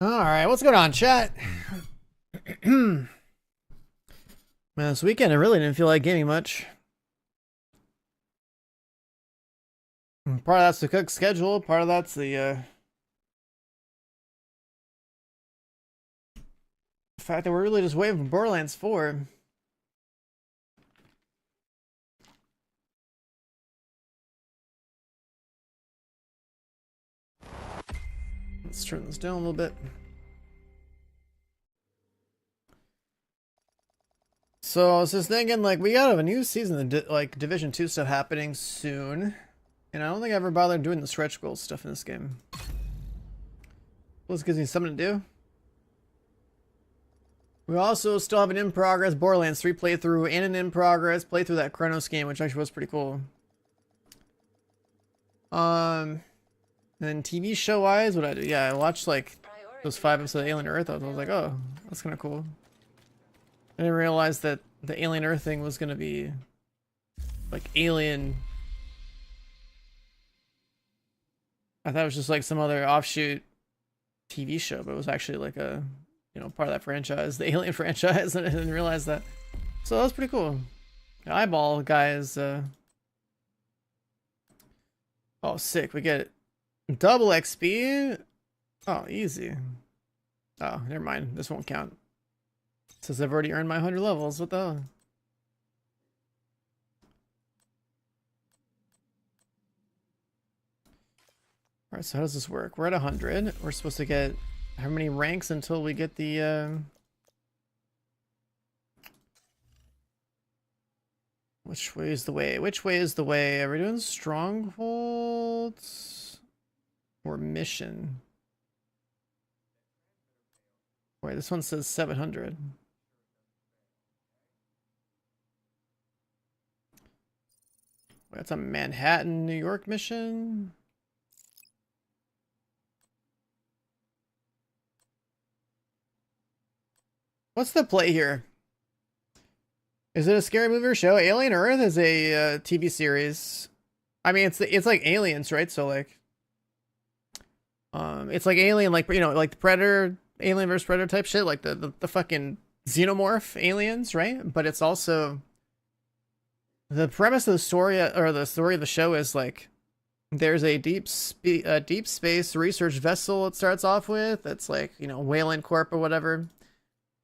Alright, what's going on, chat? Man, this weekend I really didn't feel like gaming much. Part of that's the cook schedule, part of that's the fact that we're really just waiting for Borderlands 4. Let's turn this down a little bit. So I was just thinking, like, we got a new season of like Division 2 stuff happening soon. And I don't think I ever bothered doing the stretch goal stuff in this game. Well, this gives me something to do. We also still have an in-progress Borderlands 3 playthrough and an in-progress playthrough that Chronos game, which actually was pretty cool. And then TV show wise, what I do? Yeah, I watched like those 5 episodes of Alien Earth. I was like, oh, that's kind of cool. I didn't realize that the Alien Earth thing was gonna be like Alien. I thought it was just like some other offshoot TV show, but it was actually like a, you know, part of that franchise, the Alien franchise, and I didn't realize that. So that was pretty cool. The eyeball guy is, oh, sick. We get double XP. Oh, easy. Oh, never mind. This won't count. It says I've already earned my 100 levels. What the hell? Alright, so how does this work? We're at 100. We're supposed to get how many ranks until we get the, which way is the way? Which way is the way? Are we doing strongholds or mission? Wait, this one says 700. Wait, that's a Manhattan, New York mission. What's the play here? Is it a scary movie or show? Alien Earth is a TV series. I mean, it's like Aliens, right? So like, it's like Alien, like, you know, like the Predator, Alien vs Predator type shit, like the fucking xenomorph aliens, right? But it's also the premise of the story, or the story of the show is like there's a deep space research vessel. It starts off with it's like, you know, Wayland Corp or whatever,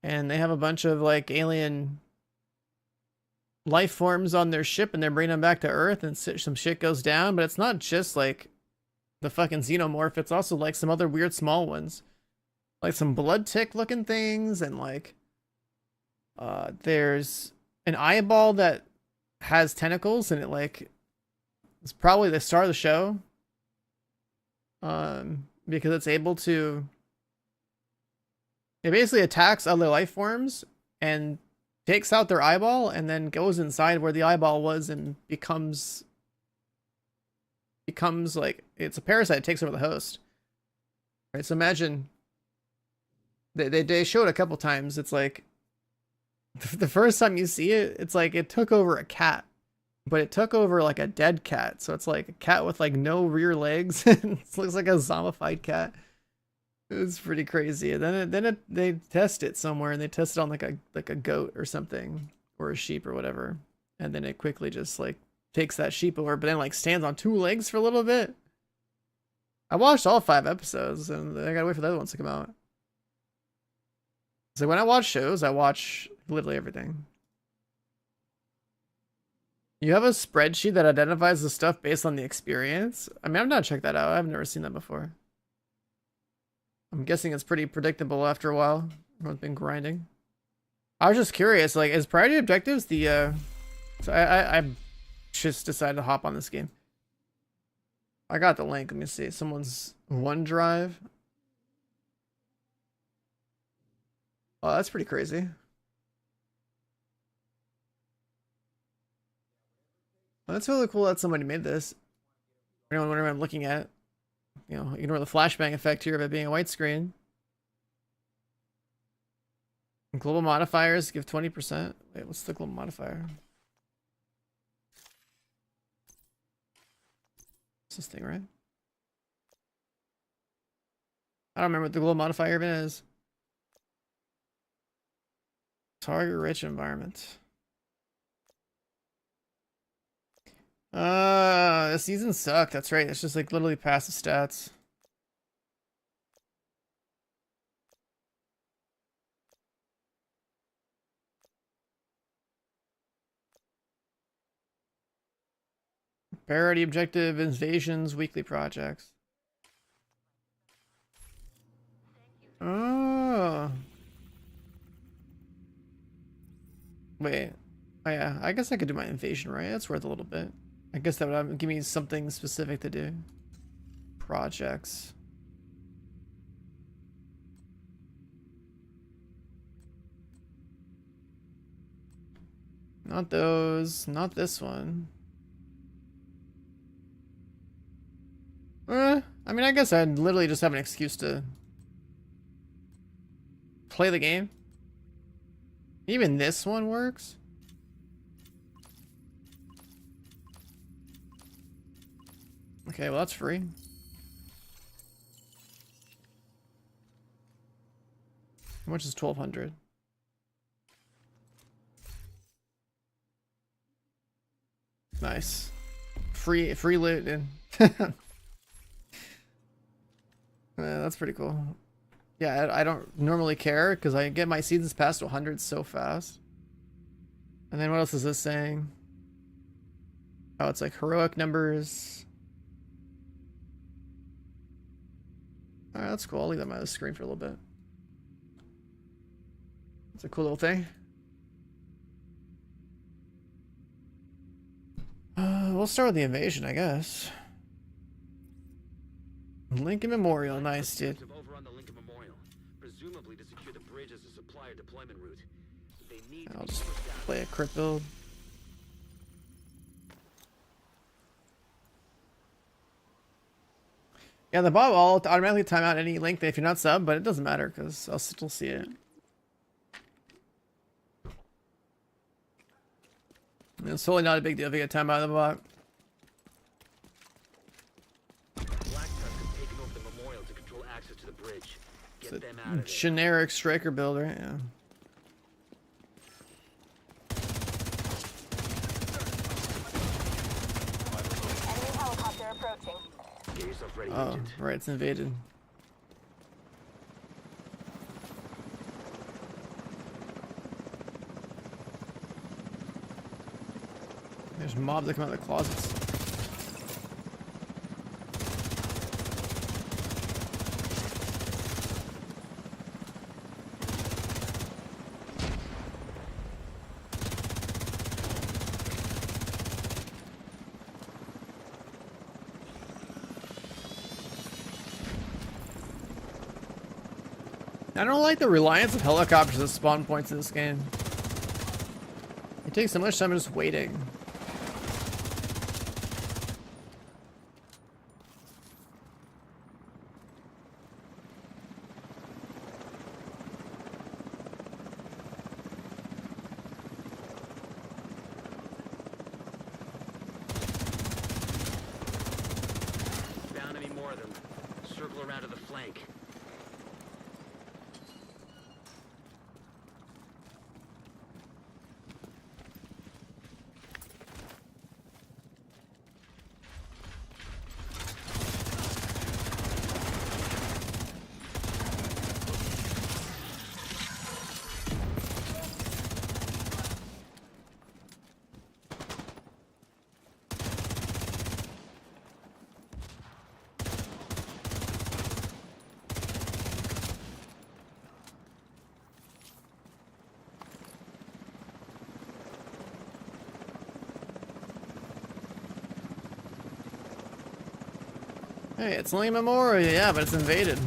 and they have a bunch of like alien life forms on their ship, and they're bringing them back to Earth, and some shit goes down. But it's not just like the fucking xenomorph, it's also like some other weird small ones, like some blood tick looking things, and like there's an eyeball that has tentacles, and it like it's probably the star of the show, because it's able to, it basically attacks other life forms and takes out their eyeball, and then goes inside where the eyeball was and becomes like, it's a parasite. It takes over the host, right? So imagine they show it a couple times. It's like the first time you see it, it's like it took over a cat, but it took over like a dead cat. So it's like a cat with like no rear legs. It looks like a zombified cat. It's pretty crazy. And then they test it somewhere, and they test it on like a goat or something, or a sheep or whatever, and then it quickly just like takes that sheep over, but then like stands on 2 legs for a little bit. I watched all 5 episodes, and I gotta wait for the other ones to come out. So when I watch shows, I watch literally everything. You have a spreadsheet that identifies the stuff based on the experience? I mean, I've not checked that out. I've never seen that before. I'm guessing it's pretty predictable after a while. Everyone's been grinding. I was just curious, like, is priority objectives the, so I just decided to hop on this game. I got the link. Let me see. Someone's OneDrive. Oh, that's pretty crazy. Well, that's really cool that somebody made this. Anyone wondering what I'm looking at? You know, ignore the flashbang effect here of it being a white screen. Global modifiers give 20%. Wait, what's the global modifier? It's this thing, right? I don't remember what the global modifier even is. Target rich environment. The season sucked. That's right. It's just like literally passive stats. Priority objective, invasions, weekly projects. Oh. Wait. Oh yeah, I guess I could do my invasion, right? That's worth a little bit. I guess that would give me something specific to do. Projects. Not those. Not this one. I mean, I guess I'd literally just have an excuse to play the game. Even this one works. Okay, well that's free. How much is 1200? Nice. Free loot, dude. That's pretty cool. Yeah, I don't normally care because I get my seasons past to 100 so fast. And then what else is this saying? Oh, it's like heroic numbers. Alright, that's cool. I'll leave that on the screen for a little bit. It's a cool little thing. We'll start with the invasion, I guess. Lincoln Memorial, nice, dude. I'll just play a crit build. Yeah, the bot will automatically time out any link if you're not sub, but it doesn't matter because I'll still see it. It's totally not a big deal if you get time out of the bot. It's a generic striker build, right? Yeah. Oh, right, it's invaded. There's mobs that come out of the closets. I don't like the reliance of helicopters as spawn points in this game. It takes so much time just waiting. Down any more of them. Circle around to the flank. Hey, it's Lincoln Memorial, yeah, but it's invaded.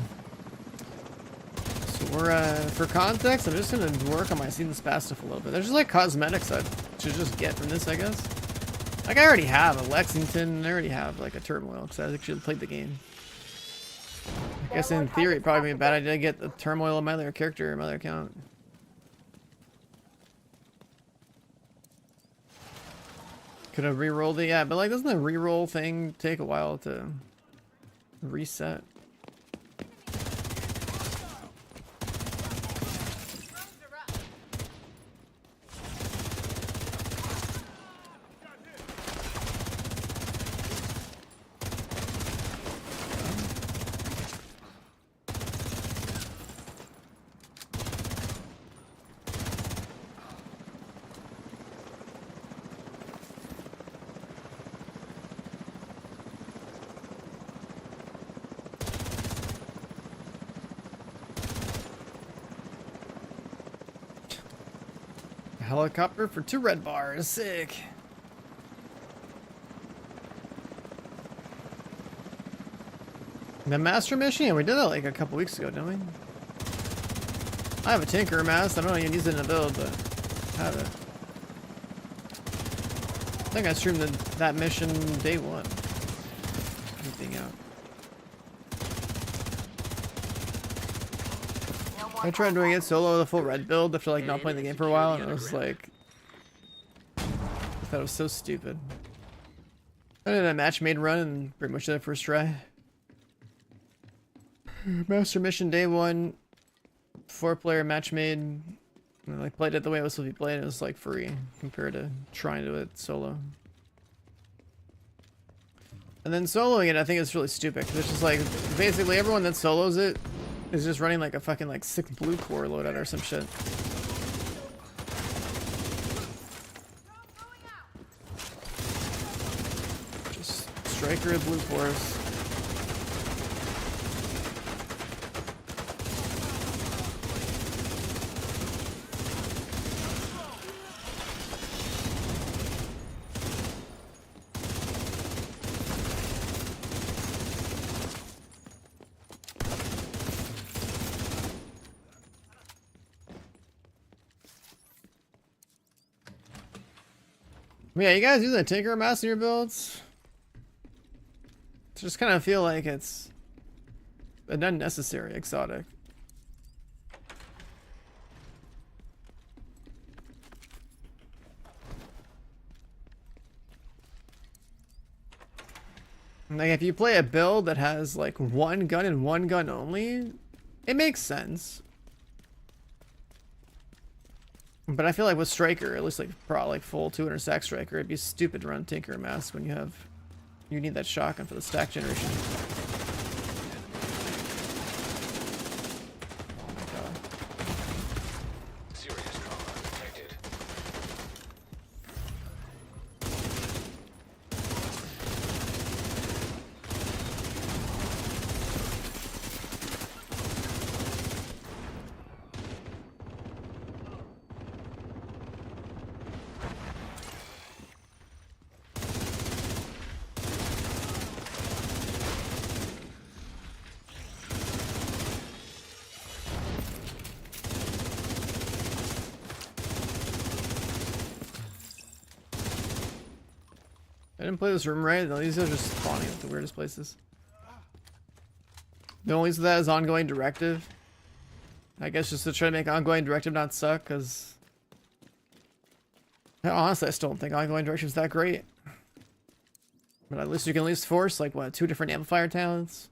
So we're, for context, I'm just gonna work on my seasons past stuff a little bit. There's just like cosmetics I should just get from this, I guess. Like I already have a Lexington, I already have like a turmoil because I actually played the game. I guess in theory, it'd probably be a bad idea to get the turmoil on my other character or my other account. Could have re-rolled it, yeah, but like doesn't the re-roll thing take a while to reset? A helicopter for 2 red bars. Sick. The master mission? Yeah, we did that like a couple weeks ago, didn't we? I have a tinker mask. I don't even use it in a build, but I have it. I think I streamed that mission day 1. Anything out. I tried doing it solo with a full red build after like not playing the game for a while, and it was like, I thought it was so stupid. I did a match made run and pretty much did it first try. Master mission day 1, 4-player match made. And I like played it the way it was supposed to be played. It was like free compared to trying to do it solo. And then soloing it, I think it's really stupid because it's just like basically everyone that solos it is just running like a fucking like 6 blue core loadout or some shit. Just striker blue cores. Yeah, you guys use the tinker mask in your builds? Just kind of feel like it's an unnecessary exotic. Like if you play a build that has like 1 gun and 1 gun only, it makes sense. But I feel like with Striker, at least like full 200 stack Striker, it'd be stupid to run Tinker Mask when you need that shotgun for the stack generation. Oh my god. Serious trauma detected. I didn't play this room right. These are just spawning at the weirdest places. The only reason that is ongoing directive. I guess just to try to make ongoing directive not suck, because honestly I still don't think ongoing directive is that great. But at least you can at least force like what, 2 different amplifier talents.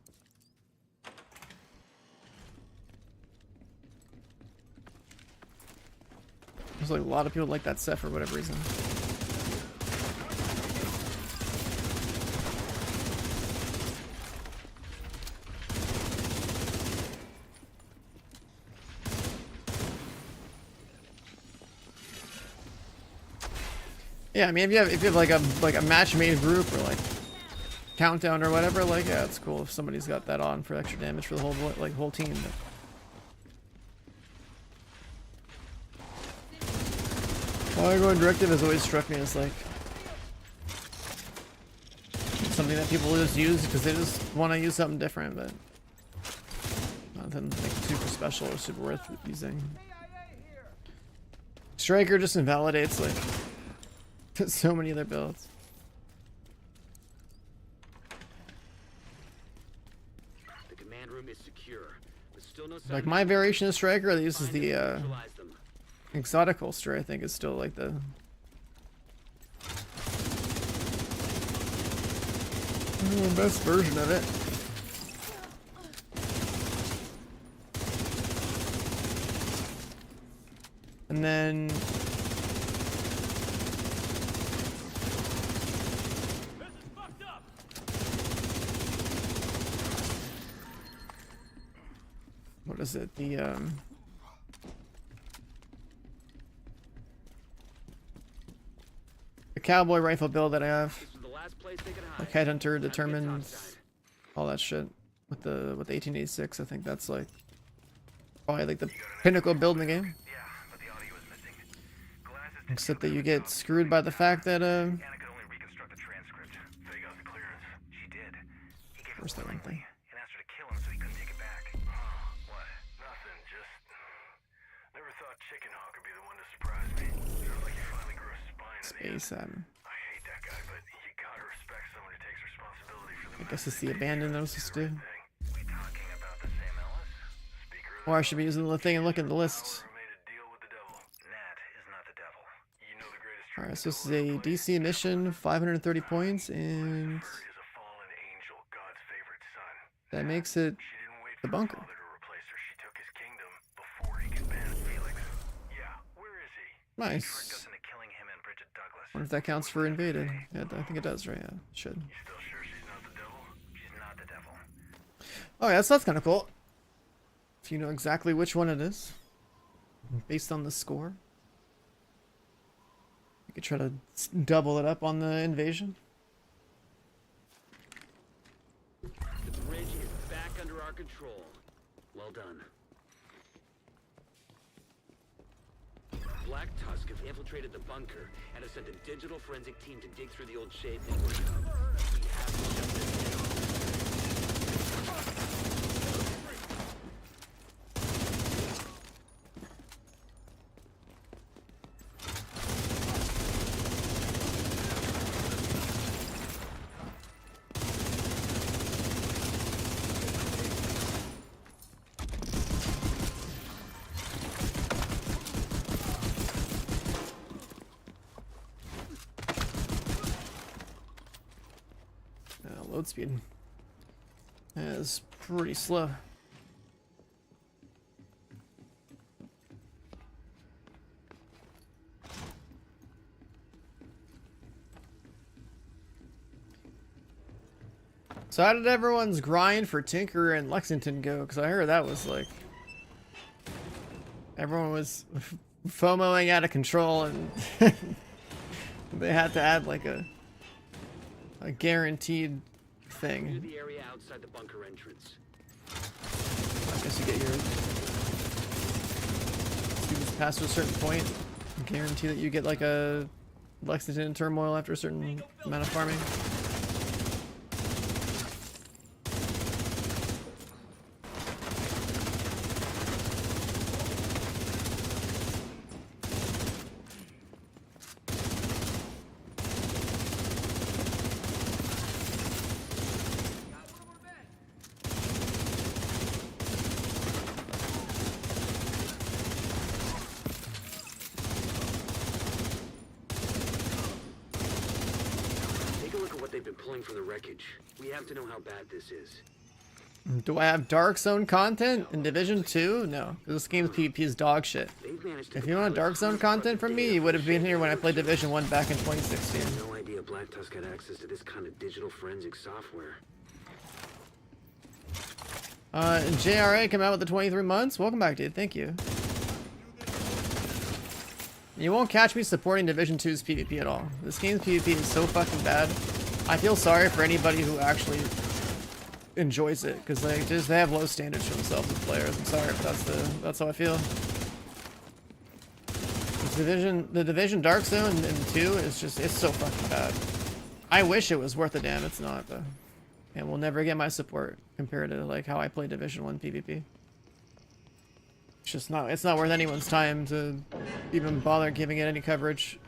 There's like a lot of people like that set for whatever reason. Yeah, I mean, if you have like a match made group or like countdown or whatever, like yeah, it's cool if somebody's got that on for extra damage for the whole team. But ongoing directive has always struck me as like something that people just use because they just want to use something different, but nothing like super special or super worth using. Striker just invalidates like so many other builds. The command room is secure, but still no Like my variation of Striker that uses the exotic holster, I think is still like the best version of it. And then what is it? The cowboy rifle build that I have. Like Headhunter determines all that shit with the 1886. I think that's like probably like the pinnacle build in the game. Except that you get screwed by the fact that Anna could only reconstruct the transcript. Faye got the clearance. She did. He gave her Where's that one thing? and asked her to kill him so he couldn't take it back. What? Nothing. Just never thought Chicken Hawk would be the one to surprise me. Sounds like you finally grew a spine in the end. space. I hate that guy, but you gotta respect someone who takes responsibility for the I guess it's the abandoned I was supposed to do. We talking about the same Ellis? Speaker of Or I should be using the thing and look at the list. made a deal with the devil. Nat is not the devil. You know the greatest Alright, so this is a DC mission, 530 points, and is a fallen angel, God's favorite son. that makes it She didn't wait the for her bunker. father to replace her. She took his kingdom before he could ban Felix. Yeah, where is he? Tricked us Nice. into killing him and Bridget Douglas. Wonder if that counts for invaded. Yeah, I think it does, right? Yeah, it should. You still sure she's not the devil? She's not the devil. Oh yeah, so that's kind of cool. If you know exactly which one it is, based on the score. You could try to double it up on the invasion. The bridge is back under our control. Well done. Black Tusk have infiltrated the bunker and have sent a digital forensic team to dig through the old Shade network. We have to shut this down. Load speed is pretty slow. So how did everyone's grind for Tinker and Lexington go? Because I heard that was like everyone was FOMOing out of control, and they had to add like a guaranteed Clear thing. the area outside the bunker entrance. I guess you get your students past to a certain point. Guarantee that you get like a Lexington turmoil after a certain amount of farming. Take a look at what they've been pulling from the wreckage. We have to know how bad this is. Do I have Dark Zone content in Division 2? No, 'cause this game's PvP is dog shit. They've managed to If you want Dark Zone content from me, you would have been here when I played Division 1 back in 2016. No idea Black Tusk had access to this kind of digital forensic software. JRA came out with the 23 months. Welcome back, dude. Thank you. You won't catch me supporting Division 2's PvP at all. This game's PvP is so fucking bad. I feel sorry for anybody who actually enjoys it, because they have low standards for themselves as players. I'm sorry, but that's how I feel. The Division Dark Zone in 2 is just, it's so fucking bad. I wish it was worth a damn. It's not though, and will never get my support compared to like how I play Division 1 PvP. It's just not. It's not worth anyone's time to even bother giving it any coverage.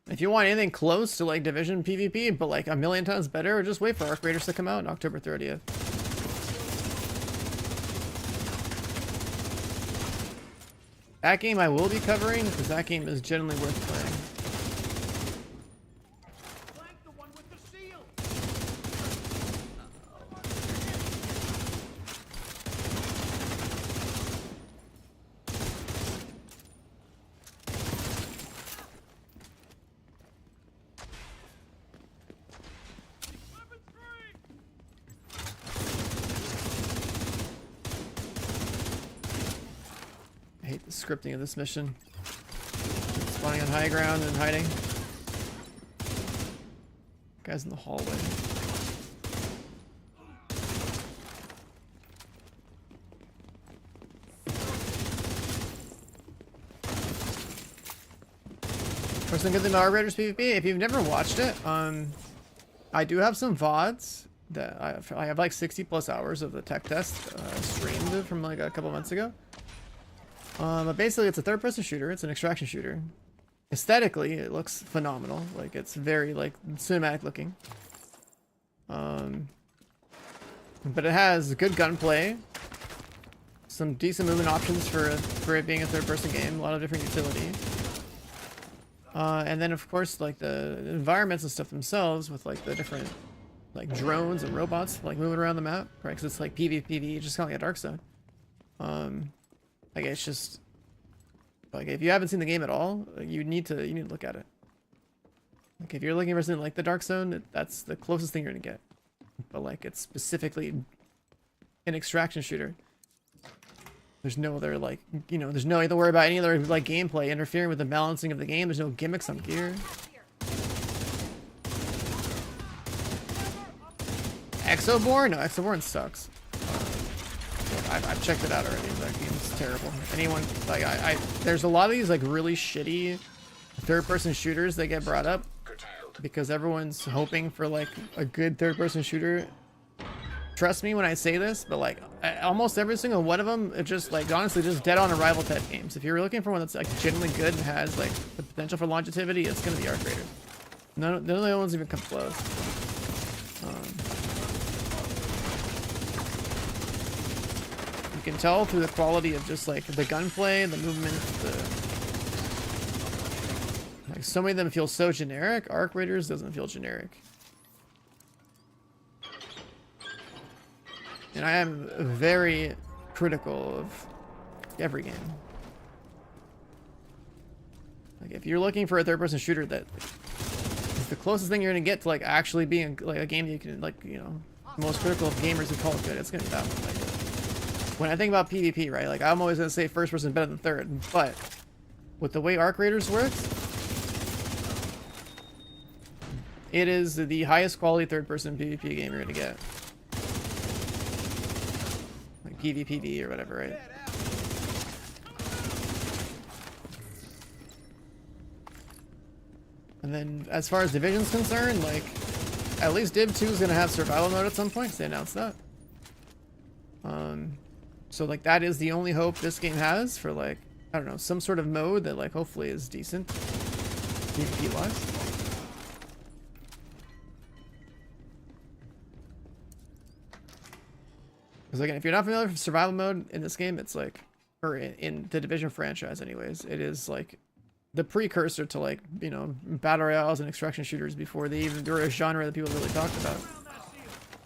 If you want anything close to like Division PvP, but like a million times better, just wait for Arc Raiders to come out on October 30th. That game I will be covering, because that game is genuinely worth playing. I hate the scripting of this mission. Spawning on high ground and hiding. Guys in the hallway. For some good thing about Raiders PvP, if you've never watched it, I do have some VODs that I have like 60 plus hours of the tech test streamed from like a couple months ago. But basically it's a third-person shooter. It's an extraction shooter. Aesthetically, it looks phenomenal. Like it's very like cinematic looking. But it has good gunplay, some decent movement options for it being a third-person game. A lot of different utility. And then of course like the environments and stuff themselves with like the different like drones and robots like moving around the map, right? Because it's like PvP, just kind of like a Dark Zone. Like it's just like if you haven't seen the game at all, you need to look at it. Like if you're looking for something like the Dark Zone, that's the closest thing you're gonna get. But like it's specifically an extraction shooter. There's no other like, you know, there's no need to worry about any other like gameplay interfering with the balancing of the game. There's no gimmicks on gear. Exoborn? No, Exoborn sucks. I've checked it out already. That game's terrible. Anyone like there's a lot of these like really shitty third-person shooters that get brought up because everyone's hoping for like a good third-person shooter. Trust me when I say this, but like almost every single one of them, it just like honestly just dead on arrival type games. If you're looking for one that's like genuinely good and has like the potential for longevity, it's gonna be Arc Raiders. None of the other ones even come close. You can tell through the quality of just like the gunplay, the movement, like so many of them feel so generic. Arc Raiders doesn't feel generic. And I am very critical of every game. Like if you're looking for a third-person shooter that is the closest thing you're gonna get to like actually being like a game that you can like, you know, most critical of gamers who call it good, it's gonna be that one. Like, when I think about PvP, right? Like I'm always gonna say first person better than third, but with the way Arc Raiders works, it is the highest quality third-person PvP game you're gonna get. PvPV or whatever, right? And then as far as Division's concerned, like at least Div2 is gonna have survival mode at some point, so they announced that. So like that is the only hope this game has for like, I don't know, some sort of mode that like hopefully is decent PvP wise. Because again, if you're not familiar with survival mode in this game, it's like, or in the Division franchise anyways, it is like the precursor to like, you know, battle royales and extraction shooters before they even were a genre that people really talked about.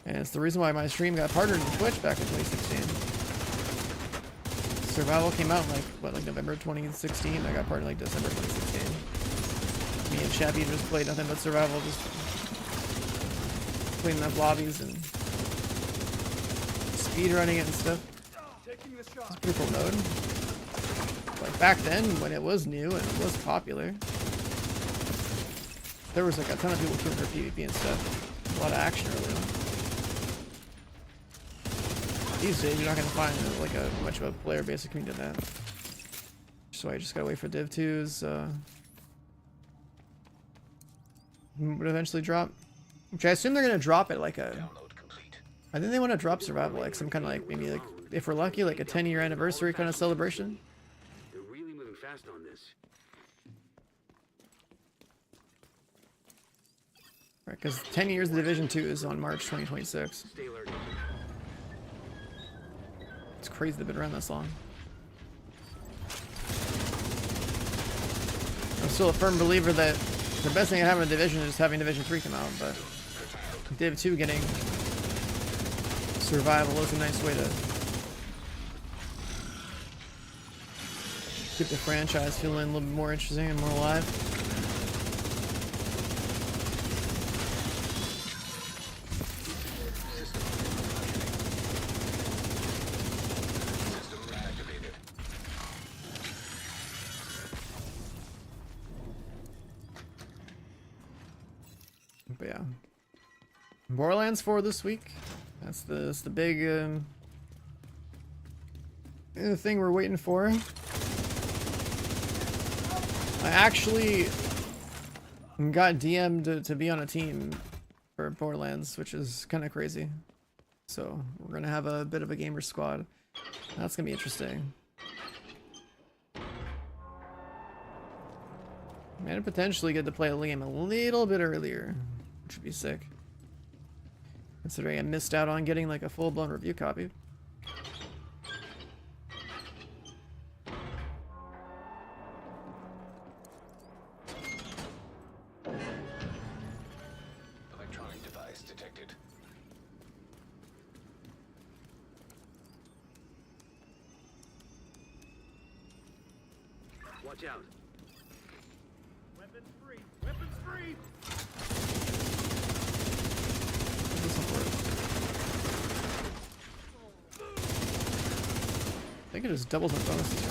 And it's the reason why my stream got partnered with Twitch back in 2016. Survival came out in like, what, like November 2016? I got partnered like December 2016. Me and Chappie just played nothing but survival, just cleaning up lobbies and speed running it and stuff. It's a pretty cool mode. Like back then when it was new and it was popular, there was like a ton of people queuing for PvP and stuff. A lot of action early on. These days you're not gonna find like a much of a player base that can do that. So I just gotta wait for Div2's would eventually drop. Which I assume they're gonna drop it like a, I think they want to drop survival, like some kind of like maybe like if we're lucky, like a 10-year anniversary kind of celebration. They're really moving fast on this. Right, because 10 years of Division 2 is on March 2026. Stay alert. It's crazy they've been around this long. I'm still a firm believer that the best thing I have in a Division is having Division 3 come out, but Div 2 getting survival is a nice way to keep the franchise feeling a little bit more interesting and more alive. But yeah, Borderlands 4 this week. That's the big thing we're waiting for. I actually got DM'd to be on a team for Borderlands, which is kind of crazy. So we're gonna have a bit of a gamer squad. That's gonna be interesting. And potentially get to play the game a little bit earlier, which would be sick. Considering I missed out on getting like a full-blown review copy. Electronic device detected. Watch out. Weapons free. Weapons free. I think it just doubles my bonuses,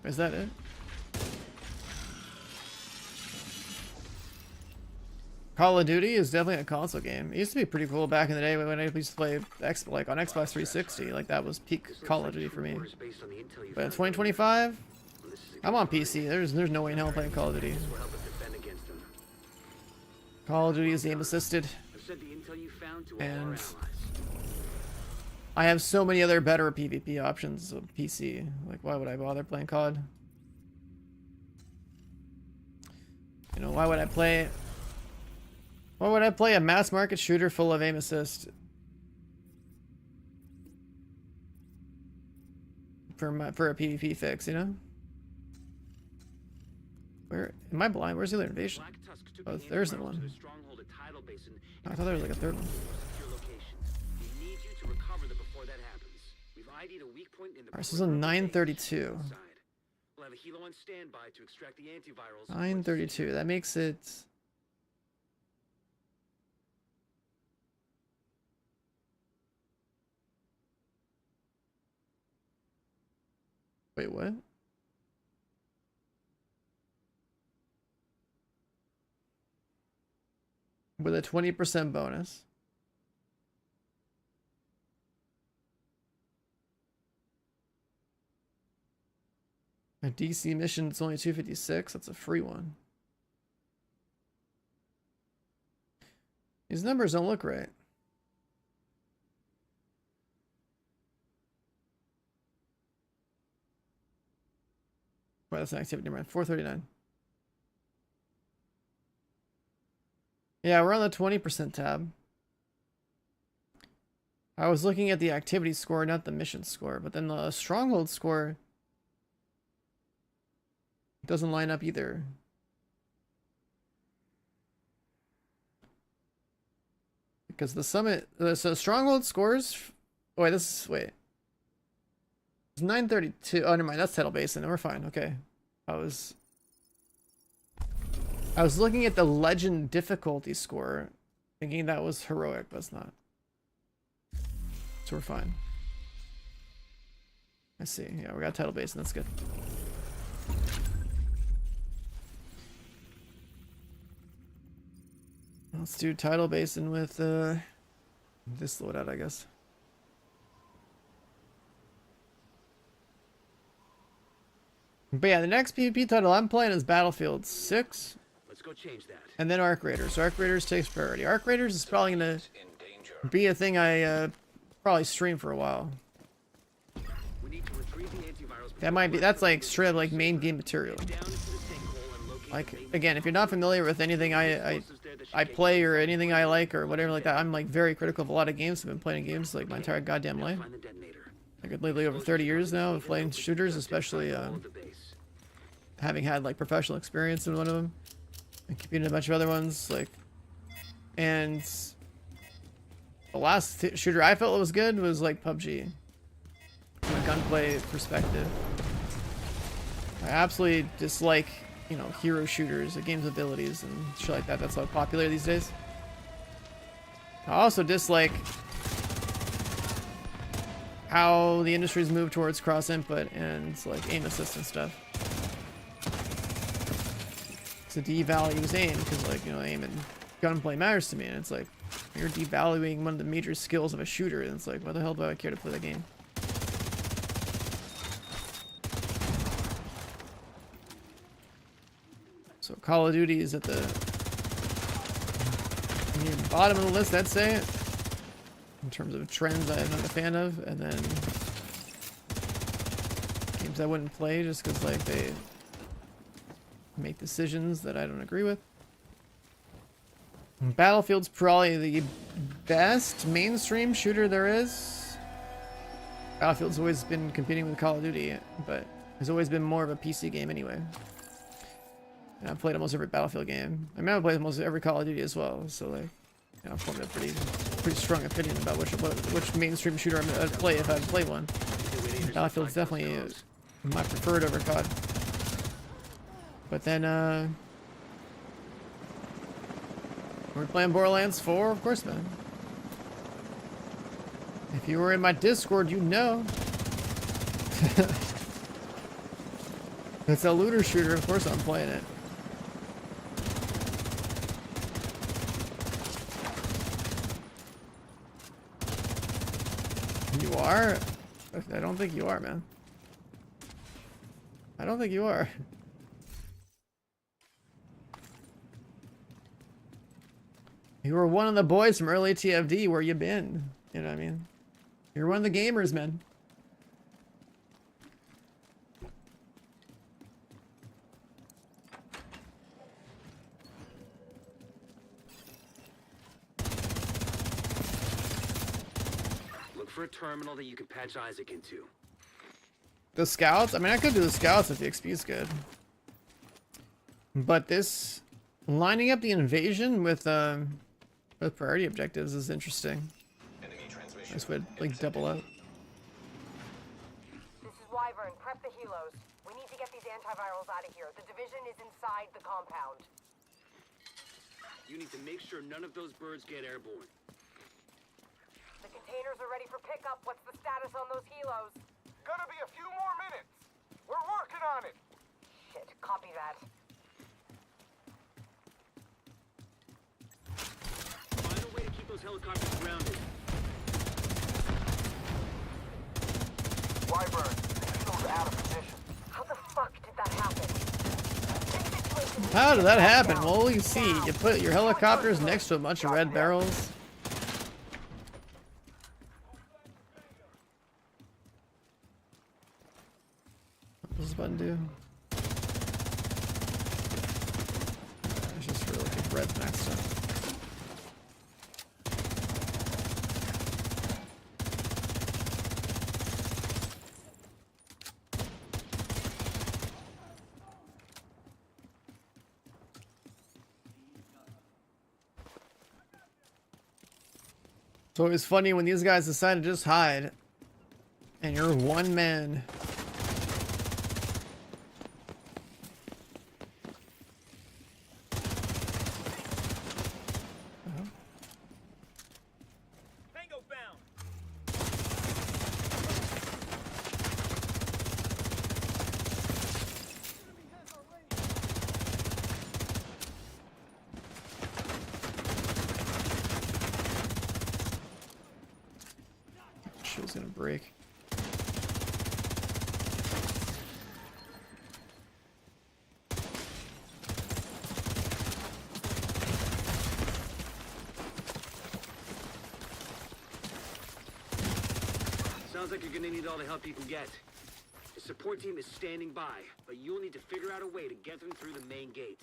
right? Is that it? Call of Duty is definitely a console game. It used to be pretty cool back in the day when I used to play like on Xbox 360. Like that was peak Call of Duty for me. But in 2025, I'm on PC. There's no way in hell I'm playing Call of Duty. Call of Duty is aim assisted, and I have so many other better PvP options on PC. Like, why would I bother playing COD? You know, why would I play a mass market shooter full of aim assist for a PvP fix? You know, where am I blind? Where's the other invasion? Oh, there's the one. I thought there was like a third one. Alright, so it's on 932. 932. That makes it. Wait, what? With a 20% bonus. A DC mission, it's only 256. That's a free one. These numbers don't look right. Well, that's an activity. Never mind. 439. Yeah, we're on the 20% tab. I was looking at the activity score, not the mission score, but then the stronghold score doesn't line up either. Because the summit, so stronghold scores. Oh, wait, wait. It's 932. Oh, never mind. That's Tidal Basin. We're fine. Okay. I was looking at the legend difficulty score, thinking that was heroic, but it's not. So we're fine. I see. Yeah, we got Tidal Basin. That's good. Let's do Tidal Basin with this loadout, I guess. But yeah, the next PvP title I'm playing is Battlefield 6. Let's go change that. And then Arc Raiders. So Arc Raiders takes priority. Arc Raiders is probably gonna be a thing I probably stream for a while. We need to retrieve the antivirals. That might be, that's like straight up like main game material. Like, again, if you're not familiar with anything I play or anything I like or whatever like that, I'm like very critical of a lot of games. I've been playing games like my entire goddamn life. Like literally over 30 years now of playing shooters, especially having had like professional experience in one of them and competing in a bunch of other ones. Like, and the last shooter I felt was good was like PUBG from a gunplay perspective. I absolutely dislike, you know, hero shooters, the game's abilities and shit like that. That's so popular these days. I also dislike how the industry's moved towards cross input and like aim assist and stuff. To devalue aim, because like, you know, aim and gunplay matters to me, and it's like you're devaluing one of the major skills of a shooter, and it's like, why the hell do I care to play the game? So Call of Duty is at the near the bottom of the list, I'd say. In terms of trends I'm not a fan of. And then games I wouldn't play just because like they make decisions that I don't agree with. Battlefield's probably the best mainstream shooter there is. Battlefield's always been competing with Call of Duty, but has always been more of a PC game anyway. And I've played almost every Battlefield game. I mean, I've played almost every Call of Duty as well, so like, you know, I've formed a pretty strong opinion about which mainstream shooter I'm gonna play if I play one. Battlefield's definitely my preferred over COD. But then, we're playing Borderlands 4, of course, man. If you were in my Discord, you know. It's a looter shooter, of course I'm playing it. You are? I don't think you are, man. I don't think you are. You were one of the boys from early TFD. Where you been? You know what I mean? You're one of the gamers, man. Look for a terminal that you can patch Isaac into. The scouts? I mean, I could do the scouts if the XP is good. But this lining up the invasion with priority objectives is interesting. This would like double up. This is Wyvern. Prep the helos. We need to get these antivirals out of here. The division is inside the compound. You need to make sure none of those birds get airborne. The containers are ready for pickup. What's the status on those helos? Gonna be a few more minutes. We're working on it. Shit, copy that. Find a way to keep those helicopters grounded. Wyvern, the helo's out of position. How the fuck did that happen? How did that happen? Well, you see, you put your helicopters next to a bunch of red barrels. What does this button do? It's just for like if red's maxed out. So it was funny when these guys decided to just hide, and you're one man. Tango bound. Shield's gonna break. Sounds like you're gonna need all the help you can get. The support team is standing by, but you'll need to figure out a way to get them through the main gate.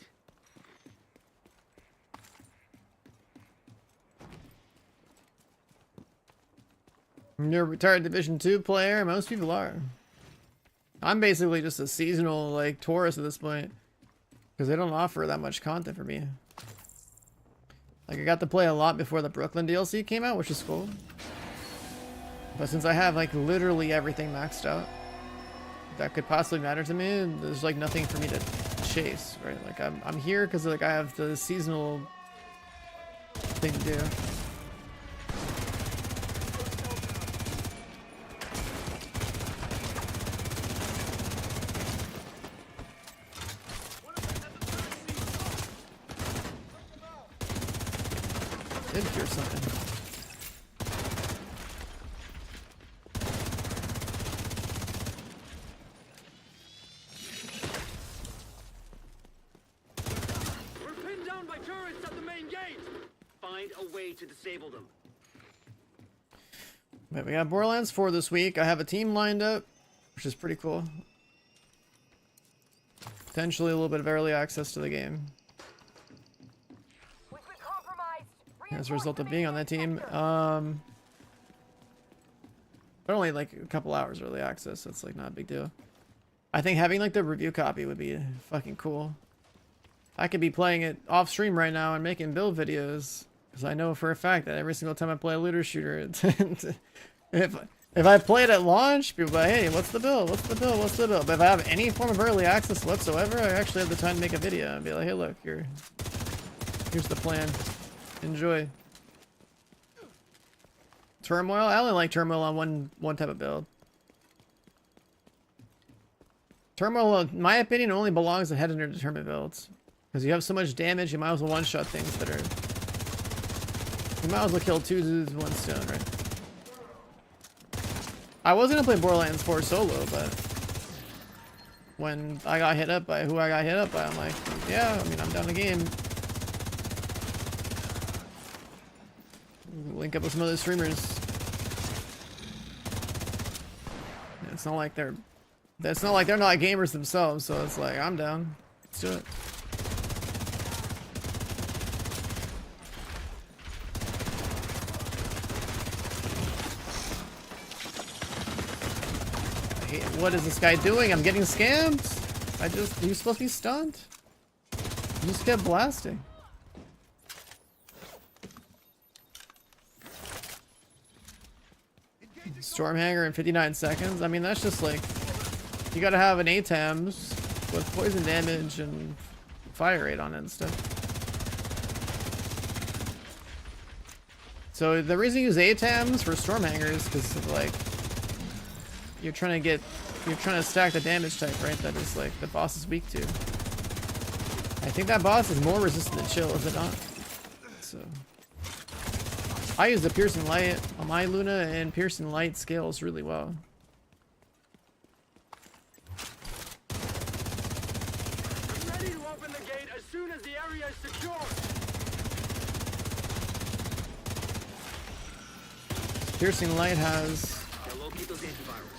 You're a retired Division 2 player? Most people are. I'm basically just a seasonal, like, tourist at this point. Because they don't offer that much content for me. Like, I got to play a lot before the Brooklyn DLC came out, which is cool. But since I have, like, literally everything maxed out that could possibly matter to me, there's, like, nothing for me to chase, right? Like, I'm here because, like, I have the seasonal thing to do. Did hear something. need to disable them. But we got Borderlands 4 this week. I have a team lined up, which is pretty cool. Potentially a little bit of early access to the game We've been compromised. as a result of being on that team. Sector. But only like a couple hours early access, so it's like not a big deal. I think having like the review copy would be fucking cool. I could be playing it off stream right now and making build videos, because I know for a fact that every single time I play a looter shooter, if I play it at launch, people are like, hey, what's the build? What's the build? What's the build? But if I have any form of early access whatsoever, I actually have the time to make a video and be like, hey, look, here's the plan. Enjoy. Turmoil? I only like Turmoil on one type of build. Turmoil, in my opinion, only belongs in head under determined builds. Because you have so much damage, you might as well one-shot things that are... You might as well kill two dudes with one stone, right? I was gonna play Borderlands 4 solo, but... when I got hit up by who I got hit up by, I'm like, yeah, I mean, I'm down the game. Link up with some other streamers. It's not like they're not gamers themselves, so it's like I'm down. Let's do it. What is this guy doing? I'm getting scammed. He was supposed to be stunned. He just kept blasting. Stormhanger in 59 seconds. I mean, that's just like, you gotta have an ATAMs with poison damage and fire rate on it and stuff. So the reason you use ATAMs for Stormhanger is because like you're trying to stack the damage type, right? That is like the boss is weak to. I think that boss is more resistant to chill, is it not? So I use the Piercing Light on my Luna, and Piercing Light scales really well. I'm ready to open the gate as soon as the area is secure. Piercing Light has Now locate those antivirals.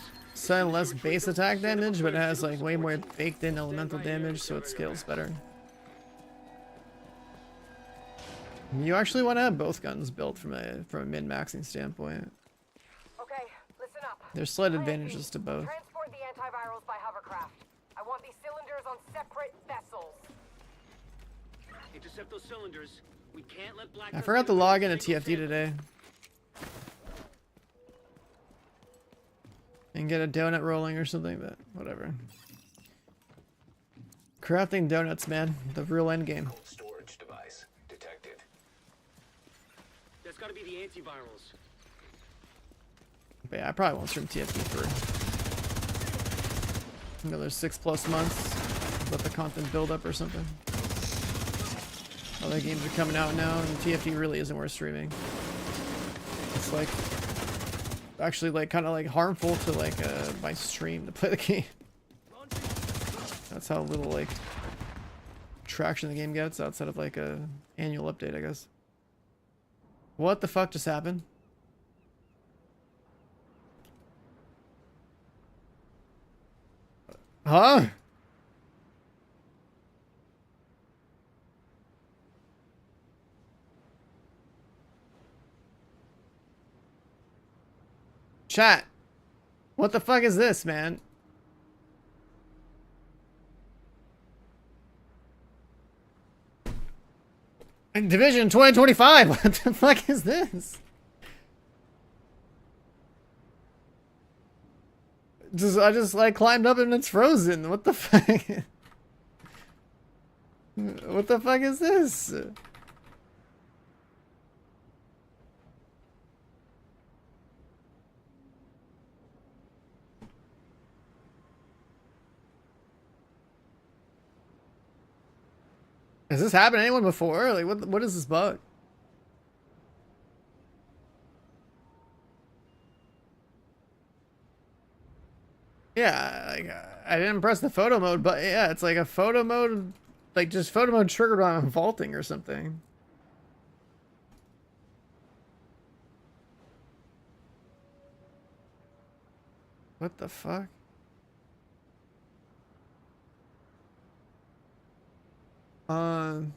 slightly less base attack damage, but it has like way more baked in elemental damage, so it scales better. You actually want to have both guns built from a min-maxing standpoint. Okay, listen up. There's slight advantages to both. Transport the antivirals by hovercraft. I want these cylinders on separate vessels. Intercept those cylinders. We can't let Black. I forgot to log into TFD today. And get a donut rolling or something, but whatever. Crafting donuts, man. The real end game. Storage device detected. That's got to be the antivirals. But yeah, I probably won't stream TFD for another 6+ months. Let the content build up or something. Other games are coming out now, and TFD really isn't worth streaming. It's like actually like kind of like harmful to like my stream to play the game. That's how little like traction the game gets outside of like a annual update, I guess. What the fuck just happened? Huh? Chat. What the fuck is this, man? Division 2025. What the fuck is this? I just like climbed up and it's frozen. What the fuck? What the fuck is this? Has this happened to anyone before? Like, what is this bug? Yeah, like, I didn't press the photo mode, but yeah, it's like a photo mode, like just photo mode triggered on vaulting or something. What the fuck? Um.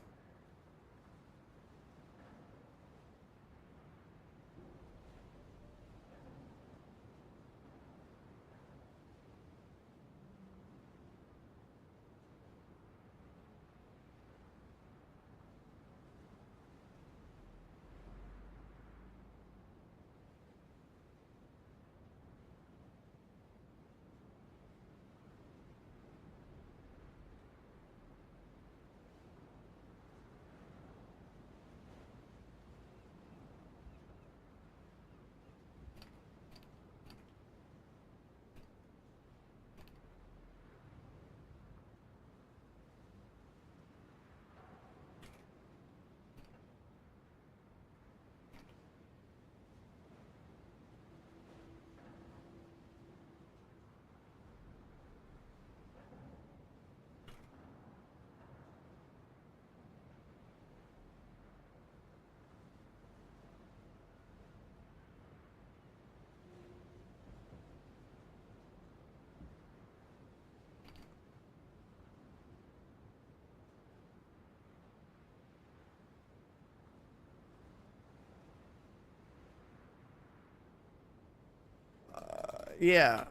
Yeah.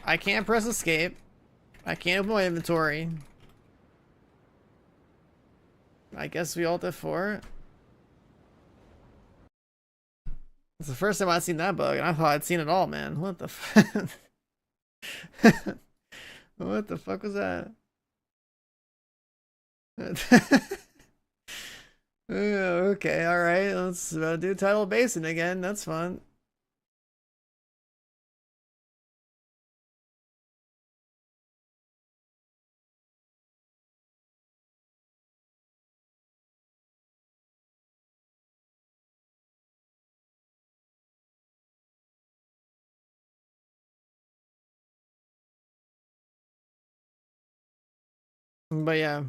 I can't press escape. I can't open my inventory. I guess we alt F4. It's the first time I've seen that bug, and I thought I'd seen it all, man. What the fuck? What the fuck was that? Okay, alright. Let's do Tidal Basin again. That's fun. But yeah,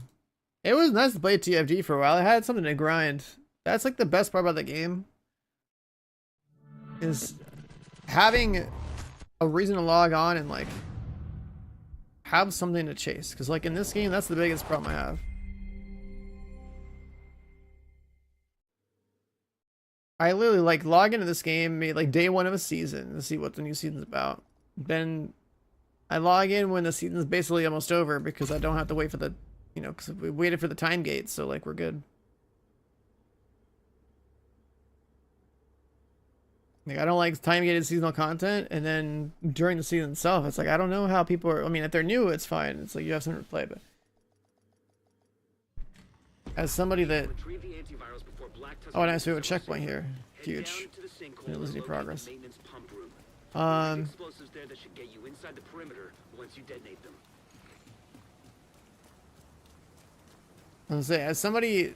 it was nice to play TFG for a while. I had something to grind. That's like the best part about the game, is having a reason to log on and like have something to chase. Because like in this game, that's the biggest problem I have. I literally like log into this game maybe like day one of a season to see what the new season's about. Then I log in when the season's basically almost over because I don't have to wait for the, you know, because we waited for the time gate, so like we're good. Like I don't like time gated seasonal content, and then during the season itself, it's like I don't know how people are. I mean, if they're new, it's fine. It's like you have something to play, but as somebody that, oh nice, we have a checkpoint here, huge. Didn't lose any progress. Explosives there that should get you inside the perimeter once you detonate them. I was gonna say, as somebody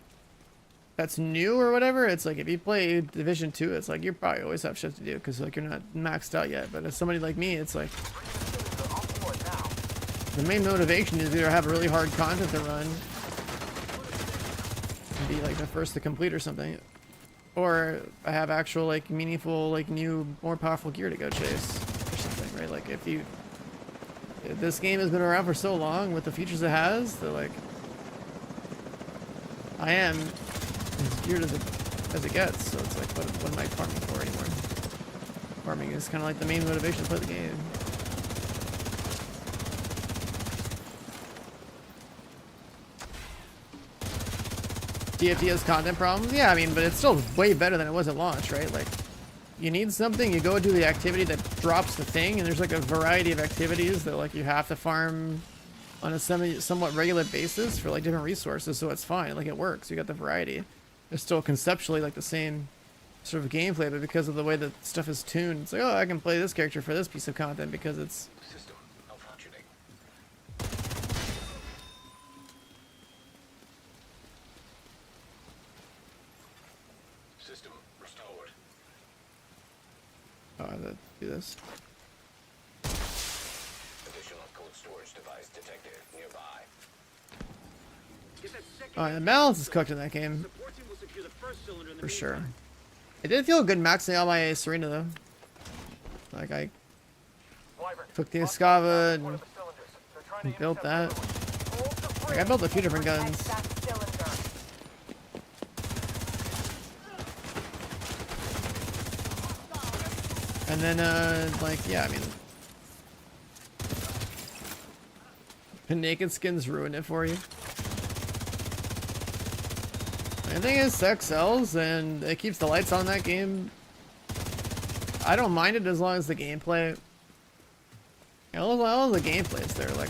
that's new or whatever, it's like if you play Division 2, it's like you probably always have shit to do because like you're not maxed out yet. But as somebody like me, it's like the main motivation is either have really hard content to run and be like the first to complete or something, or I have actual like meaningful like new more powerful gear to go chase or something, right? Like if this game has been around for so long with the features it has, that like I am as geared as it gets. So it's like what am I farming for anymore? Farming is kind of like the main motivation to play the game. TFT has content problems? Yeah, I mean, but it's still way better than it was at launch, right? Like, you need something, you go do the activity that drops the thing, and there's like a variety of activities that like you have to farm on a somewhat regular basis for like different resources, so it's fine, like it works, you got the variety. It's still conceptually like the same sort of gameplay, but because of the way that stuff is tuned, it's like, oh, I can play this character for this piece of content because it's... System malfunctioning. System restored. Oh, I have to do this. Additional cold storage device detected nearby. Oh, the balance is cooked in that game. For sure. It did feel good maxing out my Serena though. Like took the Escava and built that. Like, I built a few different guns. And then, like, yeah, I mean, the naked skins ruin it for you. The thing is, sex sells, and it keeps the lights on that game. I don't mind it as long as the gameplay. You know, as long as the gameplay's there. Like,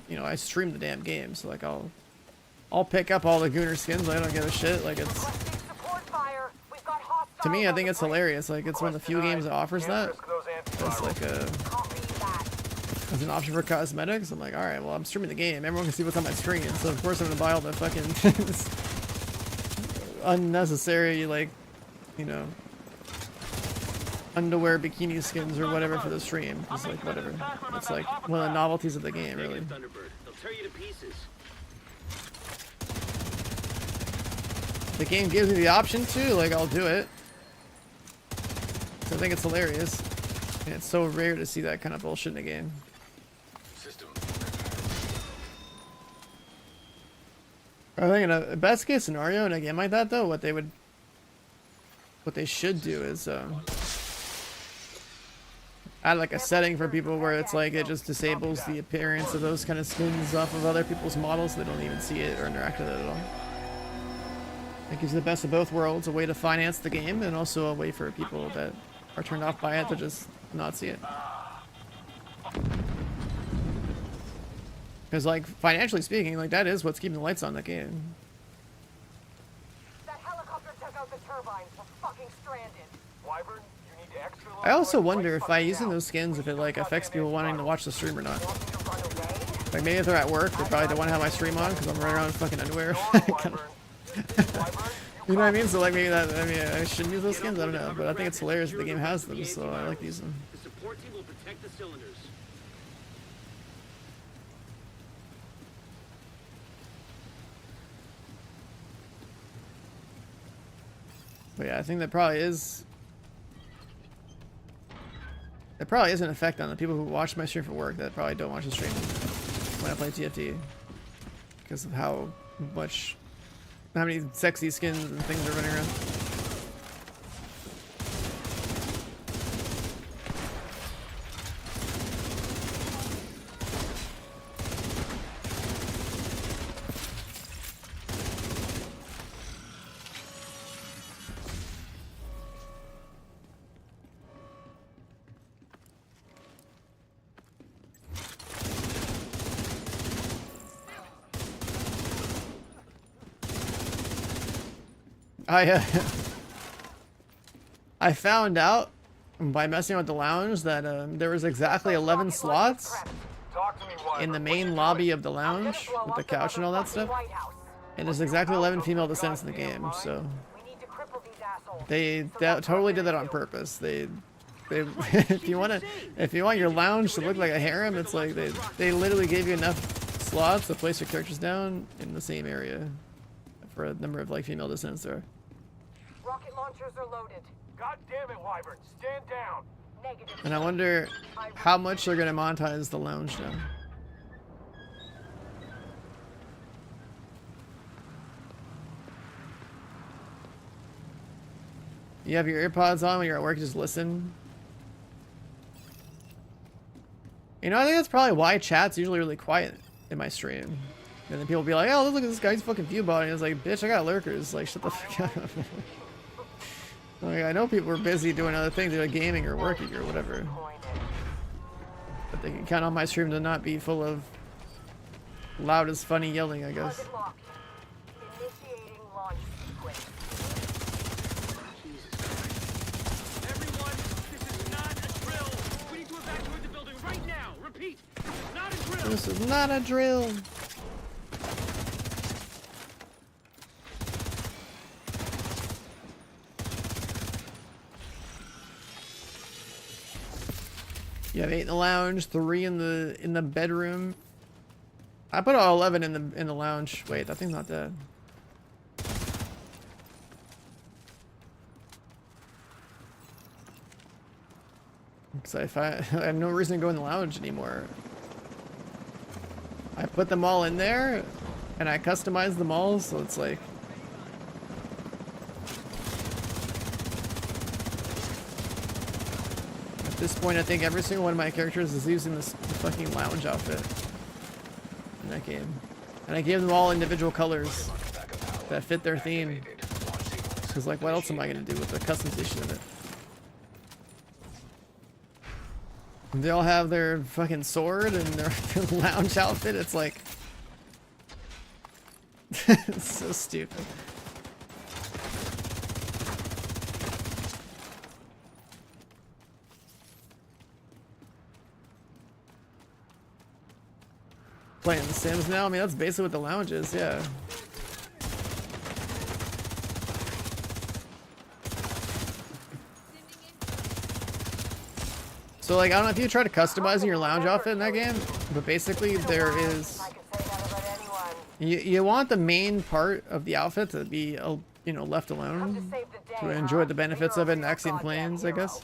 you know, I stream the damn game, so like, I'll pick up all the Gooner skins. I don't give a shit. Like, it's, to me, I think it's hilarious. Like, it's one of the few games that offers that. It's like as an option for cosmetics. I'm like, all right, well, I'm streaming the game. Everyone can see what's on my screen, so of course I'm gonna buy all the fucking unnecessary, like, you know, underwear bikini skins or whatever for the stream. It's like, whatever. It's like one of the novelties of the game, really. The game gives me the option to, like, I'll do it. So I think it's hilarious. And it's so rare to see that kind of bullshit in a game. I think in a best case scenario in a game like that, though, what they should do is add like a setting for people where it's like it just disables the appearance of those kind of skins off of other people's models, so they don't even see it or interact with it at all. It gives you the best of both worlds, a way to finance the game, and also a way for people that are turned off by it to just not see it. Because, like, financially speaking, like, that is what's keeping the lights on the game. That helicopter took out the turbines. We're fucking stranded. Wyvern, you need to extra I also wonder if by using those skins, if it, like, affects people wanting to watch the stream or not. Like, maybe if they're at work, they probably don't want to have my stream on because I'm running around in fucking underwear. You know what I mean? So, like, maybe that, I mean, I shouldn't use those skins, I don't know. But I think it's hilarious that the game has them, so I like using them. The support team will protect the cylinders. But yeah, I think that probably is... It probably is an effect on the people who watch my stream for work that probably don't watch the stream when I play TFT. Because of how many sexy skins and things are running around. I found out by messing with the lounge that there was exactly 11 slots in the main lobby of the lounge with the couch and all that stuff, and there's exactly 11 female descendants in the game. So they totally did that on purpose. They if you want your lounge to look like a harem, it's like they literally gave you enough slots to place your characters down in the same area for a number of like female descendants there. Rocket launchers are loaded. God damn it, Wyvern, stand down. Negative. And I wonder how much they're gonna monetize the lounge now. You have your earpods on when you're at work, you just listen. You know, I think that's probably why chat's usually really quiet in my stream. And then people be like, oh, look at this guy's fucking view bot. And it's like, bitch, I got lurkers. Like, shut the fuck up. Like, I know people are busy doing other things, they're like gaming or working or whatever. But they can count on my stream to not be full of loud as funny yelling, I guess. Initiating launch sequence. Everyone, this is not a drill. We need to evacuate the building right now. Repeat, this is not a drill. This is not a drill. You have 8 in the lounge, 3 in the bedroom. I put all 11 in the lounge. Wait, that thing's not dead. Because I have no reason to go in the lounge anymore. I put them all in there, and I customize them all, so it's like... At this point, I think every single one of my characters is using this fucking lounge outfit in that game. And I gave them all individual colors that fit their theme. Because, like, what else am I going to do with the customization of it? They all have their fucking sword and their lounge outfit. It's like... it's so stupid. Playing The Sims now? I mean, that's basically what the lounge is, yeah. So, like, I don't know if you tried to customizing your lounge outfit in that game, but basically there is... You want the main part of the outfit to be, you know, left alone to enjoy the benefits of it in Axiom Plains, I guess.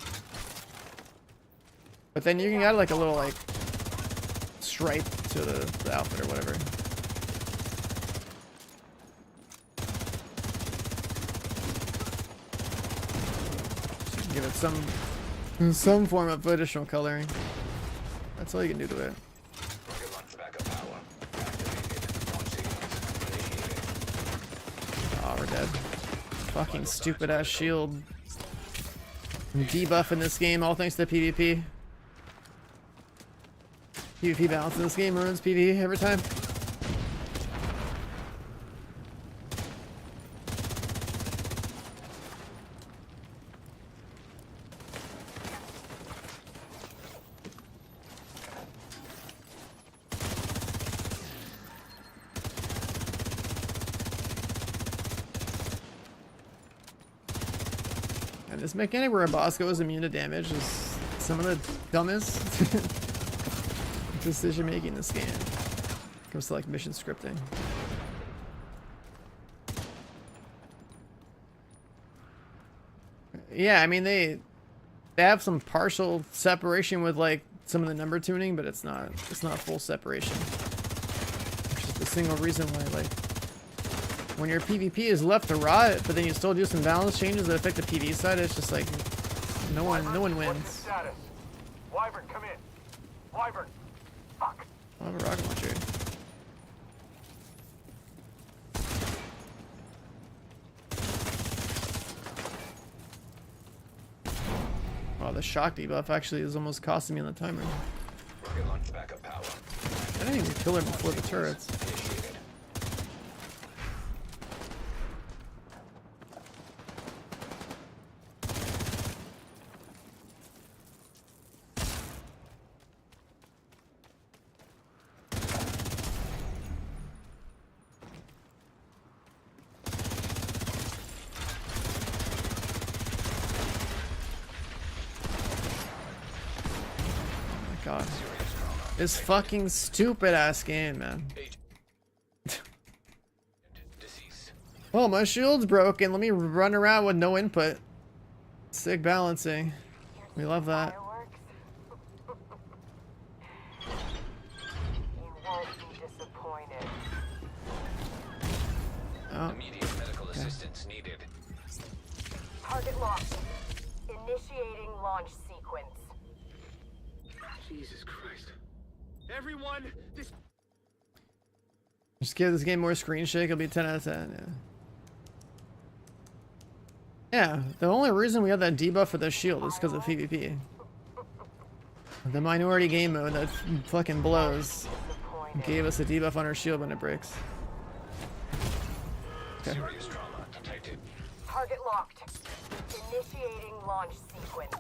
But then you can add, like, a little, like, stripe to the outfit or whatever. Give it some form of additional coloring. That's all you can do to it. Oh, we're dead. Fucking stupid ass shield. Debuff in this game, all thanks to PvP. PvP balance in this game ruins PvE every time. And this mechanic where a boss goes immune to damage is some of the dumbest decision making in this game. When it comes to like mission scripting. Yeah, I mean they have some partial separation with like some of the number tuning, but it's not full separation. Which is the single reason why like when your PvP is left to rot, but then you still do some balance changes that affect the PvE side, it's just like no one wins. Wyvern, come in. Wyvern. Fuck. I have a rocket launcher. Wow, the shock debuff actually is almost costing me on the timer. I didn't even kill her before the turrets. God. This fucking stupid ass game, man. Oh, my shield's broken. Let me run around with no input. Sick balancing. We love that. Oh. Immediate medical assistance needed. Target locked. Initiating launch sequence. Jesus Christ. Everyone, this... Just give this game more screen shake, it'll be 10 out of 10, yeah. Yeah, the only reason we got that debuff for the shield is because of PvP. The minority game mode that fucking blows gave us a debuff on our shield when it breaks. Okay. Serious trauma detected. Target locked. Initiating launch sequence.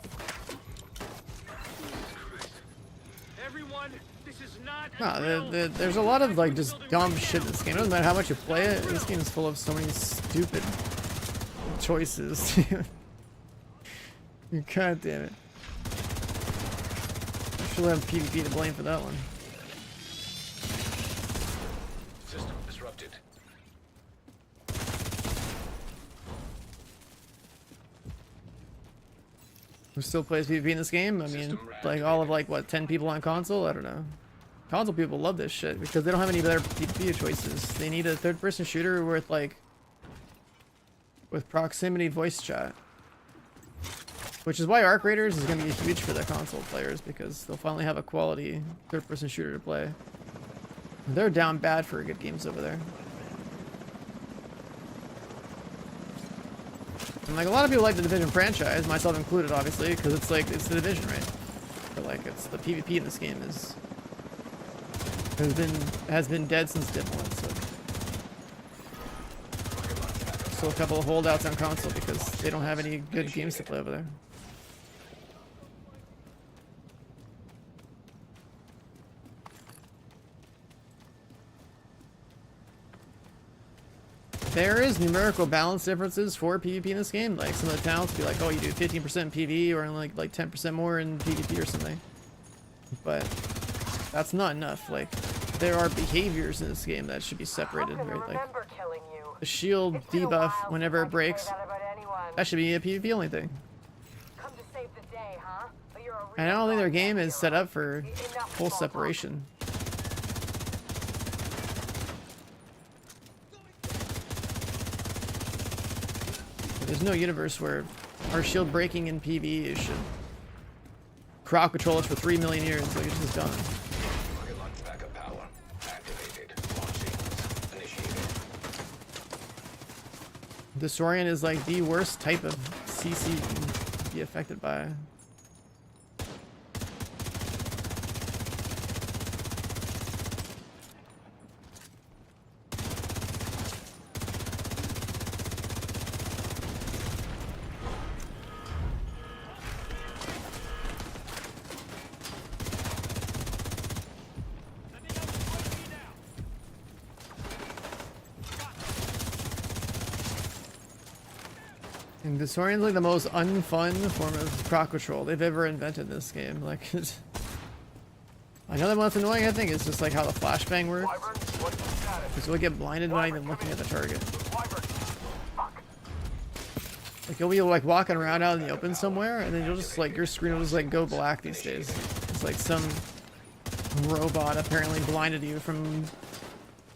Everyone, this is not there's a lot of like just dumb shit in this game. It doesn't matter how much you play it, this game is full of so many stupid choices. God damn it. I should have PvP to blame for that one. System disrupted. Who still plays PvP in this game? I mean, like all of like what 10 people on console? I don't know. Console people love this shit because they don't have any better PvP choices. They need a third-person shooter with like with proximity voice chat, which is why Arc Raiders is going to be huge for the console players because they'll finally have a quality third-person shooter to play. They're down bad for good games over there. And like a lot of people like the Division franchise, myself included, obviously, because it's like it's the Division, right? But like it's the PvP in this game has been dead since Div 1. So still a couple of holdouts on console because they don't have any good games to play over there. There is numerical balance differences for PvP in this game. Like some of the talents be like, oh, you do 15% PvE or like 10% more in PvP or something. But that's not enough. Like there are behaviors in this game that should be separated, right? Like the shield debuff whenever it breaks, that should be a PvP only thing. And I don't think their game is set up for full separation. There's no universe where our shield breaking in PvE should crowd control us for 3 million years. Like it's just done. Backup power activated. Launching. Initiated. Disorient is like the worst type of CC you can be affected by. And Disorient's like the most unfun form of crowd control they've ever invented in this game. Like, another one that's annoying, I think, is just like how the flashbang works. Because you'll get blinded not even looking at the target. Like you'll be like walking around out in the open somewhere, and then you'll just like your screen will just like go black these days. It's like some robot apparently blinded you from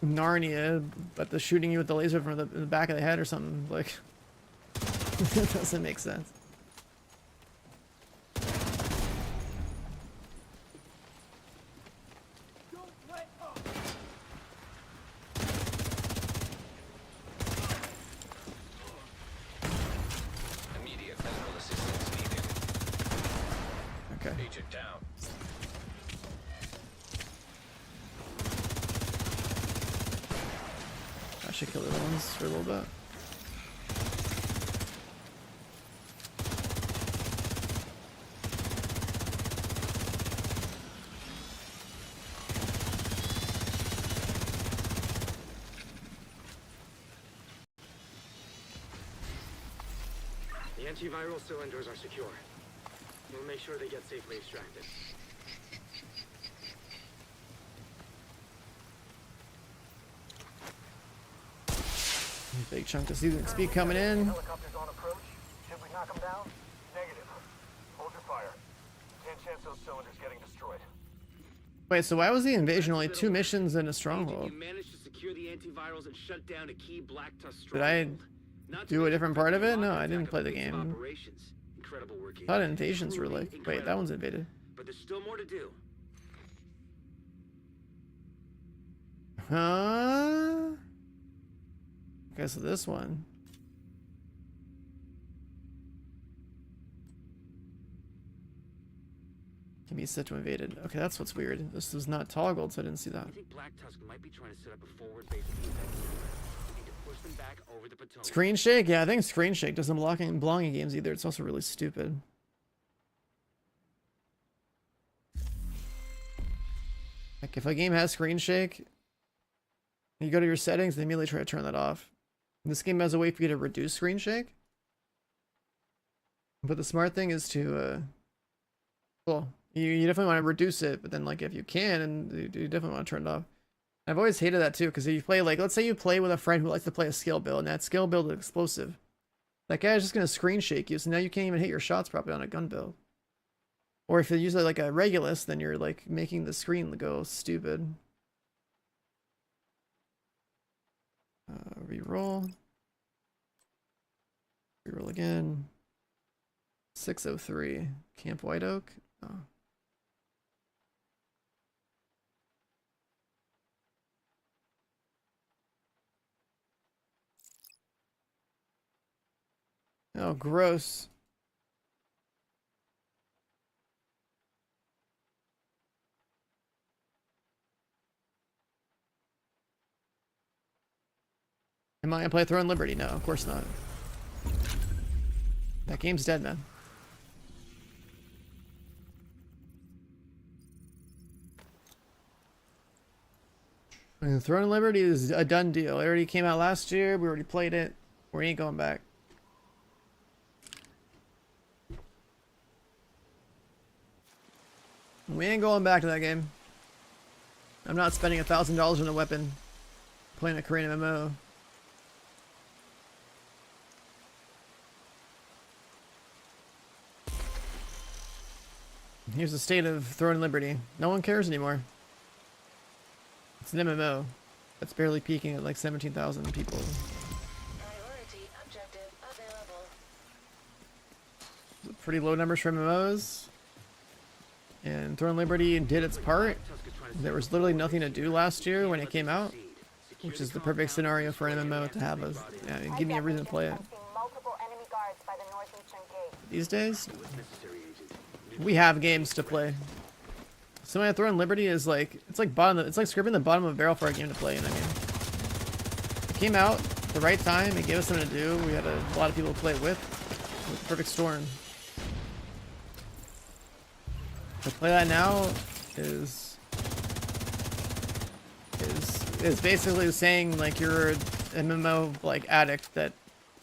Narnia, but they're shooting you with the laser from the back of the head or something. Like. It doesn't make sense. Immediate medical assistance needed. Okay. Agent down. I should kill the other ones for a little bit. The antiviral cylinders are secure. We'll make sure they get safely extracted. Big chunk of season speed coming in. Helicopters on approach. Should we knock them down? Negative. Hold your fire. Can't chance those cylinders getting destroyed. Wait, so why was the invasion only 2 missions in a stronghold? You managed to secure the antivirals and shut down a key Black Tusk Did I stronghold. do a different part of it? No, I didn't play the game. Incredible work. I thought invasions were like, wait, that one's invaded. But there's still more to do. Huh? Okay, so this one. Can be set to invaded. Okay, that's what's weird. This is not toggled, so I didn't see that. I think Black Tusk might be trying to set up a forward base of the events. We need to push them back over the Potomac. Screen shake? Yeah, I think screen shake doesn't belong in games either. It's also really stupid. Like if a game has screen shake, you go to your settings and immediately try to turn that off. This game has a way for you to reduce screen shake. But the smart thing is to, well, you definitely want to reduce it, but then like if you can, and you definitely want to turn it off. I've always hated that too, because if you play, like, let's say you play with a friend who likes to play a skill build, and that skill build is explosive. That guy's just gonna screen shake you, so now you can't even hit your shots properly on a gun build. Or if you use it like a Regulus, then you're like making the screen go stupid. Reroll. Reroll again. 603. Camp White Oak. Oh. Oh, gross. Am I gonna play Throne Liberty? No, of course not. That game's dead, man. And Throne of Liberty is a done deal. It already came out last year. We already played it. We ain't going back. We ain't going back to that game. I'm not spending $1,000 on a weapon playing a Korean MMO. Here's the state of Throne of Liberty. No one cares anymore. It's an MMO that's barely peaking at like 17,000 people. Priority objective available. Pretty low numbers for MMOs. And Throne of Liberty did its part. There was literally nothing to do last year when it came out, which is the perfect scenario for an MMO to have a, give me a reason to play it. These days, we have games to play. So my Throne of Liberty is like, it's like scraping the bottom of a barrel for a game to play. And I mean, it came out at the right time. It gave us something to do. We had a lot of people to play it with the perfect storm. To play that now is basically saying like you're an MMO like addict that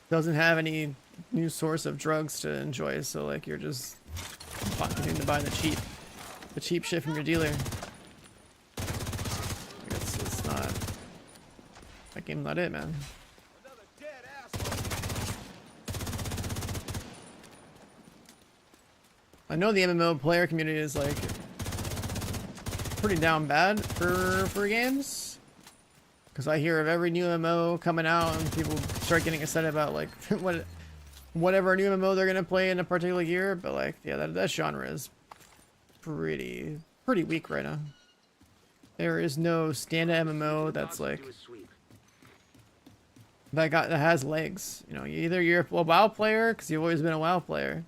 doesn't have any new source of drugs to enjoy, so like you're just continuing to buy the cheap shit from your dealer. It's not, that game's not it, man. I know the MMO player community is like pretty down bad for games, because I hear of every new MMO coming out and people start getting excited about like whatever new MMO they're gonna play in a particular year. But like, yeah, that genre is pretty weak right now. There is no standard MMO that's like that has legs. You know, either you're a WoW player because you've always been a WoW player,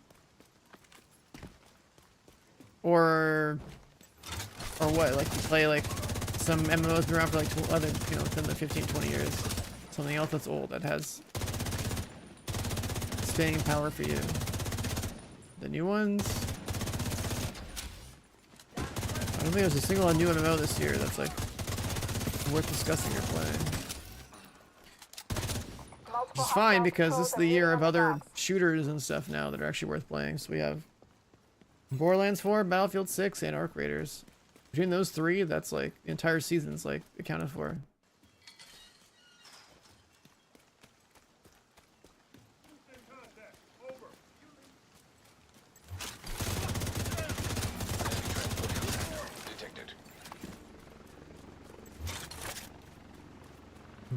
or what, like you play like some MMOs been around for like 10 to 15, 20 years. Something else that's old that has staying power for you. The new ones, I don't think there's a single new MMO this year that's like worth discussing or playing. Which is fine, because this is the year of other shooters and stuff now that are actually worth playing. So we have Borderlands 4, Battlefield 6, and Arc Raiders. Between those three, that's like the entire season's like accounted for.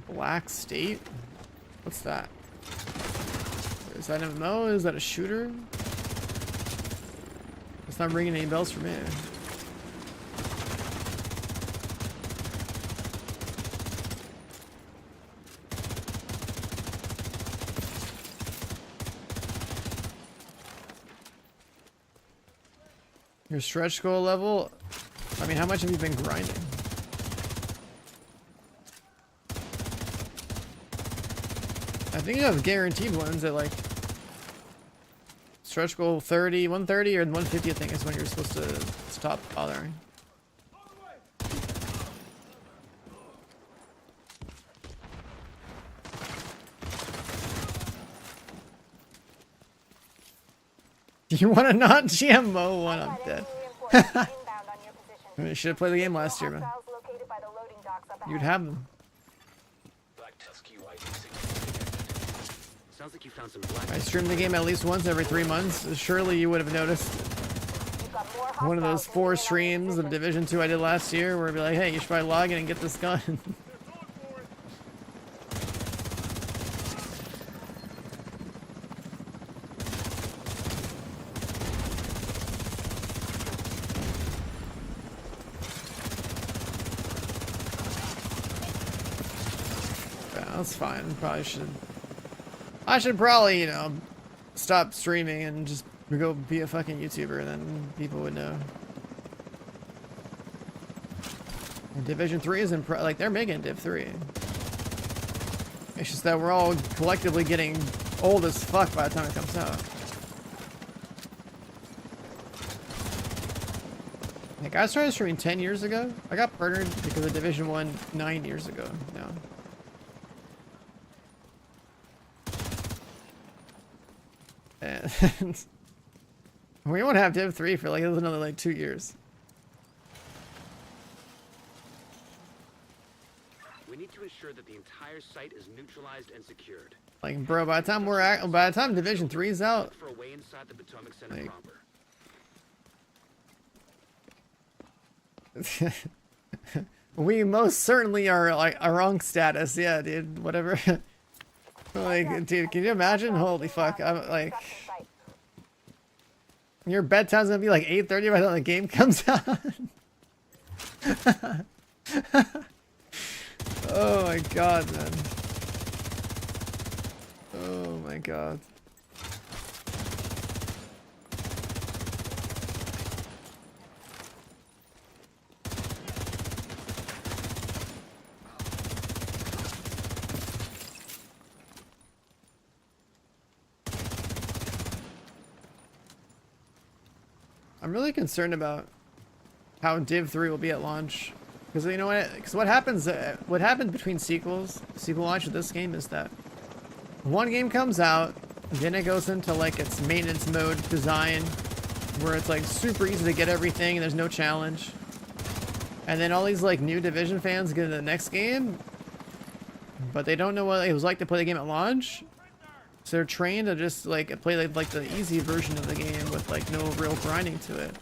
Black State? What's that? Is that an MMO? Is that a shooter? It's not ringing any bells for me. Your stretch goal level? I mean, how much have you been grinding? I think you have guaranteed ones at like stretch goal 30, 130 or 150, I think is when you're supposed to stop bothering. You want to not GMO one? I'm dead. You should have played the game last year, man. You'd have them. Sounds like you found some black. I stream the game at least once every 3 months. Surely you would have noticed We've got more one of those hostiles 4 moving in on streams the of Division 2 I did last year where it'd be like, hey, you should probably log in and get this gun. Yeah, that's fine. Probably should. I should probably, you know, stop streaming and just go be a fucking YouTuber, then people would know. And Division 3 is like they're making Div 3. It's just that we're all collectively getting old as fuck by the time it comes out. Like I started streaming 10 years ago. I got partnered because of Division 1 9 years ago now. And we won't have Div 3 for like another like 2 years. We need to ensure that the entire site is neutralized and secured. Like, bro, by the time Division 3 is out, Look for a way inside the Potomac Center Like- proper. we most certainly are like a wrong status. Yeah, dude, whatever. Like, dude, can you imagine? Holy fuck! I'm like, construction site. your bedtime's gonna be like 8:30 by the time the game comes out. Oh my god, man. Oh my god. I'm really concerned about how Div 3 will be at launch. Because you know what? Because what happens between sequel launch of this game is that one game comes out, then it goes into like its maintenance mode design, where it's like super easy to get everything and there's no challenge. And then all these like new Division fans get into the next game, but they don't know what it was like to play the game at launch. So they're trained to just like play like the easy version of the game with like no real grinding to it.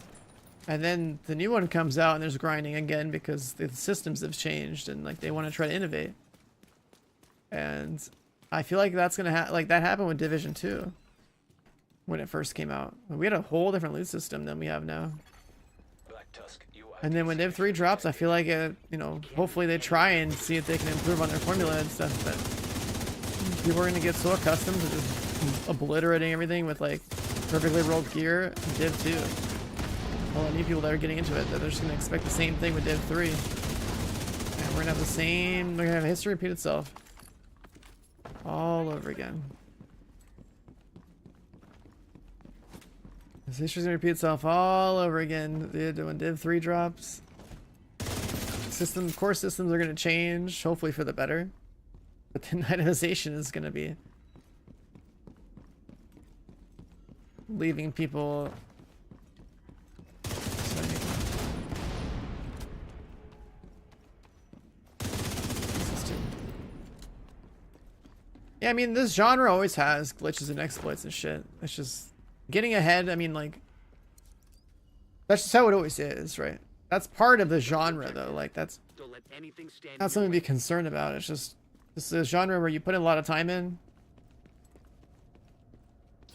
And then the new one comes out and there's grinding again because the systems have changed and like they want to try to innovate. And I feel like that's gonna like that happened with Division 2 when it first came out. We had a whole different loot system than we have now. And then when Div 3 drops, I feel like it, you know, hopefully they try and see if they can improve on their formula and stuff. But people are gonna get so accustomed to just obliterating everything with like perfectly rolled gear in Div 2. All the new people that are getting into it, that they're just gonna expect the same thing with Div 3. And we're gonna have the same, we're gonna have history repeat itself. All over again. This history's gonna repeat itself all over again, dude, when Div 3 drops. Core systems are gonna change, hopefully for the better. But the itemization is gonna be leaving people. Yeah, I mean, this genre always has glitches and exploits and shit. It's just getting ahead. I mean, like, that's just how it always is, right? That's part of the genre, though. Like, that's Don't let anything stand not in something to your be concerned about. It's just, this is a genre where you put in a lot of time in.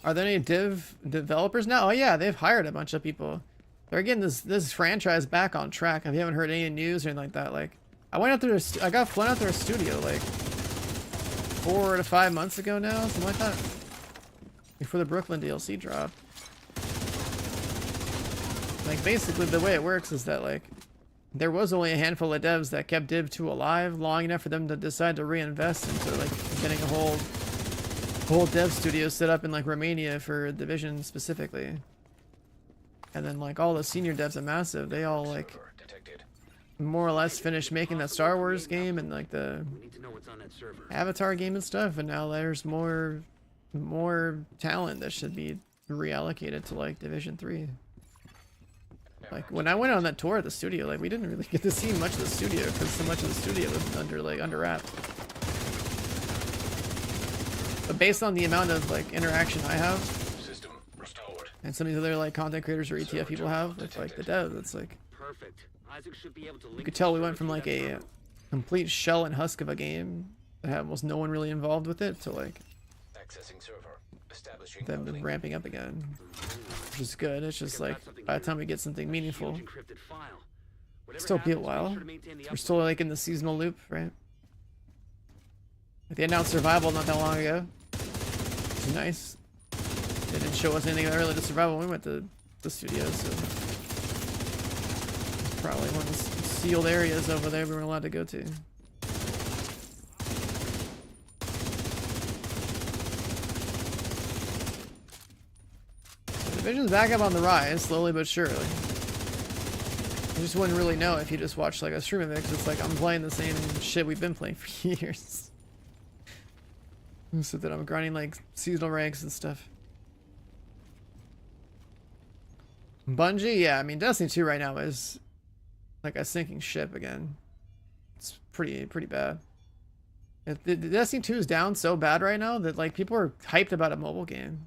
Are there any Div developers now? Oh yeah, they've hired a bunch of people. They're getting this franchise back on track. If you haven't heard any news or anything like that, like, I went out there. I got flown out to their studio like 4 to 5 months ago now, something like that, before the Brooklyn DLC dropped. Like, basically the way it works is that like there was only a handful of devs that kept Div 2 alive long enough for them to decide to reinvest into like getting a whole dev studio set up in like Romania for Division specifically. And then like all the senior devs at Massive, they all like more or less finished making that Star Wars game and like the We need to know what's on that server. Avatar game and stuff, and now there's more talent that should be reallocated to like Division 3. Like when I went on that tour at the studio, like we didn't really get to see much of the studio because so much of the studio was under wraps. based on the amount of like interaction I have System restored. and some of these other like content creators or ETF people have with like the devs, it's like Perfect. Isaac should be able to link you could the tell we server went from to like that a terminal. complete shell and husk of a game that had almost no one really involved with it to like Accessing server. Establishing them uplink. ramping up again, which is good. It's just like by the time we get something meaningful, Huge encrypted file. Whatever still be a happens, make while. sure to maintain the We're still like in the seasonal loop, right? Like, they announced survival not that long ago. Which is nice. They didn't show us anything early to survival when we went to the studio, so it's probably one of the sealed areas over there we weren't allowed to go to. The Division's back up on the rise, slowly but surely. You just wouldn't really know if you just watched like a stream of it, because it's like I'm playing the same shit we've been playing for years. So that I'm grinding like seasonal ranks and stuff. Bungie, yeah, I mean Destiny 2 right now is like a sinking ship again. It's pretty bad. The Destiny 2 is down so bad right now that like people are hyped about a mobile game.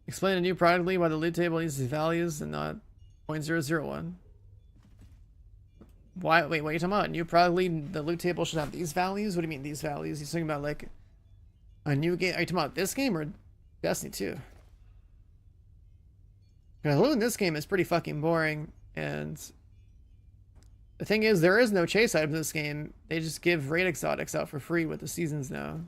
Explain a new product lead why the loot table needs these values and not 0.001. Why? Wait, what are you talking about? New product lead, the loot table should have these values? What do you mean these values? He's talking about like a new game. Are you talking about this game or Destiny 2? Because loot in this game is pretty fucking boring, and the thing is, there is no chase item in this game. They just give raid exotics out for free with the seasons now.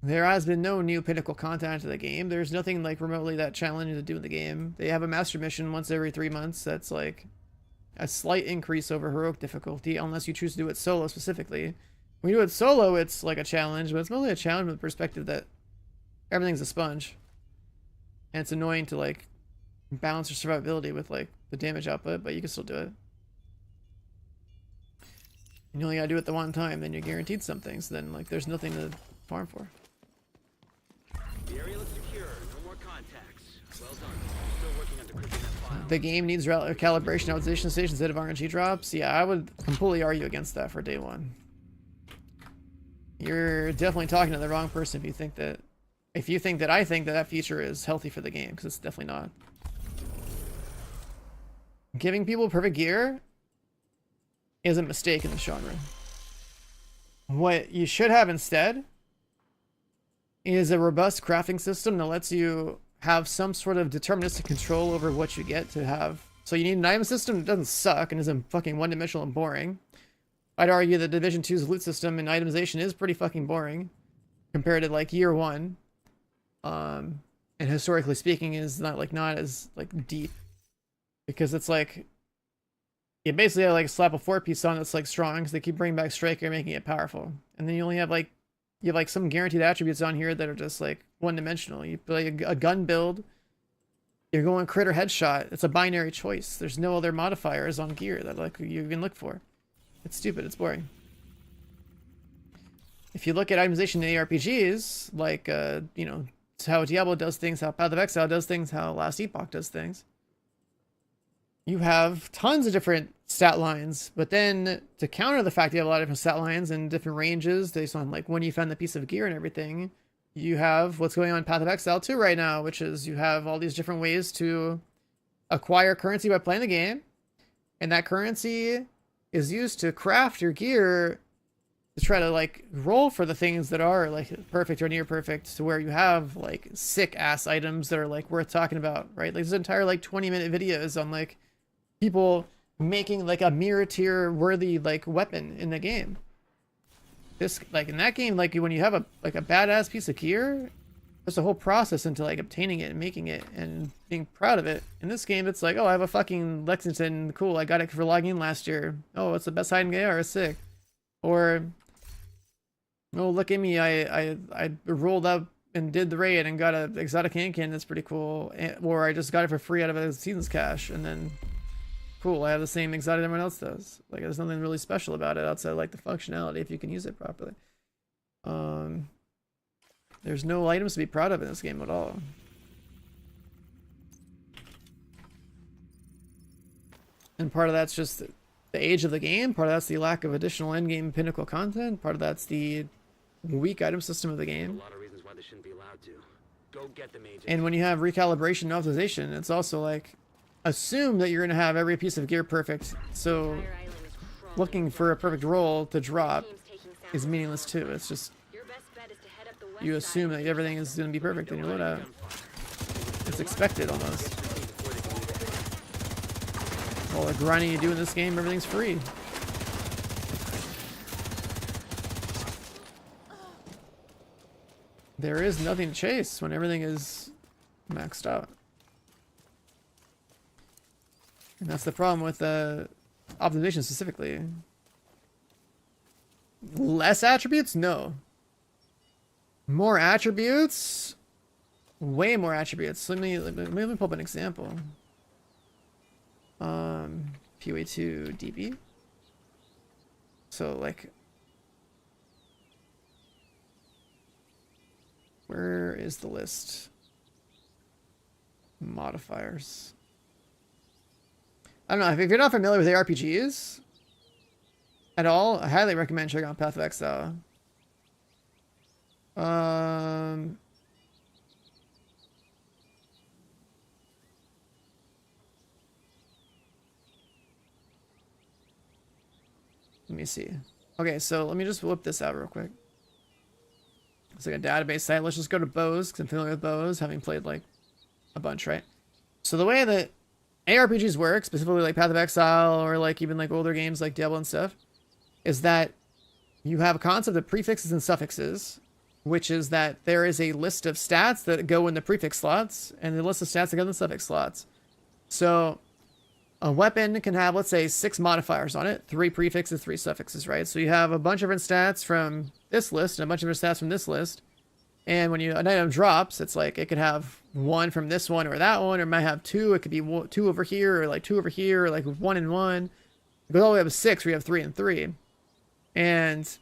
There has been no new pinnacle content to the game. There's nothing like remotely that challenging to do in the game. They have a master mission once every 3 months that's like a slight increase over heroic difficulty, unless you choose to do it solo specifically. When you do it solo, it's like a challenge, but it's mostly a challenge from the perspective that everything's a sponge. And it's annoying to like balance your survivability with like the damage output, but you can still do it. And you only gotta do it the one time, then you're guaranteed something, so then like there's nothing to farm for. The area looks secure. No more contacts. Well done. Still working on decrypting that file. The game needs calibration optimization stations instead of RNG drops. Yeah, I would completely argue against that for day one. You're definitely talking to the wrong person if you think that I think that feature is healthy for the game, because it's definitely not. Giving people perfect gear is a mistake in the genre. What you should have instead is a robust crafting system that lets you have some sort of deterministic control over what you get to have. So you need an item system that doesn't suck and isn't fucking one-dimensional and boring. I'd argue that Division 2's loot system and itemization is pretty fucking boring compared to like year one. And historically speaking is not as like deep, because it's like you basically have like slap a 4-piece on that's like strong because they keep bringing back Striker, making it powerful, and then you only have like some guaranteed attributes on here that are just like one-dimensional. You play a gun build, you're going crit or headshot. It's a binary choice. There's no other modifiers on gear that like you can look for. It's stupid. It's boring. If you look at itemization in the RPGs, like you know, it's how Diablo does things, how Path of Exile does things, how Last Epoch does things. You have tons of different stat lines, but then to counter the fact you have a lot of different stat lines and different ranges based on like when you found the piece of gear and everything, you have what's going on in Path of Exile 2 right now, which is you have all these different ways to acquire currency by playing the game, and that currency is used to craft your gear to try to like roll for the things that are like perfect or near perfect, to where you have like sick ass items that are like worth talking about, right? Like there's entire like 20-minute videos on like people making like a mirror tier worthy like weapon in the game. This like in that game, like when you have a badass piece of gear, there's a whole process into like obtaining it and making it and being proud of it. In this game, it's like, oh, I have a fucking Lexington, cool, I got it for logging in last year. Oh, it's the best hide and AR, sick. Or oh, look at me, I rolled up and did the raid and got a exotic hand cannon that's pretty cool. Or I just got it for free out of a season's cache, and then cool, I have the same exotic everyone else does. Like there's nothing really special about it outside like the functionality if you can use it properly. There's no items to be proud of in this game at all. And part of that's just the age of the game. Part of that's the lack of additional endgame pinnacle content. Part of that's the weak item system of the There's a game. lot of reasons why they shouldn't be allowed to. Go get them, agent. And when you have recalibration and optimization, it's also like assume that you're going to have every piece of gear perfect. So Entire island is crawling looking with for a zombies. perfect roll to drop Teams taking is samples meaningless of too. the It's just Your best bet is to head up the west you side assume of that the everything is going to be perfect in your loadout. It's expected almost. All the grinding you do in this game, everything's free. There is nothing to chase when everything is maxed out. And that's the problem with optimization specifically. Less attributes? No. More attributes? Way more attributes. Let me pull up an example. POA2 DB. So like, where is the list? Modifiers. I don't know if you're not familiar with ARPGs at all. I highly recommend checking out Path of Exile. Let me see. Okay, so let me just whip this out real quick. It's like a database site. Let's just go to Bose, because I'm familiar with Bose, having played like a bunch, right? So the way that ARPGs work, specifically like Path of Exile or like even like older games like Diablo and stuff, is that you have a concept of prefixes and suffixes, which is that there is a list of stats that go in the prefix slots and the list of stats that go in the suffix slots. So a weapon can have, let's say, 6 modifiers on it, 3 prefixes, 3 suffixes, right? So you have a bunch of different stats from this list and a bunch of different stats from this list. And when an item drops, it's like it could have 1 from this one or that one, or it might have 2. It could be 2 over here, or like 2 over here, or like 1 and 1. It goes all the way up to 6, where you have 3 and 3. And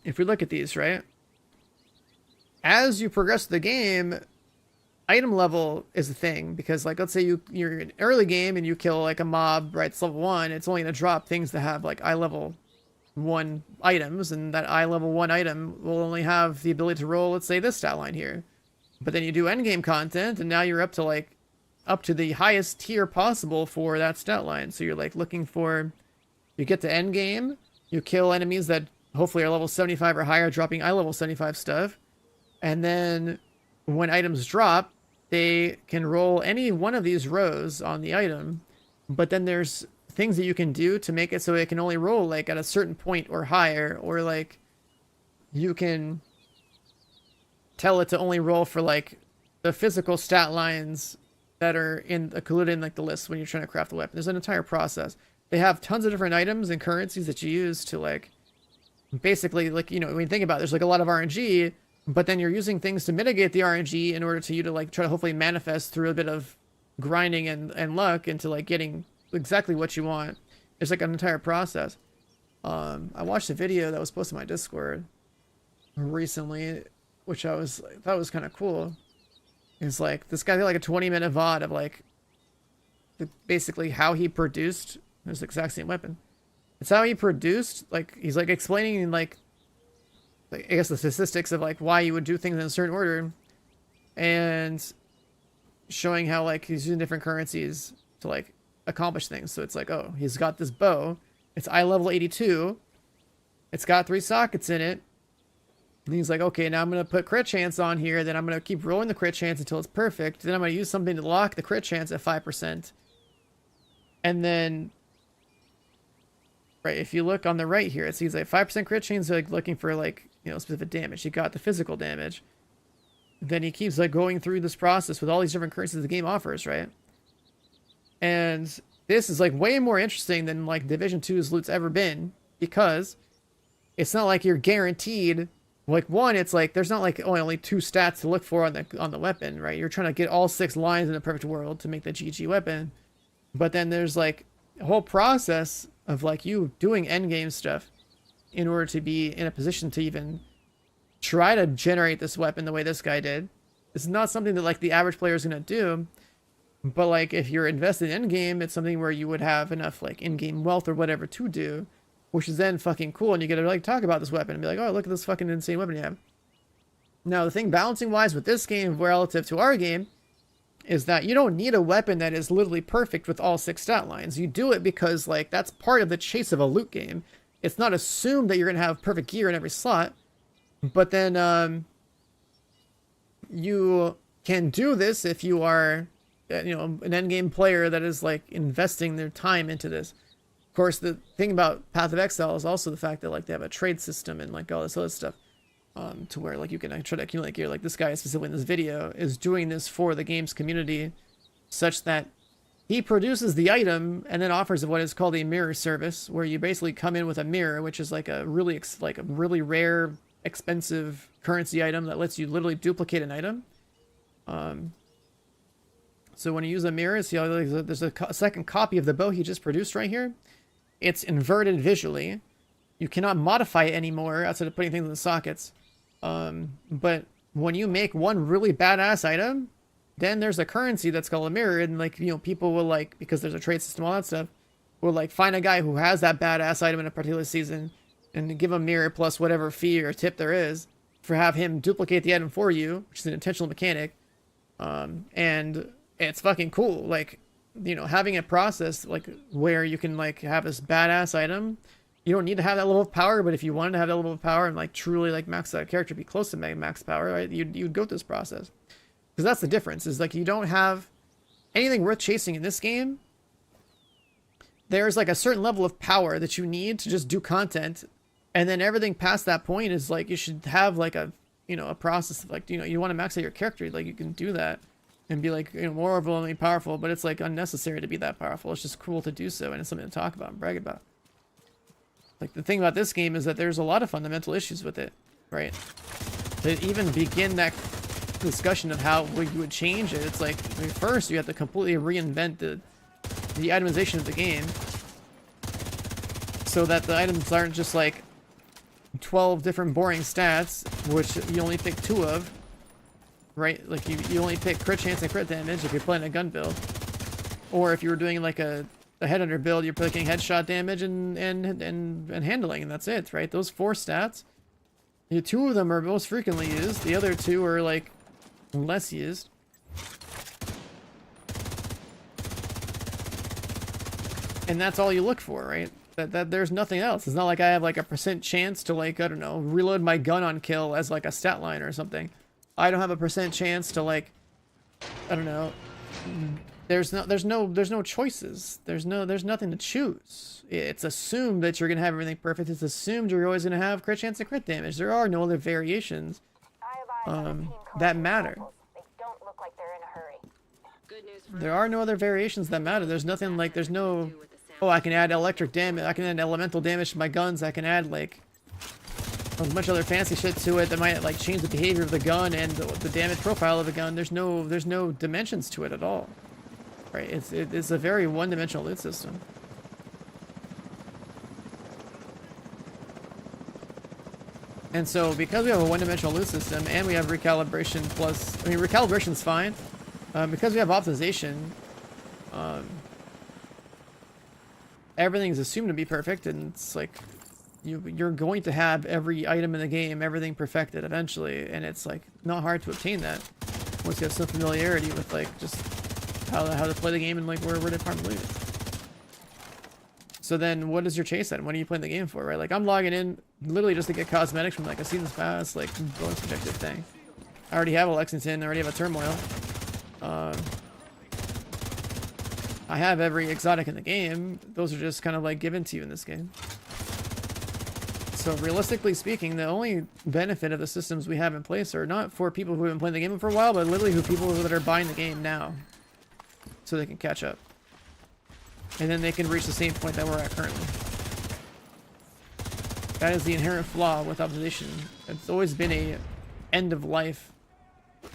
if we look at these, right? As you progress through the game, item level is a thing, because like let's say you're in early game and you kill like a mob, right? It's level 1. It's only gonna drop things that have like eye level 1 items, and that eye level 1 item will only have the ability to roll, let's say, this stat line here. But then you do end game content, and now you're up to the highest tier possible for that stat line. So you're like looking for, you get to end game, you kill enemies that hopefully are level 75 or higher, dropping eye level 75 stuff, and then when items drop, they can roll any one of these rows on the item, but then there's things that you can do to make it so it can only roll like at a certain point or higher, or like you can tell it to only roll for like the physical stat lines that are included in like the list when you're trying to craft the weapon. There's an entire process. They have tons of different items and currencies that you use to like basically, like, you know, when you think about it, there's like a lot of RNG, but then you're using things to mitigate the RNG in order to you to like try to hopefully manifest through a bit of grinding and luck into like getting exactly what you want. It's like an entire process. I watched a video that was posted on my Discord recently, which I thought was kind of cool. It's like this guy did like a 20-minute VOD of like basically how he produced this exact same weapon. It's how he produced, like he's like explaining like I guess the statistics of like why you would do things in a certain order, and showing how like he's using different currencies to like accomplish things. So it's like, oh, he's got this bow, it's eye level 82, it's got 3 sockets in it, and he's like, okay, now I'm gonna put crit chance on here, then I'm gonna keep rolling the crit chance until it's perfect, then I'm gonna use something to lock the crit chance at 5%, and then right, if you look on the right here, it sees like 5% crit chance, like looking for like, you know, specific damage. He got the physical damage. Then he keeps like going through this process with all these different currencies the game offers, right? And this is like way more interesting than like Division 2's loot's ever been, because it's not like you're guaranteed. Like, one, it's like there's not like only 2 stats to look for on the weapon, right? You're trying to get all 6 lines in a perfect world to make the GG weapon, but then there's like a whole process of like you doing endgame stuff in order to be in a position to even try to generate this weapon the way this guy did. It's not something that like the average player is going to do. But like if you're invested in game, it's something where you would have enough like in-game wealth or whatever to do, which is then fucking cool. And you get to like talk about this weapon and be like, oh, look at this fucking insane weapon you have. Now the thing balancing wise with this game relative to our game is that you don't need a weapon that is literally perfect with all 6 stat lines. You do it because like that's part of the chase of a loot game. It's not assumed that you're gonna have perfect gear in every slot, but then you can do this if you are you know, an endgame player that is like investing their time into this. Of course, the thing about Path of Exile is also the fact that like they have a trade system and like all this other stuff, to where like you can try to accumulate gear. Like this guy specifically in this video is doing this for the game's community, such that he produces the item and then offers what is called a mirror service, where you basically come in with a mirror, which is like a really rare, expensive currency item that lets you literally duplicate an item. So when you use a mirror, see how there's a second copy of the bow he just produced right here. It's inverted visually. You cannot modify it anymore outside of putting things in the sockets. But when you make one really badass item, then there's a currency that's called a mirror, and like, you know, people will like, because there's a trade system, all that stuff, will like find a guy who has that badass item in a particular season and give him a mirror plus whatever fee or tip there is for have him duplicate the item for you, which is an intentional mechanic. And it's fucking cool. Like, you know, having a process like where you can like have this badass item. You don't need to have that level of power, but if you wanted to have that level of power and like truly like max that character, be close to max power, right? You'd go through this process. Because that's the difference, is like you don't have anything worth chasing in this game. There's like a certain level of power that you need to just do content, and then everything past that point is like you should have like a, you know, a process of like, you know, you want to max out your character, like you can do that and be like, you know, more overwhelmingly powerful, but it's like unnecessary to be that powerful. It's just cool to do so, and it's something to talk about and brag about. Like the thing about this game is that there's a lot of fundamental issues with it, right? To even begin that discussion of how you would change it, it's like, I mean, first you have to completely reinvent the itemization of the game so that the items aren't just like 12 different boring stats, which you only pick 2 of, right? Like you only pick crit chance and crit damage if you're playing a gun build, or if you were doing like a headhunter build, you're picking headshot damage and handling, and that's it, right? Those 4 stats, 2 of them are most frequently used, the other 2 are like less used. And that's all you look for, right? That there's nothing else. It's not like I have like a % chance to like, I don't know, reload my gun on kill as like a stat line or something. I don't have a % chance to like, I don't know. There's no choices. There's nothing to choose. It's assumed that you're gonna have everything perfect. It's assumed you're always gonna have crit chance and crit damage. There are no other variations that matter. They don't look like they're in a hurry. Good news for There are no other variations that matter. There's nothing like, there's no, oh, I can add electric damage, I can add elemental damage to my guns, I can add like a bunch of other fancy shit to it that might like change the behavior of the gun and the damage profile of the gun. There's no dimensions to it at all. Right? It's a very one-dimensional loot system. And so because we have a one-dimensional loot system and we have recalibration plus, I mean, recalibration's fine. Because we have optimization, everything's assumed to be perfect, and it's like you're going to have every item in the game, everything perfected eventually, and it's like not hard to obtain that once you have some familiarity with like just how to play the game and like where to farm loot. So then what is your chase at? What are you playing the game for, right? Like I'm logging in literally just to get cosmetics from like a season's pass, like bonus objective thing. I already have a Lexington, I already have a Turmoil. I have every exotic in the game. Those are just kind of like given to you in this game. So realistically speaking, the only benefit of the systems we have in place are not for people who have been playing the game for a while, but literally who people that are buying the game now, so they can catch up. And then they can reach the same point that we're at currently. That is the inherent flaw with optimization. It's always been a end-of-life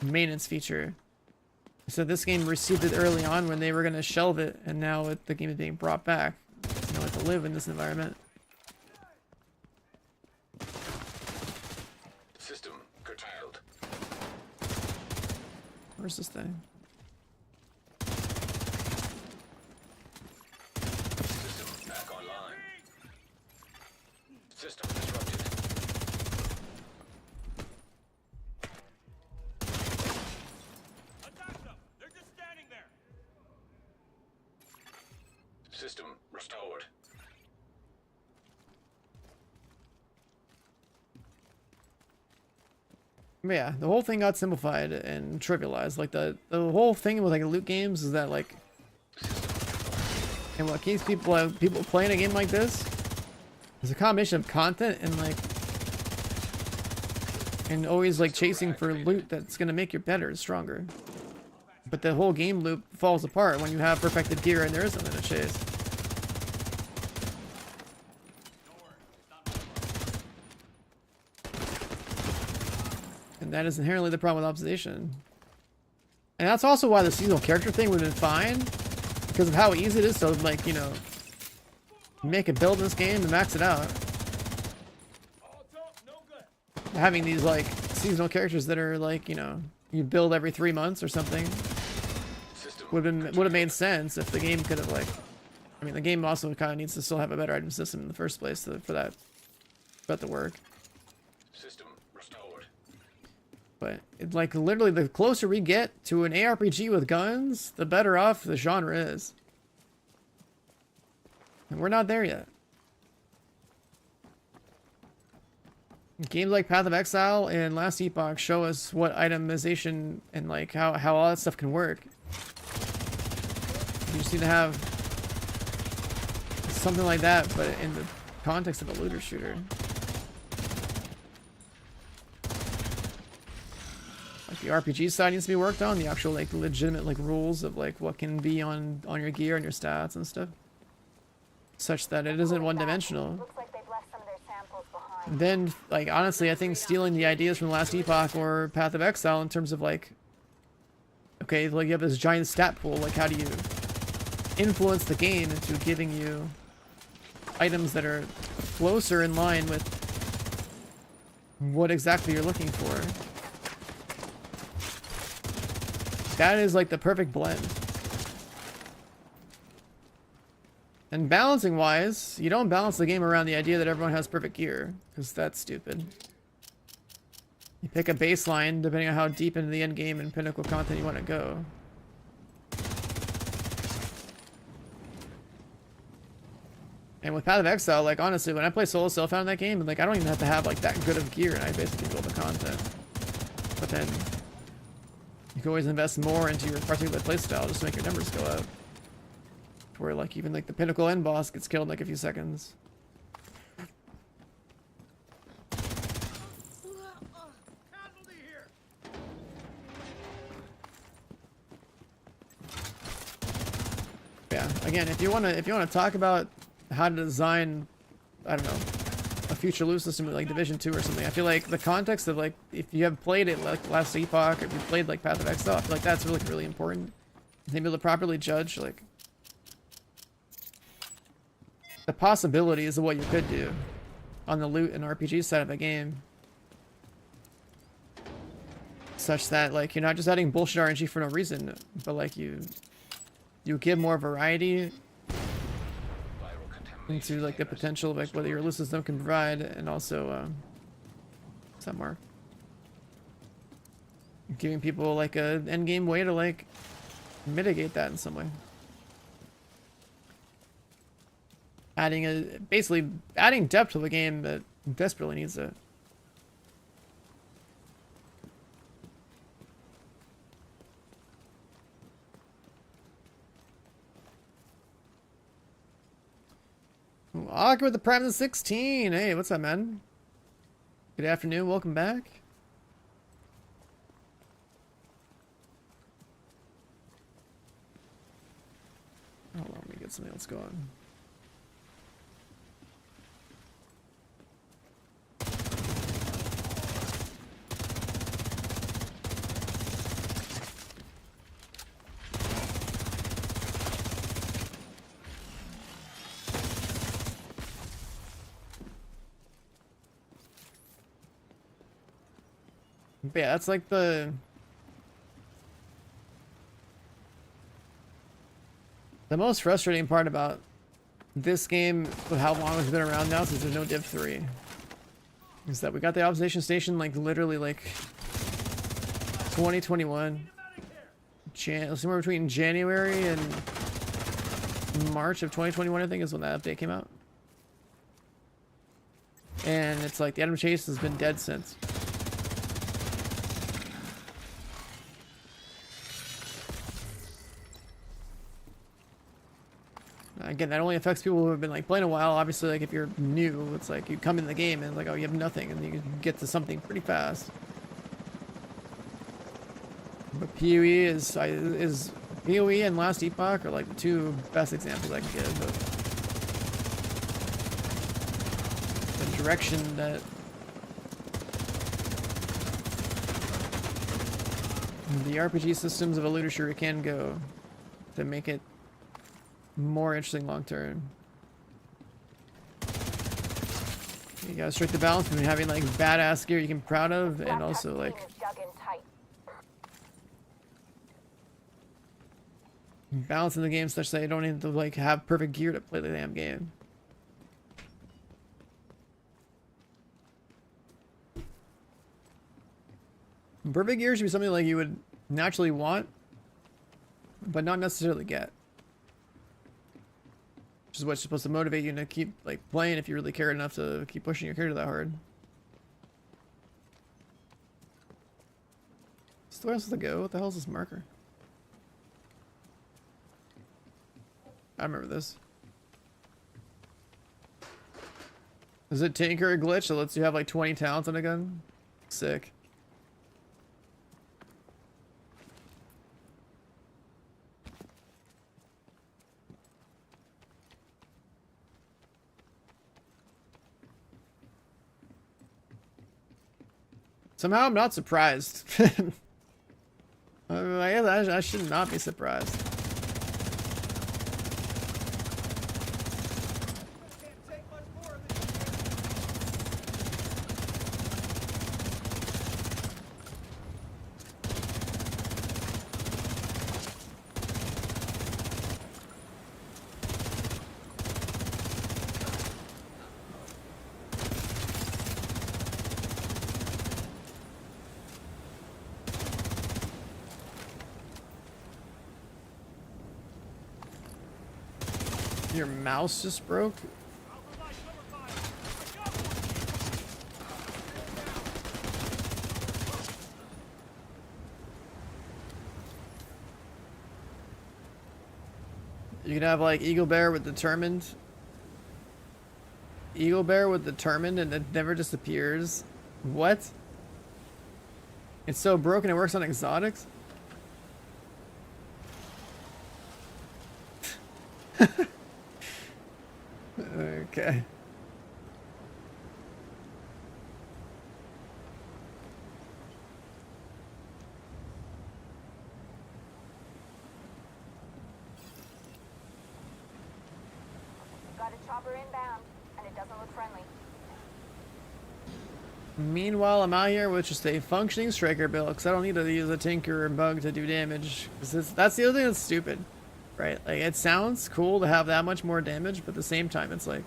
maintenance feature. So this game received it early on when they were going to shelve it, and now the game is being brought back. You know, to live in this environment. System curtailed. Where's this thing? System restored. But yeah, the whole thing got simplified and trivialized. Like the whole thing with like loot games is that like, and what keeps people playing a game like this is a combination of content and like, and always like chasing for loot that's gonna make you better, stronger. But the whole game loop falls apart when you have perfected gear and there is something to chase. And that is inherently the problem with optimization. And that's also why the seasonal character thing would have been fine, because of how easy it is to, like, you know, make a build in this game and max it out. Having these, like, seasonal characters that are, like, you know, you build every 3 months or something would have made sense if the game could have, like, I mean, the game also kind of needs to still have a better item system in the first place for that to work. System restored. But it, like, literally the closer we get to an ARPG with guns, the better off the genre is. And we're not there yet. Games like Path of Exile and Last Epoch show us what itemization and like how all that stuff can work. You just need to have something like that, but in the context of a looter shooter. Like the RPG side needs to be worked on, the actual like legitimate like rules of like what can be on your gear and your stats and stuff, such that it isn't one-dimensional. Looks like they've left some of their samples behind. Then, like, honestly, I think stealing the ideas from Last Epoch or Path of Exile in terms of, like, okay, like, you have this giant stat pool, like, how do you influence the game into giving you items that are closer in line with what exactly you're looking for? That is, like, the perfect blend. And balancing wise, you don't balance the game around the idea that everyone has perfect gear, because that's stupid. You pick a baseline depending on how deep into the end game and pinnacle content you want to go. And with Path of Exile, like, honestly, when I play solo self-found in that game, like, I don't even have to have like that good of gear, and I basically build the content. But then you can always invest more into your particular playstyle just to make your numbers go up. Where like even like the pinnacle end boss gets killed in like a few seconds. Yeah, again, if you wanna talk about how to design, I don't know, a future loot system like Division 2 or something, I feel like the context of like if you have played it like Last Epoch, or if you played like Path of Exile, I feel like that's really important. To be able to properly judge like the possibilities of what you could do on the loot and RPG side of the game, such that like you're not just adding bullshit RNG for no reason, but like you give more variety into like the potential of like whether your loot system can provide, and also what's that mark? Giving people like a end game way to like mitigate that in some way. Basically adding depth to the game that desperately needs it. Awkward with the Prime of 16. Hey, what's up, man? Good afternoon. Welcome back. Hold on, let me get something else going. But yeah, that's like the most frustrating part about this game with how long it's been around now, since there's no Div3, is that we got the observation station like literally like 2021, somewhere between January and March of 2021, I think, is when that update came out. And it's like the item chase has been dead since. Again, that only affects people who have been like playing a while. Obviously, like if you're new, it's like you come in the game and like, oh, you have nothing, and you get to something pretty fast. But PoE is PoE and Last Epoch are like the two best examples I can give of the direction that the RPG systems of a literature can go to make it more interesting long term. You gotta strike the balance between having like badass gear you can be proud of and also like balancing the game such that you don't need to like have perfect gear to play the damn game. Perfect gear should be something like you would naturally want, but not necessarily get. Which is what's supposed to motivate you to keep like playing if you really care enough to keep pushing your character that hard. So where else to go? What the hell is this marker? I remember this. Is it Tinker a glitch that lets you have like 20 talents on a gun? Sick. Somehow I'm not surprised. I should not be surprised. Your mouse just broke? You can have like Eagle Bear with Determined. Eagle Bear with Determined and it never disappears. What? It's so broken it works on exotics? Okay. Got a chopper inbound, and it doesn't look friendly. Meanwhile, I'm out here with just a functioning striker build because I don't need to use a tinker or bug to do damage. That's the other thing that's stupid, right? Like, it sounds cool to have that much more damage, but at the same time, it's like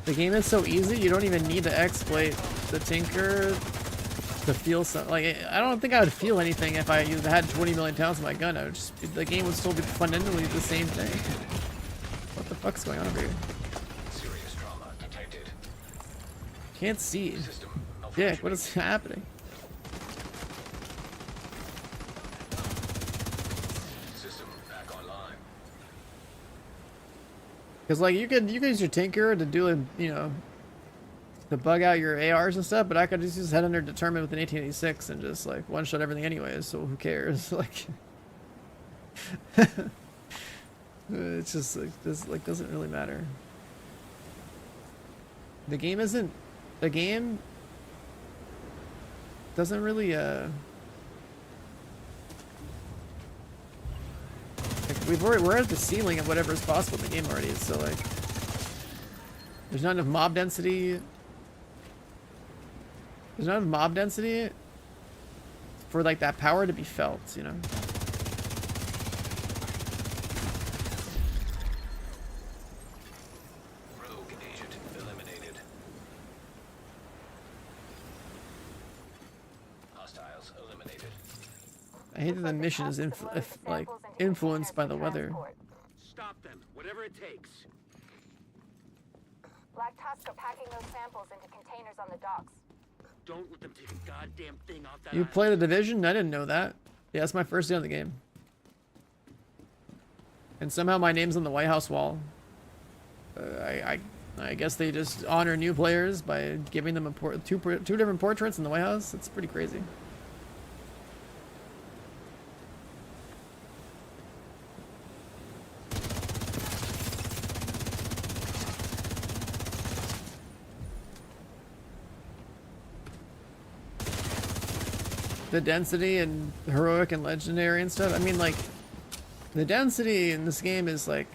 the game is so easy, you don't even need to exploit the tinker to feel something. Like, I don't think I would feel anything if I had 20 million talents in my gun. I would just, the game would still be fundamentally the same thing. What the fuck's going on over here? Serious trauma detected. Can't see. System Dick, what is happening? System back online. Because like you could use your tinker to do to bug out your ARs and stuff, but I could just head under Determined with an 1886 and just like one shot everything anyways. So who cares? Like, it's just like this like doesn't really matter. The game doesn't really like we're at the ceiling of whatever is possible in the game already, so like there's not enough mob density. There's not enough mob density for like that power to be felt, you know. Rogue agent eliminated. Hostiles eliminated. I hate that the mission is like influenced by the weather. Stop off them, whatever it takes. Black Tusk are packing those samples into containers on the docks. Don't let them take a goddamn thing off that You island. play the Division? I didn't know that. Yeah, it's my first day on the game. And somehow my name's on the White House wall. I guess they just honor new players by giving them two different portraits in the White House. It's pretty crazy. The density and heroic and legendary and stuff. I mean, like, the density in this game is like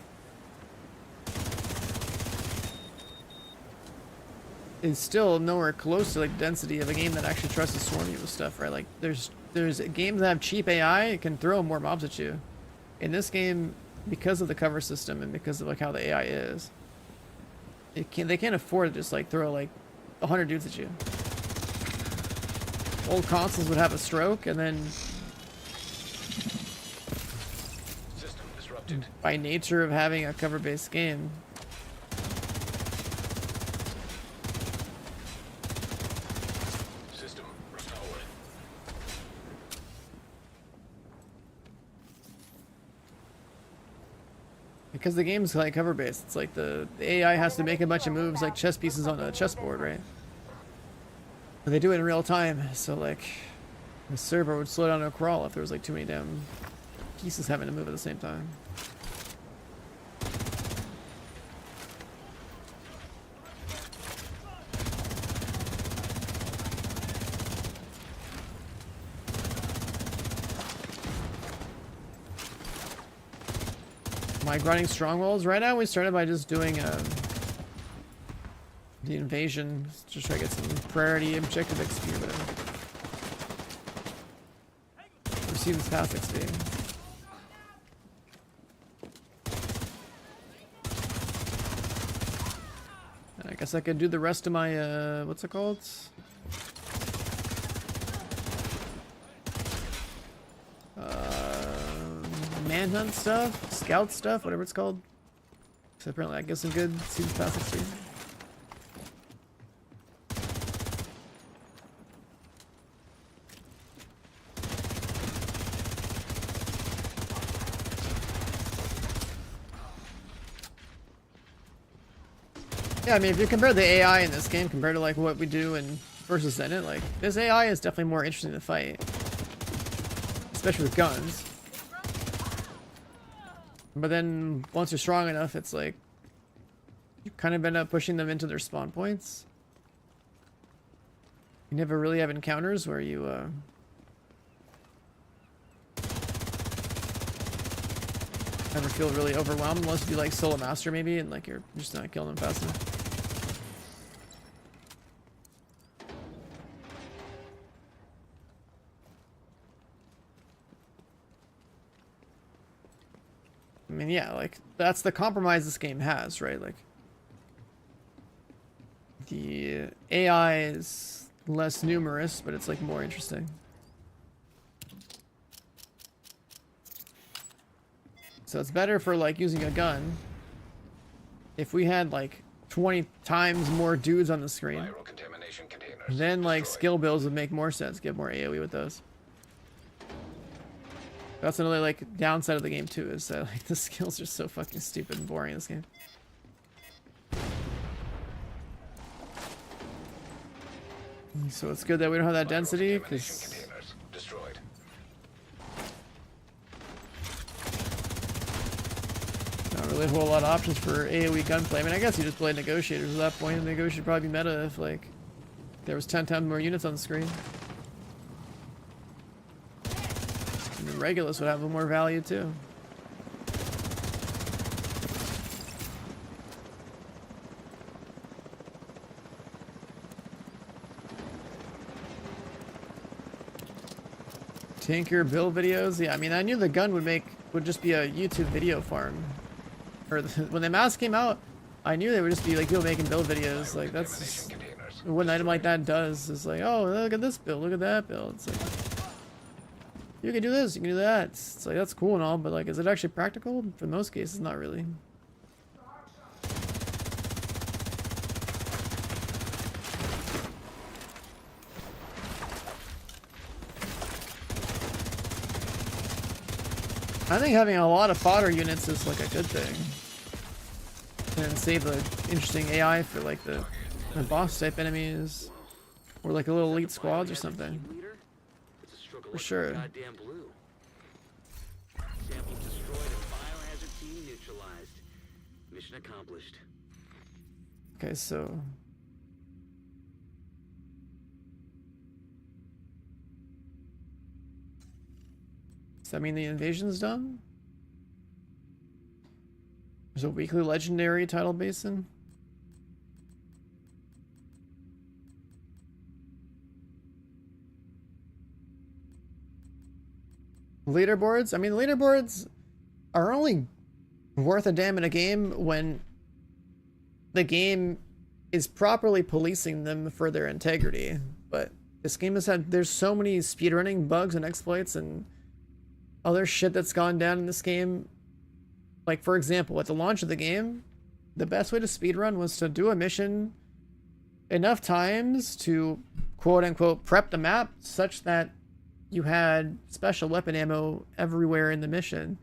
is still nowhere close to like density of a game that actually tries to swarm you with stuff, right? Like, there's games that have cheap AI, it can throw more mobs at you. In this game, because of the cover system and because of like how the AI is, they can't afford to just like throw like 100 dudes at you. Old consoles would have a stroke, and then System disrupted. by nature of having a cover-based game, System restored. because the game's like cover-based, it's like the AI has to make a bunch of moves like chess pieces on a chessboard, right? But they do it in real time, so like the server would slow down to a crawl if there was like too many damn pieces having to move at the same time. Am I grinding strongholds? Right now we started by just doing the invasion, just try to get some priority objective XP or whatever. Receive this path XP. And I guess I could do the rest of my what's it called? Manhunt stuff, scout stuff, whatever it's called. So apparently I get some good seems path XP. Yeah, I mean, if you compare the AI in this game compared to like what we do in versus Zenit, like this AI is definitely more interesting to fight, especially with guns. But then once you're strong enough, it's like you kind of end up pushing them into their spawn points. You never really have encounters where you never feel really overwhelmed unless you do like solo master maybe and like you're just not killing them fast enough. I mean, yeah, like that's the compromise this game has, right? Like the AI is less numerous, but it's like more interesting. So it's better for like using a gun. If we had like 20 times more dudes on the screen, Viral contamination containers then like destroyed. skill builds would make more sense. Get more AoE with those. That's another like downside of the game too, is that like the skills are so fucking stupid and boring in this game. So it's good that we don't have that Viral density, contamination because containers destroyed. not really a whole lot of options for AoE gunplay. I mean, I guess you just play negotiators at that point, and negotiators would probably be meta if like there was 10 times more units on the screen. And the Regulus would have more value too. Tinker build videos. Yeah, I mean, I knew the gun would just be a YouTube video farm. Or when the mask came out, I knew they would just be like people making build videos. Like that's just Containers what an item like that does. Is like, oh, look at this build, look at that build. It's like you can do this, you can do that. It's like, that's cool and all, but like, is it actually practical? For most cases, not really. I think having a lot of fodder units is like a good thing. And save the interesting AI for like the boss type enemies. Or like a little elite squads or something. For sure. Goddamn blue. Samples destroyed and biohazard team neutralized. Mission accomplished. Okay, so does that mean the invasion's done? There's a weekly legendary tidal basin. Leaderboards? I mean, leaderboards are only worth a damn in a game when the game is properly policing them for their integrity. But this game has had, there's so many speedrunning bugs and exploits and other shit that's gone down in this game. Like, for example, at the launch of the game, the best way to speedrun was to do a mission enough times to quote-unquote prep the map such that you had special weapon ammo everywhere in the mission.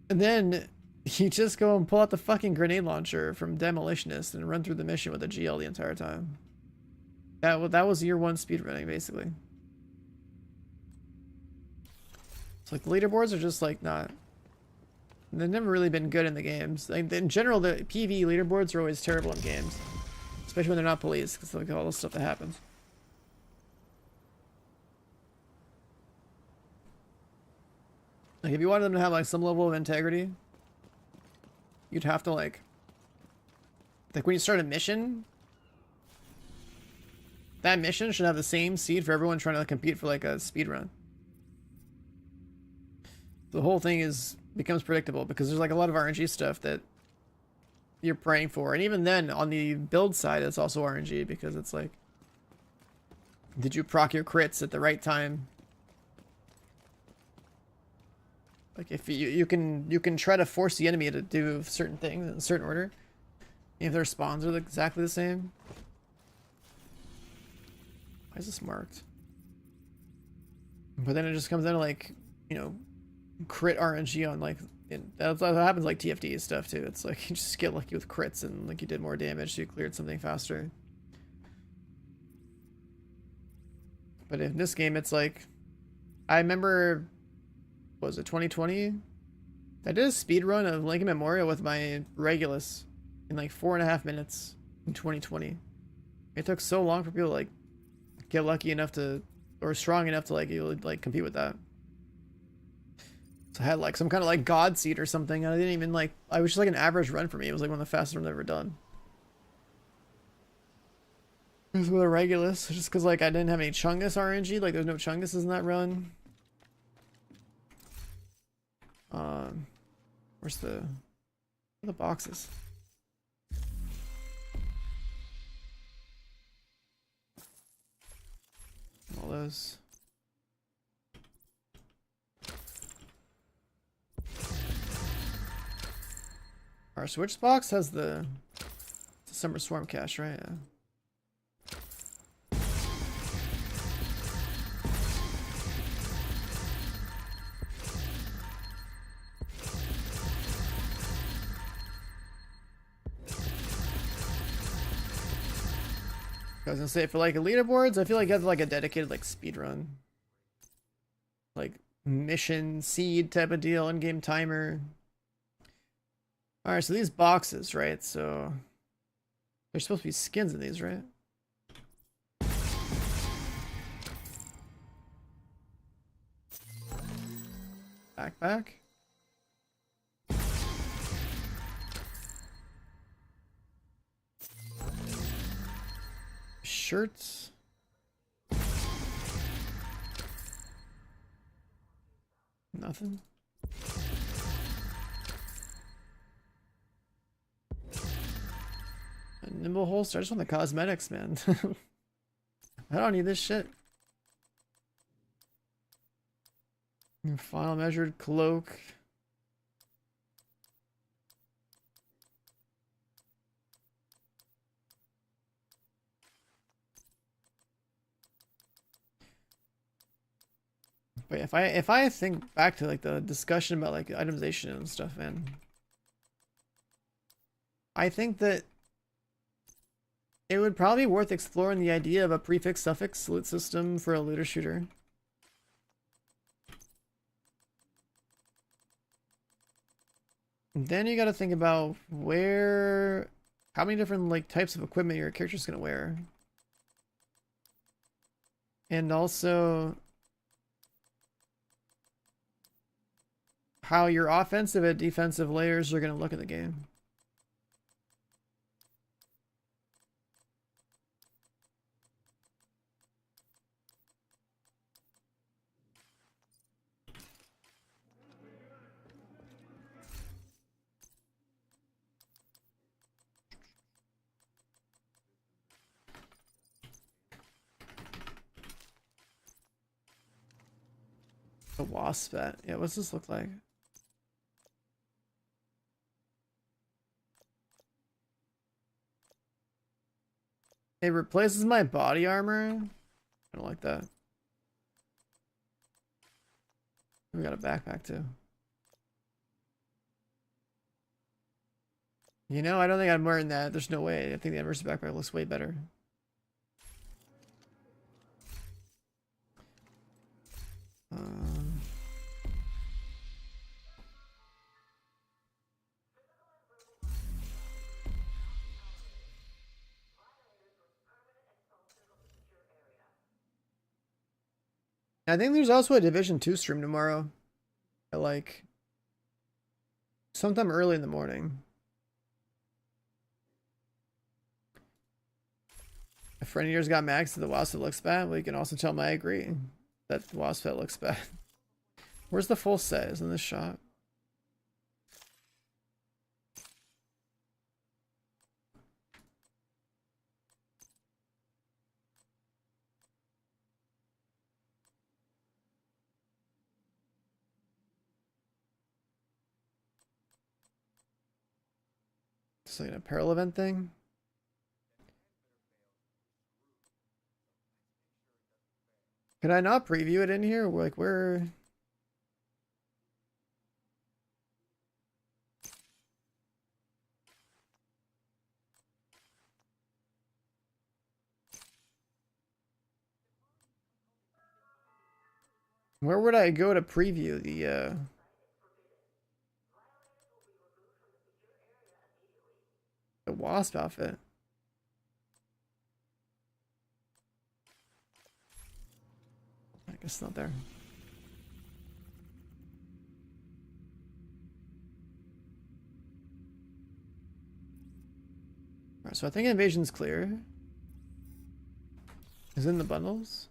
And then you just go and pull out the fucking grenade launcher from Demolitionist and run through the mission with a GL the entire time. That was year one speedrunning, basically. It's like the leaderboards are just like not... They've never really been good in the games. Like, in general, the PvE leaderboards are always terrible in games. Especially when they're not policed, because look at all the stuff that happens. Like, if you wanted them to have, like, some level of integrity, you'd have to, like when you start a mission, that mission should have the same seed for everyone trying to compete for, like, a speed run. The whole thing becomes predictable, because there's, like, a lot of RNG stuff that you're praying for. And even then, on the build side, it's also RNG, because it's like, did you proc your crits at the right time? Like, if you can try to force the enemy to do certain things in a certain order, if their spawns are exactly the same. Why is this marked? But then it just comes down to, like, you know, crit RNG on, like, that happens like TFD stuff too. It's like you just get lucky with crits and like you did more damage, so you cleared something faster. But in this game, it's like, I remember, what was it, 2020? I did a speed run of Lincoln Memorial with my Regulus in like 4.5 minutes in 2020. It took so long for people to like get lucky enough to, or strong enough to like compete with that. So I had like some kind of like god seed or something. And I didn't even like, I was just like an average run for me. It was like one of the fastest runs I've ever done. It was with a Regulus, just because like I didn't have any Chungus RNG. Like there's no Chunguses in that run. Where's the boxes? All those. Our switch box has the December Swarm cache, right? Yeah. I was gonna say, for like leaderboards, I feel like you have like a dedicated like speed run, like mission seed type of deal, in-game timer. All right, so these boxes, right? So there's supposed to be skins in these, right? Backpack. Shirts. Nothing. A nimble holster. I just want the cosmetics, man. I don't need this shit. File measured cloak. But if I think back to like the discussion about like itemization and stuff, man, I think that it would probably be worth exploring the idea of a prefix suffix loot system for a looter shooter. And then you got to think about how many different like types of equipment your character's gonna wear, and also how your offensive and defensive layers are gonna look in the game. The wasp bat. Yeah, what's this look like? It replaces my body armor. I don't like that. We got a backpack too. You know, I don't think I'm wearing that. There's no way. I think the immersive backpack looks way better. Um, I think there's also a Division 2 stream tomorrow. At like sometime early in the morning. A friend of yours got max that the wasp that looks bad. Well, you can also tell him I agree that the wasp that looks bad. Where's the full set? Is in this shop. It's like an apparel event thing. Can I not preview it in here? Like where? Where would I go to preview the wasp outfit? I guess not there. Alright, so I think invasion's clear. Is it in the bundles?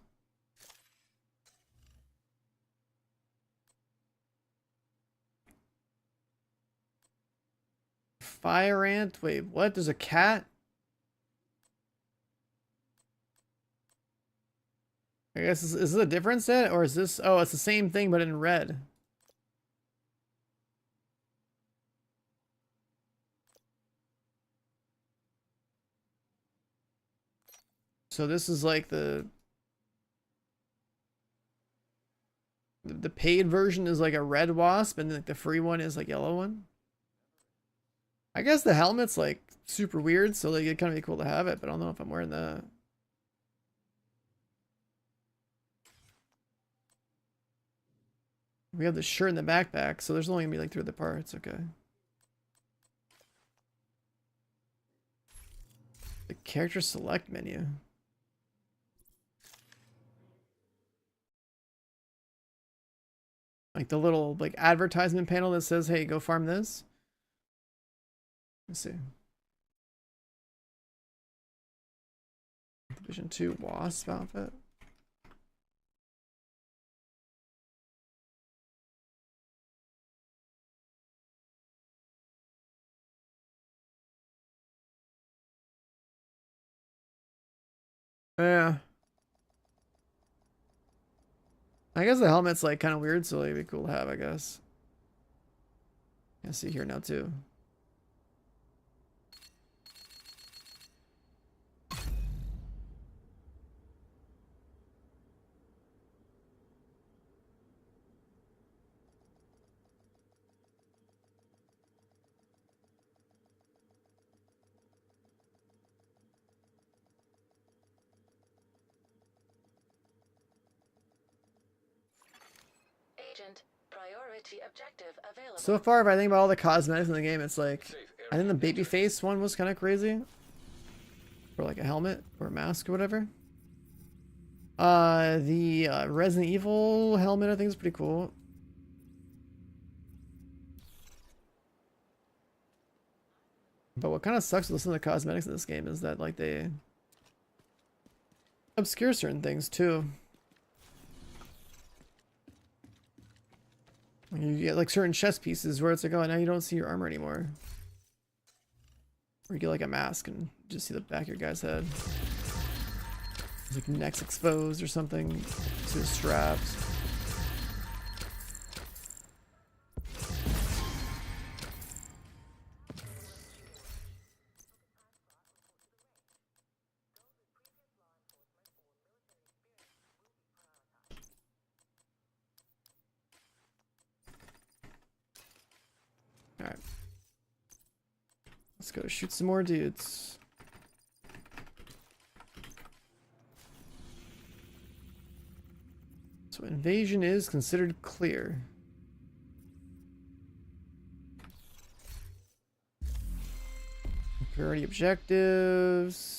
Fire ant? Wait, what? There's a cat? I guess is this a different set or is this? Oh, it's the same thing but in red. So this is like the paid version is like a red wasp and like the free one is like yellow one. I guess the helmet's like super weird, so like it'd kind of be cool to have it, but I don't know if I'm wearing that. We have the shirt in the backpack, so there's only gonna be like 3 other parts. Okay. The character select menu. Like the little like advertisement panel that says, "Hey, go farm this." Let's see. Division 2 wasp outfit. Yeah. I guess the helmet's like kind of weird, so it'd be cool to have, I guess. I see here now too. Agent, priority objective available. So far, if I think about all the cosmetics in the game, it's like, I think the baby face one was kind of crazy. Or like a helmet or a mask or whatever. The Resident Evil helmet I think is pretty cool. But what kind of sucks with some of the cosmetics in this game is that like they obscure certain things too. You get like certain chest pieces where it's like, oh, now you don't see your armor anymore. Or you get like a mask and just see the back of your guy's head. It's like neck's exposed or something to the straps. Alright. Let's go shoot some more dudes. So invasion is considered clear. Priority objectives.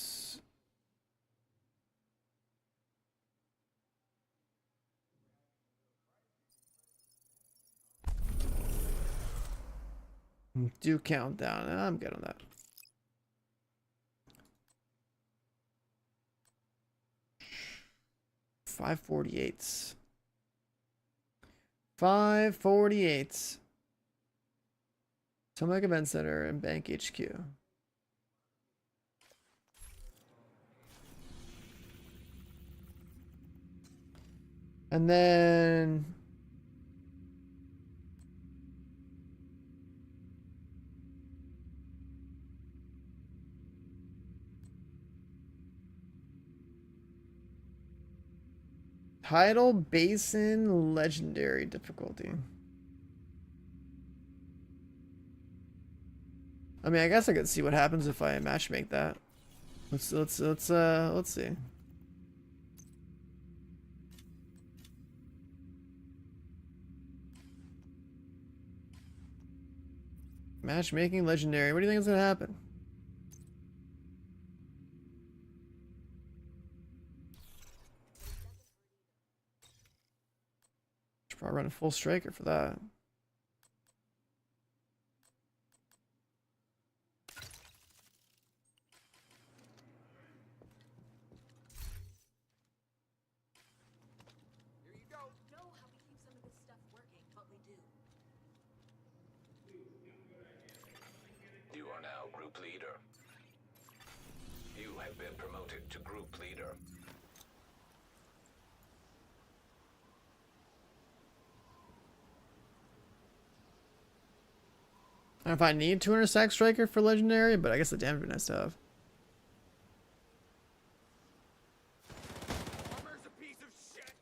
Do countdown. I'm good on that. $548. 548. Tomac Event Center and Bank HQ. And then Tidal Basin Legendary difficulty. I mean, I guess I could see what happens if I matchmake that. Let's see. Matchmaking legendary. What do you think is gonna happen? Should probably run a full striker for that. You are now group leader. You have been promoted to group leader. I don't know if I need 200 sack striker for legendary, but I guess the damage would be nice to have. Armor's a piece of shit.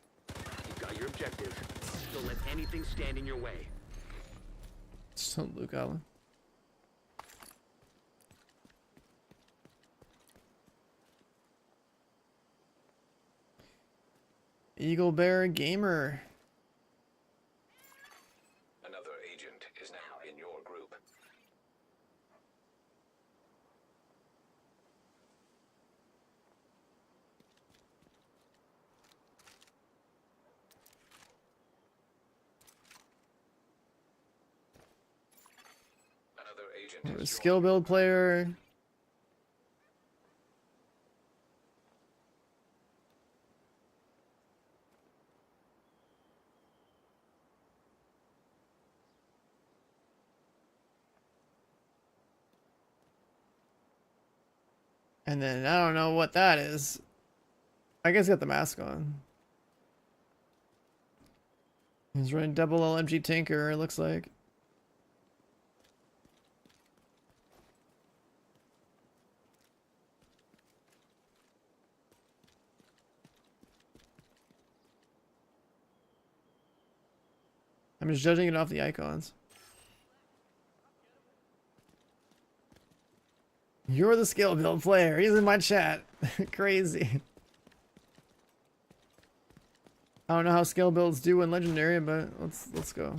You've got your objective. Don't let anything stand in your way. So Luke Allen. Eagle Bear Gamer. Another agent is now in your group. Another agent A is skill build player. And then I don't know what that is. I guess got the mask on. He's running double LMG Tinker, it looks like. I'm just judging it off the icons. You're the skill build player. He's in my chat. Crazy. I don't know how skill builds do in Legendary, but let's go.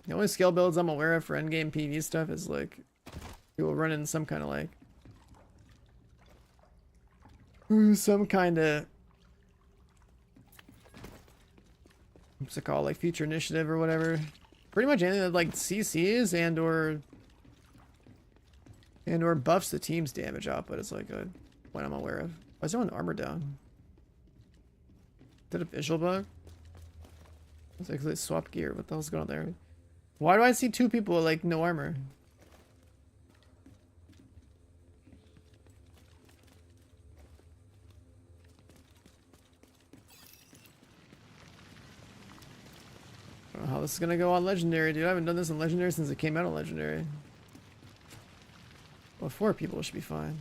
The only skill builds I'm aware of for endgame PV stuff is like people running some kind of like some kind of what's it called, like future initiative or whatever. Pretty much anything that like CCs and or buffs the team's damage output is like a what I'm aware of. Why is everyone armor down? Is that a visual bug? It's like they swapped gear. What the hell's going on there? Why do I see two people with like no armor? I don't know how this is gonna go on Legendary, dude. I haven't done this on Legendary since it came out on Legendary. Well, 4 people should be fine.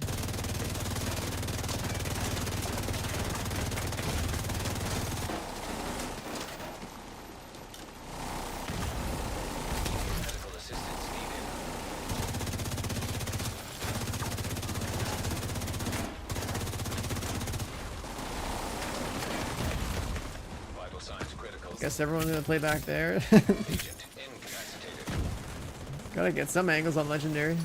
Medical assistance needed. Vital signs critical. Guess everyone's gonna play back there. Agent incapacitated. Gotta get some angles on Legendary.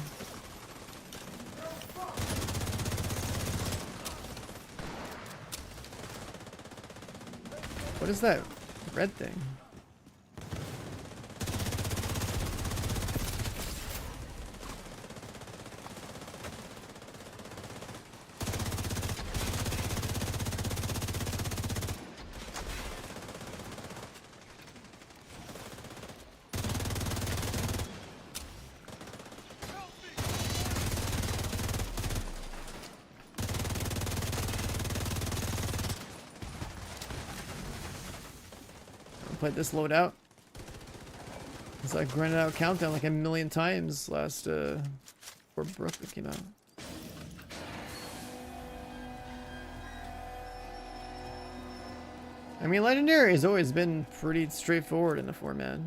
What is that red thing? Played this loadout. It's like grinded out Countdown like a million times last before Brooklyn came out. I mean, Legendary has always been pretty straightforward in the format,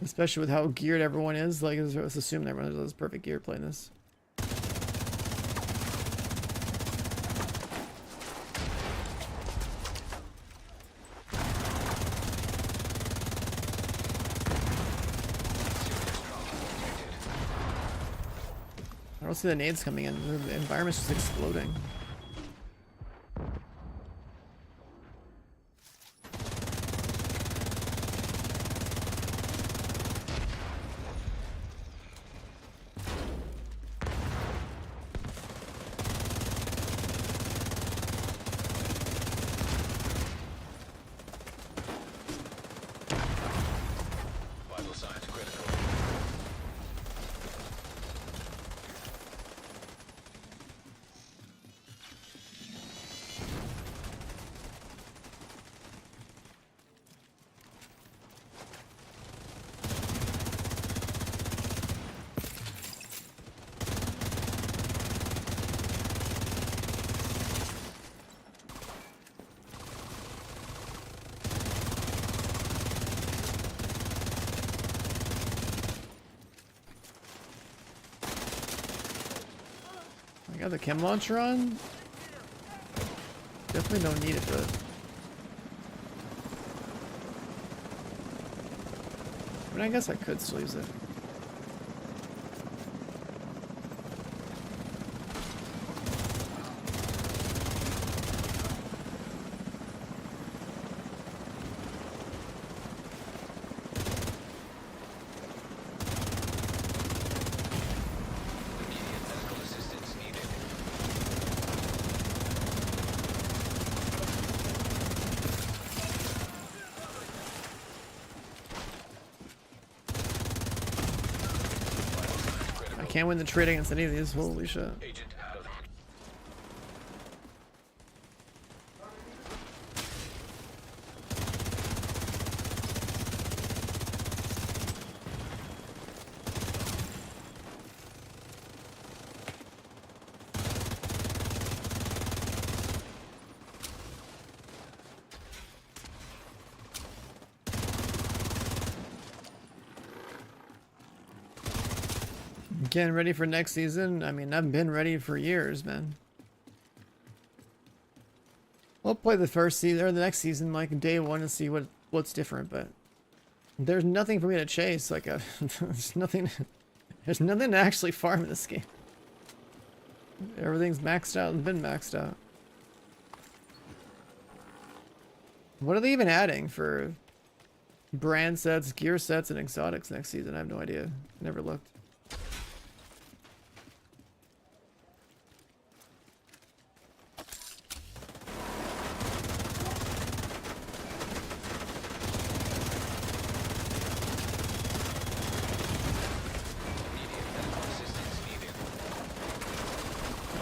especially with how geared everyone is. Like, let's assume everyone has perfect gear playing this. I don't see the nades coming in. The environment's just exploding. Vital signs critical. I got the chem launcher on. Definitely don't need it, but I mean, I guess I could still use it. Immediate medical assistance needed. I can't win the trade against any of these. Holy shit. Agent out of. Getting ready for next season. I mean, I've been ready for years, man. We'll play the first season or the next season like day one and see what's different, but there's nothing for me to chase. Like there's nothing to actually farm in this game. Everything's maxed out and been maxed out. What are they even adding for brand sets, gear sets, and exotics next season? I have no idea. Never looked.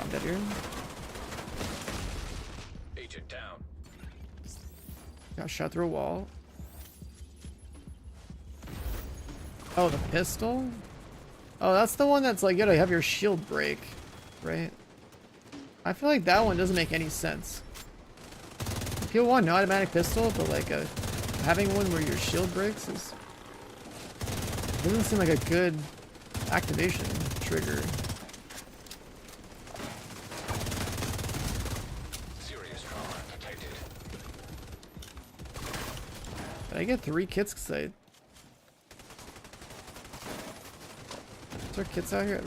I'm dead here. Agent down. Got shot through a wall. Oh, the pistol? Oh, that's the one that's like, you gotta have your shield break, right? I feel like that one doesn't make any sense. People want an automatic pistol, but like having one where your shield breaks doesn't seem like a good activation trigger. Serious trauma detected. Did I get 3 kits? Cause is there kits out here?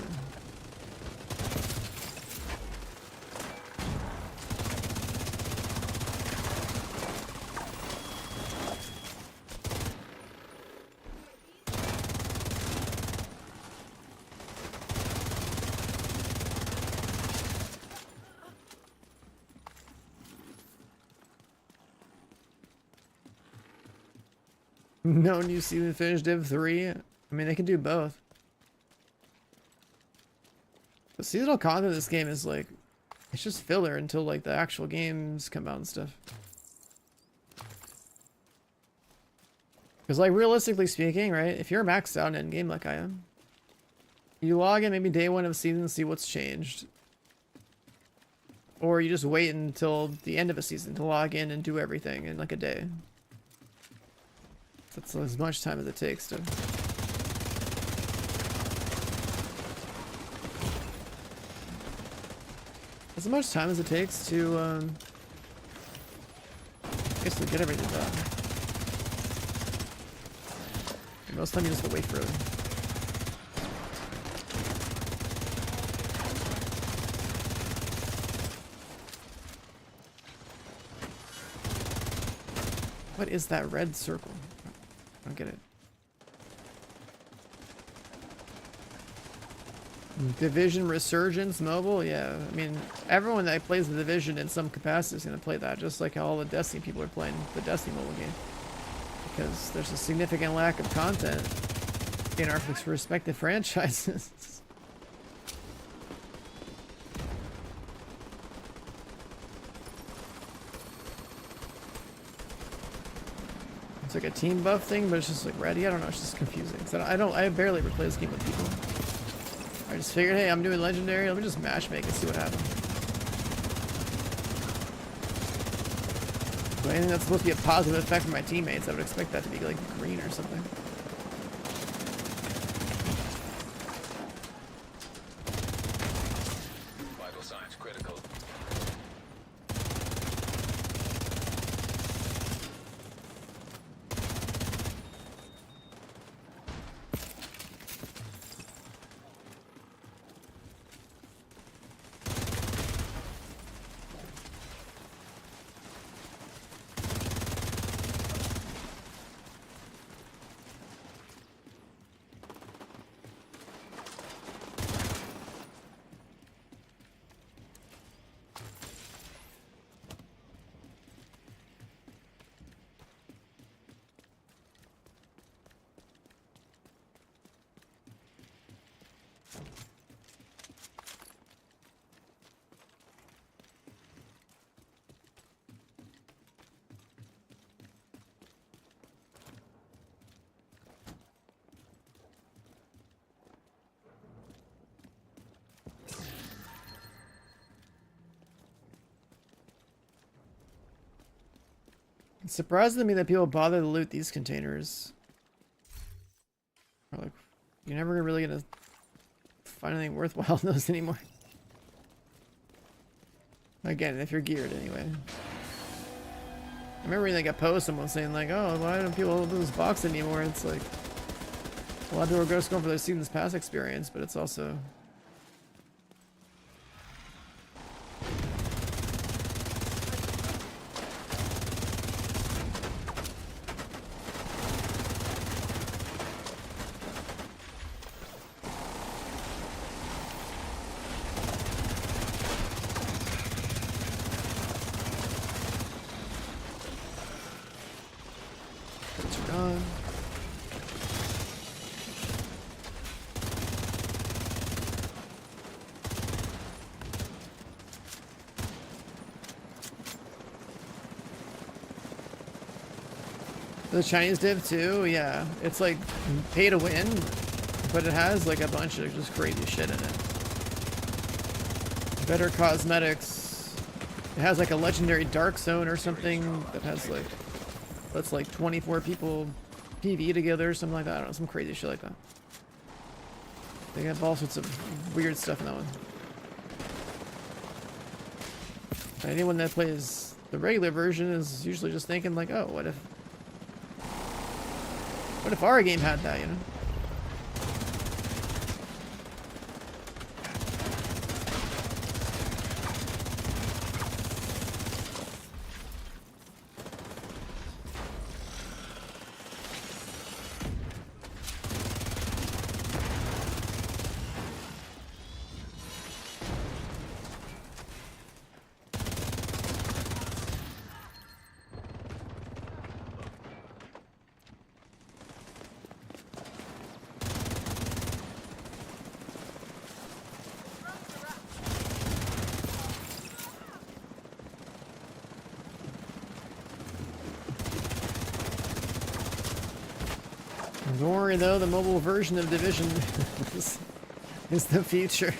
No new season finished Div3. I mean, they can do both. The seasonal content of this game is like, it's just filler until like the actual games come out and stuff. Because like realistically speaking, right, if you're maxed out in endgame like I am, you log in maybe day 1 of season and see what's changed. Or you just wait until the end of a season to log in and do everything in like a day. That's as much time as it takes to... As much time as it takes to, basically get everything done. And most of the time you just have to wait for it. What is that red circle? I don't get it. Division Resurgence mobile? Yeah, I mean, everyone that plays the Division in some capacity is going to play that, just like how all the Destiny people are playing the Destiny mobile game. Because there's a significant lack of content in our respective franchises. It's like a team buff thing, but it's just like ready. I don't know, it's just confusing. So I barely ever play this game with people. I just figured, hey, I'm doing legendary. Let me just matchmake and see what happens. So anything that's supposed to be a positive effect for my teammates, I would expect that to be like green or something. Vital signs critical. It's surprising to me that people bother to loot these containers. Or like, you're never really gonna find anything worthwhile in those anymore. Again, if you're geared anyway. I remember reading like a post, someone saying like, oh, why don't people do this box anymore? It's like, a lot of people are just going for their season's pass experience, but it's also... Turn on. The Chinese Div2, yeah. It's like pay to win, but it has like a bunch of just crazy shit in it. Better cosmetics. It has like a legendary dark zone or something that has like, lets like 24 people PvE together or something like that. I don't know, some crazy shit like that. They have all sorts of weird stuff in that one. Anyone that plays the regular version is usually just thinking like, oh, what if our game had that, you know? Don't worry though, the mobile version of Division is the future.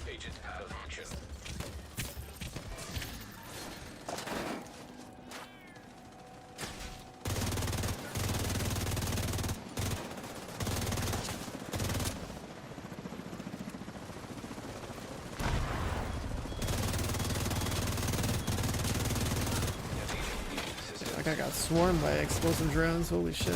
Agent out of action. Like I got swarmed by explosive drones, holy shit.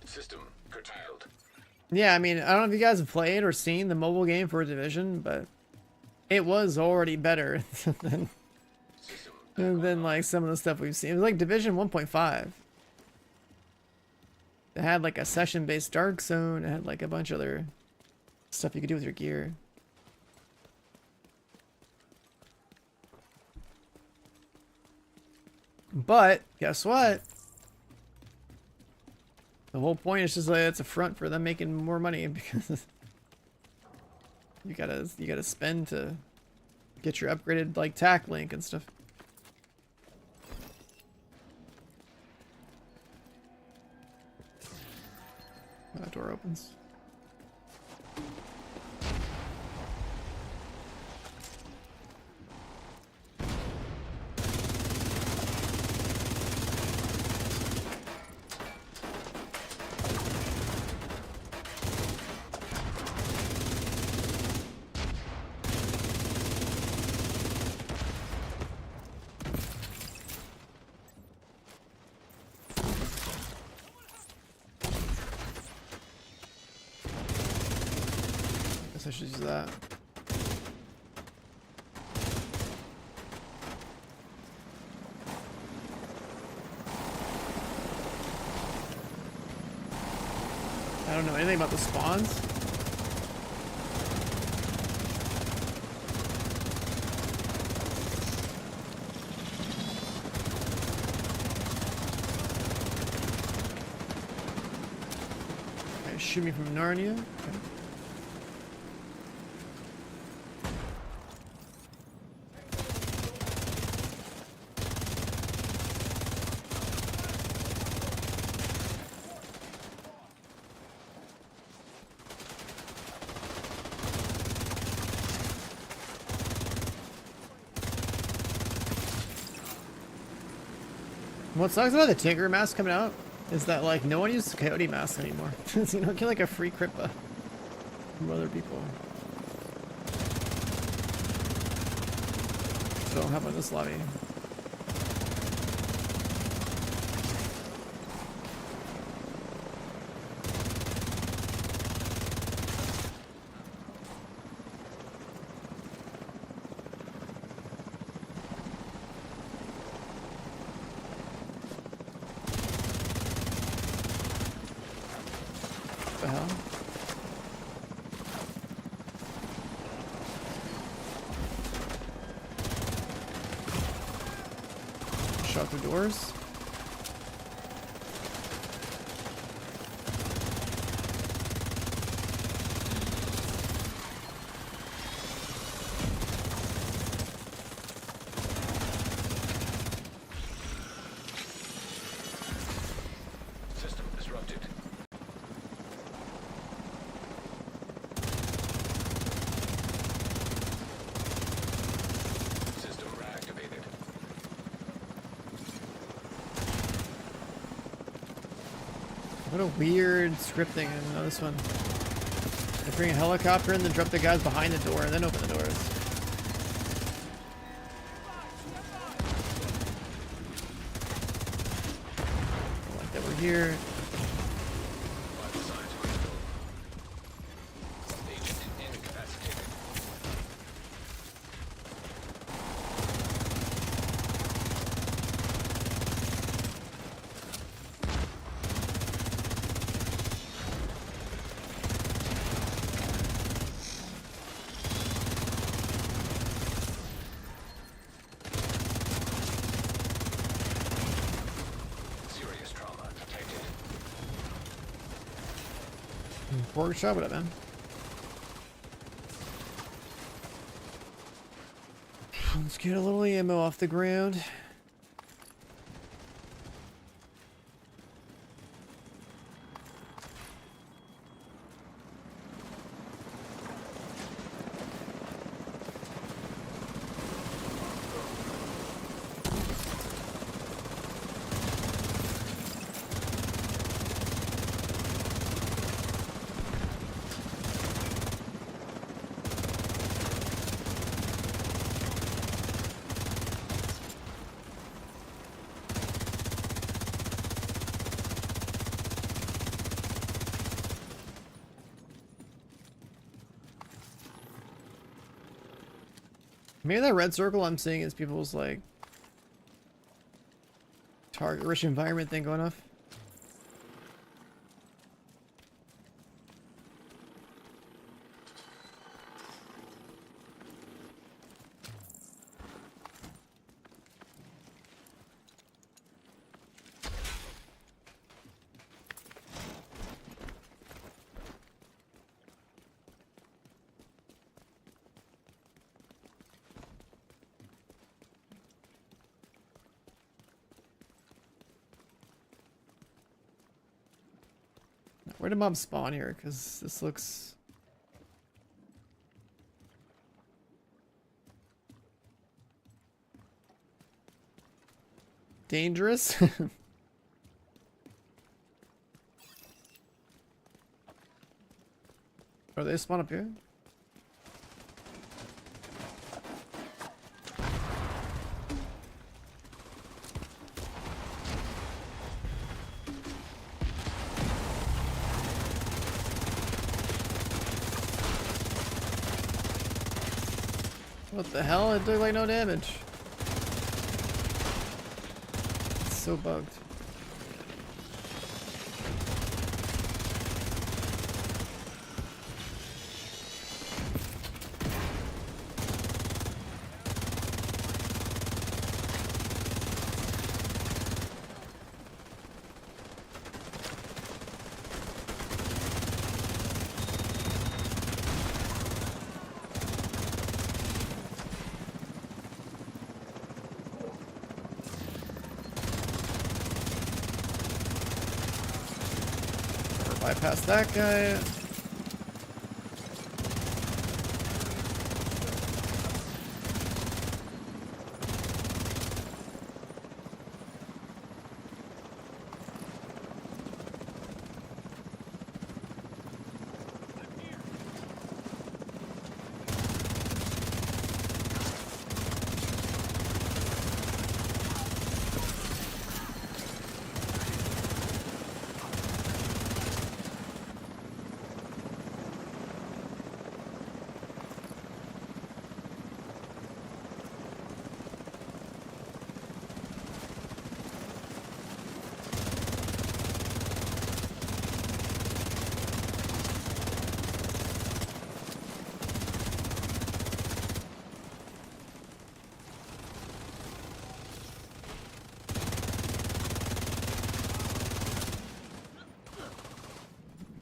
System curtailed. Yeah, I mean, I don't know if you guys have played or seen the mobile game for Division, but it was already better than like some of the stuff we've seen. It was like Division 1.5. It had like a session-based dark zone. It had like a bunch of other stuff you could do with your gear. But guess what? The whole point is just like it's a front for them making more money because you gotta spend to get your upgraded like tac link and stuff. That door opens. I should use that. I don't know anything about the spawns. Shoot me from Narnia. Okay. What sucks about the Tinker mask coming out is that like no one uses Coyote masks anymore. So you don't get like a free Crippa from other people. So how about this lobby? The hell? Shot through doors. System disrupted. System reactivated. What a weird scripting in this one. They bring a helicopter and then drop the guys behind the door and then open the doors. Like that we're here. Vital signs critical. Agent incapacitated. Serious trauma detected. Pork shop, what up, man? Let's get a little ammo off the ground. Maybe that red circle I'm seeing is people's like target rich environment thing going off. Where did mobs spawn here? Because this looks... dangerous. Are they spawn up here? What the hell? It did like no damage. It's so bugged. Bypass that guy.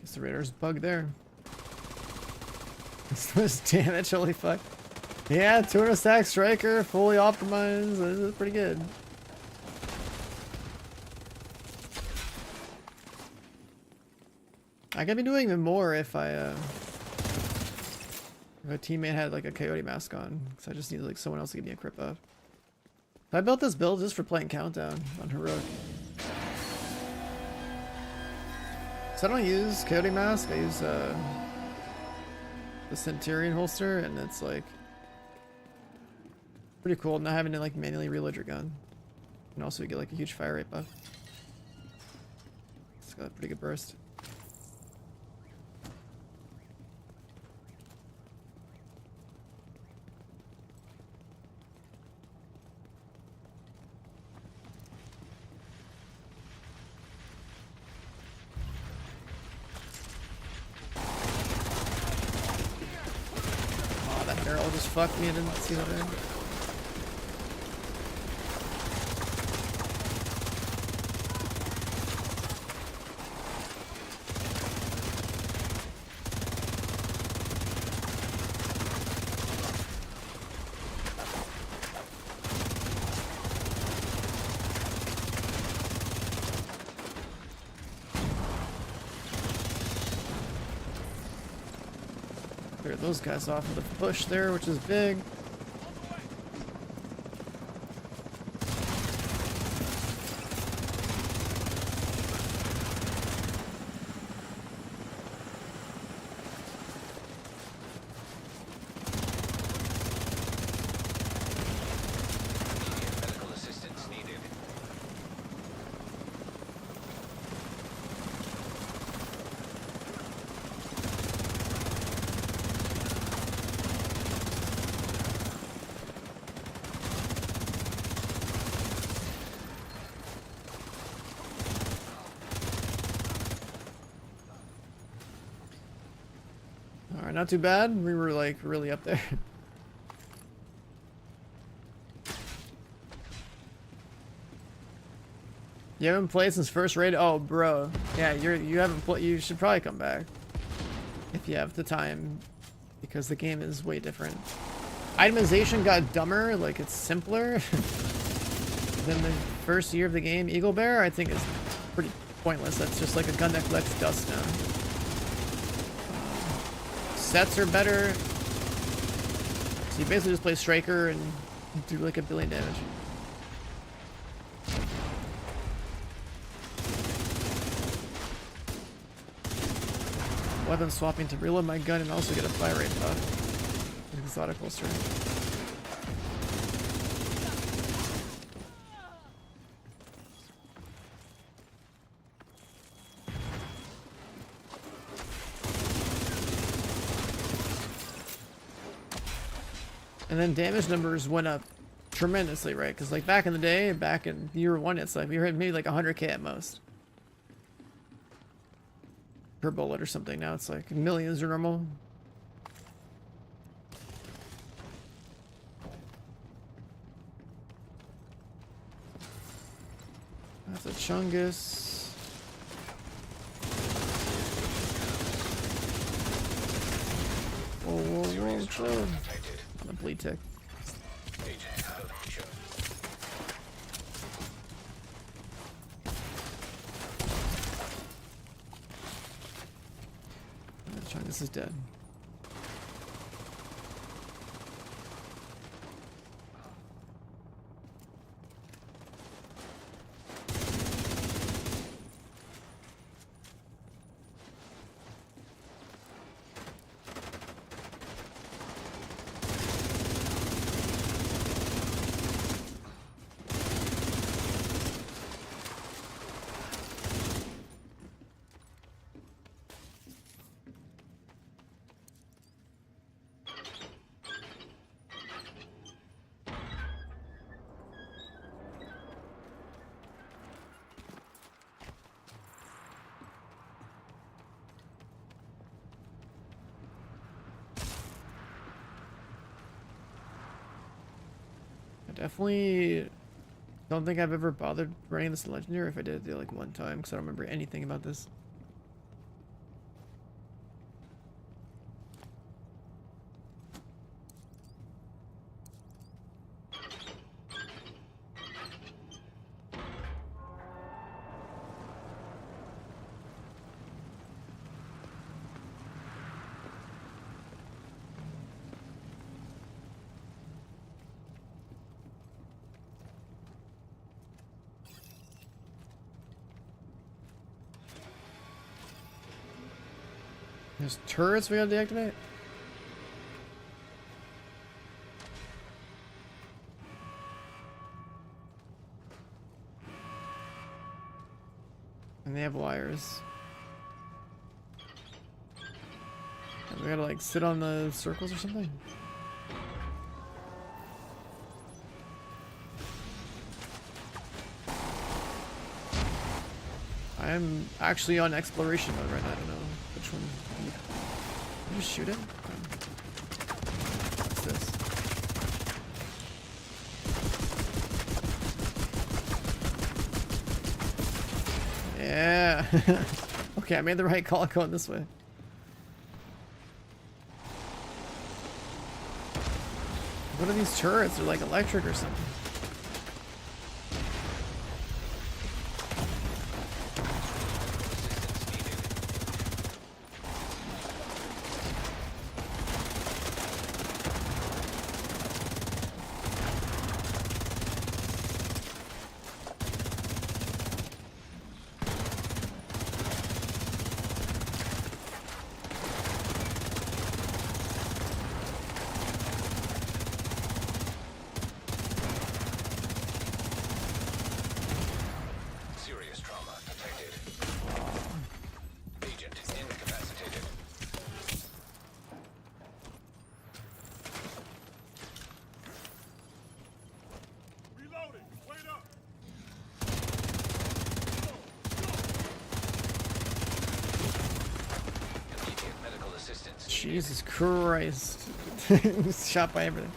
Guess the Raider's bug there. This damage, holy fuck. Yeah, 200 stack striker, fully optimized. This is pretty good. I could be doing even more if a teammate had like a coyote mask on, because I just need like someone else to give me a crit buff. I built this build just for playing Countdown on heroic. So I don't use coyote mask. I use the Centurion holster, and it's like pretty cool not having to like manually reload your gun, and also you get like a huge fire rate buff. It's got a pretty good burst. Oh, that barrel just fucked me. I didn't see that there. Clear those guys off with a push there, which is big. Medical assistance needed. Alright, not too bad. We were like really up there. You haven't played since first raid? Oh, bro. Yeah, you haven't played. You should probably come back if you have the time, because the game is way different. Itemization got dumber, like it's simpler than the first year of the game. Eagle Bear, I think, is pretty pointless. That's just like a gun that collects dust now. Sets are better. So you basically just play Striker and do like 1 billion damage. Weapon swapping to reload my gun and also get a fire rate buff. Exotic holster. And then damage numbers went up tremendously, right? Because like back in the day, back in year 1, it's like we were hitting maybe like 100k at most per bullet or something. Now it's like millions are normal. That's a Chungus. Whoa, whoa, whoa, chill. On the bleed tick. this is dead. I definitely don't think I've ever bothered running this legendary. If I did it like one time, because I don't remember anything about this. There's turrets we gotta deactivate? And they have wires. And we gotta like sit on the circles or something? I'm actually on exploration mode right now. I don't know which one. Can you shoot it? What's this? Yeah. Okay, I made the right call going this way. What are these turrets? They're like electric or something. Jesus Christ. Shot by everything.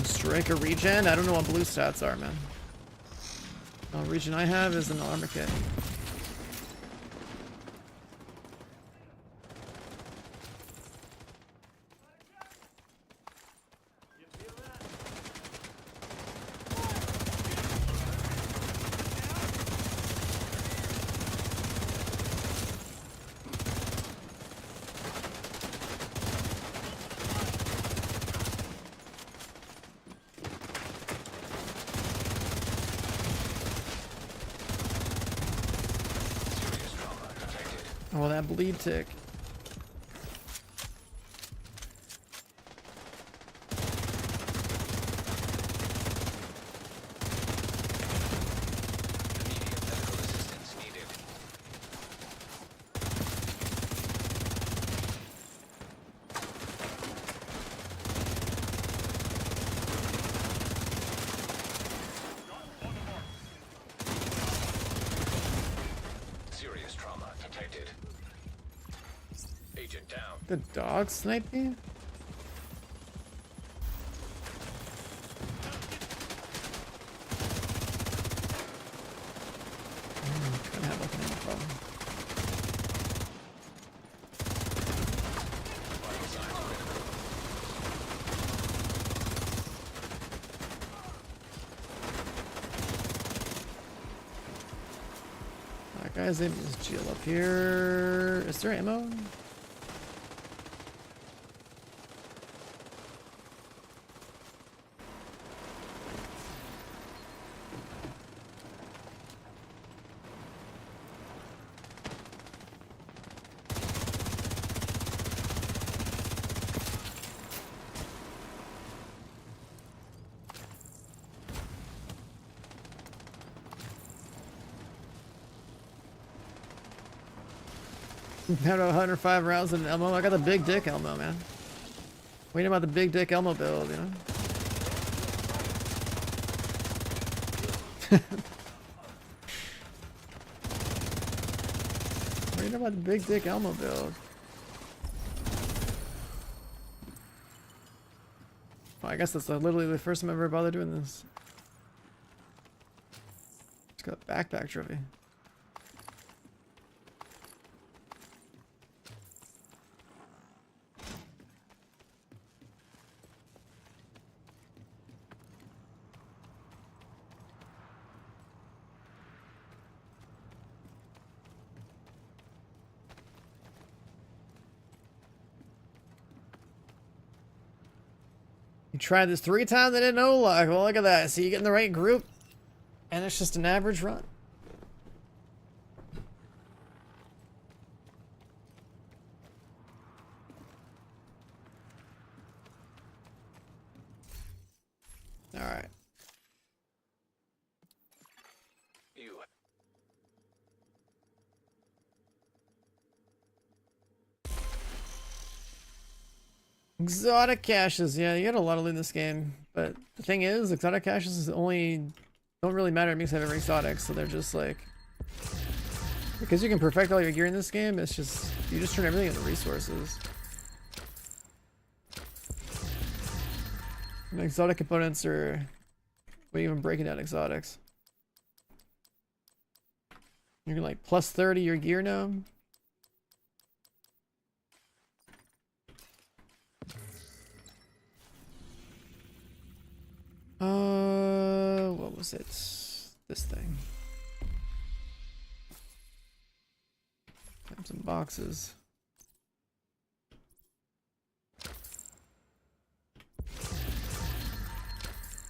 Striker regen? I don't know what blue stats are, man. The only regen I have is an armor kit. Oh, that bleed tick. The dog sniped me? Kinda have like an ammo problem. Guys, let me just chill up here. Is there ammo? I have 105 rounds in Elmo. I got the big dick Elmo, man. Waiting about the big dick Elmo build, you know? Waiting about the big dick Elmo build. Well, I guess that's literally the first time I've ever bothered doing this. Just got a backpack trophy. You tried this 3 times and didn't know luck. Well, look at that. So you get in the right group, and it's just an average run. All right. You. Exotic caches. Yeah, you got a lot of loot in this game. But the thing is, exotic caches is only don't really matter. It makes every exotic, so they're just like because you can perfect all your gear in this game. It's just you just turn everything into resources. And exotic components are what even breaking down exotics. You're like plus 30 your gear now. What was it? This thing. Have some boxes.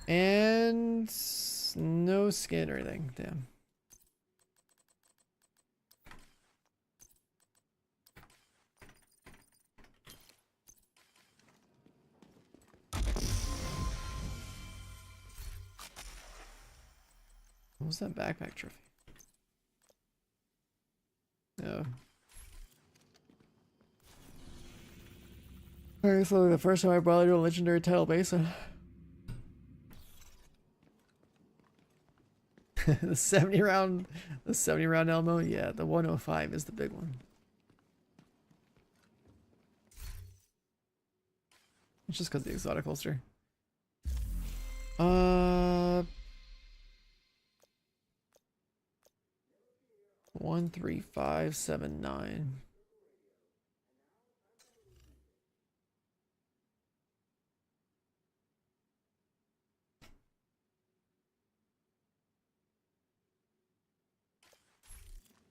And no skin or anything. Damn. What was that backpack trophy? No. Alright, so the first time I brought to a legendary title basin. the 70 round Elmo, yeah, the 105 is the big one. It's just because the exotic holster. 13579.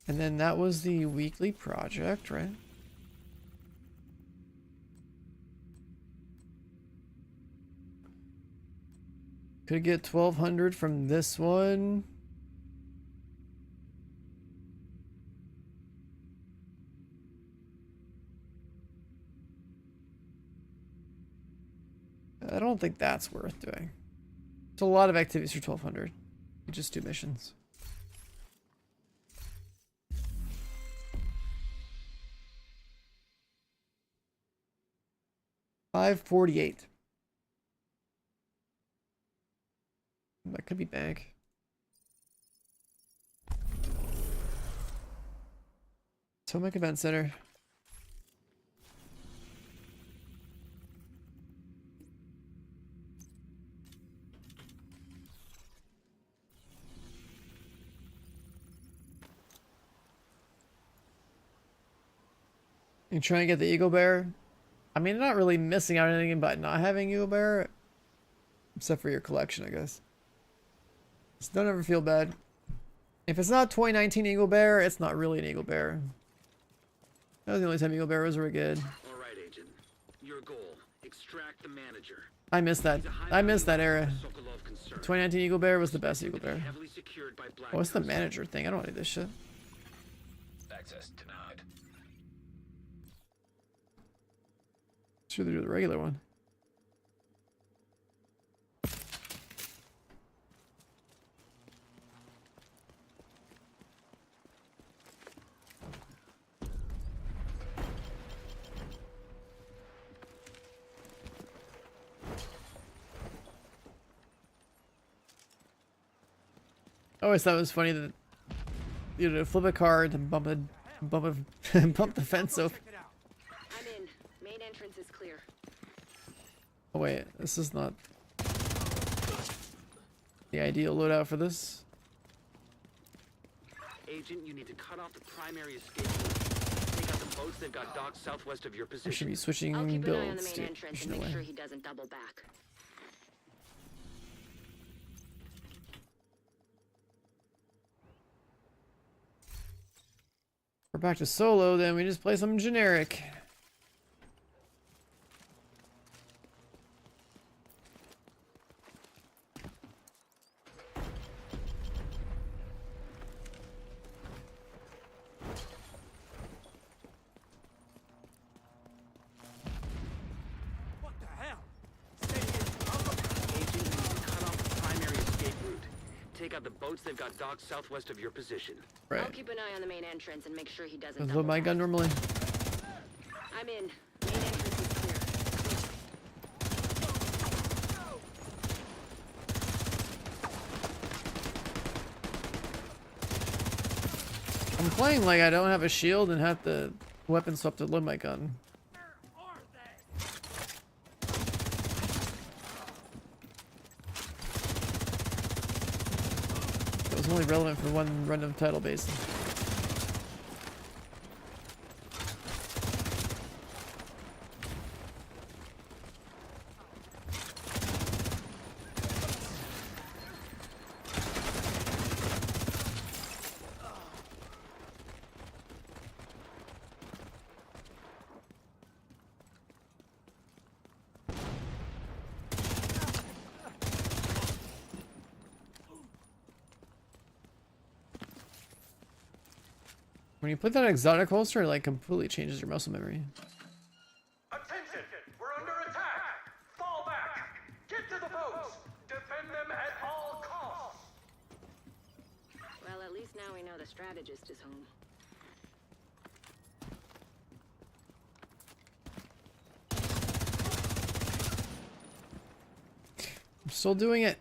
And then that was the weekly project, right? Could get 1200 from this one. I don't think that's worth doing. It's a lot of activities for 1200. You just do missions. $548. That could be bank. Potomac Event Center. You try and get the Eagle Bear. I mean, not really missing out on anything by not having Eagle Bear. Except for your collection, I guess. So don't ever feel bad. If it's not 2019 Eagle Bear, it's not really an Eagle Bear. That was the only time Eagle Bear was really good. All right, Agent. Your goal: extract the manager. I miss that. I miss that era. Sokolov concern. 2019 Eagle Bear was the best Eagle Bear. Heavily secured by Black What's the Ghost. manager thing? I don't need this shit. Access denied. Should do the regular one. I always thought it was funny that you know flip a card and bump the fence over. I'm in. Main entrance is clear. Oh wait, this is not the ideal loadout for this. Agent, you need to cut off the primary escape route. Take out the boats they've got docked southwest of your I should position. be switching I'll keep an eye on the builds. main entrance and make sure he doesn't double back. We're back to solo, then we just play some generic. What the hell? Agent, you need to cut off the primary escape route. Take out the boats they've got docked southwest of your position. I'll Right. keep an eye on the main entrance and make sure he doesn't That's double what my back. gun normally. I'm in. Main entrance is clear. I'm playing like I don't have a shield and have the weapon swap to load my gun. It was only relevant for one random title base. When you put that exotic holster, it like completely changes your muscle memory. Attention! We're under attack! Fall back! Get to the boats! Defend them at all costs! Well, at least now we know the strategist is home. I'm still doing it.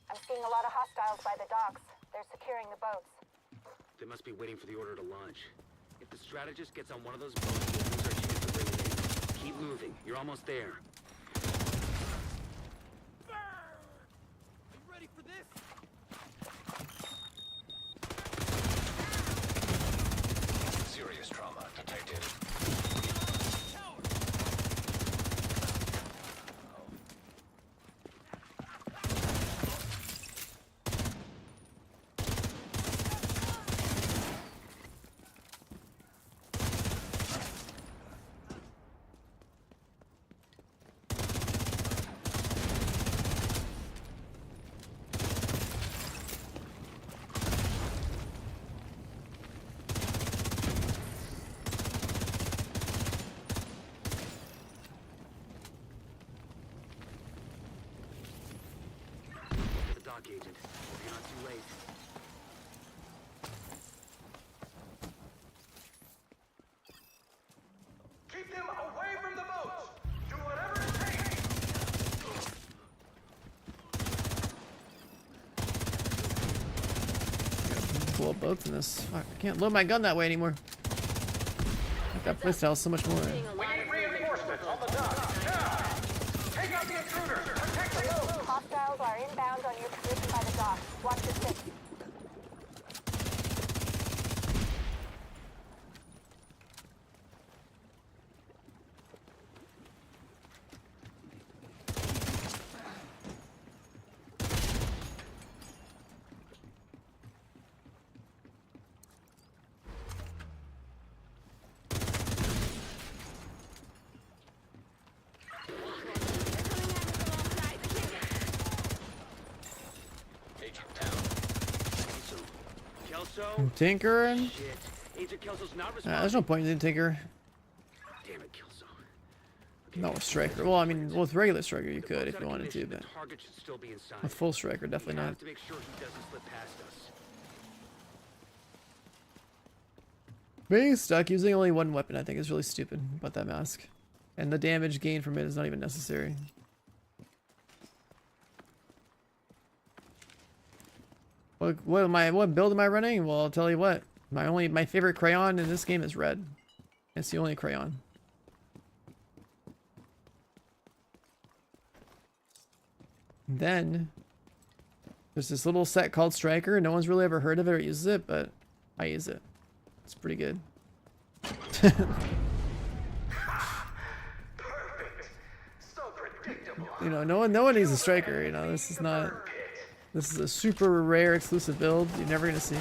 I'm seeing a lot of hostiles by the docks. They're securing the boats. They must be waiting for the order to launch. If the strategist gets on one of those boats, we'll lose our chance to bring it in. Keep moving. You're almost there. You ready for this? Serious trauma detected. The dock agent. You're not too late. Keep them away from the boats! Do whatever it takes! Blow up boats in this. Fuck, I can't load my gun that way anymore. Like that playstyle is so much more. Seeing a lot of movement from the boats. Hostiles are inbound on your position by the dock. Watch your six. Kelso? Tinkering? Shit. Agent Kelso's not There's responding. no point in Tinker. Damn it, Kelso. Not with Striker. Well, I mean, with regular Striker you could if Out you of wanted to, commission, but the target should still be inside. with full Striker, We definitely not. have to make sure he doesn't slip past us. Being stuck using only one weapon, I think, is really stupid about that mask. And the damage gained from it is not even necessary. What build am I running? Well, I'll tell you what. My favorite crayon in this game is red. It's the only crayon. Then there's this little set called Striker. No one's really ever heard of it or uses it, but I use it. It's pretty good. You know, no one needs a Striker. You know, this is a super rare exclusive build you're never gonna see.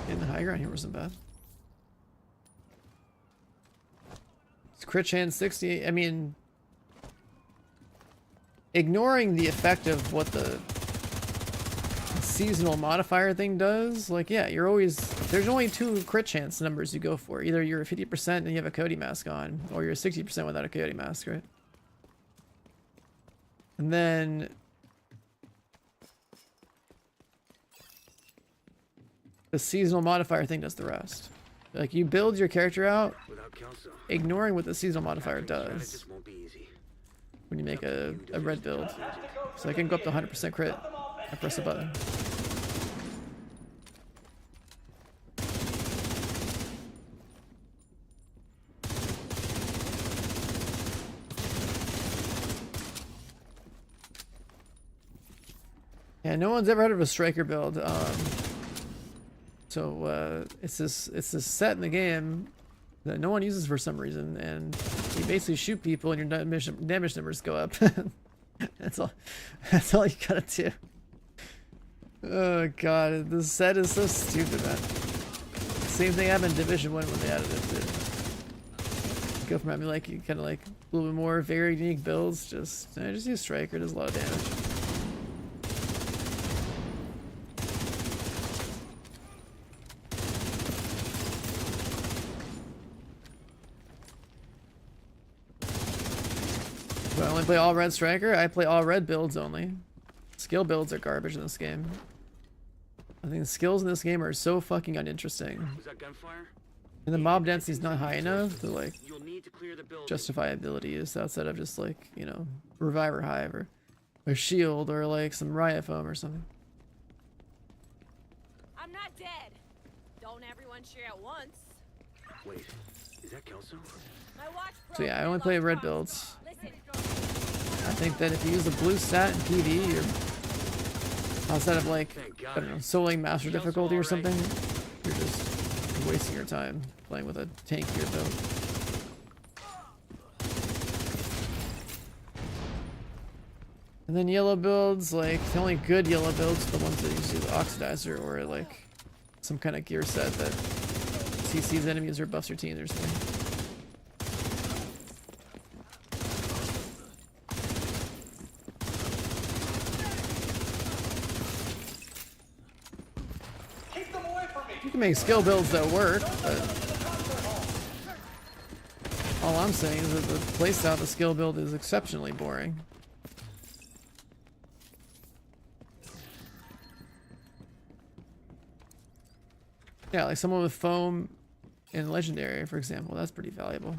In the high ground here wasn't bad. It's crit chance 60. I mean, ignoring the effect of what the seasonal modifier thing does, like, yeah, you're always, there's only two crit chance numbers you go for. Either you're a 50% and you have a Cody mask on, or you're a 60% without a Cody mask, right? And then the seasonal modifier thing does the rest. Like, you build your character out Without Kelso, ignoring what the seasonal modifier tackling does strategists won't be easy. when you make a red build. So I can go up to 100% crit. I press a button. Yeah, no one's ever heard of a Striker build. So it's this set in the game that no one uses for some reason, and you basically shoot people and your damage numbers go up. That's all. That's all you gotta do. Oh god, this set is so stupid, man. Same thing happened in Division 1 when they added it too. Go from having like kind of like a little bit more varied, unique builds. Just use Striker. It does a lot of damage. Do I only play all red Striker? I play all red builds only. Skill builds are garbage in this game. I think the skills in this game are so fucking uninteresting. Was that gunfire? And the mob density's not high enough to like You'll need to clear the building. justify ability use outside of just like, you know, Reviver Hive or Shield or like some Riot Foam or something. I'm not dead. Don't everyone cheer at once. Wait, is that Kelso? My watch So yeah, I only play red builds. Listen, I think that if you use a blue stat in PV, you're outside of like, I don't know, soloing master difficulty or something, you're just wasting your time playing with a tankier build. And then yellow builds, like the only good yellow builds are the ones that use the oxidizer or like some kind of gear set that CC's enemies or buffs your teams or something. can make skill builds that work, but all I'm saying is that the playstyle of the skill build is exceptionally boring. Yeah, like someone with foam in legendary, for example, that's pretty valuable.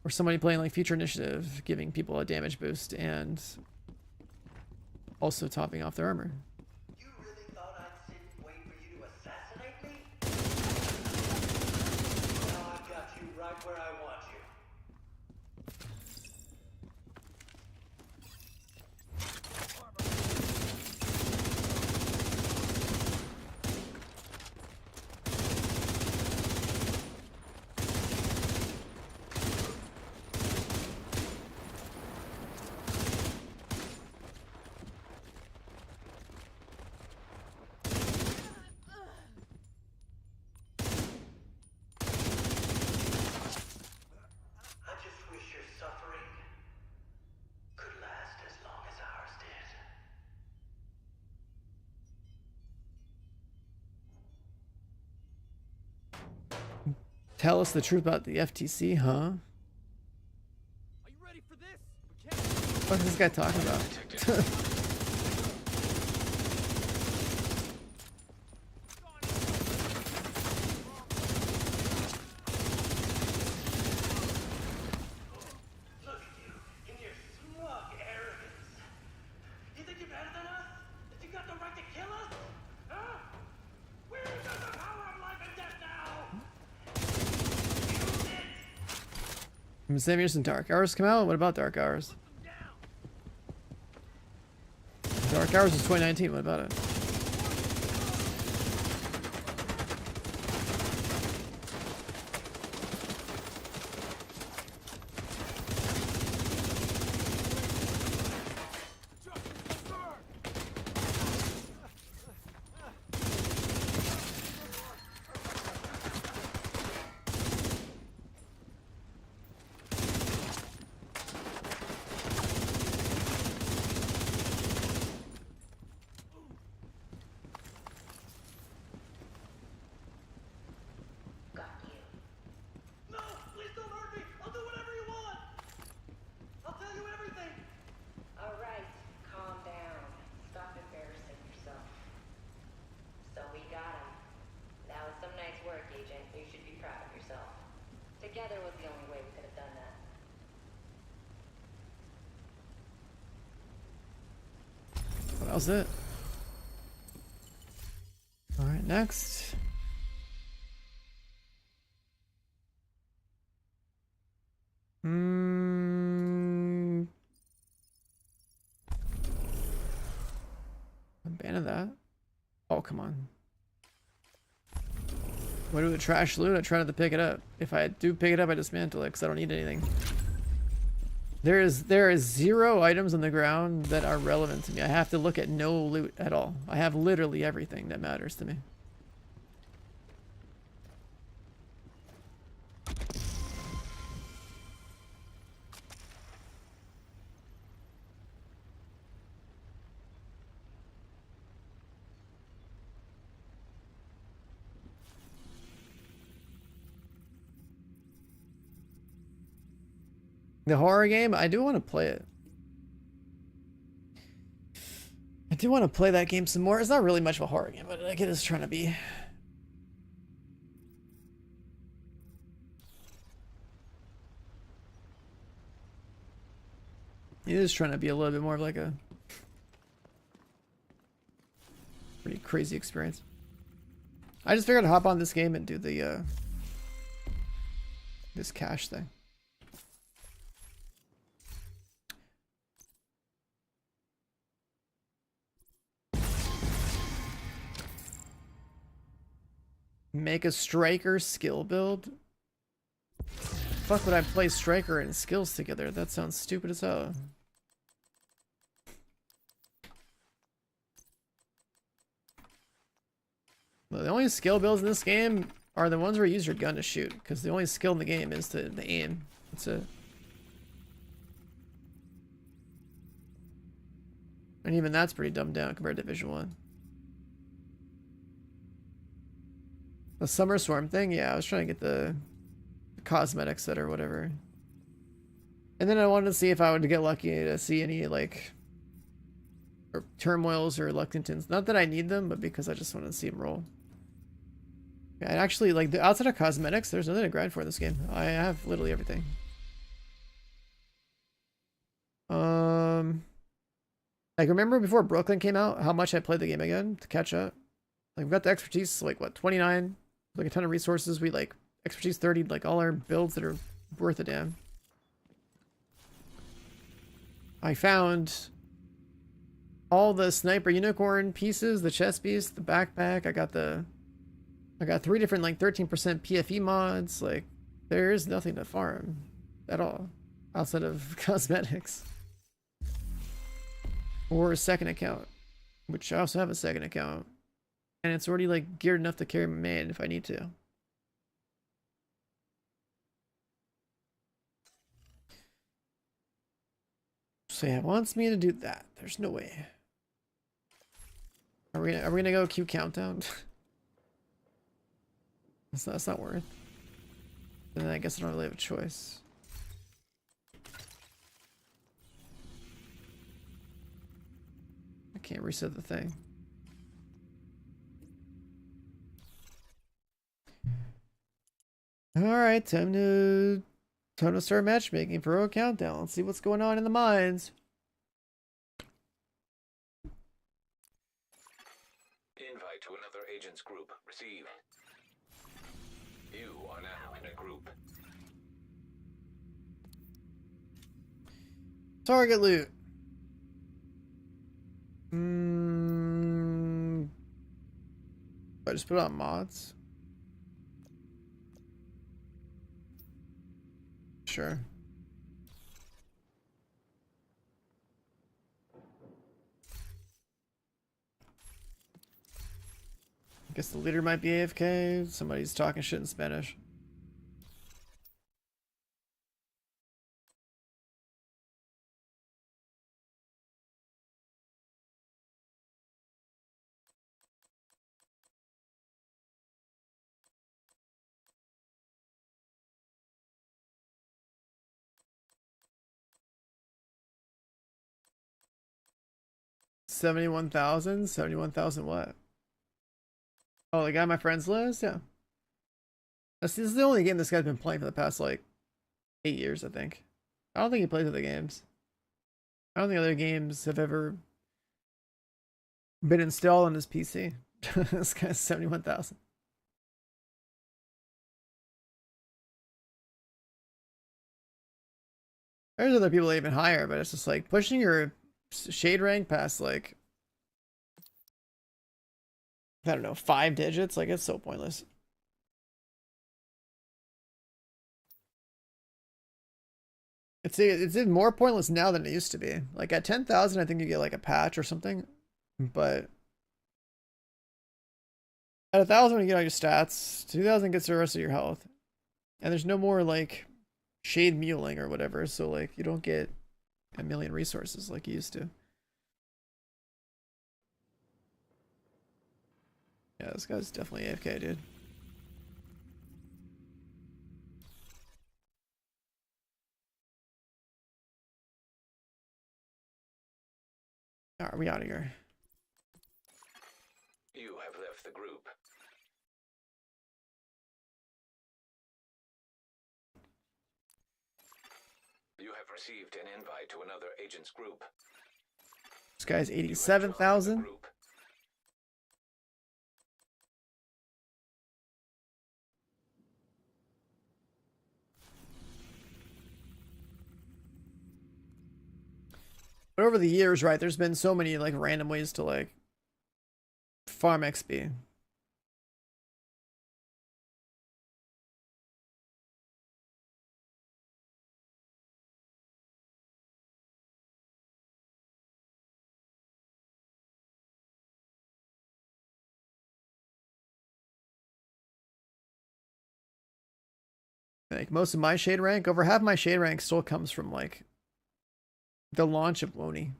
Or somebody playing like Future Initiative, giving people a damage boost and also topping off their armor. You really thought I'd sit and wait for you to assassinate me? Now I've got you right where I want you. I just wish your suffering could last as long as ours did. Tell us the truth about the FTC, huh? Are you ready for this? We can't. What is this guy talking about? Look at you, in your smug arrogance. You think you're better than us? That you got the right to kill us? Huh? We've got the power of life and death now! Use it! Same years and Dark Hours come out? What about Dark Hours? Dark Hours is 2019, what about it? Got you. No! Please don't hurt me! I'll do whatever you want! I'll tell you everything! Alright, calm down. Stop embarrassing yourself. So we got him. That was some nice work, Agent. You should be proud of yourself. Together was the only way we could have done that. That was it. Alright, next. Abandon that. Oh, come on. What do a trash loot? I try not to pick it up. If I do pick it up, I dismantle it because I don't need anything. There is 0 items on the ground that are relevant to me. I have to look at no loot at all. I have literally everything that matters to me. The horror game, I do want to play it. I do want to play that game some more. It's not really much of a horror game, but like it is trying to be. It is trying to be a little bit more of like a pretty crazy experience. I just figured I'd hop on this game and do the this cache thing. Make a striker skill build? Fuck would I play striker and skills together? That sounds stupid as hell. Well, the only skill builds in this game are the ones where you use your gun to shoot, because the only skill in the game is the aim. That's it. And even that's pretty dumbed down compared to Division 1. The Summer Swarm thing? Yeah, I was trying to get the cosmetic set or whatever. And then I wanted to see if I would get lucky to see any, like, or turmoils or Lexingtons. Not that I need them, but because I just wanted to see them roll. Yeah, and actually, like, outside of cosmetics, there's nothing to grind for in this game. I have literally everything. Like, remember before Brooklyn came out, how much I played the game again to catch up? Like, we've got the expertise, like, what, 29? Like, a ton of resources. We, like, expertise 30, like, all our builds that are worth a damn. I found all the sniper unicorn pieces, the chest piece, the backpack. I got 3 different, like, 13% PFE mods. Like, there is nothing to farm at all outside of cosmetics. Or a second account, which I also have a second account. And it's already, like, geared enough to carry my main if I need to. So yeah, it wants me to do that. There's no way. Are we gonna go Q countdown? That's not worth. And then I guess I don't really have a choice. I can't reset the thing. Alright, time to start matchmaking for a countdown. Let's see what's going on in the mines. Invite to another agent's group received. You are now in a group. Target loot. I just put on mods. Sure. I guess the leader might be AFK. Somebody's talking shit in Spanish. $71,000? 71,000 what? Oh, the guy on my friends list? Yeah. This is the only game this guy's been playing for the past, like, 8 years, I think. I don't think he plays other games. I don't think other games have ever been installed on his PC. This guy's 71,000. There's other people even higher, but it's just like pushing your shade rank past, like, I don't know, 5 digits. Like, it's so pointless. It's even more pointless now than it used to be. Like, at 10,000, I think you get like a patch or something, but at 1,000, you get all your stats. 2,000 gets the rest of your health, and there's no more like shade muling or whatever. So like, you don't get a million resources like you used to. Yeah, this guy's definitely AFK, dude. Alright, we out of here. You have left the group. You have received an invite to another agent's group. This guy's 87,000. But over the years, right, there's been so many like random ways to like farm XP. Like most of my shade rank, over half my shade rank still comes from like the launch of Wony.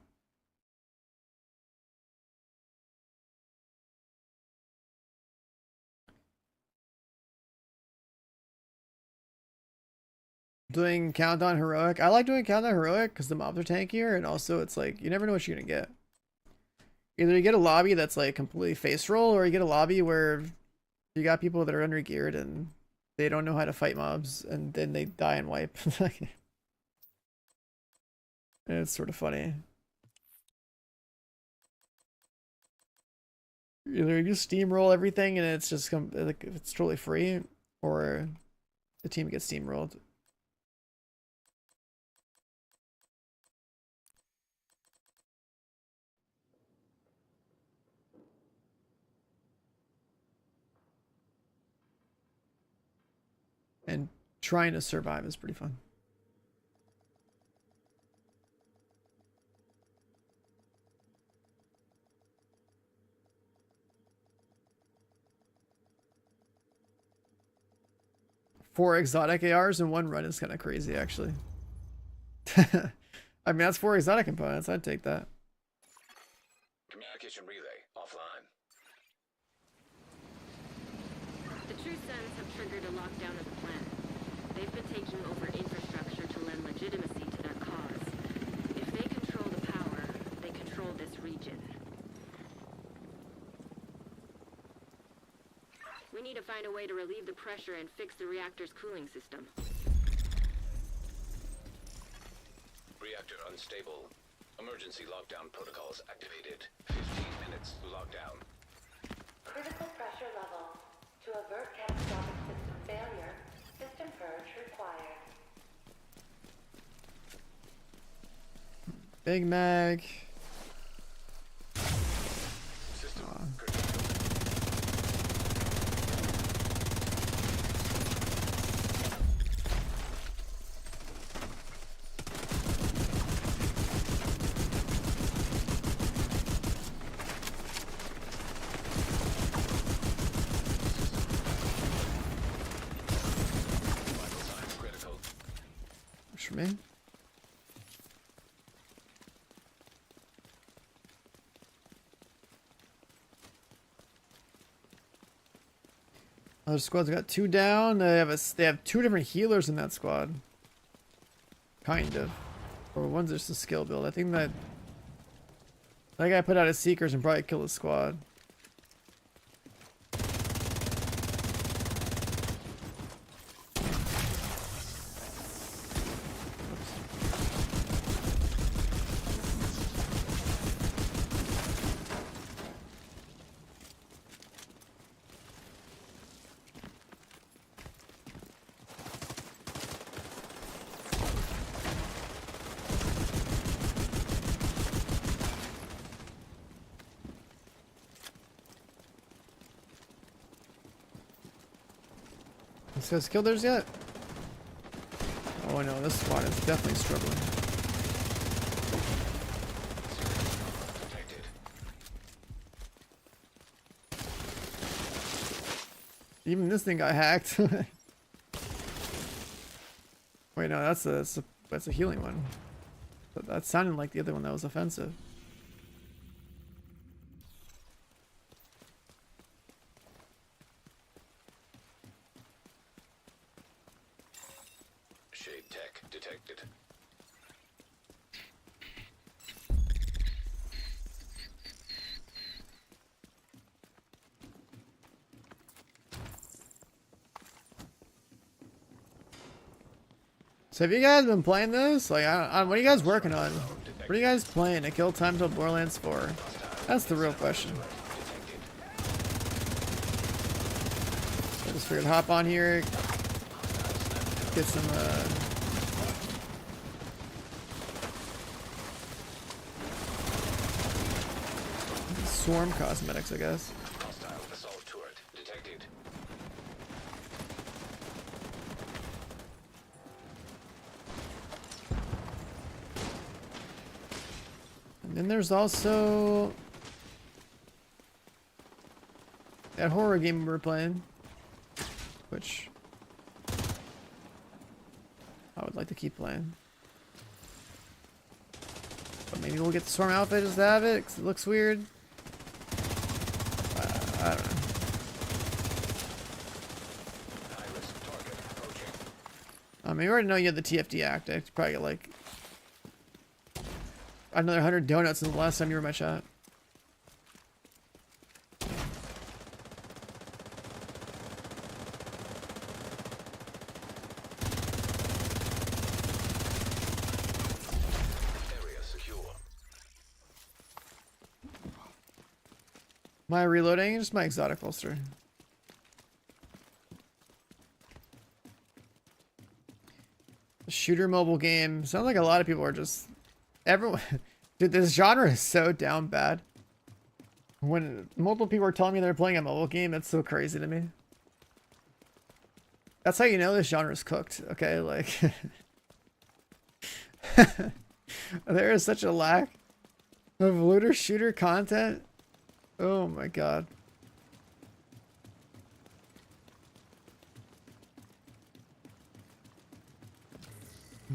Doing Countdown Heroic. I like doing Countdown Heroic because the mobs are tankier, and also it's like you never know what you're gonna get. Either you get a lobby that's like completely face roll, or you get a lobby where you got people that are under geared and they don't know how to fight mobs, and then they die and wipe. It's sort of funny. Either you steamroll everything and it's just like it's totally free, or the team gets steamrolled. And trying to survive is pretty fun. Four exotic ARs in one run is kind of crazy, actually. I mean, that's 4 exotic components. I'd take that. Communication relay offline. The True Sons have triggered a lockdown of the planet. They've been taking over infrastructure to lend legitimacy to their cause. If they control the power, they control this region. We need to find a way to relieve the pressure and fix the reactor's cooling system. Reactor unstable. Emergency lockdown protocols activated. 15 minutes lockdown. Critical pressure level. To avert catastrophic system failure, system purge required. Big Mag. System critical. Works for me. Other squad's got 2 down. They have 2 different healers in that squad. Kind of. Or one's just a skill build. I think that guy put out his seekers and probably killed his squad. This guy's killed theirs yet? Oh no, this squad is definitely struggling. Detected. Even this thing got hacked. Wait, no, that's a healing one. But that sounded like the other one that was offensive. Shade tech detected. So have you guys been playing this? Like, what are you guys working on? What are you guys playing to kill time till Borderlands 4? That's the real question. I just figured hop on here, get some swarm cosmetics, I guess. Hostile assault turret detected. And then there's also that horror game we were playing, which I would like to keep playing. But maybe we'll get the swarm outfit just to have it, 'cause it looks weird. I don't know. High risk target approaching. I mean, you already know you have the TFD Act. I could probably get like another 100 donuts than the last time you were in my chat. Area secure. Am I reloading? Just my exotic holster. Shooter mobile game. Sounds like a lot of people are just everyone. Dude, this genre is so down bad. When multiple people are telling me they're playing a mobile game, that's so crazy to me. That's how you know this genre is cooked. Okay, like there is such a lack of looter shooter content. Oh my god.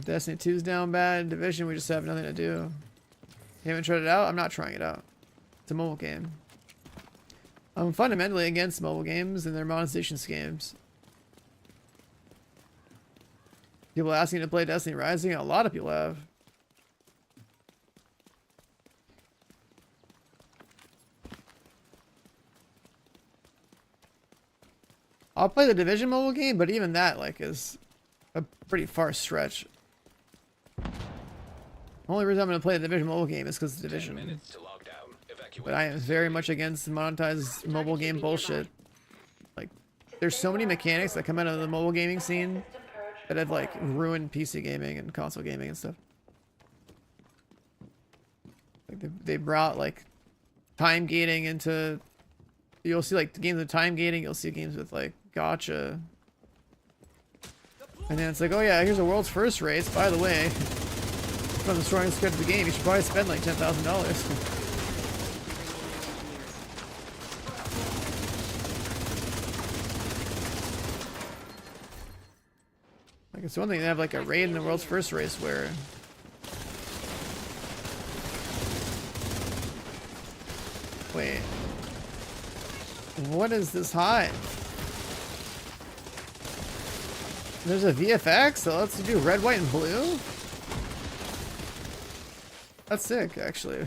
Destiny 2's down bad. Division, we just have nothing to do. You haven't tried it out? I'm not trying it out. It's a mobile game. I'm fundamentally against mobile games and their monetization schemes. People asking to play Destiny Rising? A lot of people have. I'll play the Division mobile game, but even that, like, is a pretty far stretch. Only reason I'm going to play the Division mobile game is because it's Division. 10 minutes to lock down. Evacuate. But I am very much against monetized mobile game bullshit. Like, there's so many mechanics that come out of the mobile gaming scene that have, like, ruined PC gaming and console gaming and stuff. Like, they brought, like, time gating into... You'll see, like, the games with time gating, you'll see games with, like, gotcha. And then it's like, oh yeah, here's a world's first race. By the way, from the strongest script of the game, you should probably spend like $10,000. Like, it's one thing to have like a raid in the world's first race where wait, what is this high? There's a VFX that lets you do red, white, and blue? That's sick, actually.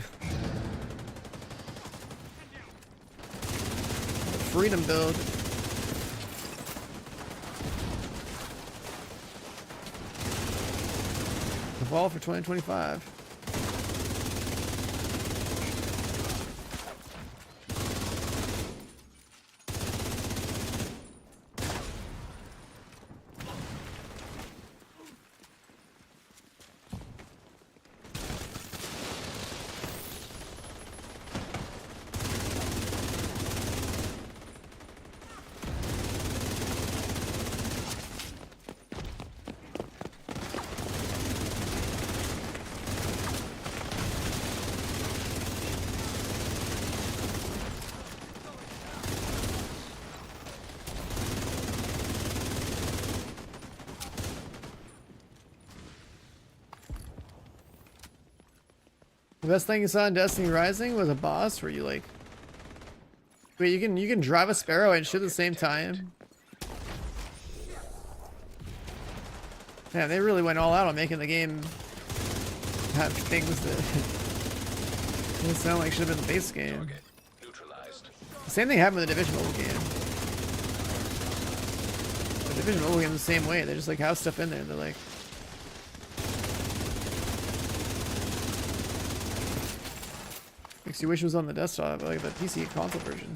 Freedom build. Evolve for 2025. The best thing you saw in Destiny Rising was a boss where you like wait, you can drive a sparrow and shoot at the same time. Yeah, they really went all out on making the game have things that didn't sound like should have been the base game. The same thing happened with the Division mobile game. The Division mobile game the same way. They just like have stuff in there. They're like, makes you wish it was on the desktop, like the PC console version.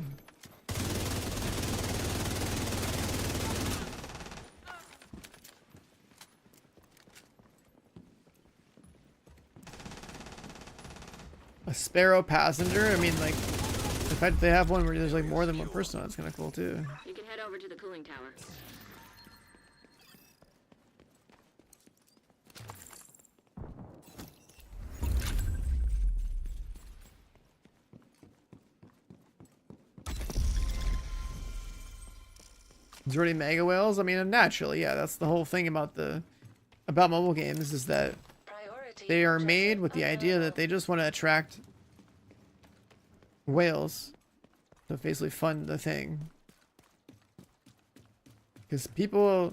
A sparrow passenger? I mean, like, the fact that they have one where there's like more than one person on it's kind of cool too. You can head over to the cooling tower. Is there already mega whales? I mean, naturally, yeah. That's the whole thing about mobile games is that they are made with the idea that they just want to attract whales to basically fund the thing. Because people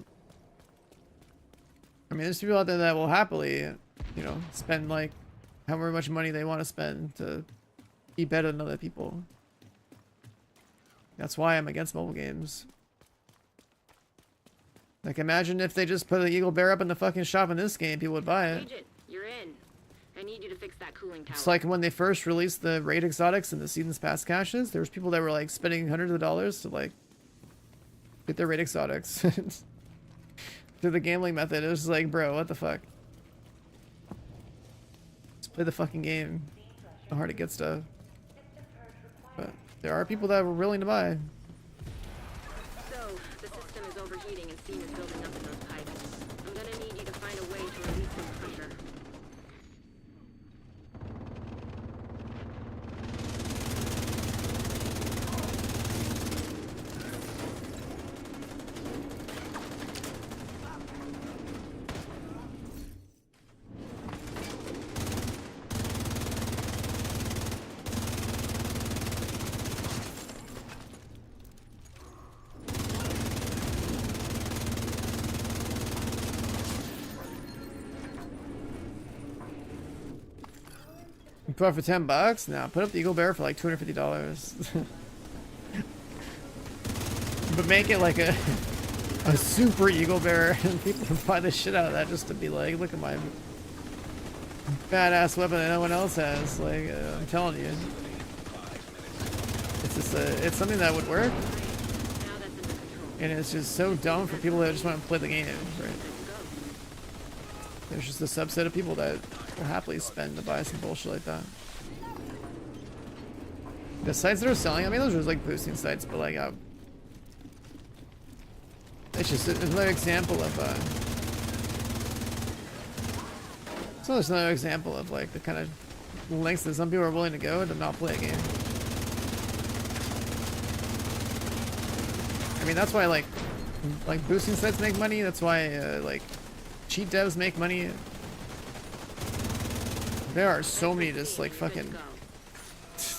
I mean, there's people out there that will happily, you know, spend like however much money they want to spend to be better than other people. That's why I'm against mobile games. Like, imagine if they just put an Eagle Bear up in the fucking shop in this game, people would buy it. Agent, you're in. I need you to fix that cooling tower. It's like when they first released the raid exotics and the seasons pass caches, there was people that were like spending hundreds of dollars to like get their raid exotics through the gambling method. It was just like, bro, what the fuck? Just play the fucking game. How hard it gets stuff. But there are people that were willing to buy. So, the system is overheating and steam is building up in those pipes. I'm gonna need you to find a way to release some pressure. Put it for $10? Now put up the Eagle Bear for like $250. But make it like a super Eagle Bear, and people can buy the shit out of that just to be like, look at my badass weapon that no one else has. Like, I'm telling you, it's just it's something that would work, and it's just so dumb for people that just want to play the game, right? There's just a subset of people that will happily spend to buy some bullshit like that. The sites that are selling, I mean, those are like boosting sites, but like, it's just another example of, so there's another example of like the kind of lengths that some people are willing to go to not play a game. I mean, that's why like boosting sites make money. That's why like cheat devs make money. There are so many just like fucking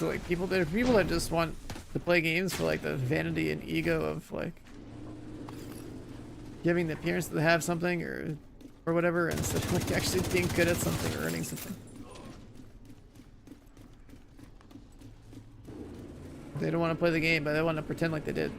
like people that just want to play games for like the vanity and ego of like giving the appearance that they have something or whatever, instead of like actually being good at something or earning something. They don't want to play the game, but they want to pretend like they did.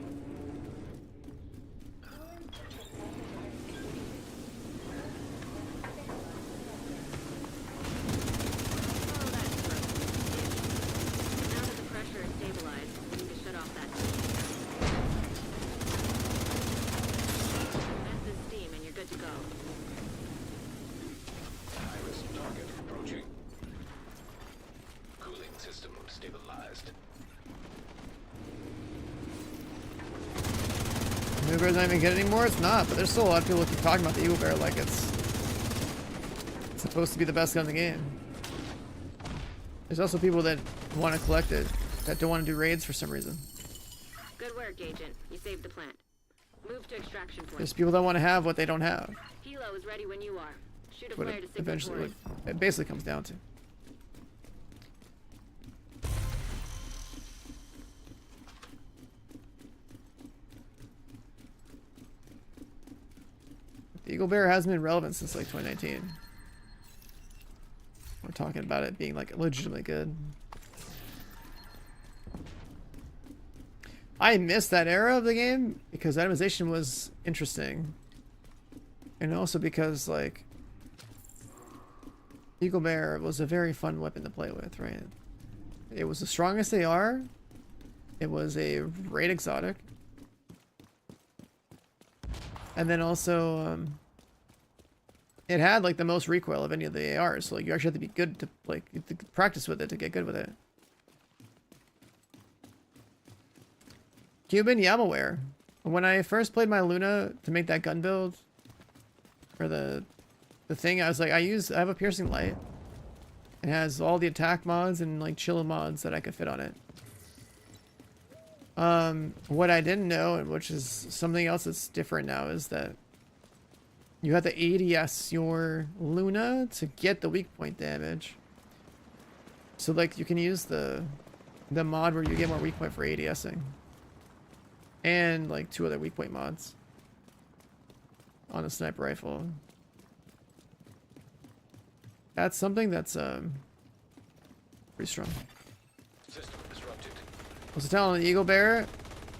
Eagle Bear's not even good anymore? It's not, but there's still a lot of people who keep talking about the Eagle Bear like it's supposed to be the best gun in the game. There's also people that want to collect it, that don't want to do raids for some reason. Good work, Agent. You saved the plant. Move to extraction point. There's people that want to have what they don't have. Helo is ready when you are. Shoot a What flare it to signal eventually towards. it basically comes down to. The Eagle Bear hasn't been relevant since like 2019. We're talking about it being like legitimately good. I missed that era of the game because itemization was interesting. And also because like Eagle Bear was a very fun weapon to play with, right? It was the strongest AR. It was a raid exotic. And then also, it had like the most recoil of any of the ARs. So like, you actually have to be good to like to practice with it to get good with it. Cuban, yeah, I'm aware. When I first played my Luna to make that gun build, or the thing, I was like, I have a piercing light. It has all the attack mods and like chill mods that I could fit on it. What I didn't know, and which is something else that's different now, is that you have to ADS your Luna to get the weak point damage. So like you can use the mod where you get more weak point for ADSing. And like 2 other weak point mods on a sniper rifle. That's something that's pretty strong. System disrupted. What's the talent on the Eagle Bear?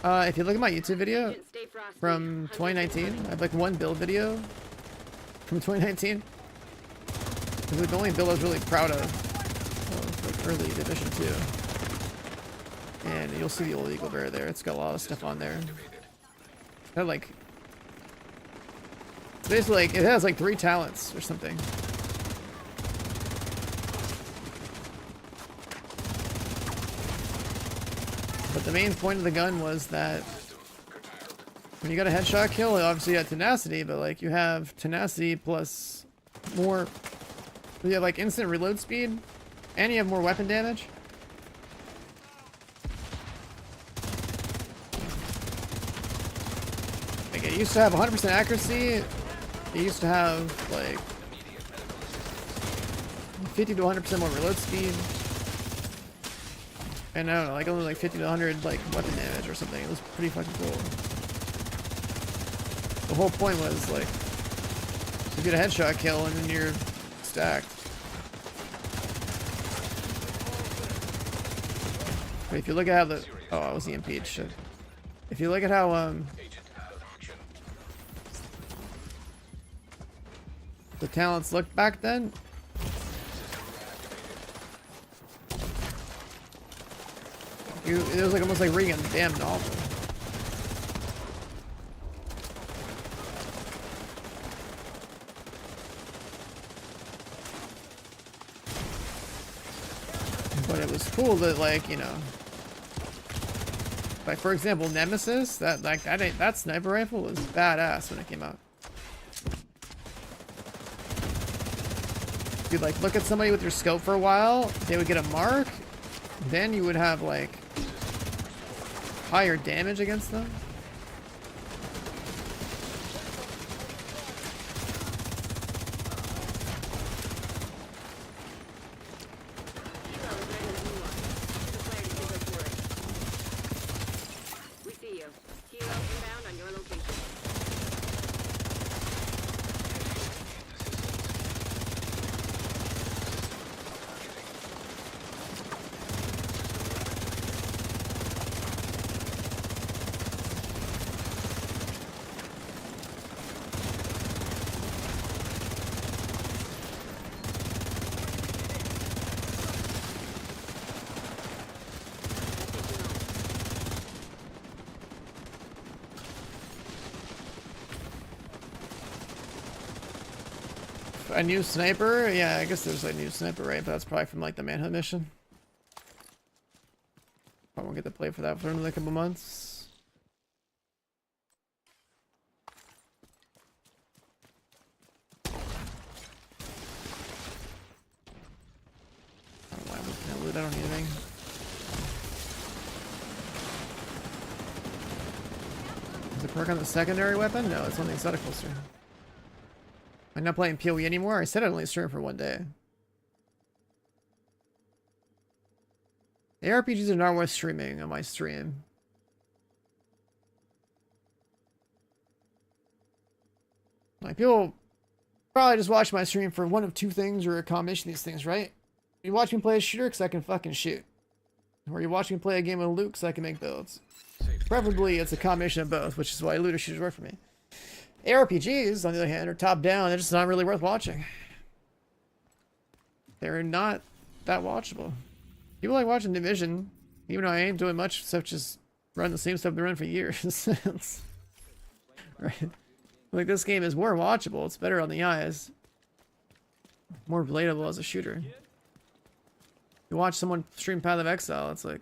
If you look at my YouTube video Agent, stay frosty. from Hunters 2019, incoming. I have like one build video from 2019. It's like the only build I was really proud of. Like early Division 2. And you'll see the old Eagle Bear there. It's got a lot of stuff on there. That like basically like it has like 3 talents or something. But the main point of the gun was that when you got a headshot kill, obviously you had tenacity, but like you have tenacity plus more. You have like instant reload speed, and you have more weapon damage. Like it used to have 100% accuracy. It used to have like 50 to 100% more reload speed. And I don't know, like only like 50 to 100 like weapon damage or something. It was pretty fucking cool. The whole point was like you get a headshot kill and then you're stacked. But if you look at how the I was EMP'd, shit. If you look at how the talents looked back then, it was like almost like reading a damn novel. But it was cool that, like, you know, like for example, Nemesis, that sniper rifle was badass when it came out. You'd like look at somebody with your scope for a while, they would get a mark, then you would have like higher damage against them. We see you. Kilo inbound on your location. A new sniper? Yeah, I guess there's a new sniper, right? But that's probably from like the manhunt mission. I won't get to play for that for another couple months. I don't know why I'm looking at loot. I don't need anything. Is it perk on the secondary weapon? No, it's on the exotic holster. I'm not playing PoE anymore. I said I'd only stream for one day. ARPGs are not worth streaming on my stream. Like, people probably just watch my stream for one of 2 things or a combination of these things, right? You watch me play a shooter because I can fucking shoot. Or you watch me play a game of loot because I can make builds. Preferably, it's a combination of both, which is why looter shooters work for me. ARPGs, on the other hand, are top down. They're just not really worth watching. They're not that watchable. People like watching Division, even though I ain't doing much except just run the same stuff I've been running for years. Right? Like, this game is more watchable. It's better on the eyes. More relatable as a shooter. You watch someone stream Path of Exile, it's like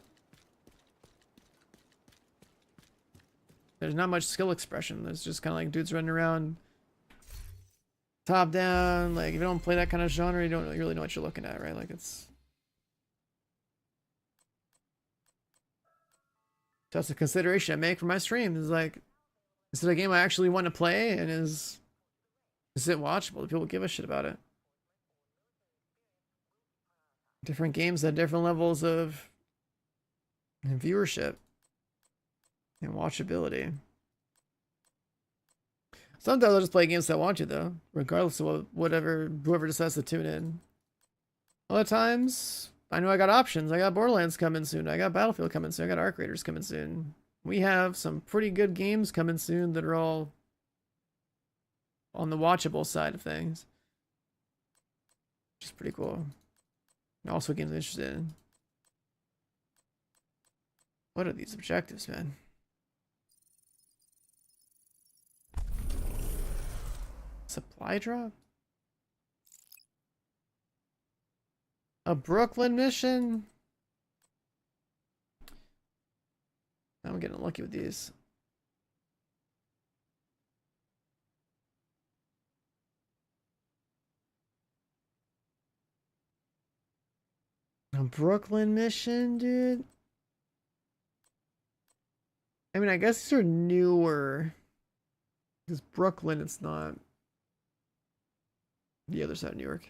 there's not much skill expression. There's just kind of like dudes running around top down. Like, if you don't play that kind of genre, you don't really know what you're looking at, right? Like, it's... That's a consideration I make for my stream. Is like, is it a game I actually want to play, and is it watchable? Do people give a shit about it? Different games at different levels of viewership and watchability. Sometimes I'll just play games that I want to, though, regardless of whoever decides to tune in. Other times, I know I got options. I got Borderlands coming soon. I got Battlefield coming soon. I got Arc Raiders coming soon. We have some pretty good games coming soon that are all on the watchable side of things. Which is pretty cool. Also games I'm interested in. What are these objectives, man? Supply drop? A Brooklyn mission? I'm getting lucky with these. A Brooklyn mission, dude? I mean, I guess these are newer. Because Brooklyn, it's not the other side of New York.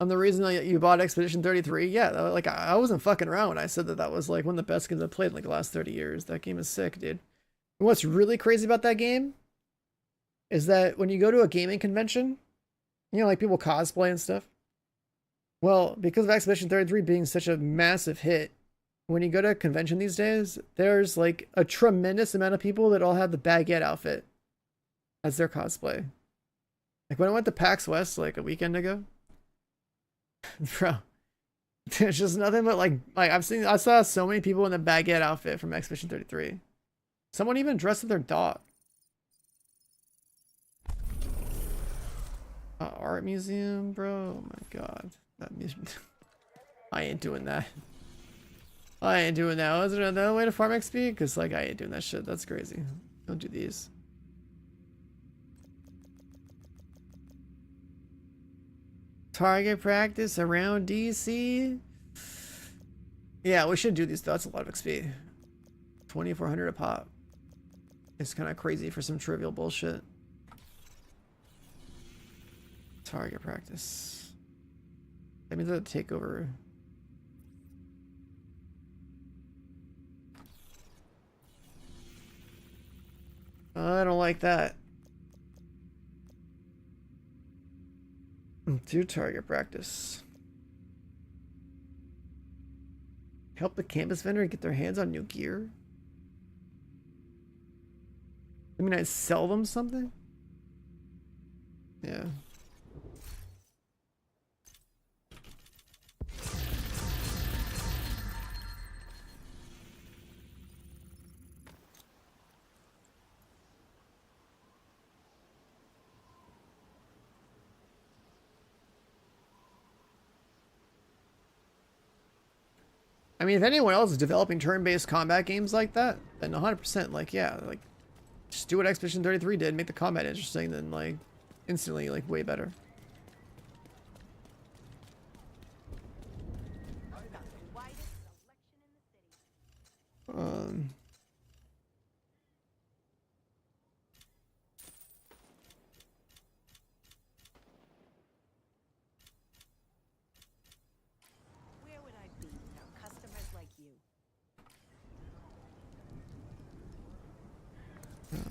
And the reason that you bought Expedition 33, yeah, like I wasn't fucking around when I said that that was like one of the best games I've played in like the last 30 years. That game is sick, dude. And what's really crazy about that game is that when you go to a gaming convention, you know, like people cosplay and stuff. Well, because of Expedition 33 being such a massive hit, when you go to a convention these days, there's like a tremendous amount of people that all have the baguette outfit as their cosplay. Like when I went to PAX West like a weekend ago, bro, there's just nothing but like I saw so many people in the baguette outfit from Expedition 33. Someone even dressed as their dog. Art museum, bro. Oh my god, that museum. I ain't doing that. I ain't doing that. Was there another way to farm XP? Because like I ain't doing that shit. That's crazy. Don't do these. Target practice around DC. Yeah, we should do these though. That's a lot of XP. 2,400 a pop. It's kind of crazy for some trivial bullshit. Target practice. That means that takeover. I don't like that. Do target practice. Help the campus vendor get their hands on new gear. I mean, I sell them something? Yeah. I mean, if anyone else is developing turn-based combat games like that, then 100%, like, yeah, like, just do what Expedition 33 did, make the combat interesting, then, like, instantly, like, way better.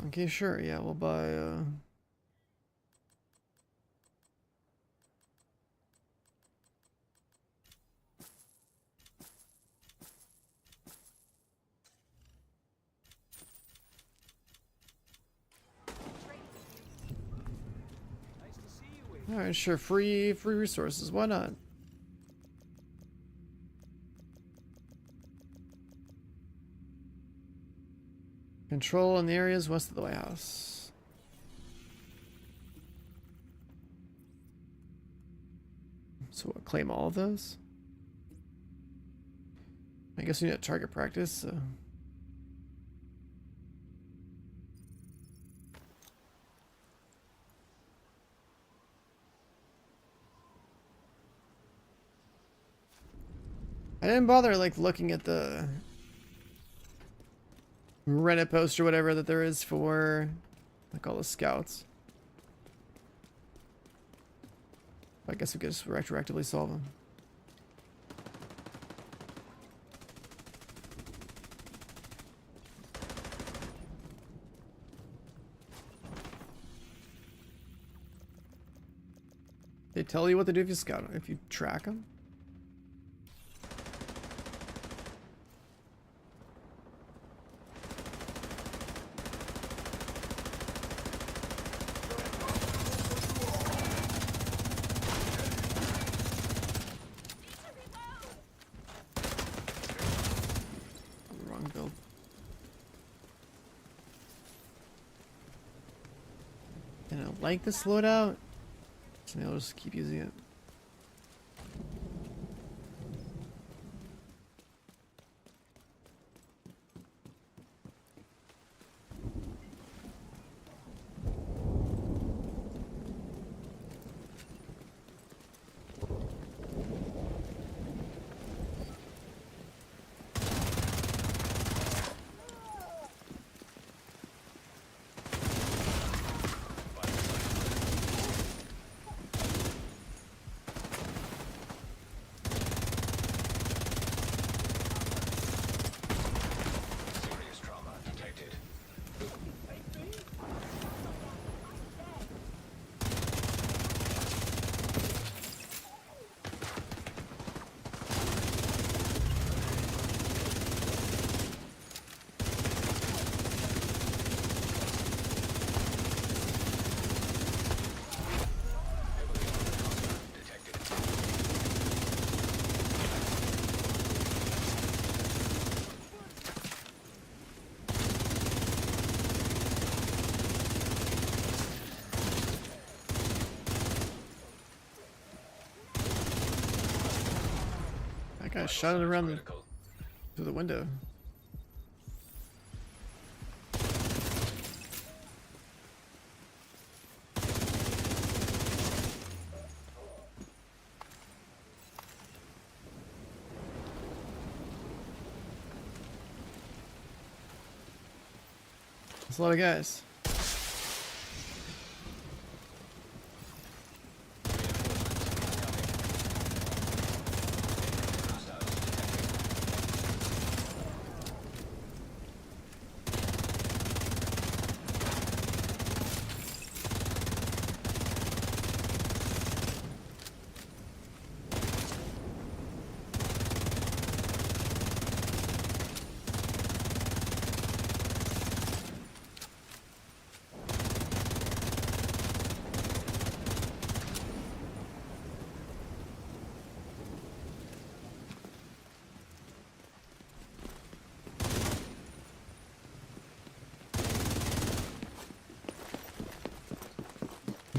Okay, sure, yeah, we'll buy, Alright, sure, free resources, why not? Control in the areas west of the White House. So what, claim all of those? I guess we need a target practice, so. I didn't bother like looking at the Reddit post or whatever that there is for like all the scouts. I guess we could just retroactively solve them. They tell you what to do if you scout them, if you track them. Wrong build. And I like this loadout, so maybe I'll just keep using it. Serious trauma detected. That guy shot it around Critical. through the window. That's a lot of guys.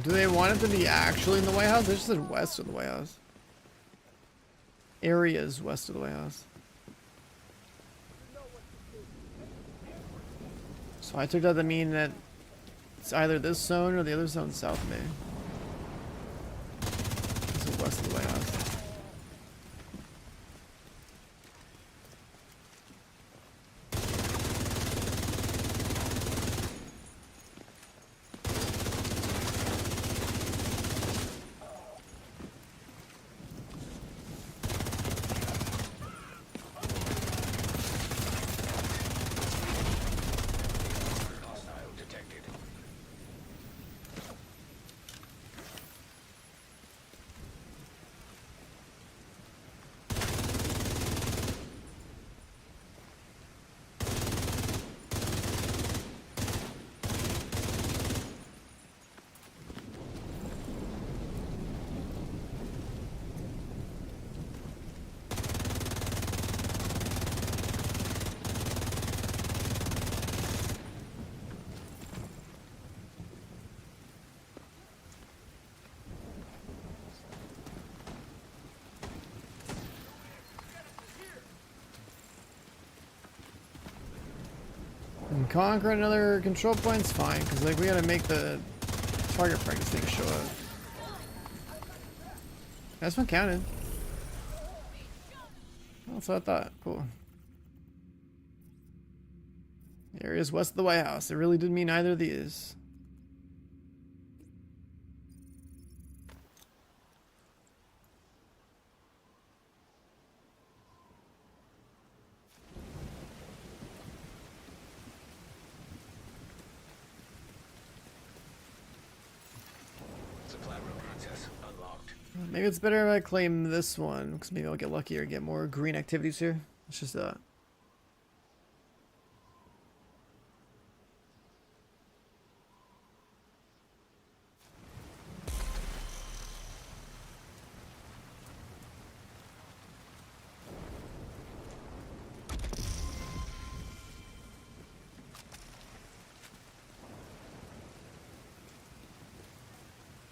Do they want it to be actually in the White House? They just said west of the White House. Areas west of the White House. So I took that to mean that it's either this zone or the other zone south of me. This is west of the White House. Hostile detected. And conquer another control point's fine, because like we gotta make the target practice thing show up. That's one counted. That's what I thought. Cool. The areas west of the White House. It really didn't mean either of these. Supply room access unlocked. Maybe it's better if I claim this one, because maybe I'll get lucky or get more green activities here. Let's just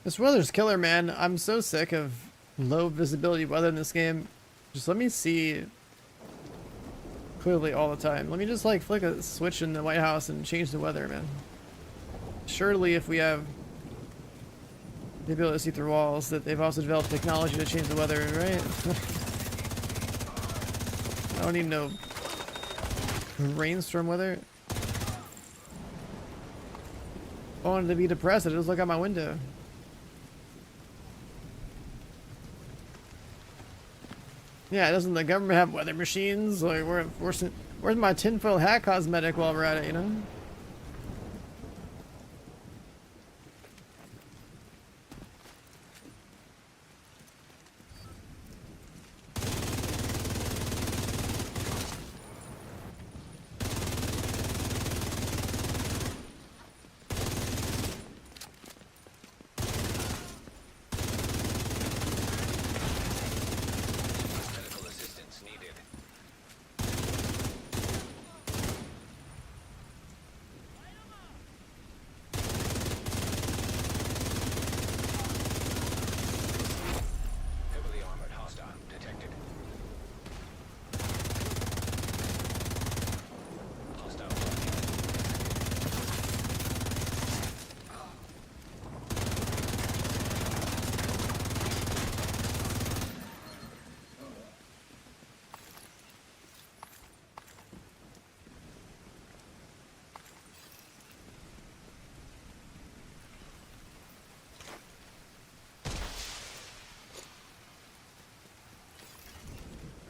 This weather's killer, man. I'm so sick of low visibility weather in this game. Just let me see clearly all the time. Let me just like flick a switch in the White House and change the weather, man. Surely if we have the ability to see through walls, that they've also developed technology to change the weather, right? I don't need no rainstorm weather. If I wanted to be depressed, I'd just look out my window. Yeah, doesn't the government have weather machines? Like, where's my tinfoil hat cosmetic while we're at it, you know? Medical assistance needed. Heavily armored hostile detected. Hostile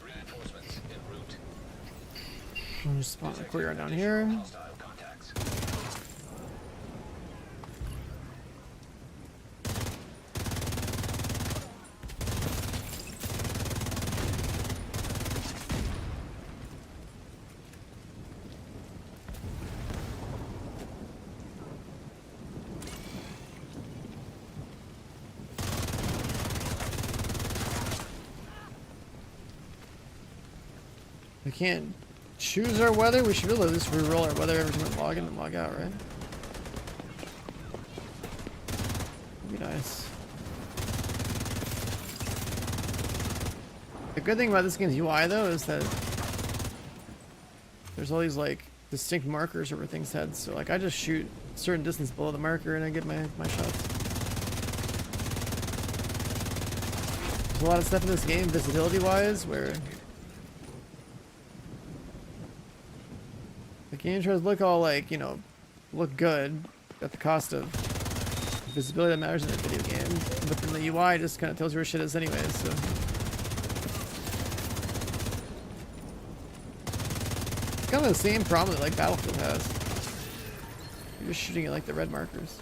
reinforcements en route. I'm just spawn a courtyard down here. Hostile contacts. We can't choose our weather. We should be able to just reroll our weather every time we log in and log out, right? That'd be nice. The good thing about this game's UI though is that there's all these like distinct markers over things' heads. So like I just shoot a certain distance below the marker and I get my shots. There's a lot of stuff in this game visibility wise where the game tries to look all like, you know, look good at the cost of visibility that matters in a video game. But then the UI just kind of tells you where shit is anyways, so. It's kind of the same problem that like Battlefield has. You're just shooting at like the red markers.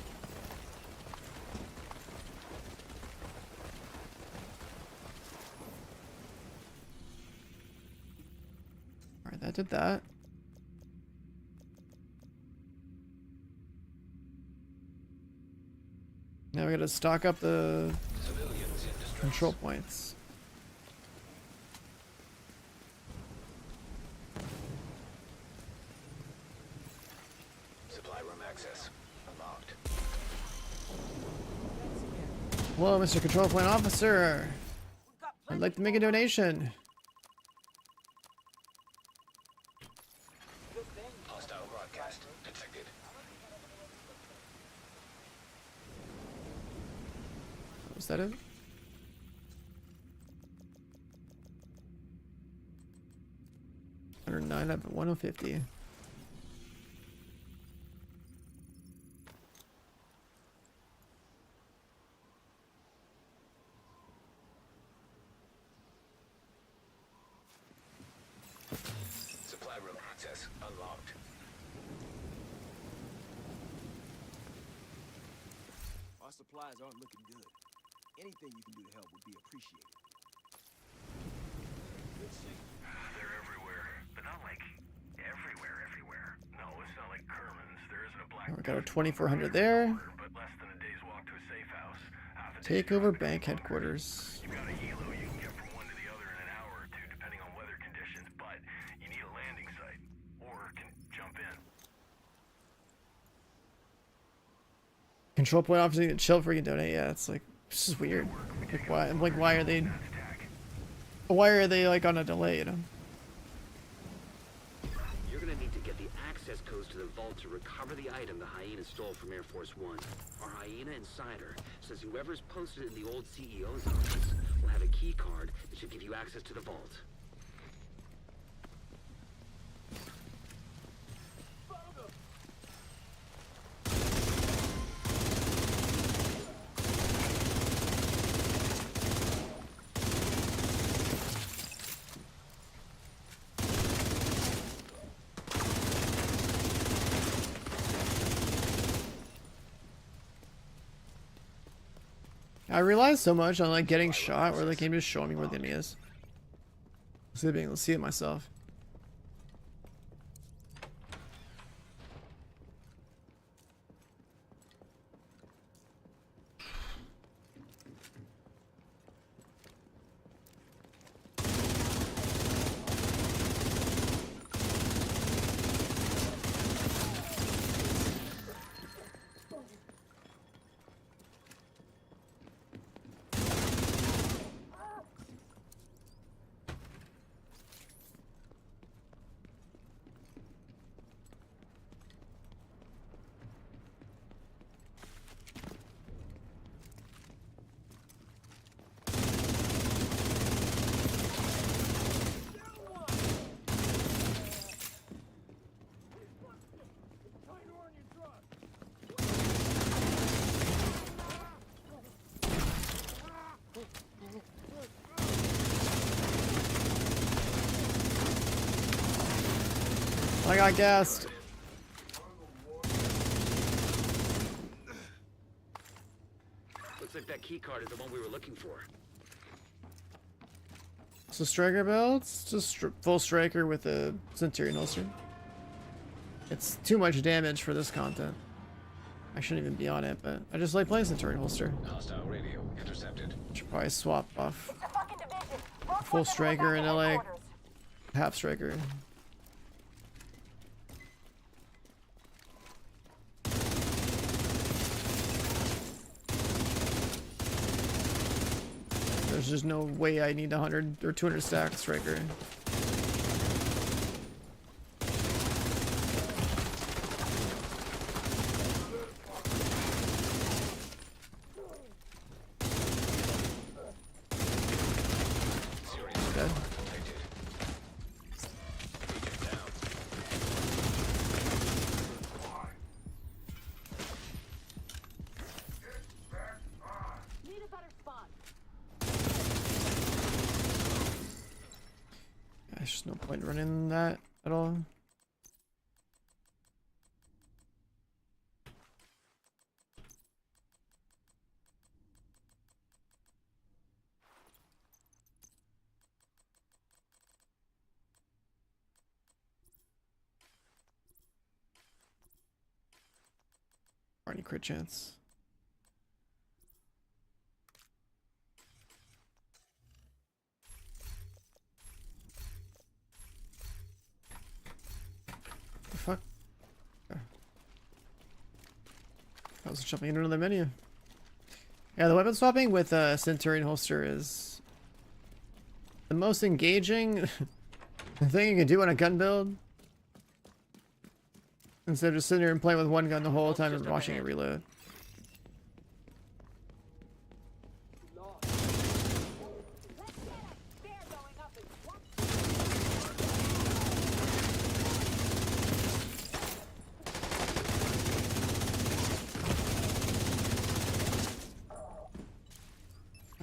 Alright, that did that. Now we gotta stock up the Civilians in distress. control points. Supply room access unlocked. Hello, Mr. Control Point Officer. I'd like to make a donation. Hostile broadcast detected. Was that it? $109 up at 150. Supply room access unlocked. Our supplies aren't looking good. Anything you can do to help would be appreciated. They're everywhere, but not like everywhere. No, it's not like Kerman's. There isn't a black. We got our 2400 there. But less than a day's walk to a safe house. Half a day's Take drive over to bank the bunker. headquarters. You've got a helo you can get from one to the other in an hour or two, depending on weather conditions. But you need a landing site, or can jump in. Control point officers need to chill before you can donate. Yeah, it's like, this is weird. Like why? I'm like, why are they like on a delay? You know. You're gonna need to get the access codes to the vault to recover the item the hyena stole from Air Force One. Our hyena insider says whoever's posted in the old CEO's office will have a key card that should give you access to the vault. I relied so much on like getting shot where the game just showing me where the enemy is. Instead of being able to see it myself. I got gassed. Looks like that key card is the one we were looking for. So striker build, it's just full striker with a Centurion holster. It's too much damage for this content. I shouldn't even be on it, but I just like playing Centurion holster. Hostile radio intercepted. Should probably swap off It's a fucking division. Both full ones are striker back and at like headquarters. half striker. There's just no way I need 100 or 200 stack striker. Dead. Need a better spot. There's just no point running that at all. Or any crit chance. The fuck? I was jumping into another menu. Yeah, the weapon swapping with Centurion holster is the most engaging thing you can do on a gun build. Instead of just sitting there and playing with one gun the whole time and watching it reload.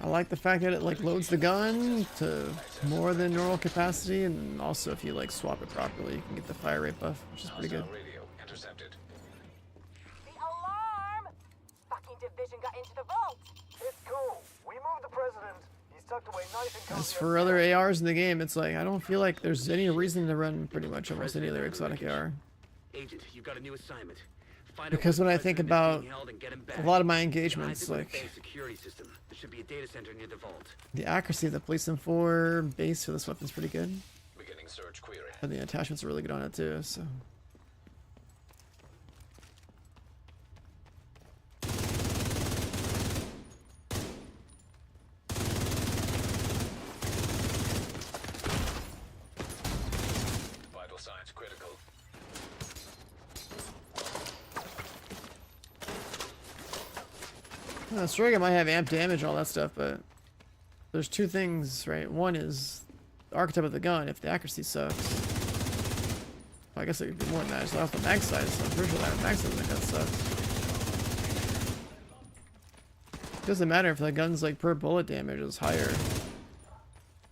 I like the fact that it like loads the gun to more than normal capacity, and also if you like swap it properly, you can get the fire rate buff, which is pretty good. Hostile radio intercepted. The alarm! Fucking division got into the vault. It's cool. We president. He's tucked away nice and cozy. As for other ARs in the game, it's like I don't feel like there's any reason to run pretty much almost any other exotic AR. Agent, you've got a new assignment. Find out Because where when the I think president is about being held and get him a back. lot of my Hide engagements, it with like the base security system. There should be a data center near the vault. the accuracy of the Police M4 base for this weapon's pretty good. Beginning search query. And the attachments are really good on it too, so. Vital signs critical. Striga might have amp damage and all that stuff, but there's two things, right? One is the archetype of the gun. If the accuracy sucks, well, I guess it could be more than that. It's off the mag size, so I'm pretty sure that mag size of the gun sucks. It doesn't matter if the gun's like per bullet damage is higher. There's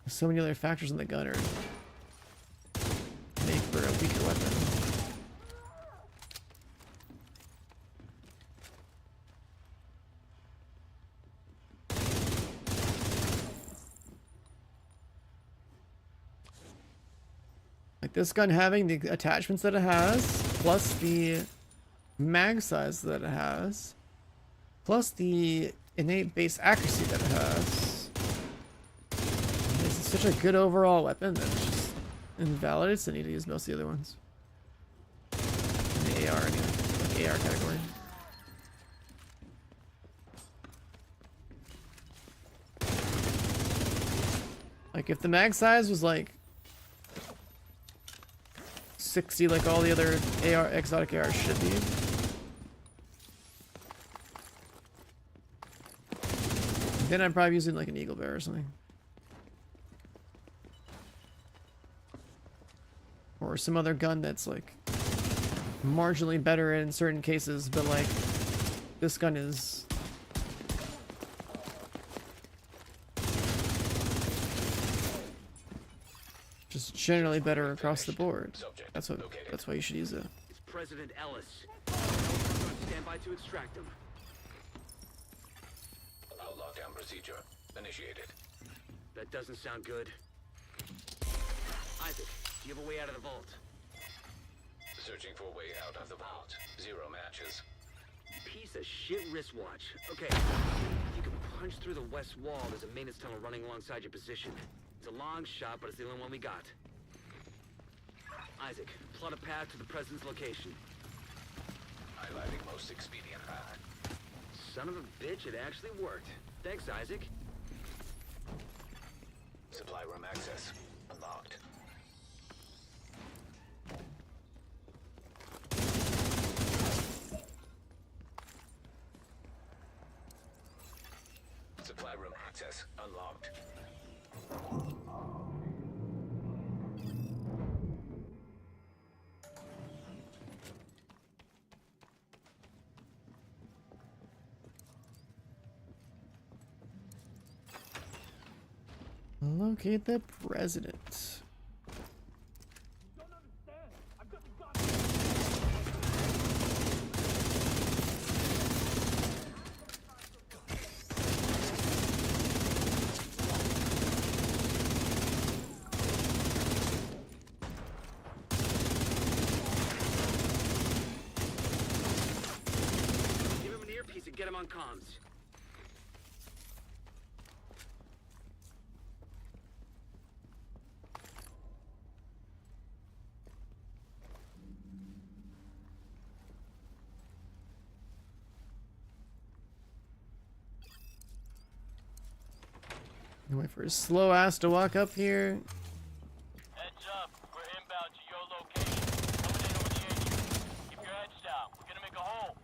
so many other factors in the gunner make for a weaker weapon. Like this gun having the attachments that it has, plus the mag size that it has, plus the innate base accuracy that it has. It's such a good overall weapon that it's just invalidates the need to use most of the other ones. In the AR anyway, like AR category. Like if the mag size was like 60 like all the other AR exotic ARs should be. Then I'm probably using like an Eagle Bear or something. Or some other gun that's like marginally better in certain cases, but like this gun is just generally better across the board. That's why you should use it. It's President Ellis. Stand by to extract him. Allow lockdown procedure initiated. That doesn't sound good. Isaac, do you have a way out of the vault? Searching for a way out of the vault. 0 matches. Piece of shit wristwatch. Okay, you can punch through the west wall. There's a maintenance tunnel running alongside your position. It's a long shot, but it's the only one we got. Isaac, plot a path to the president's location. Highlighting most expedient path. Son of a bitch, it actually worked. Thanks, Isaac. Supply room access unlocked. Supply room access unlocked. Locate the president. Give him an earpiece and get him on comms. Wait for his slow ass to walk up here. Heads up, we're inbound to your location. Coming in over the edge. Keep your heads down. We're gonna make a hole.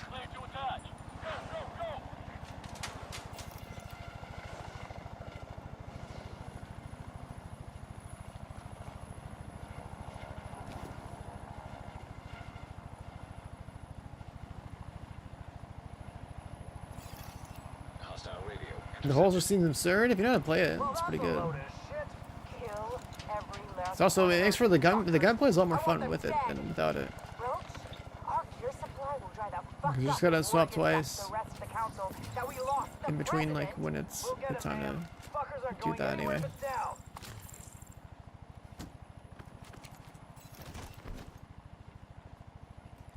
Clear to attach. Go, go, go! hostile radio. The holes just seems absurd. If you know how to play it, it's pretty good. Kill every last It's also, it makes for the gunplay is a lot more I want fun them with it dead. than without it. Roach, our gear supply will dry the fuck You just up gotta before swap it gets back to twice the rest of the council that we lost the in between, like, president. when it's We'll get the it, time man. Fuckers aren't to do going that anywhere anyway. but down.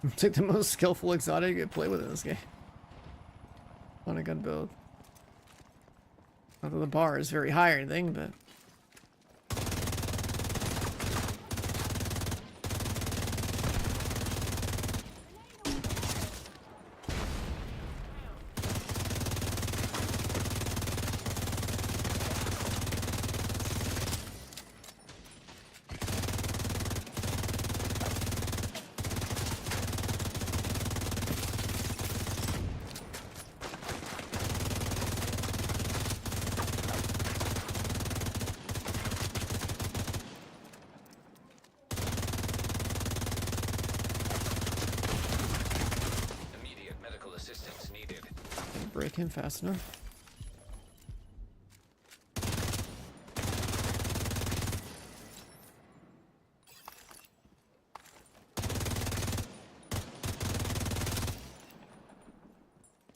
It's like the most skillful exotic you could play with in this game. On a gun build. Not that the bar is very high or anything, but Immediate medical assistance needed. didn't break him fast enough.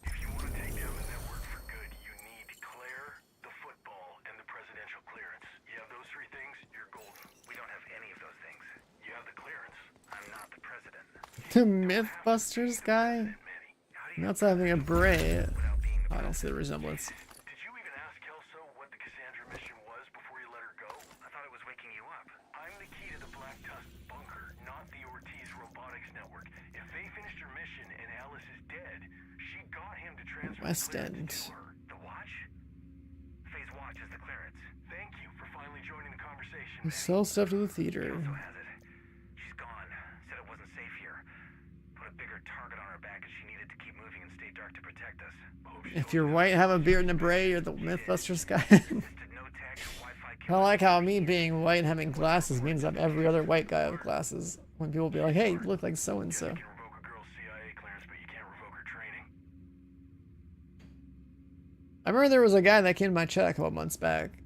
If you want to take down the network for good, you need Claire, the football, and the presidential clearance. You have those three things, you're golden. We don't have any of those things. You have the clearance. I'm not the president. The Mythbusters guy? That's having a beret. I don't see the resemblance. Did you even ask Kelso what the Cassandra mission was before you let her go? I thought it was waking you up. I'm the key to the Black Tusk bunker, not the Ortiz robotics network. If they finished her mission and Alice is dead, she got him to transfer West the clearance End. to her. The watch? Phase watch is the clearance. Thank you for finally joining the conversation. We sell stuff to the theater. Kelso has it. She's gone. Said it wasn't safe here. Put a bigger target on her back as she needed to keep moving and stay dark to protect us. Hope she If knows you're that. white, have a beard and a beret, you're the Mythbusters guy. No tech, Wi-Fi I like how me being white and having glasses means I'm every other white guy with glasses. When people be like, hey, you look like so-and-so. You can revoke a girl's CIA clearance, but you can't revoke her training. I remember there was a guy that came to my chat a couple months back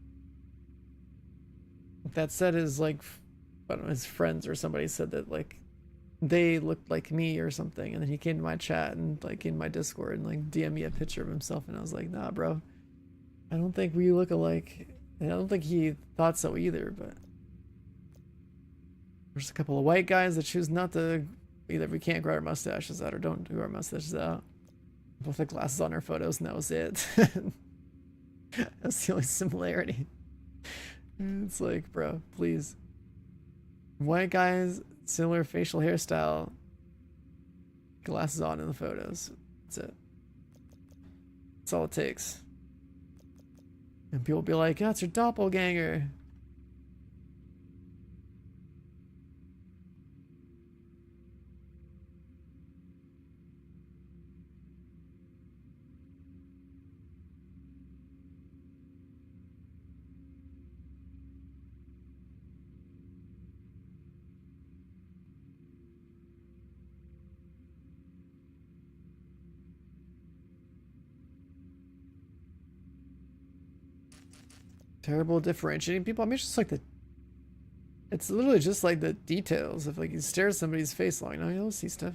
that said his, like, I don't know, his friends or somebody said that, like, they looked like me or something, and then he came to my chat and, like, in my Discord and, like, DM me a picture of himself, and I was like, nah, bro, I don't think we look alike. And I don't think he thought so either, but there's a couple of white guys that choose not to, either we can't grow our mustaches out or don't do our mustaches out. Both had glasses on our photos, and that was it. That's the only similarity. It's like, bro, please. White guys, similar facial hairstyle, glasses on in the photos. That's it. That's all it takes. And people be like, yeah, it's your doppelganger. Terrible differentiating people. I mean, it's just like it's literally just like the details. If like you stare at somebody's face long enough, you'll see stuff.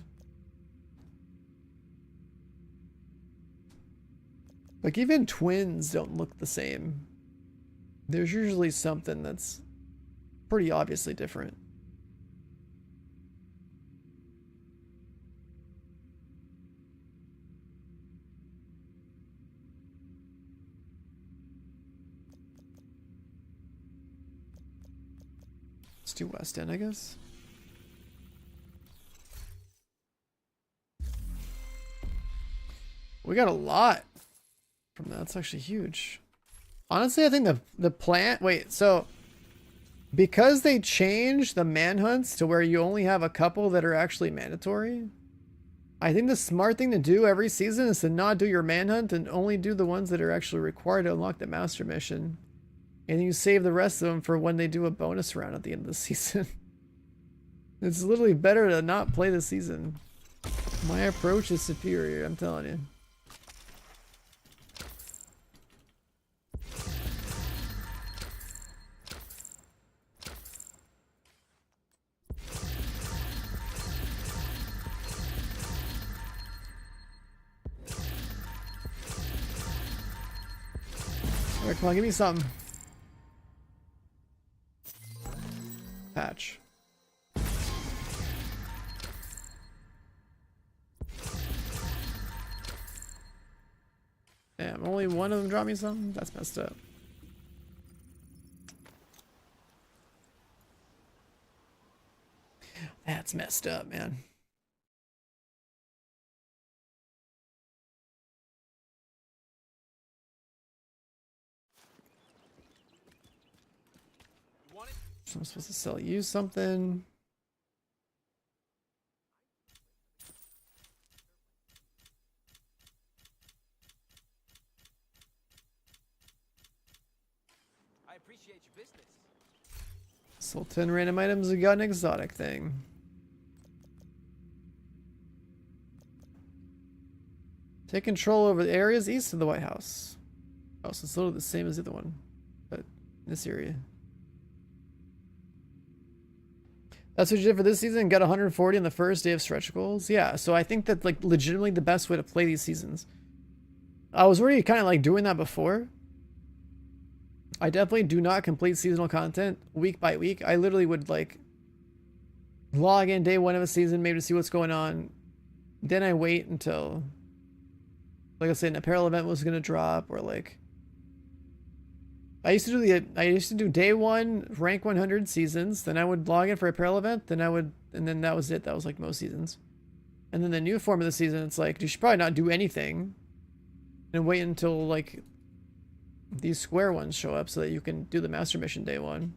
Like even twins don't look the same. There's usually something that's pretty obviously different. Let's do West End, I guess. We got a lot from that. That's actually huge. Honestly, I think the plant... Wait, so... Because they changed the manhunts to where you only have a couple that are actually mandatory, I think the smart thing to do every season is to not do your manhunt and only do the ones that are actually required to unlock the master mission. And you save the rest of them for when they do a bonus round at the end of the season. It's literally better to not play the season. My approach is superior, I'm telling you. Alright, come on, give me something. Patch. Damn, only one of them dropped me something? That's messed up. That's messed up, man. So I'm supposed to sell you something. I appreciate your business. Sold 10 random items and got an exotic thing. Take control over the areas east of the White House. Oh, so it's literally the same as the other one, but in this area. That's what you did for this season? Got 140 on the first day of stretch goals? Yeah, so I think that like legitimately the best way to play these seasons. I was already kind of like doing that before. I definitely do not complete seasonal content week by week. I literally would like log in day one of a season, maybe to see what's going on. Then I wait until, like I said, an apparel event was gonna drop, or like I used to do day one rank 100 seasons. Then I would log in for apparel event. Then then that was it. That was like most seasons. And then the new form of the season, it's like you should probably not do anything and wait until like these square ones show up so that you can do the master mission day one.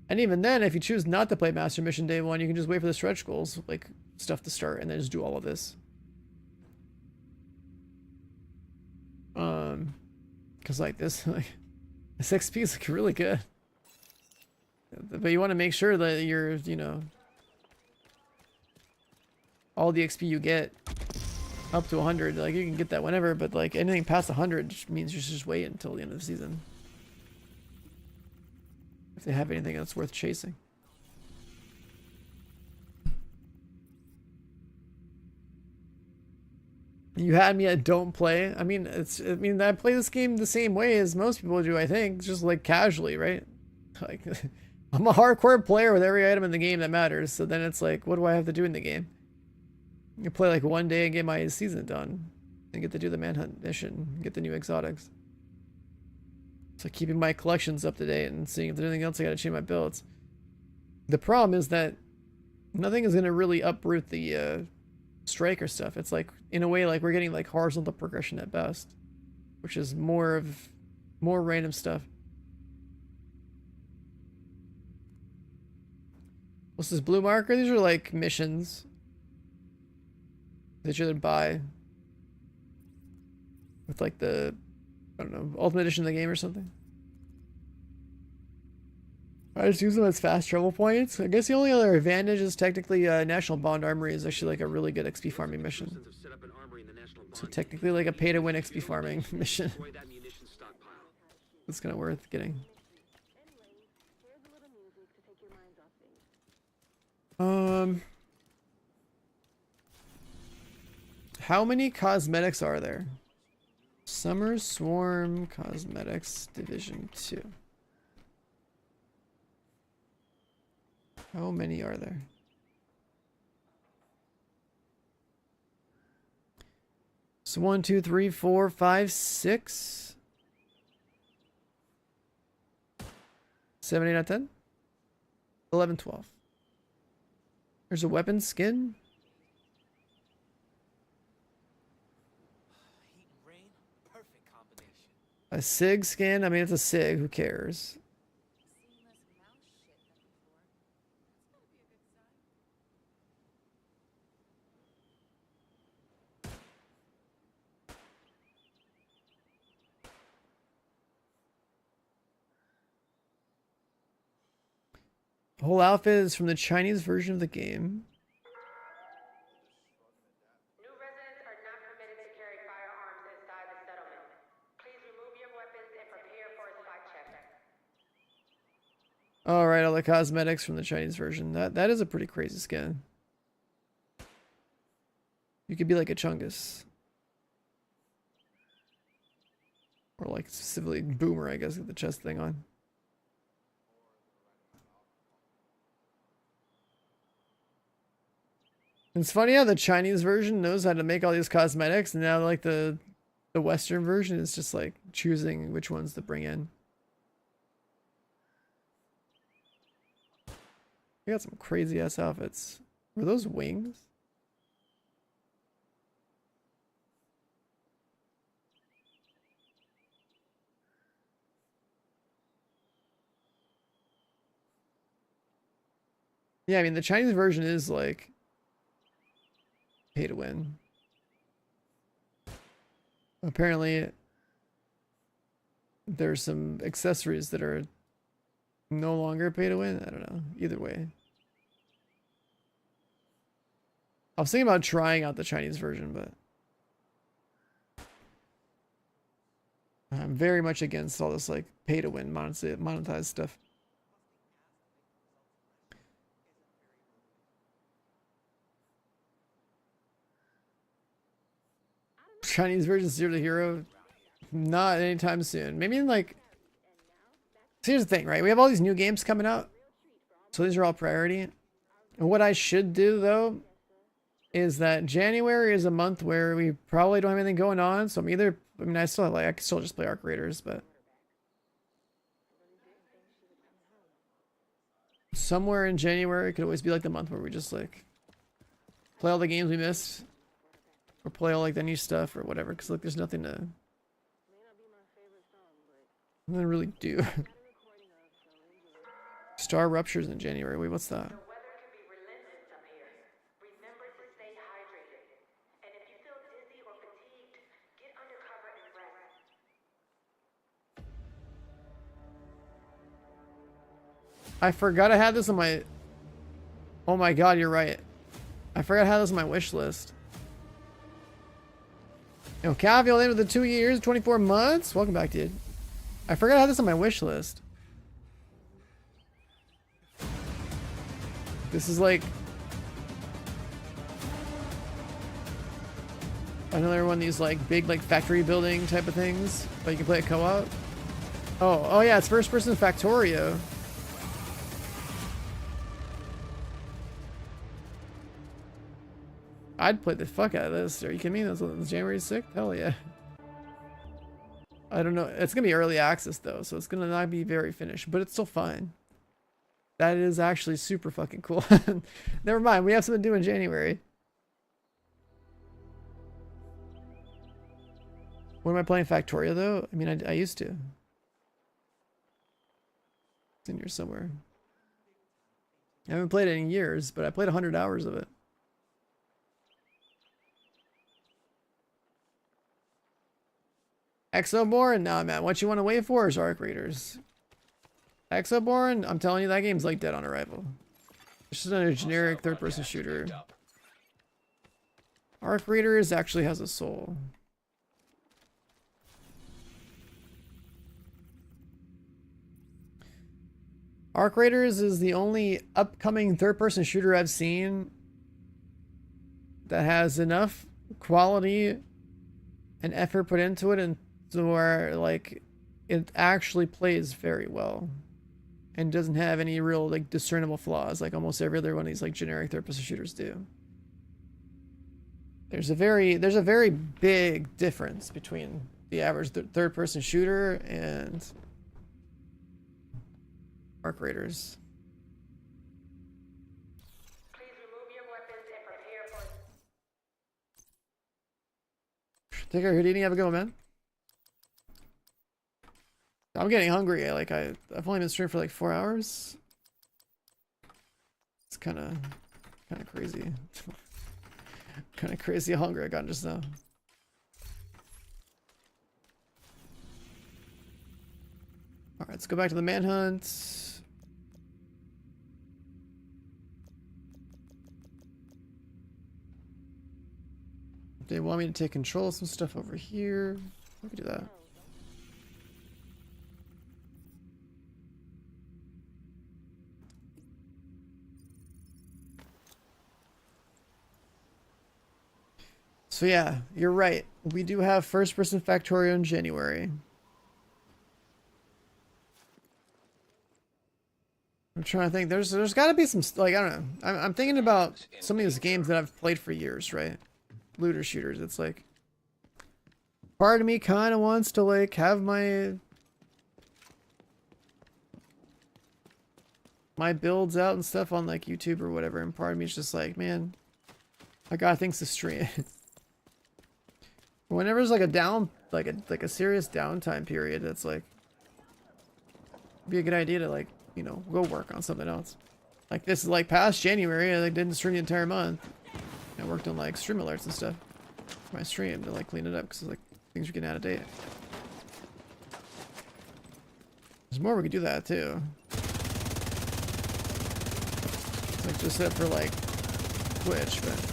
And even then, if you choose not to play master mission day one, you can just wait for the stretch goals like stuff to start and then just do all of this. Because like this, like this XP is like really good, but you want to make sure that you're, you know, all the XP you get up to 100, like you can get that whenever, but like anything past 100 means you should just wait until the end of the season if they have anything that's worth chasing. You had me at don't play. I mean, I play this game the same way as most people do, I think, just like casually, right? Like I'm a hardcore player with every item in the game that matters, so then it's like, what do I have to do in the game? You play like one day and get my season done and get to do the manhunt mission, get the new exotics. So keeping my collections up to date and seeing if there's anything else I gotta change my builds. The problem is that nothing is gonna really uproot the striker stuff. It's like, in a way, like we're getting like horizontal progression at best, which is more random stuff. What's this blue marker? These are like missions that you should buy with like the, I don't know, ultimate edition of the game or something. I just use them as fast travel points. I guess the only other advantage is technically National Bond Armory is actually like a really good XP farming mission. So technically like a pay to win XP farming mission. It's kind of worth getting. How many cosmetics are there? Summer Swarm Cosmetics Division 2. How many are there? So 1, 2, 3, 4, 5, 6, 7, 8 out of 10, 11, 12. There's a weapon skin. Heat and rain, perfect combination. A SIG skin. I mean, it's a SIG. Who cares? The whole outfit is from the Chinese version of the game. New residents are not permitted to carry firearms inside the settlement. Please remove your weapons and prepare for a spot check. All right, all the cosmetics from the Chinese version. That is a pretty crazy skin. You could be like a Chungus, or like specifically Boomer, I guess, with the chest thing on. It's funny how the Chinese version knows how to make all these cosmetics, and now like the Western version is just like choosing which ones to bring in. We got some crazy ass outfits. Were those wings? Yeah, I mean the Chinese version is like pay to win. Apparently there's some accessories that are no longer pay to win. I don't know. Either way. I was thinking about trying out the Chinese version, but I'm very much against all this like pay to win monetized stuff. Chinese version Zero to Hero, not anytime soon. Maybe in like, so here's the thing, right? We have all these new games coming out, so these are all priority. And what I should do though is that January is a month where we probably don't have anything going on. So I'm either, I mean, I can still just play Arc Raiders, but somewhere in January it could always be like the month where we just like play all the games we missed, or play all like the new stuff or whatever. Because like there's nothing to really do. Star Ruptures in January. Wait, what's that? I forgot I had this on my... Oh my god, you're right. I forgot I had this on my wish list. Yo, Cavill in with the 2 years, 24 months. Welcome back, dude. I forgot I had this on my wish list. This is like... another one of these like big like factory building type of things. But you can play it co-op. Oh yeah, it's first person Factorio. I'd play the fuck out of this. Are you kidding me? That's January 6th? Hell yeah. I don't know. It's going to be early access though, so it's going to not be very finished, but it's still fine. That is actually super fucking cool. Never mind. We have something to do in January. When am I playing Factorio though? I mean, I used to. It's in here somewhere. I haven't played it in years, but I played 100 hours of it. Exoborn? Nah, man. What you want to wait for is Arc Raiders. Exoborn? I'm telling you, that game's like dead on arrival. It's just a generic third-person shooter. Arc Raiders actually has a soul. Arc Raiders is the only upcoming third-person shooter I've seen that has enough quality and effort put into it, and so where like it actually plays very well and doesn't have any real like discernible flaws like almost every other one of these like generic third-person shooters do. There's a very big difference between the average third-person shooter and Arc Raiders. Please remove your weapons and prepare for... Take care, Houdini. Have a good one, man. I'm getting hungry. I've only been streaming for like 4 hours. It's kind of crazy. Kind of crazy how hungry I got just now. All right, let's go back to the manhunt. They want me to take control of some stuff over here. We can do that. So yeah, you're right. We do have first-person Factorio in January. trying to think. There's got to be some like I don't know. I'm thinking about some of these games that I've played for years, right? Looter shooters. It's like part of me kind of wants to like have my builds out and stuff on like YouTube or whatever, and part of me is just like, man, I got things to stream. Whenever there's like a down, like a serious downtime period, it's like be a good idea to like, you know, go work on something else. Like this is like past January, I like didn't stream the entire month. I worked on like stream alerts and stuff for my stream to like clean it up because like things are getting out of date. There's more we could do that too. It's like just set for like Twitch, but.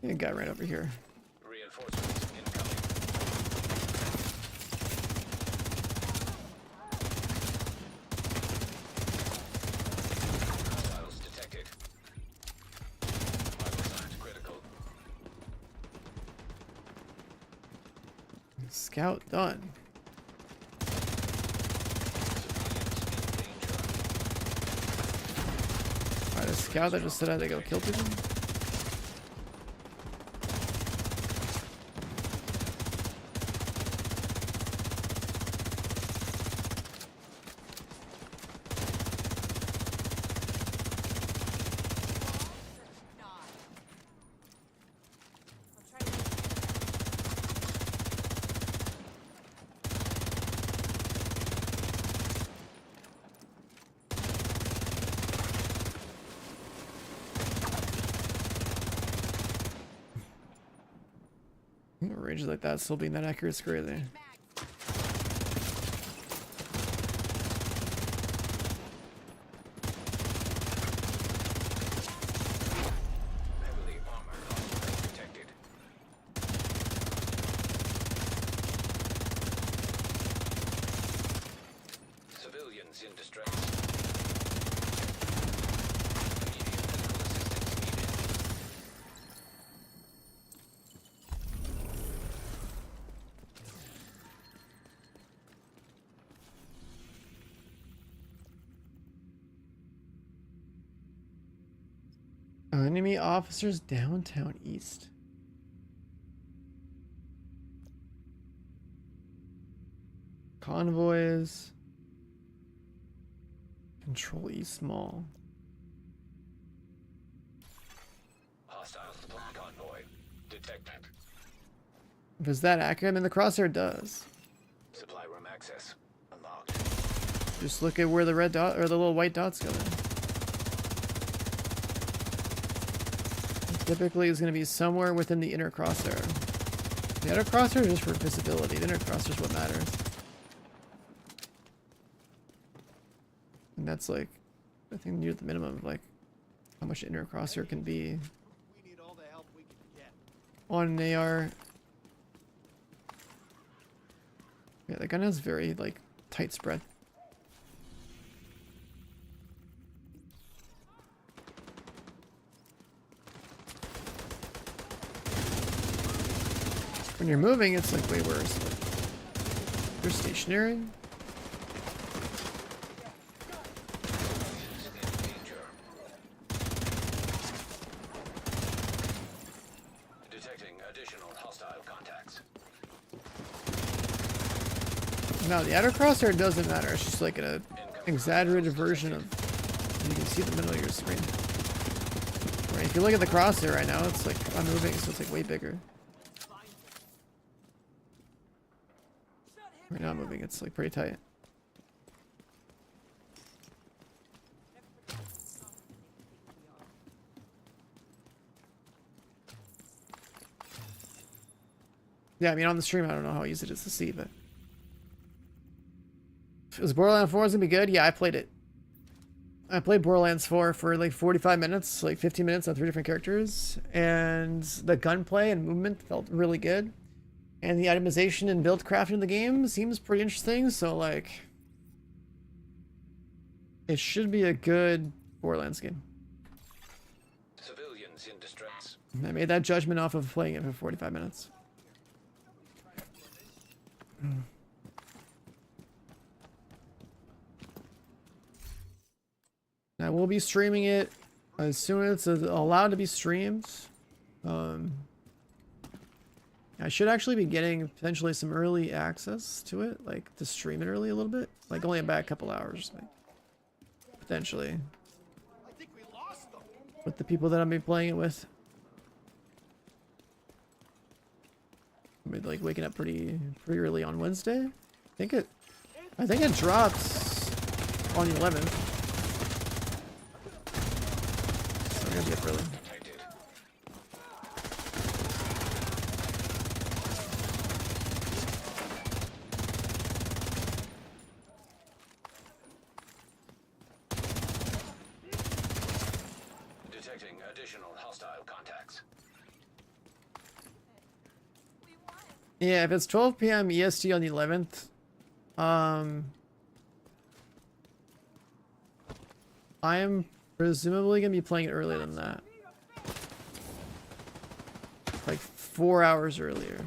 A guy right over here. Reinforcements incoming. Hostiles detected. Vital signs critical. Scout done. Alright, a scout that just said I had to go kill people? Ranges like that still being that accurate is crazy. Heavily armored hostiles detected. Civilians in distress. Immediate medical assistance needed. Enemy officers downtown east. Convoys. Control East Mall. Hostile supply convoy detected. Is that accurate? I mean, the crosshair does. Supply room access unlocked. Just look at where the red dot or the little white dots go. Typically, it's going to be somewhere within the inner crosshair. The outer crosshair is just for visibility. The inner crosshair is what matters. And that's like, I think near the minimum of like how much inner crosshair can be on an AR. Yeah, the gun has very like tight spread. When you're moving, it's like way worse. But if you're stationary. Detecting additional hostile contacts. No, the outer crosshair doesn't matter. It's just like an exaggerated version of. You can see the middle of your screen. Right, if you look at the crosshair right now, it's like unmoving, so it's like way bigger. We're not moving. It's like pretty tight. Yeah, I mean, on the stream, I don't know how easy it is to see, but... Is Borderlands 4 gonna be good? Yeah, I played it. I played Borderlands 4 for like 45 minutes, like 15 minutes on 3 different characters, and the gunplay and movement felt really good. And the itemization and build crafting in the game seems pretty interesting, so like... It should be a good Borderlands game. Civilians in distress. I made that judgment off of playing it for 45 minutes. I will be streaming it as soon as it's allowed to be streamed. I should actually be getting potentially some early access to it, like to stream it early a little bit, like only about a couple hours, like, potentially. With the people that I'll be playing it with. I'll be like waking up pretty early on Wednesday. I think it drops on the 11th. So I'm gonna be up early. Detecting additional hostile contacts. Yeah, if it's 12 p.m. EST on the 11th, I am presumably gonna be playing it earlier than that. Like 4 hours earlier.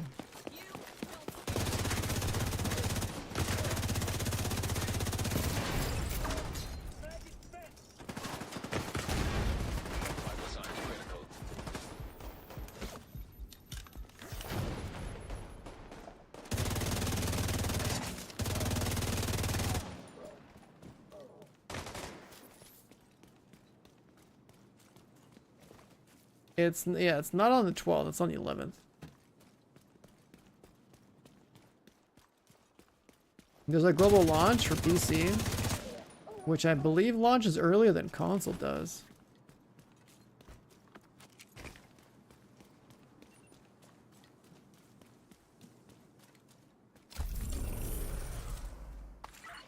It's not on the 12th, it's on the 11th. There's a global launch for PC, which I believe launches earlier than console does.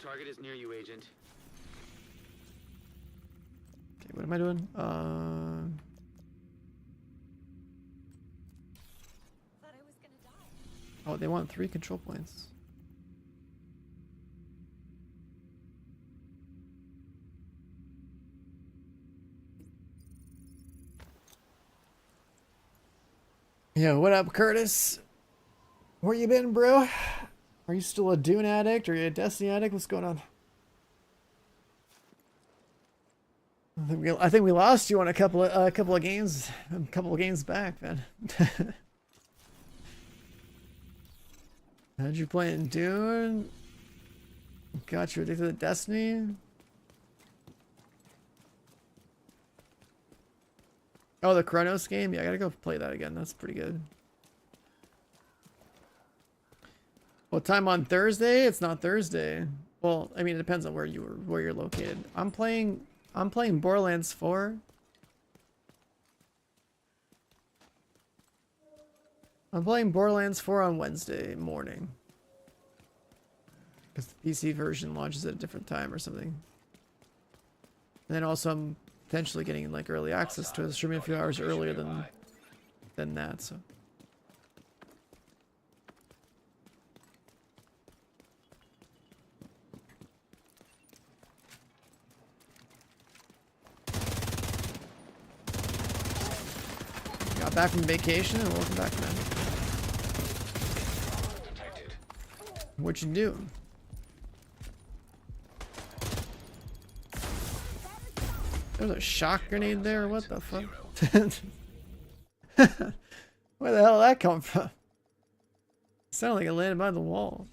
Target is near you, Agent. Okay, what am I doing? Oh, they want 3 control points. Yeah, what up, Curtis? Where you been, bro? Are you still a Dune addict? Are you a Destiny addict? What's going on? I think we lost you on a couple of games back, man. How'd you play in Dune? Got you addicted to Destiny? Oh, the Chronos game? Yeah, I gotta go play that again. That's pretty good. What time on Thursday? It's not Thursday. Well, I mean, it depends on where you're located. I'm playing Borderlands 4. I'm playing Borderlands 4 on Wednesday morning. Because the PC version launches at a different time or something. And then also I'm potentially getting like early access to it, streaming a few hours earlier than that, so. Got back from vacation and welcome back, man. What you do? There's a shock grenade there. What the fuck? Where the hell did that come from? It sounded like it landed by the wall.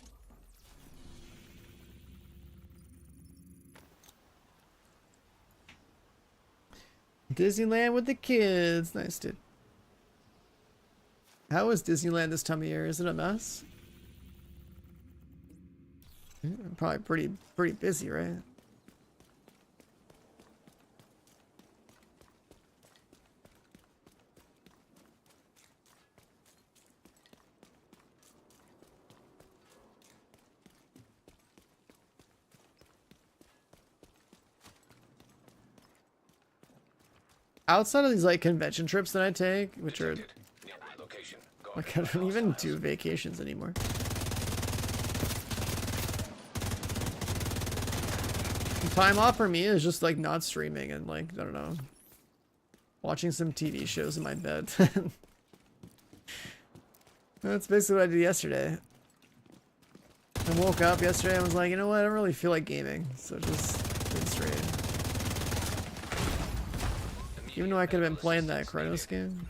Disneyland with the kids. Nice, dude. How is Disneyland this time of year? Is it a mess? Probably pretty busy, right? Outside of these like convention trips that I take, which are Detected. Nearby location. Going like I don't even do vacations anymore. Time off for me is just like not streaming and like I don't know, watching some TV shows in my bed. That's basically what I did yesterday. I woke up yesterday and was like, you know what, I don't really feel like gaming, so just did straight. Even though I could have been playing that Chronos game.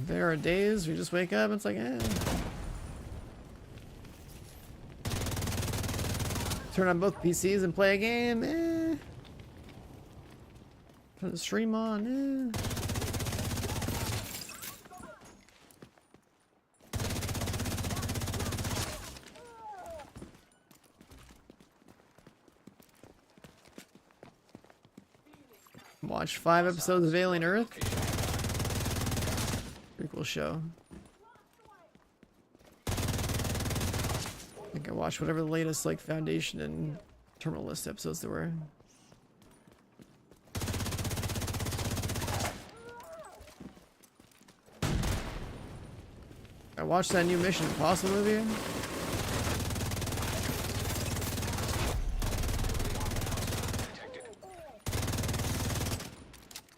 There are days we just wake up and it's like, eh. Turn on both PCs and play a game, eh. Turn the stream on, eh. Watch 5 episodes of Alien Earth. Pretty cool show. I think I watched whatever the latest like Foundation and Terminal List episodes there were. I watched that new Mission Impossible movie.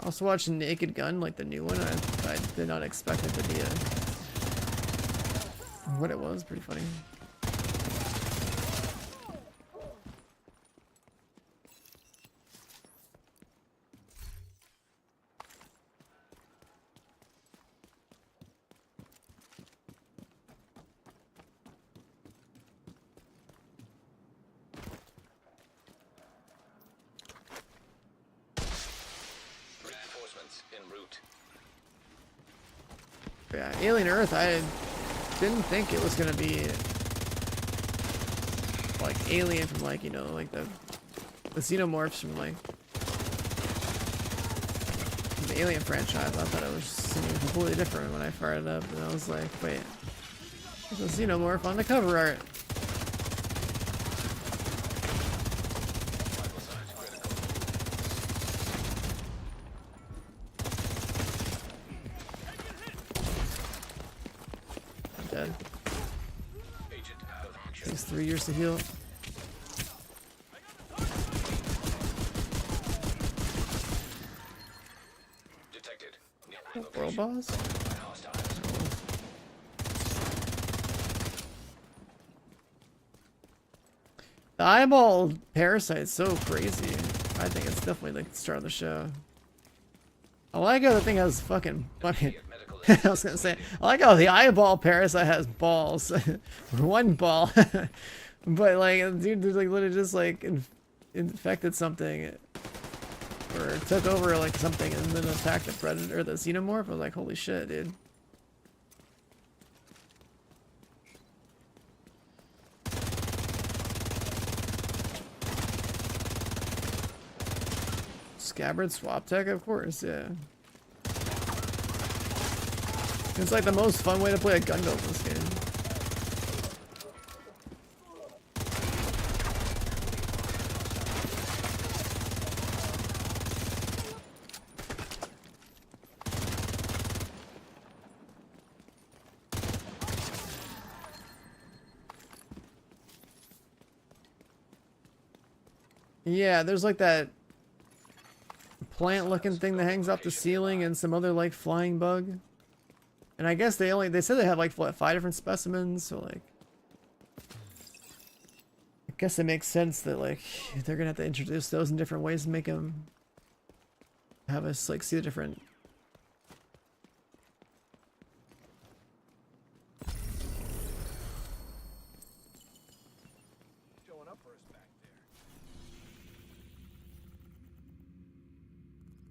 I also watched Naked Gun, like the new one. I did not expect it to be what it was. Pretty funny. en route. Yeah, Alien Earth, I didn't think it was gonna be like Alien from like, you know, like the xenomorphs from like the Alien franchise. I thought it was something completely different when I fired it up, and I was like, wait, there's a xenomorph on the cover art. Dead. Takes 3 years to heal. Detected. World boss? The eyeball parasite's so crazy. I think it's definitely like the start of the show. I like how the thing has fucking I was gonna say, I like how the eyeball parasite has balls. One ball. But like, dude, like literally just like infected something. Or took over like something and then attacked the predator, the xenomorph. I was like, holy shit, dude. Scabbard swap tech, of course, yeah. It's like the most fun way to play a gun build in this game. Yeah, there's like that plant looking thing that hangs off the ceiling and some other like flying bug. And I guess they said they had like what, 5 different specimens, so like I guess it makes sense that like they're gonna have to introduce those in different ways and make them have us like see the different.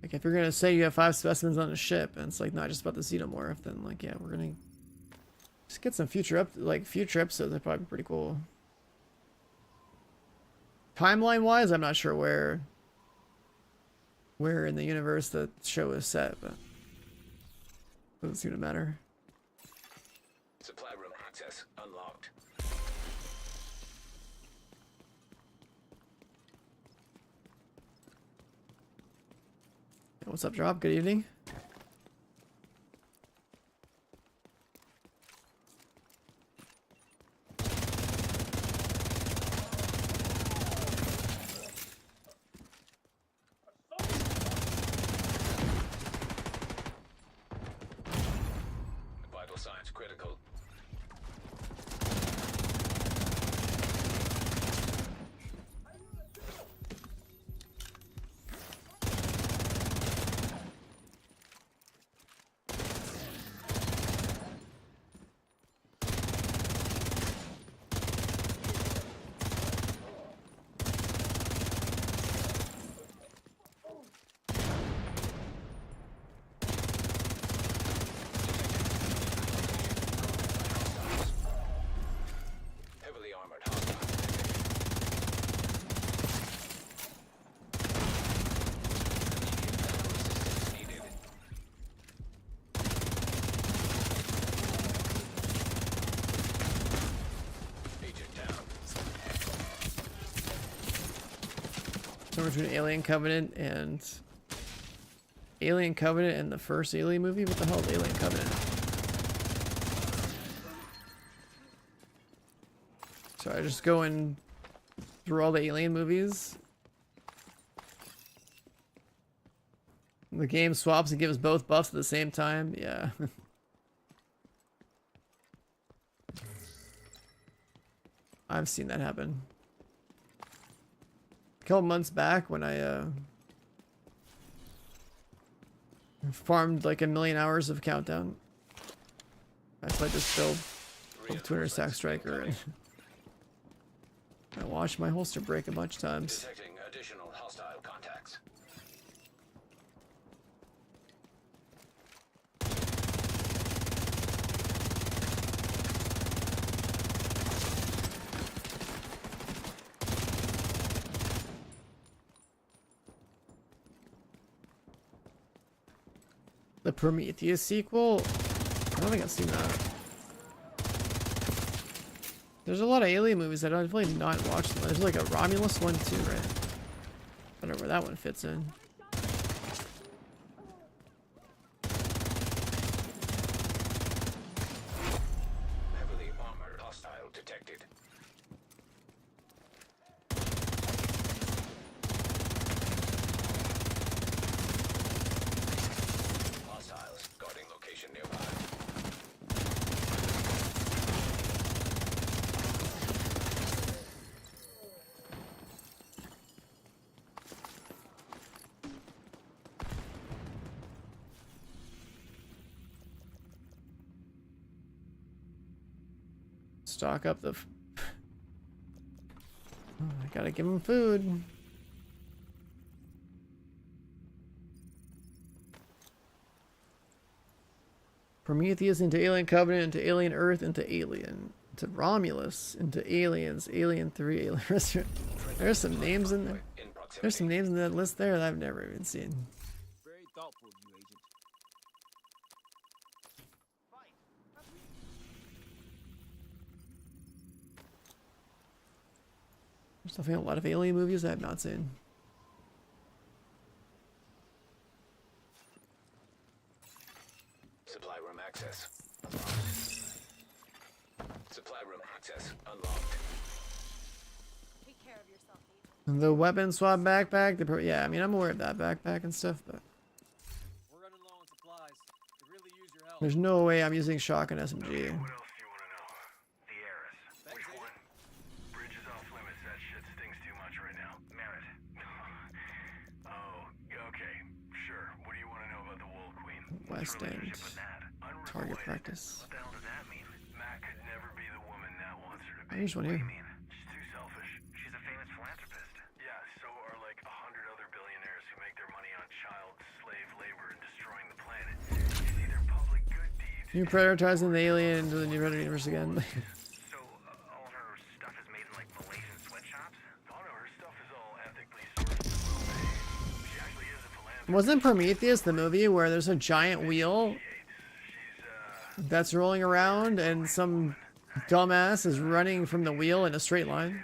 Like if you're gonna say you have 5 specimens on a ship and it's like not just about the xenomorph, then like yeah, we're gonna Just get some future episodes. That'd probably be pretty cool. Timeline wise, I'm not sure where in the universe the show is set, but doesn't seem to matter. Supply room access unlocked. What's up, Drop? Good evening. Vital signs critical. Heavily armored hostile. Assistance needed. Agent down. Somewhere between Alien Covenant and the first Alien movie. What the hell is Alien Covenant? So I just going through all the Alien movies. The game swaps and gives both buffs at the same time. Yeah. I've seen that happen. A couple months back when I farmed like 1 million hours of Countdown. That's like this build with 200 Sack Striker, and I watched my holster break a bunch of times. Detecting additional hostile contacts. The Prometheus sequel? I don't think I've seen that. There's a lot of Alien movies that I've really not watched. There's like a Romulus one too, right? I don't know where that one fits in. Heavily armored hostile detected. Hostiles guarding location nearby. Stock up the... Oh, I gotta give him food. Prometheus into Alien Covenant, into Alien Earth, into Alien, into Romulus, into Aliens, Alien 3, Alien Resurrection. There's some names in there. In proximity. There's some names in that list there that I've never even seen. Very thoughtful of you, Agent. There's definitely a lot of Alien movies I have not seen. Supply room access unlocked. Supply room access unlocked. Take care of yourself, Agent. The weapon swap backpack, yeah, I mean, I'm aware of that backpack and stuff, but We're running low on supplies. Could really use your help. there's no way I'm using shotgun SMG. What else do you want to know? The heiress. Thanks, Which Agent. one? Bridge is off limits. That shit stings too much right now. Merritt. Oh, okay. Sure. What do you want to know about the Wool Queen? What's West her End. relationship with Nat? Target Unrelated. practice. What the hell does that mean? Matt could never be the woman Nat wants her to be. There's one What do here. you mean? She's too selfish. She's a famous philanthropist. Yeah, so are like 100 other billionaires who make their money on child slave labor and destroying the planet. You see, their public good deeds You prioritizing the alien into the new Predator universe again. So, all of her stuff is made in, like, Malaysian sweatshops? Oh, no, her stuff is all ethically sourced. She actually is a philanthropist. Wasn't Prometheus the movie where there's a giant wheel that's rolling around and some dumbass is running from the wheel in a straight line?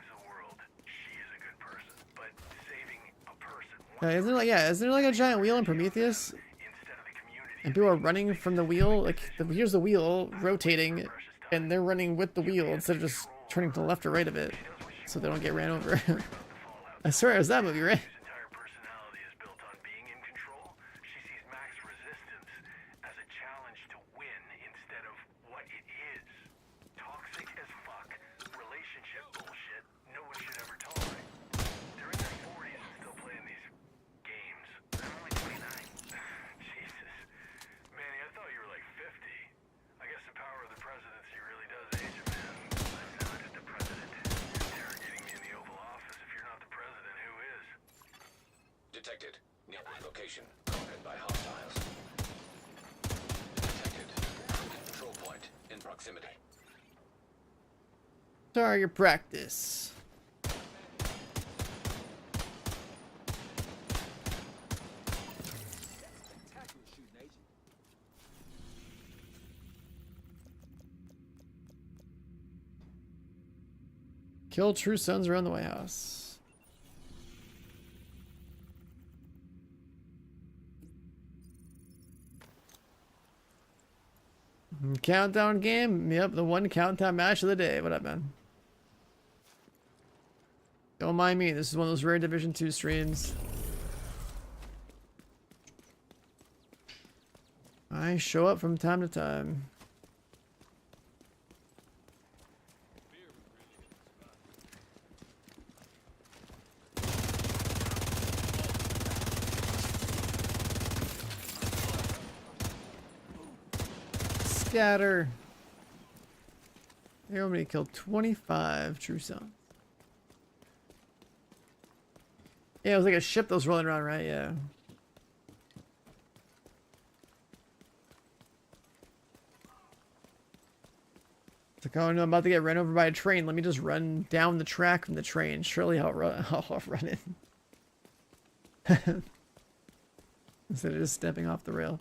Isn't there like a giant wheel in Prometheus? And people are running from the wheel, like here's the wheel rotating, and they're running with the wheel instead of just turning to the left or right of it, so they don't get ran over. I swear it was that movie, right? Detected. Nearby location. Conquered by hostiles. Detected. Control point in proximity. Target practice. Kill true sons around the White House. Countdown game? Yep, the one countdown match of the day. What up, man? Don't mind me. This is one of those rare Division 2 streams. I show up from time to time. Scatter. Everybody killed 25 true sons. Yeah, it was like a ship that was rolling around, right? Yeah. It's like, oh no, I'm about to get run over by a train. Let me just run down the track from the train. Surely I'll run it. Instead of just stepping off the rail.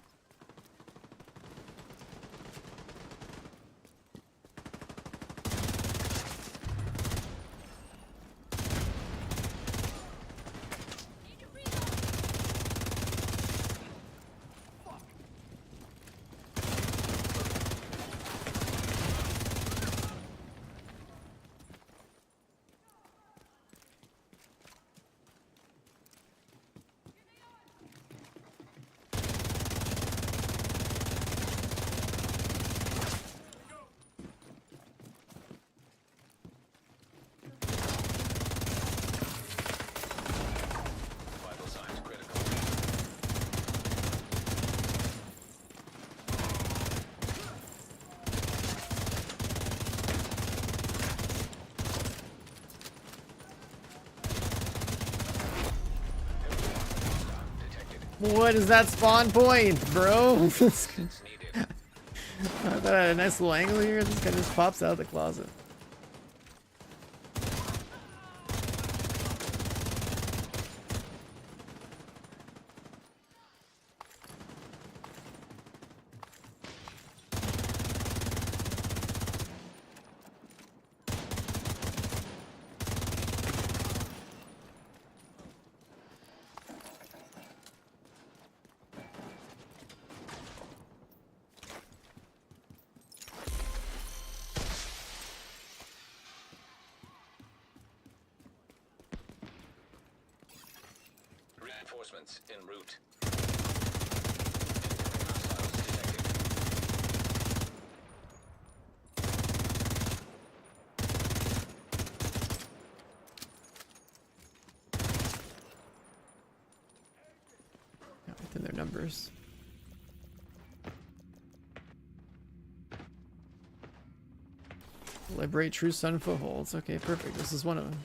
What is that spawn point, bro? I thought I had a nice little angle here. This guy just pops out of the closet. Reinforcements en route. Not within their numbers. Liberate true sun footholds. Okay, perfect. This is one of them.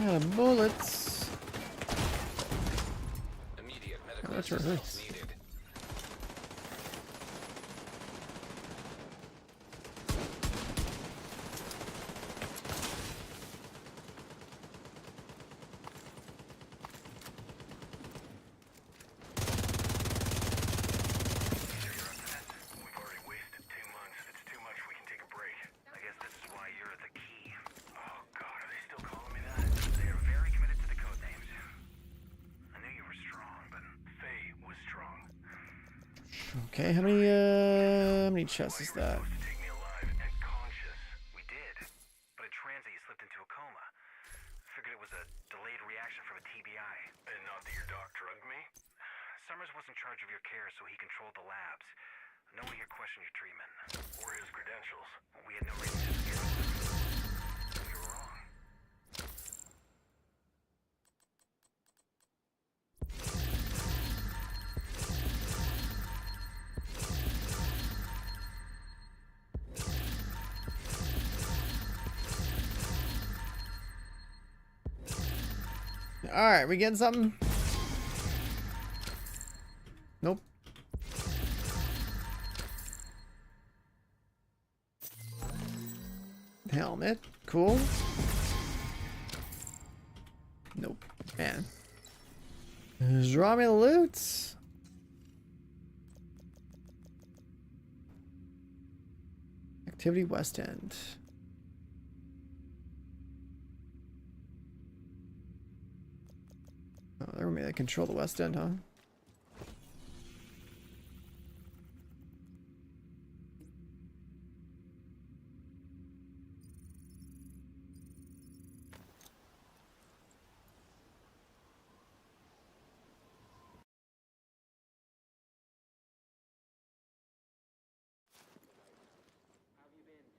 Out of bullets. Immediate Oh, medical that's where it assistance hurts. needed. We've already wasted 2 months. If it's too much, we can take a break. I guess this is why you're the key. Oh god, are they still calling me that? They are very committed to the code names. I knew you were strong, but Faye was strong. Okay, how many chests is that? Supposed to take me alive and conscious. We did. But in transit, you slipped into a coma. Figured it was a delayed reaction from a TBI. And not that your doc drugged me? Summers was in charge of your care, so he controlled the labs. No one here questioned your treatment. Or his credentials. We had no reason to distrust him. We were wrong. Alright, we getting something? Nope. Helmet. Cool. Nope. Man. Draw me the loot. Activity West End. Oh, they're gonna be able to control the West End, huh?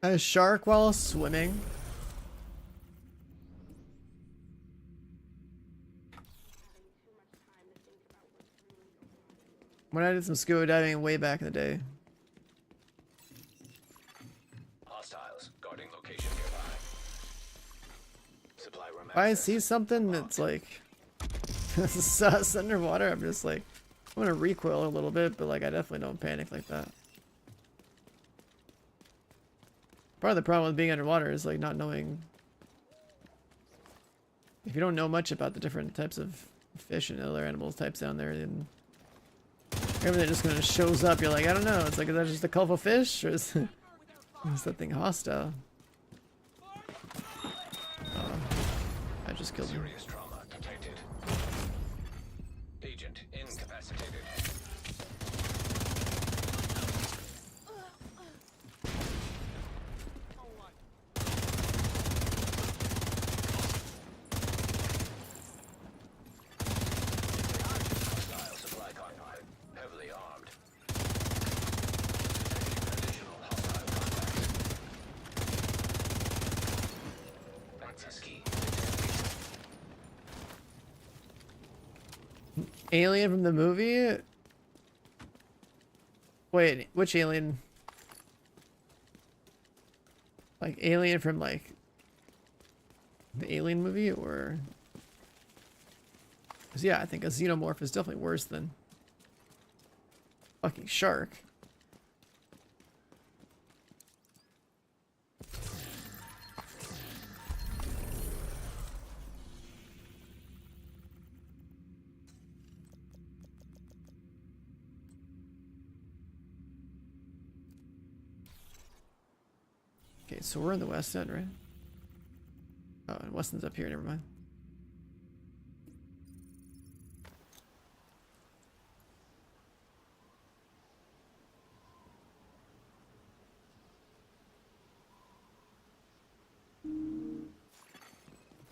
A shark while swimming. When I did some scuba diving way back in the day. Hostiles guarding location nearby. Supply room If I access. see something that's like sus underwater, I'm just like, I'm gonna recoil a little bit, but like I definitely don't panic like that. Part of the problem with being underwater is like not knowing. If you don't know much about the different types of fish and other animals types down there, then everything just kind of shows up. You're like, I don't know. It's like, is that just a colorful fish, or is that thing hostile? I just killed him. Serious trauma detected. Agent incapacitated. Hostile supply convoy. Heavily armed. Additional hostile contacts. Access key. Alien from the movie? Wait, which alien? Like alien from like the Alien movie, or? 'Cause yeah, I think a xenomorph is definitely worse than fucking shark. Okay, so we're in the West End, right? Oh, and West End's up here, never mind.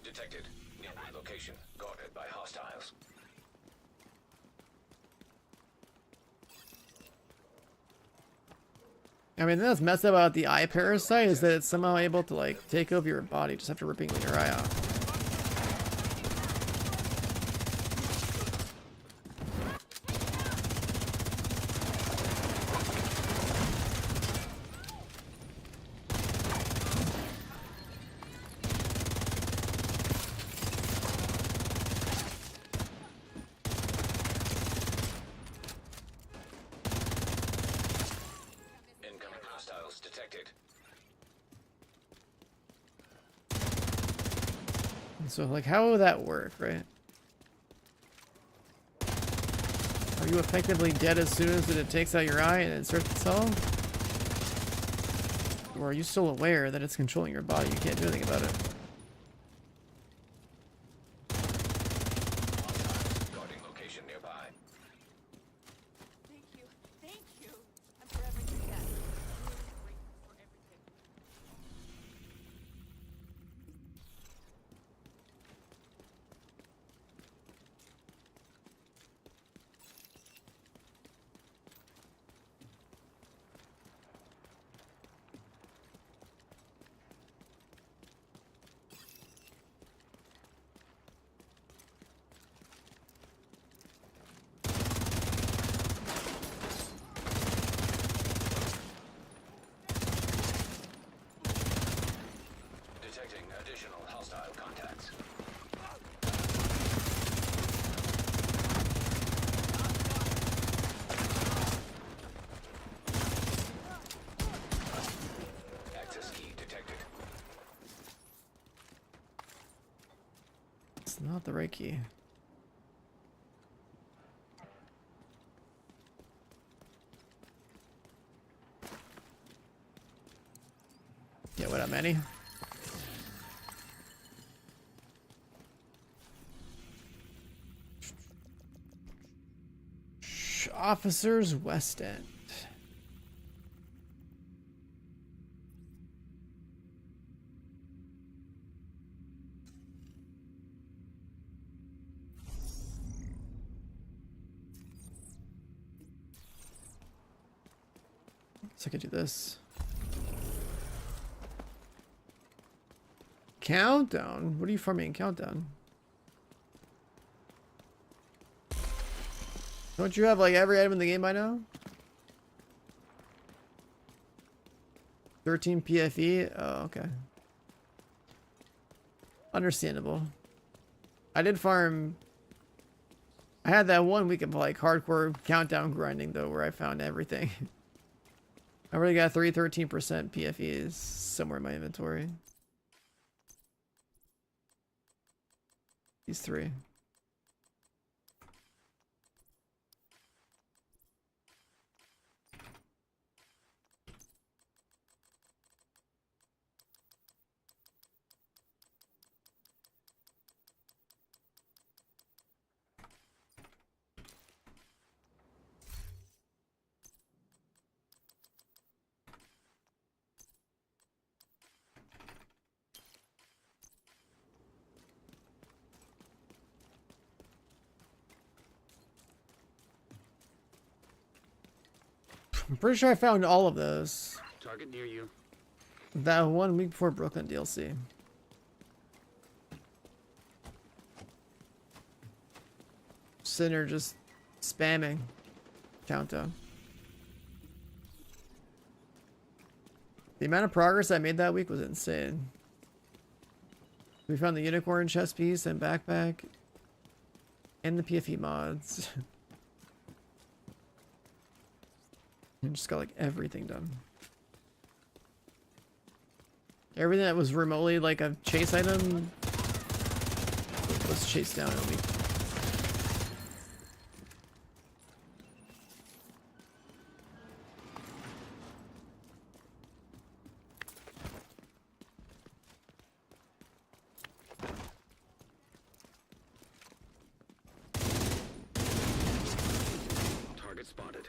Detected. Nearby location. Guarded by hostiles. I mean, that's messed up about the eye parasite is that it's somehow able to like take over your body just after ripping your eye off. So, like, how will that work, right? Are you effectively dead as soon as it takes out your eye and inserts itself? Or are you still aware that it's controlling your body? You can't do anything about it. Guarding location nearby. Thank you. Thank you. I'm forever grateful. Yes. Really grateful for everything. Detecting additional hostile contacts. Access key detected. It's not the right key. Yeah, what up, Manny? Officers West End. Guess I could do this. Countdown? What are you farming in Countdown? Don't you have like every item in the game by now? 13 PFE? Oh, okay. Understandable. I did farm. I had that 1 week of like hardcore Countdown grinding though, where I found everything. I already got 13% PFEs somewhere in my inventory. These 3. I'm pretty sure I found all of those. Target near you. That 1 week before Brooklyn DLC. Sitting there just spamming Countdown. The amount of progress I made that week was insane. We found the unicorn chest piece and backpack and the PFE mods. And just got like everything done. Everything that was remotely like a chase item was chased down in a week. Target spotted.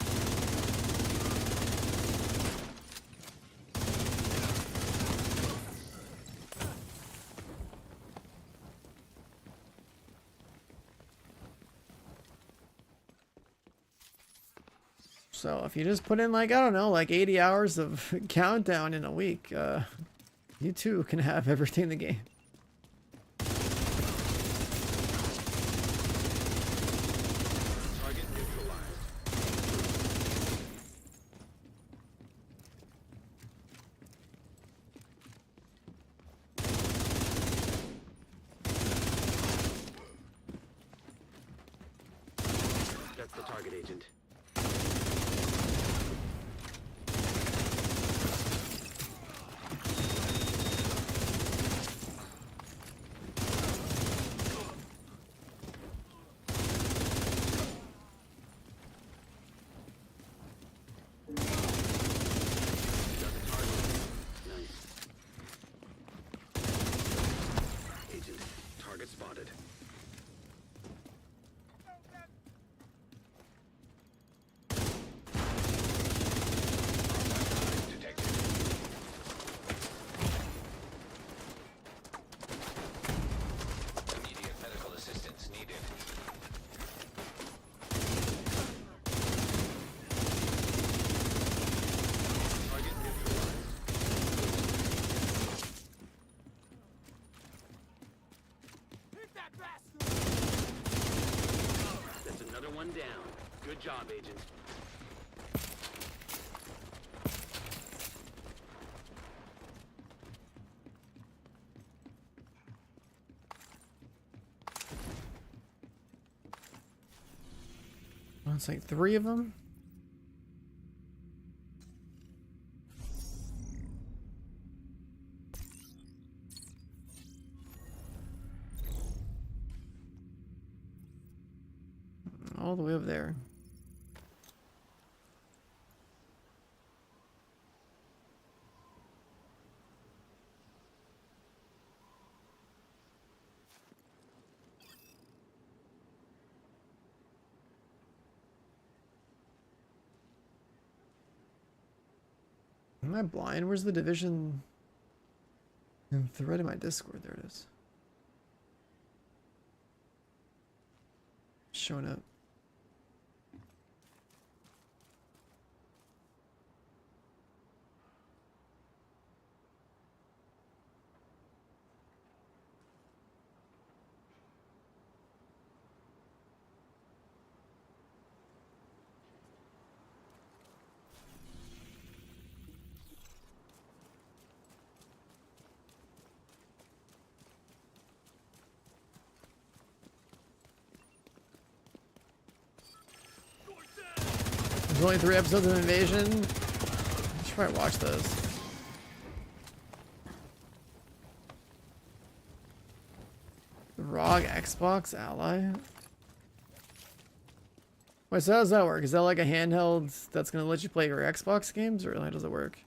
So if you just put in like, I don't know, like 80 hours of Countdown in a week, you too can have everything in the game. Target neutralized. That's the target agent. That's another one down. Good job, Agent. Well, it's like 3 of them. All the way over there. Am I blind? Where's the division and thread in my Discord? There it is. Showing up. There's only 3 episodes of Invasion. I should probably watch those. The ROG Xbox Ally? Wait, so how does that work? Is that like a handheld that's going to let you play your Xbox games, or how does it work?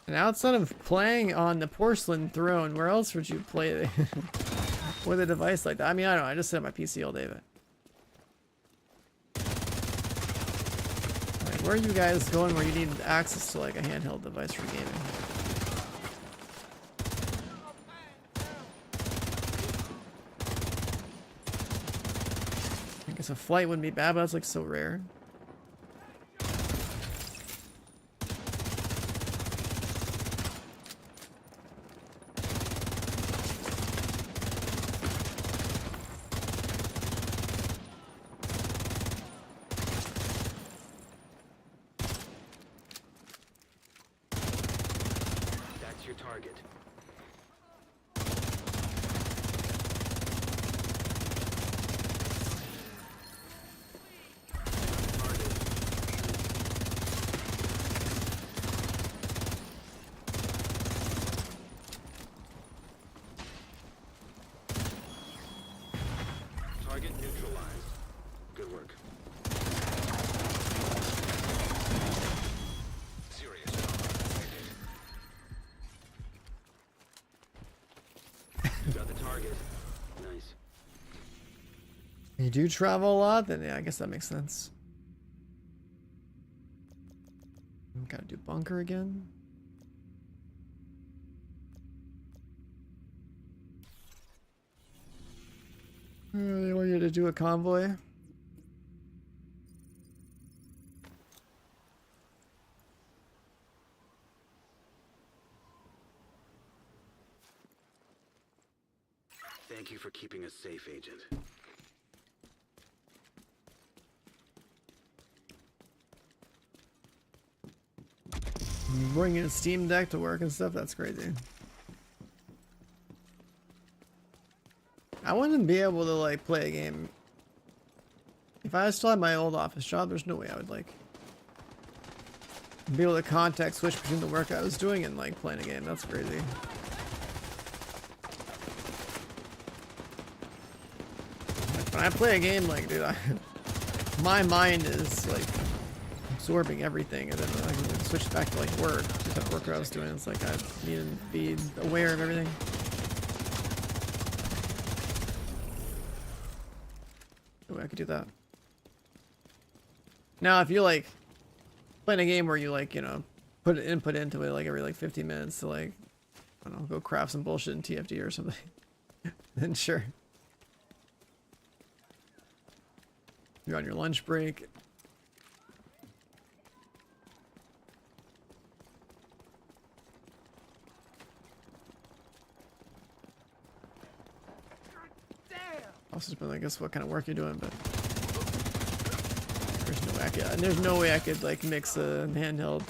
And outside of playing on the porcelain throne, where else would you play with a device like that? I mean, I don't know. I just sit on my PC all day, but like, where are you guys going where you need access to like a handheld device for gaming? I guess a flight wouldn't be bad, but that's like so rare. Target neutralized. Good work. Serious. You got the target. Nice. You do travel a lot? Then yeah, I guess that makes sense. Gotta do bunker again. They want you to do a convoy. Thank you for keeping us safe, Agent. Bringing a Steam Deck to work and stuff, that's crazy. I wouldn't be able to like play a game. If I still had my old office job, there's no way I would like be able to context switch between the work I was doing and like playing a game. That's crazy. Like, when I play a game, like dude, my mind is like absorbing everything, and then I can switch back to like work. That work I was doing, it's like I need to be aware of everything. Oh, I could do that. Now, if you like playing a game where you like, you know, put an input into it like every like 15 minutes to like, I don't know, go craft some bullshit in TFD or something. Then sure. You're on your lunch break. Also depends, I guess, what kind of work you're doing, but there's no way I could like mix a handheld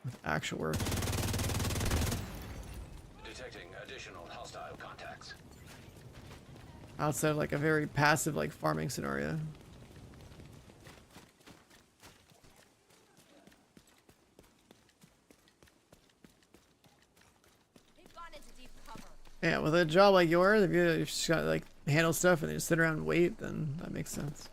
with actual work. Detecting additional hostile contacts. Outside of like a very passive like farming scenario. They've gone into deep cover. Yeah, with a job like yours, if you just got like handle stuff and then just sit around and wait, then that makes sense.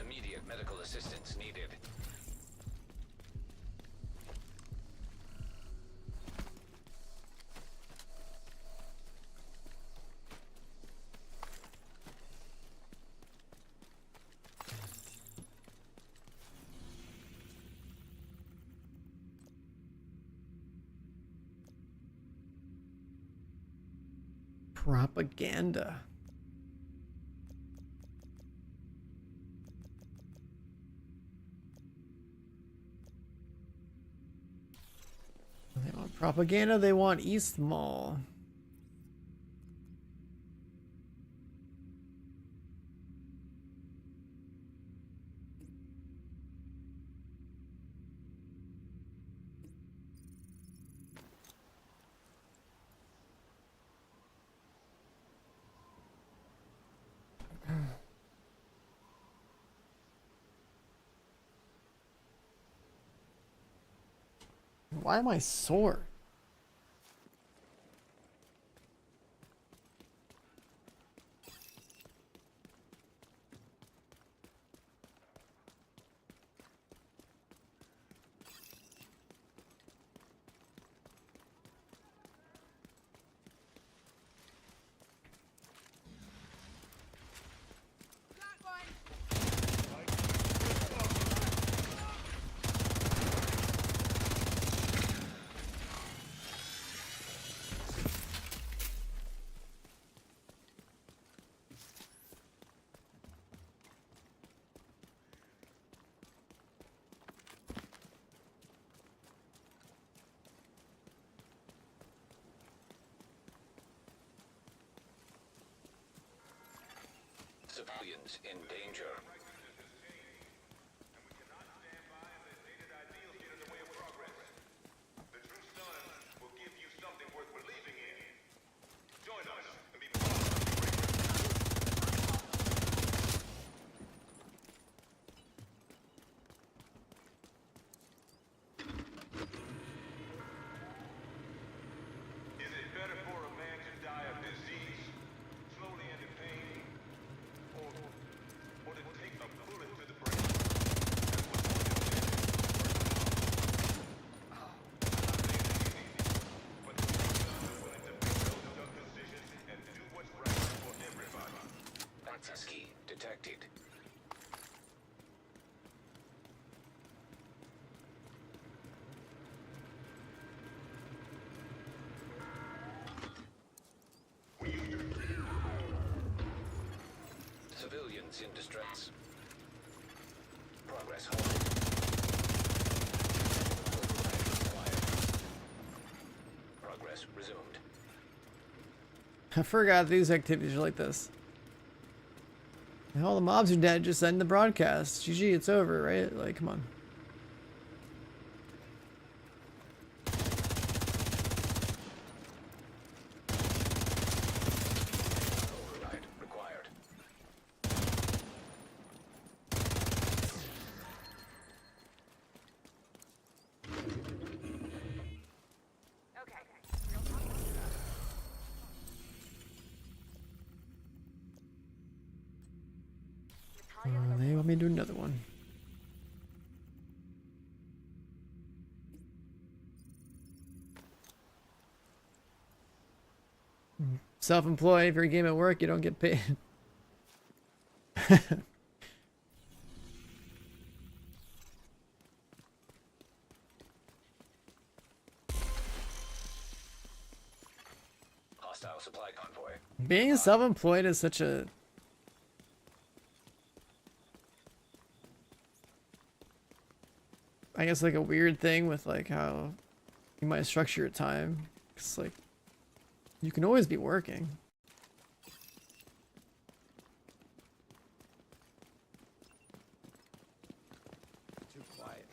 Immediate medical assistance needed. Propaganda. They want propaganda, they want East Mall. Why am I sore? Got one. Civilians in danger. The true sun will give you something worth believing in. Join us and be part of the great Is it better for a man to die of disease, slowly and in pain, or to take a bullet to the brain? That's what one of them did. But the true son is willing to make those tough decisions and do what's right for everybody. Access key detected. Civilians in distress. Progress halted. Progress resumed. I forgot these activities are like this. All the mobs are dead, just end the broadcast. GG, it's over, right? Like, come on. Override required. Okay. They want me to do another one. Self-employed, if you're a game at work, you don't get paid. Hostile supply convoy. Being self-employed is such a... I guess like a weird thing with like how you might structure your time. It's like you can always be working. Too quiet.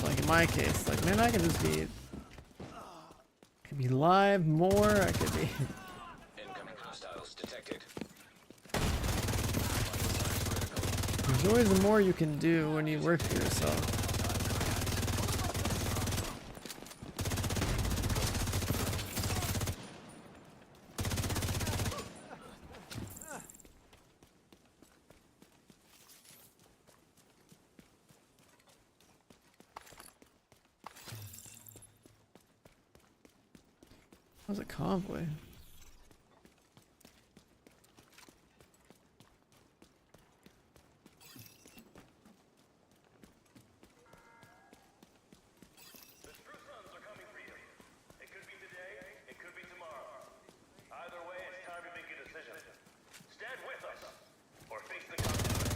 Like in my case, like man, I could just be, I could be live more. I could be. Incoming hostiles detected. There's always more you can do when you work for yourself. That was a convoy. The true sons are coming for you. It could be today, it could be tomorrow. Either way, it's time to make a decision. Stand with us, or face the consequences.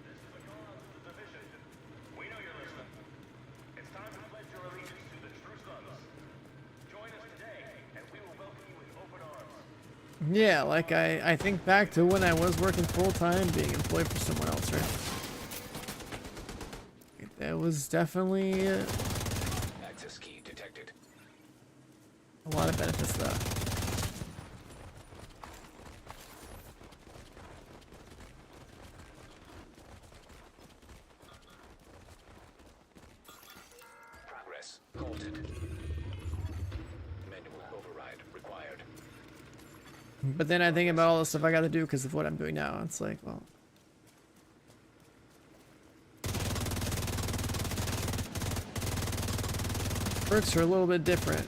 This is a call out to the division. We know you're listening. It's time to pledge your allegiance to the true sons. Join us today, and we will welcome you with open arms. Yeah, like I think back to when I was working full time, being employed for someone else, right? That was definitely Access key detected. a lot of benefits though. Progress halted. Manual override required. But then I think about all the stuff I got to do because of what I'm doing now. It's like, well, perks are a little bit different.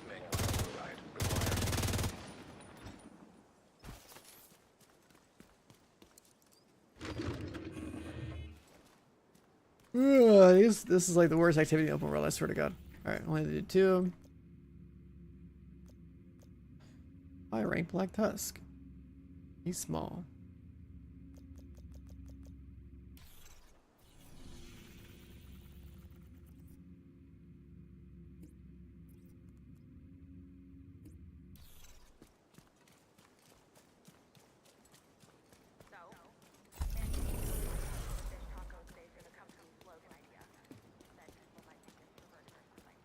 Manual override required. This is like the worst activity in open world, I swear to God. Alright, only did 2. High rank Black Tusk. He's small. So, and fish tacos today is gonna come from a slogan idea that people might think is perverted or something.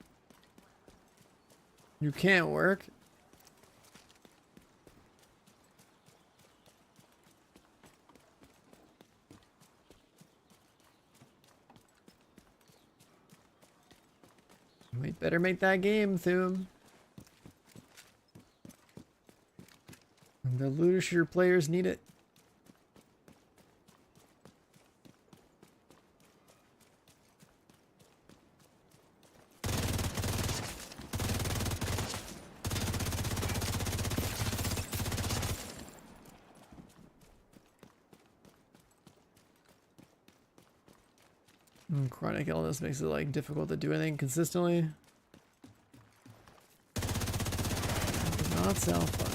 You can't work? We better make that game, Thum. The looter shooter players need it. Chronic illness makes it like difficult to do anything consistently. Does not sound fun.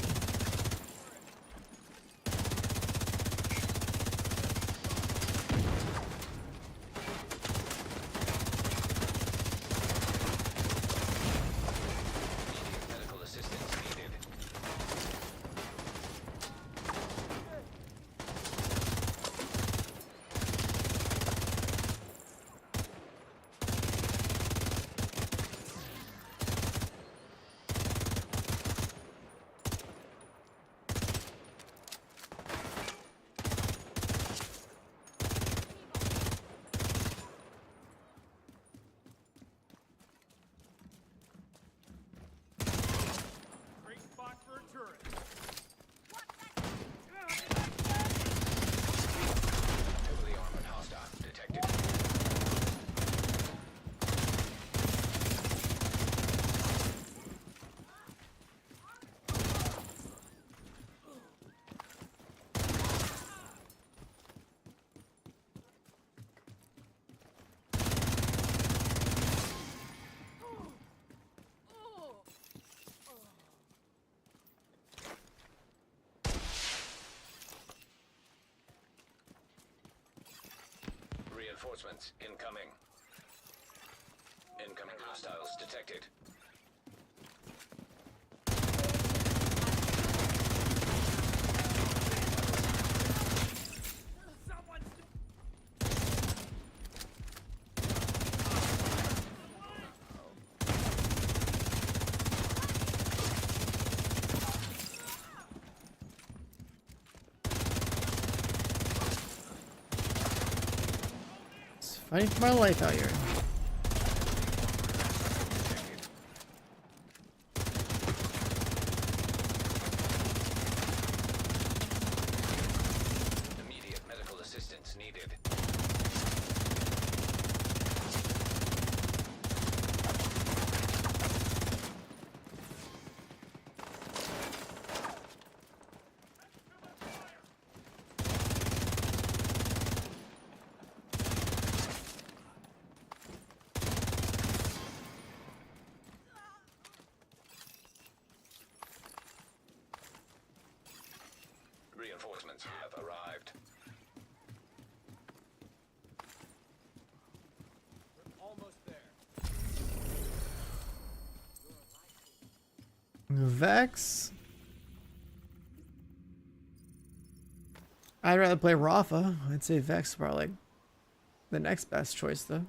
Medical assistance needed. Reinforcements incoming. Incoming hostiles detected. Fighting for my life out here. Immediate medical assistance needed. Reinforcements have arrived. Almost there. Vex. I'd rather play Rafa. I'd say Vex is probably like the next best choice though.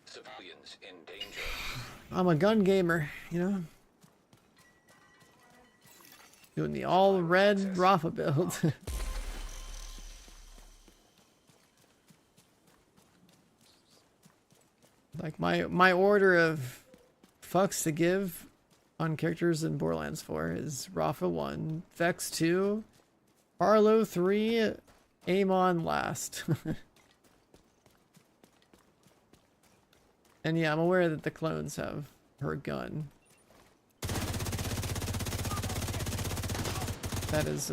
Civilians in danger. I'm a gun gamer, you know. Doing the all red Rafa build. Like my order of fucks to give on characters in Borderlands 4 is Rafa 1, Vex 2, Arlo 3, Amon last. And yeah, I'm aware that the clones have her gun. That is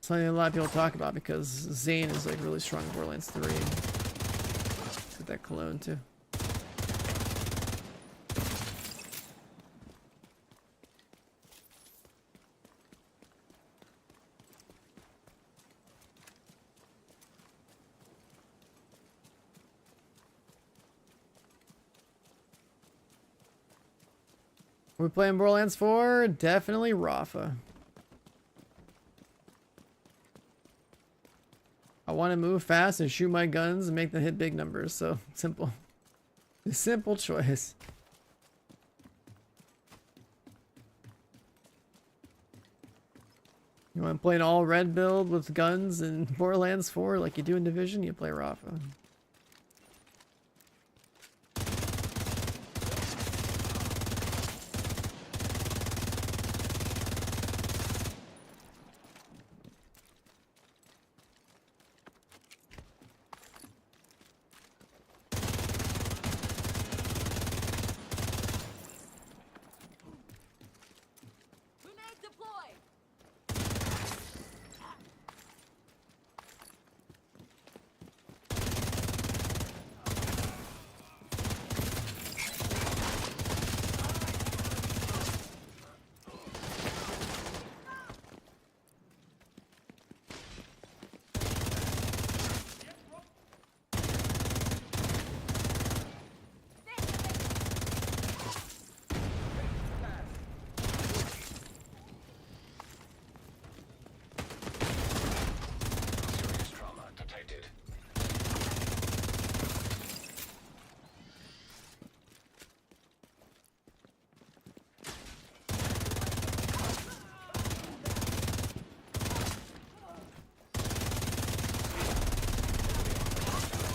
something a lot of people talk about because Zane is like really strong in Borderlands 3. With that cologne too. We're playing Borderlands 4? Definitely Rafa. I want to move fast and shoot my guns and make them hit big numbers, so simple. A simple choice. You want to play an all red build with guns in Borderlands 4 like you do in Division, you play Rafa. Grenade deployed! Serious trauma detected.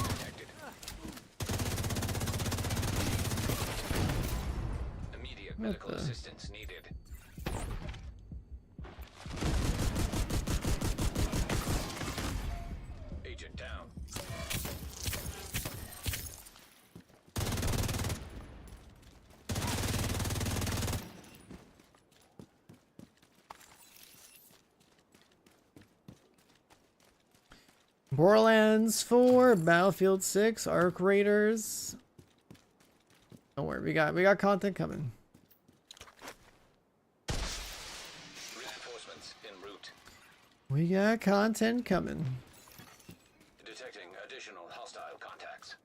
Detected. Immediate medical the- assistance needed. Agent down. Borderlands 4, Battlefield 6, Arc Raiders. Don't worry, we got content coming. Reinforcements en route. We got content coming. Detecting additional hostile contacts.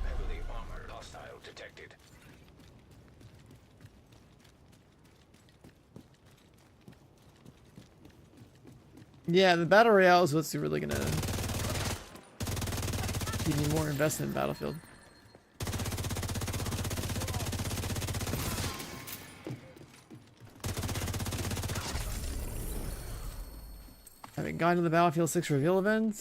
Heavily armored hostile detected. Yeah, the battle royale is what's really gonna keep me more invested in Battlefield. Having gone to the Battlefield 6 reveal event.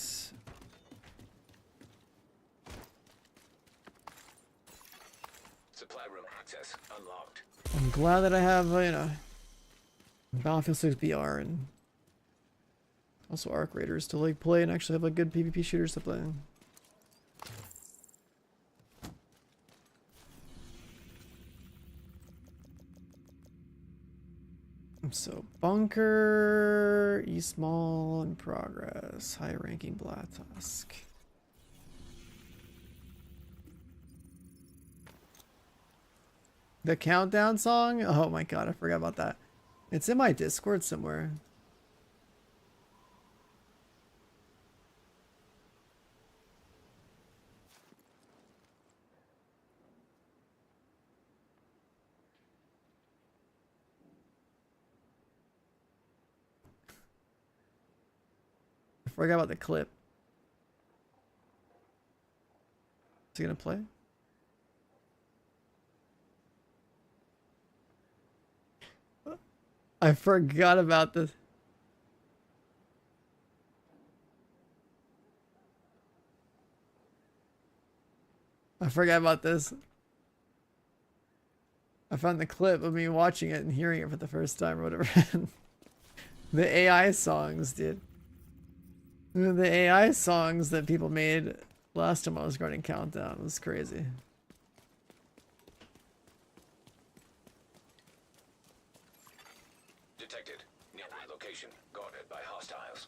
Supply room access unlocked. I'm glad that I have, you know, Battlefield 6 BR and also Arc Raiders to like play and actually have like good PvP shooters to play. So bunker, East Mall in progress, high ranking Blatusk. The countdown song? Oh my god, I forgot about that. It's in my Discord somewhere. I forgot about the clip. Is he gonna play? I forgot about this. I forgot about this. I found the clip of me watching it and hearing it for the first time or whatever. The AI songs, dude. The AI songs that people made last time I was running Countdown was crazy. Detected. Nearby location guarded by hostiles.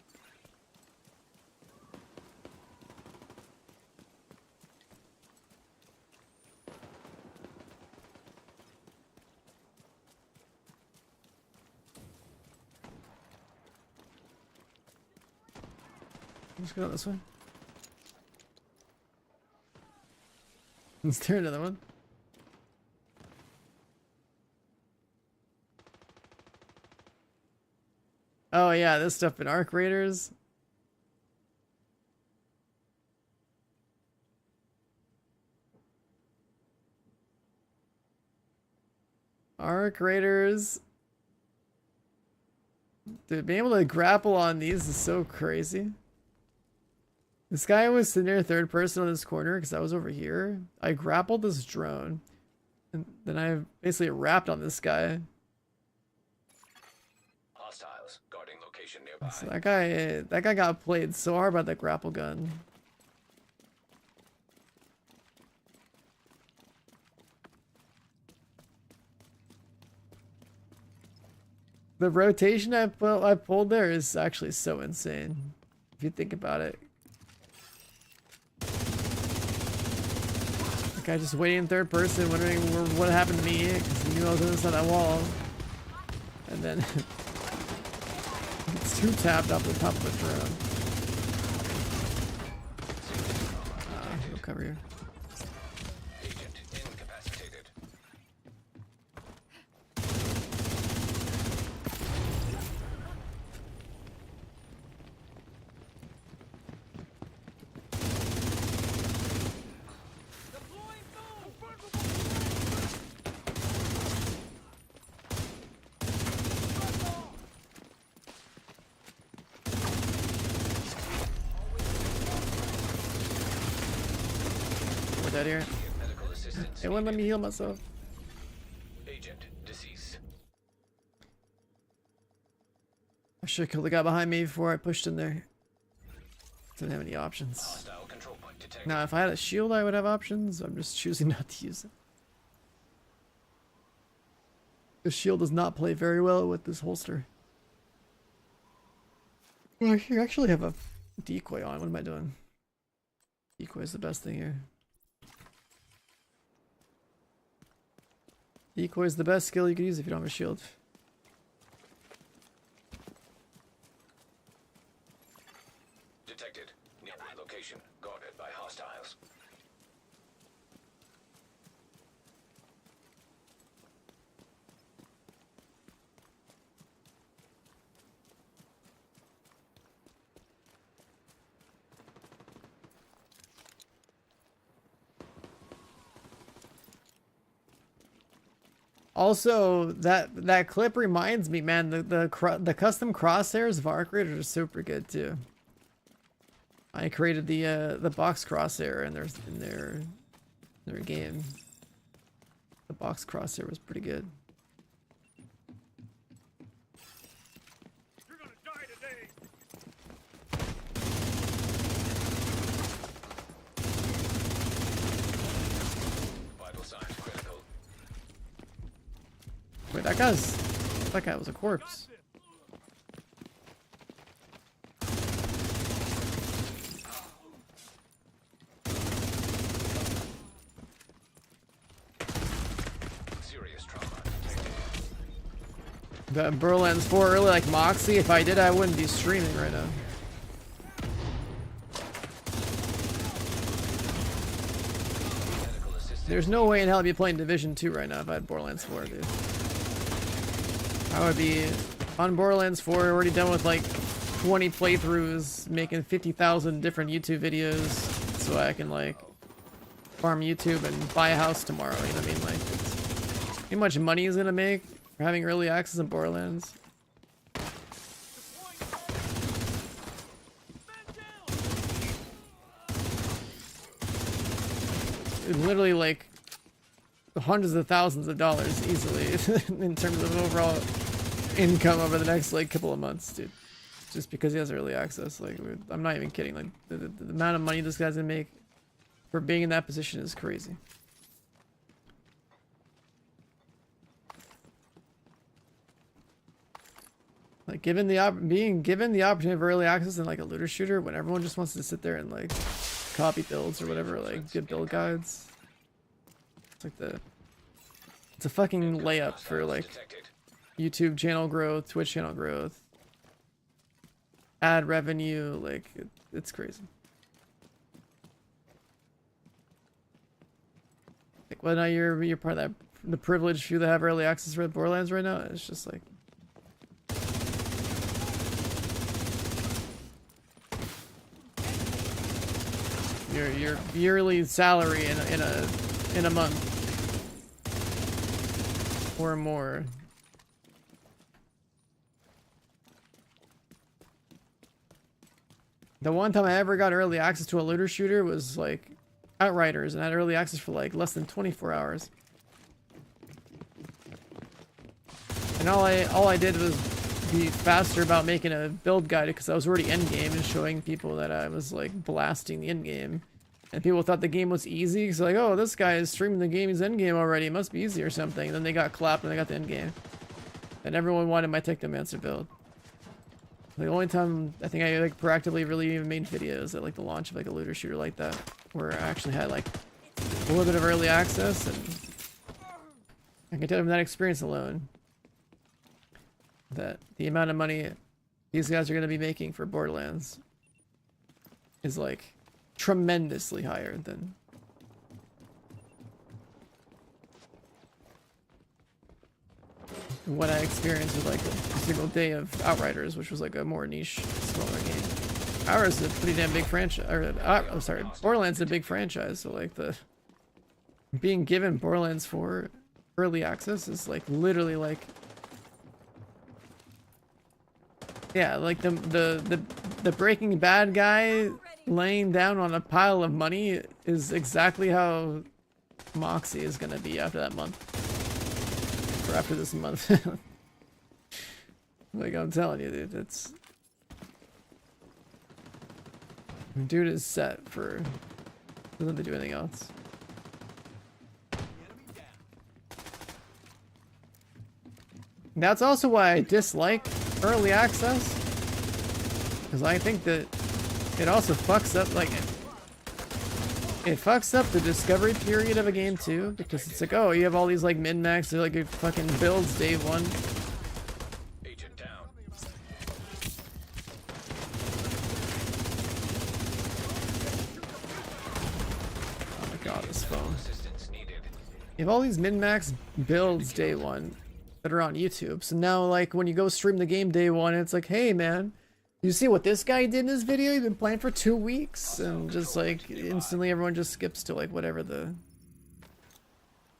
Let's go this way. Let's do another one. Oh yeah, this stuff in Arc Raiders. Arc Raiders. Dude, being able to grapple on these is so crazy. This guy was sitting there third person on this corner because I was over here. I grappled this drone. And then I basically wrapped on this guy. Hostiles guarding location nearby. So that guy got played so hard by the grapple gun. The rotation I pulled there is actually so insane. If you think about it. The guy just waiting in third person, wondering what happened to me because he knew I was inside that wall. And then it's two tapped off the top of the drone. He'll cover you. Agent incapacitated. We're dead here. Medical assistance. It wouldn't let me heal myself. Agent deceased. should have killed the guy behind me before I pushed in there. Didn't have any options. Hostile control point detected. Now, if I had a shield, I would have options. I'm just choosing not to use it. The shield does not play very well with this holster. Well, I actually have a decoy on. What am I doing? Decoy is the best thing here. Decoy is the best skill you can use if you don't have a shield. Detected. Nearby location. Guarded by hostiles. Also, that clip reminds me, man, the custom crosshairs of Arc Raiders are super good too. I created the box crosshair in their game. The box crosshair was pretty good. You're gonna die today. Vital signs critical. Wait, that guy was a corpse. Serious trauma detected. The Borderlands 4 early like Moxie. If I did, I wouldn't be streaming right now. Medical assistance. There's no way in hell I'd be playing Division 2 right now if I had Borderlands 4, dude. I would be on Borderlands 4, already done with like 20 playthroughs, making 50,000 different YouTube videos, so I can like farm YouTube and buy a house tomorrow. You know what I mean? Like, it's, how much money is gonna make for having early access in Borderlands? It's literally like hundreds of thousands of dollars easily in terms of overall income over the next like couple of months, dude. Just because he has early access. Like, I'm not even kidding. Like, the amount of money this guy's gonna make for being in that position is crazy. Like, being given the opportunity of early access in like a looter shooter when everyone just wants to sit there and like copy builds or whatever, like good build guides. It's like it's a fucking layup for like Detected. YouTube channel growth, Twitch channel growth, ad revenue, like it's crazy. Like whether or not you're part of the privileged few that have early access for Borderlands right now, it's just like your yearly salary in a month or more. The one time I ever got early access to a looter shooter was like Outriders, and I had early access for like less than 24 hours. And all I did was be faster about making a build guide because I was already endgame and showing people that I was like blasting the endgame. And people thought the game was easy because like, oh, this guy is streaming the game, he's endgame already, it must be easy or something. And then they got clapped and they got the endgame. And everyone wanted my Technomancer build. The only time I think I like proactively really even made videos at like the launch of like a looter shooter like that, where I actually had like a little bit of early access, and I can tell from that experience alone that the amount of money these guys are going to be making for Borderlands is like tremendously higher than what I experienced with like a single day of Outriders, which was like a more niche, smaller game. Outriders is a pretty damn big franchise. I'm sorry, Borderlands is a big franchise, so like the being given Borderlands 4 early access is like literally like, yeah, like the Breaking Bad guy laying down on a pile of money is exactly how Moxie is gonna be after that month. Or after this month. Like, I'm telling you, dude, it's... Dude is set for... Doesn't have to do anything else. That's also why I dislike early access. Because I think that it also fucks up, like... It fucks up the discovery period of a game, too. Because it's like, oh, you have all these, like, min-max, like, your fucking builds day one. Agent down. Oh my god, this phone. Assistance needed. You have all these min-max builds day one that are on YouTube. So now, like, when you go stream the game day one, it's like, hey, man, you see what this guy did in his video? He's been playing for 2 weeks. And just, like, instantly everyone just skips to, like, whatever the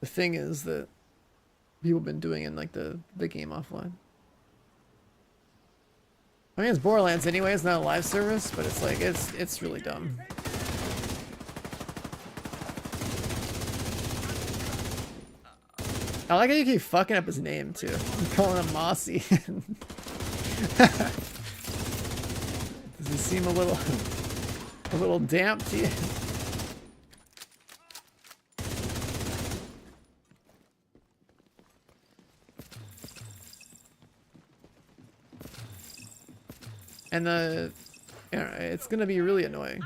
thing is that people have been doing in, like, the game offline. I mean, it's Borderlands anyway. It's not a live service, but it's, like, it's really dumb. I like how you keep fucking up his name too. I'm calling him Mossy. Does he seem a little damp to you? And it's gonna be really annoying.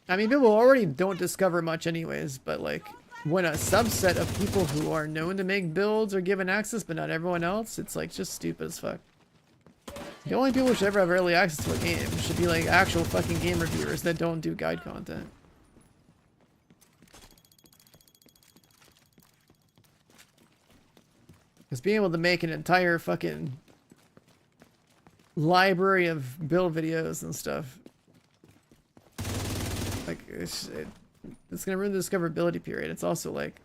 I mean, people already don't discover much anyways, but like, when a subset of people who are known to make builds are given access, but not everyone else, it's like just stupid as fuck. The only people who should ever have early access to a game should be like actual fucking game reviewers that don't do guide content. Because being able to make an entire fucking library of build videos and stuff, like, it's gonna ruin the discoverability period. It's also like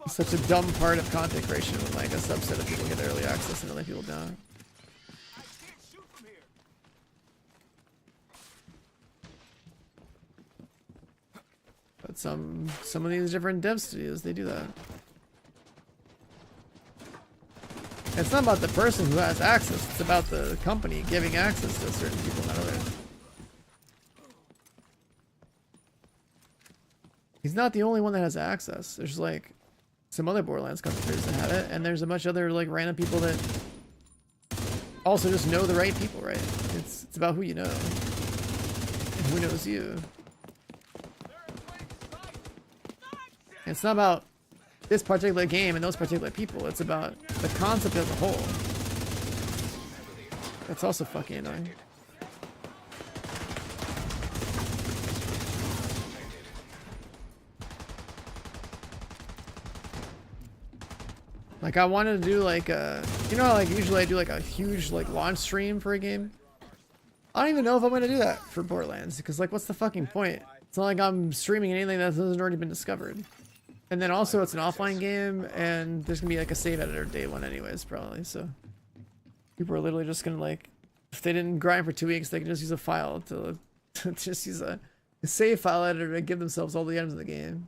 such a dumb part of content creation when like a subset of people get early access and other people don't. But some of these different dev studios, they do that. It's not about the person who has access, it's about the company giving access to certain people, not others. He's not the only one that has access. There's like some other Borderlands content creators that have it, and there's a bunch of other like random people that also just know the right people, right? It's about who you know and who knows you. And it's not about this particular game and those particular people. It's about the concept as a whole. That's also fucking annoying. Like, I wanted to do like a, you know how like usually I do like a huge like launch stream for a game? I don't even know if I'm gonna do that for Borderlands, because like what's the fucking point? It's not like I'm streaming anything that hasn't already been discovered. And then also it's an offline game, and there's gonna be like a save editor day one anyways, probably, so people are literally just gonna like, if they didn't grind for 2 weeks, they can just use a file to just use a save file editor to give themselves all the items in the game.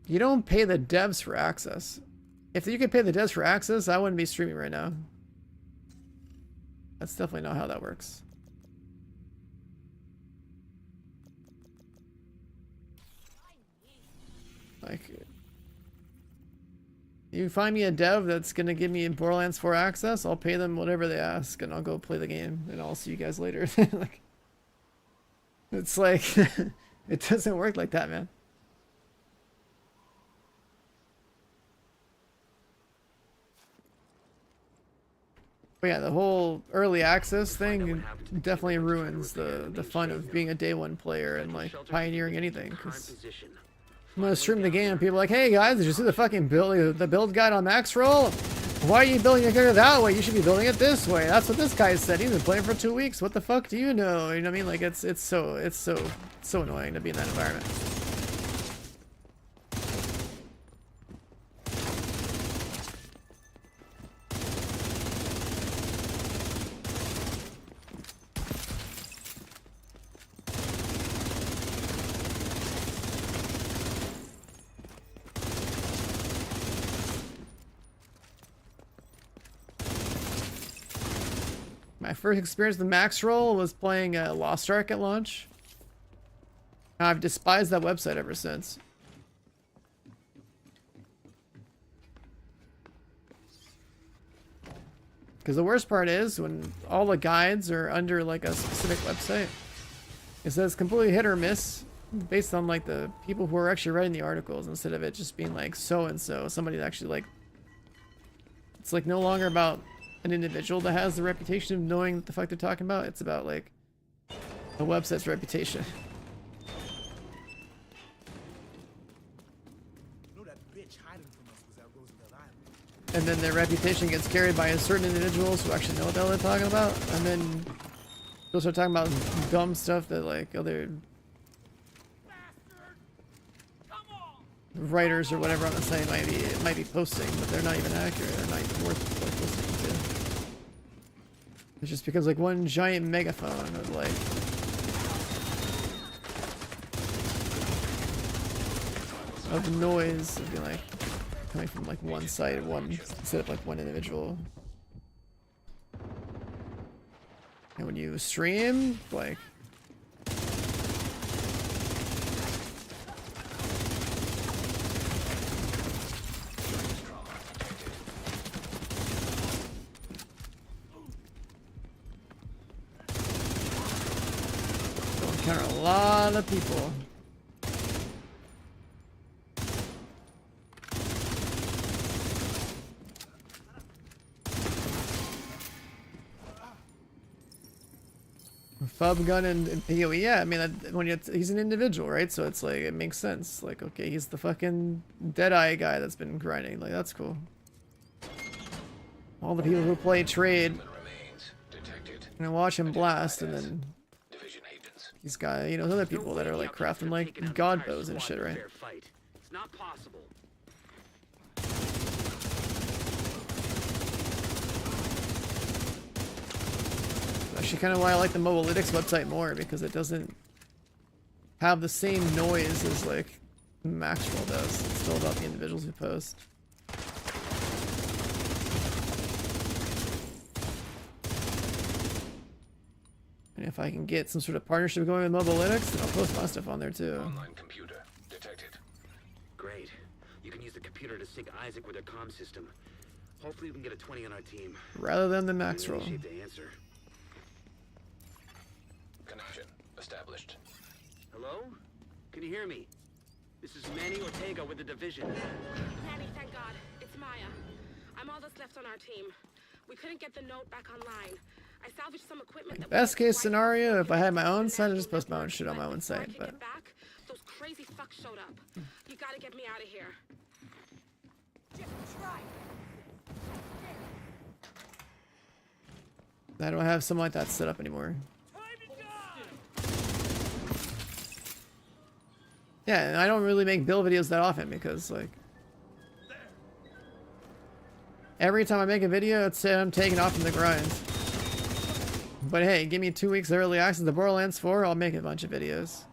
You don't pay the devs for access. If you could pay the devs for access, I wouldn't be streaming right now. That's definitely not how that works. Like, you find me a dev that's gonna give me Borderlands 4 access, I'll pay them whatever they ask, and I'll go play the game, and I'll see you guys later. Like, it's like, it doesn't work like that, man. But yeah, the whole early access thing definitely ruins the fun of being a day one player and like pioneering anything. Because I'm gonna stream the game and people are like, hey guys, did you see the fucking build guide on Max Roll? Why are you building your character that way? You should be building it this way. That's what this guy said. He's been playing for 2 weeks. What the fuck do you know? You know what I mean? Like it's so annoying to be in that environment. My first experience with Max Roll was playing Lost Ark at launch. I've despised that website ever since. Because the worst part is when all the guides are under like a specific website, it says completely hit or miss based on like the people who are actually writing the articles instead of it just being like so and so, somebody that actually like, it's like no longer about an individual that has the reputation of knowing what the fuck they're talking about. It's about like a website's reputation. And then their reputation gets carried by certain individuals who actually know what the hell they're talking about. And then they'll start talking about dumb stuff that like other writers or whatever on the site might be posting, but they're not even accurate. They're not even worth like, listening to. It's just because like one giant megaphone of like of noise would be like coming from like one site, instead of like one individual. And when you stream, like you'll encounter a lot of people. Fub gun and PoE, yeah. I mean, he's an individual, right? So it's like it makes sense. Like, okay, he's the fucking Deadeye guy that's been grinding. Like, that's cool. All the people who play trade and watch him blast, and then he's got other people that are like crafting like god bows and shit, right? It's not possible. Actually, kind of why I like the Mobalytics website more, because it doesn't have the same noise as like Maxwell does. It's still about the individuals who post. And if I can get some sort of partnership going with Mobalytics, then I'll post my stuff on there too. Online computer detected. Great. You can use the computer to sync Isaac with their comm system. Hopefully we can get a 20 on our team. Rather than the Max roll. Shape to answer. Connection established. Hello? Can you hear me? This is Manny Ortega with the division. Manny, thank God. It's Maya. I'm all that's left on our team. We couldn't get the note back online. I salvaged some equipment that Best case scenario, if I had my own site, I'd just post my own shit on my own site. But those crazy fucks showed up. You gotta get me out of here. Just try. I don't have something like that set up anymore. Yeah, and I don't really make build videos that often because, like, every time I make a video, it's saying I'm taking off from the grind. But hey, give me 2 weeks of early access to Borderlands 4, I'll make a bunch of videos.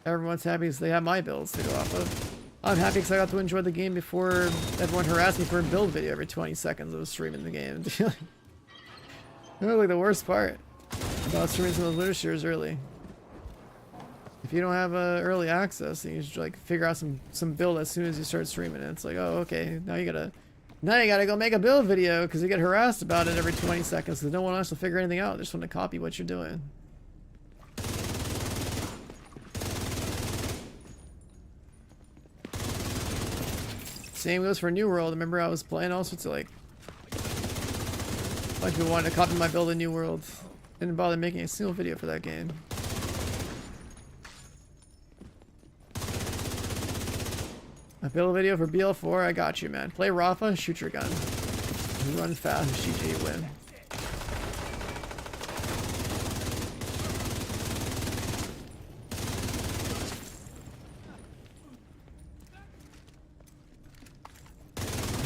Everyone's happy because they have my builds to go off of. I'm happy because I got to enjoy the game before everyone harassed me for a build video every 20 seconds of streaming the game. That was like the worst part about streaming some of those literatures early. If you don't have early access, you just like figure out some build as soon as you start streaming it. It's like, oh, okay, now you gotta go make a build video because you get harassed about it every 20 seconds because no one wants to figure anything out. They just want to copy what you're doing. Same goes for New World. Remember, I was playing all sorts of like a bunch of people wanted to copy my build in New World. Didn't bother making a single video for that game. A build video for BL4, I got you, man. Play Rafa, shoot your gun. Run fast, shoot till you win.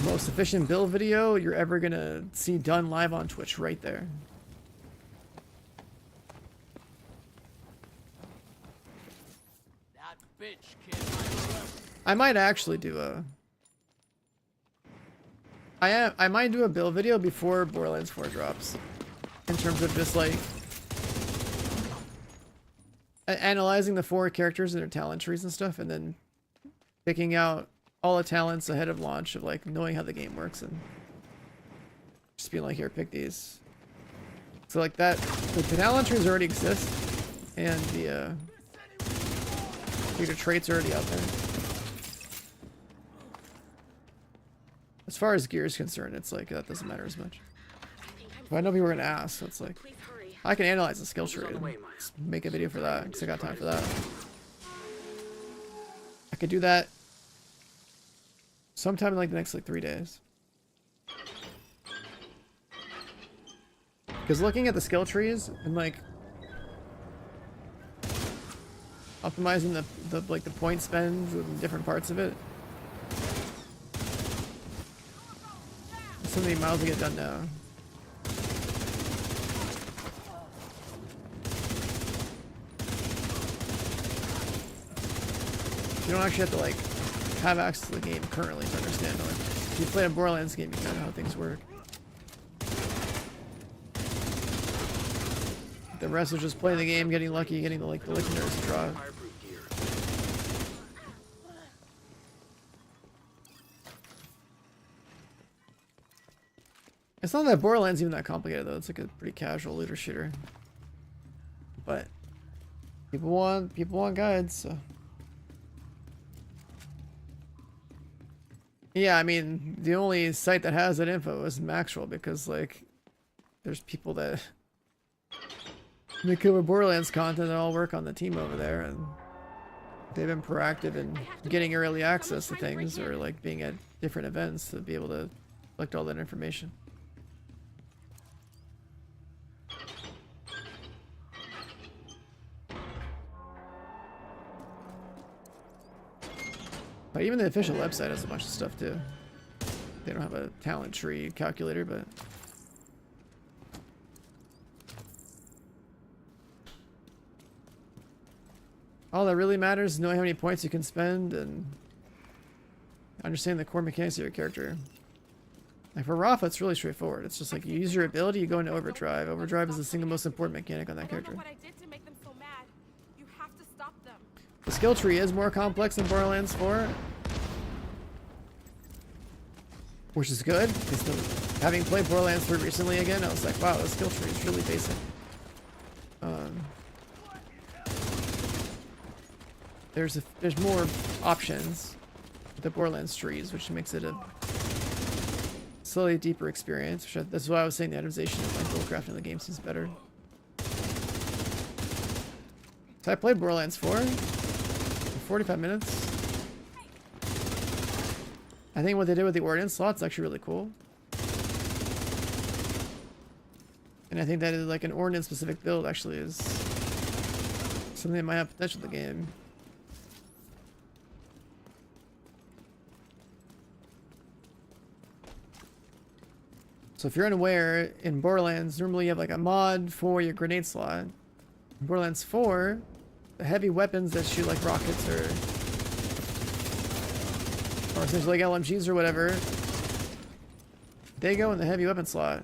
Most efficient build video you're ever gonna see done live on Twitch, right there. That bitch, kid. I might actually do a... I might do a build video before Borderlands 4 drops. in terms of just like analyzing the 4 characters and their talent trees and stuff, and then picking out all the talents ahead of launch of like knowing how the game works and just being like, here, pick these. So like that, the talent trees already exist, and the traits are already out there. As far as gear is concerned, it's like that doesn't matter as much. But I know people are gonna ask, so it's like I can analyze the skill tree and make a video for that because I got time for that. I could do that sometime in like the next like 3 days. Because looking at the skill trees and like optimizing the like the point spends in different parts of it. So many miles to get done now. You don't actually have to like have access to the game currently to understand. Like, if you play a Borderlands game, you kind of know how things work. The rest is just playing the game, getting lucky, getting the legendaries to draw. It's not that Borderlands even that complicated though. It's like a pretty casual looter shooter. But people want guides, so. Yeah, I mean, the only site that has that info is Maxwell, because like there's people that they cover Borderlands content that all work on the team over there, and they've been proactive in getting early access to things or like being at different events to be able to collect all that information. But even the official website has a bunch of stuff too. They don't have a talent tree calculator, but all that really matters is knowing how many points you can spend and understanding the core mechanics of your character. Like for Rafa, it's really straightforward. It's just like you use your ability, you go into overdrive. Overdrive is the single most important mechanic on that character. What I did to make them so mad. You have to stop them. The skill tree is more complex than Borderlands 4, which is good, because having played Borderlands 3 recently again, I was like, wow, the skill tree is really basic. There's more options with the Borderlands trees, which makes it a slightly deeper experience. That's why I was saying the itemization of like buildcraft in the game seems better. So I played Borderlands 4 for 45 minutes. I think what they did with the ordnance slot's actually really cool. And I think that like an ordnance specific build actually is something that might have potential in the game. So if you're unaware, in Borderlands, normally you have like a mod for your grenade slot. In Borderlands 4, the heavy weapons that shoot like rockets or essentially like LMGs or whatever, they go in the heavy weapon slot.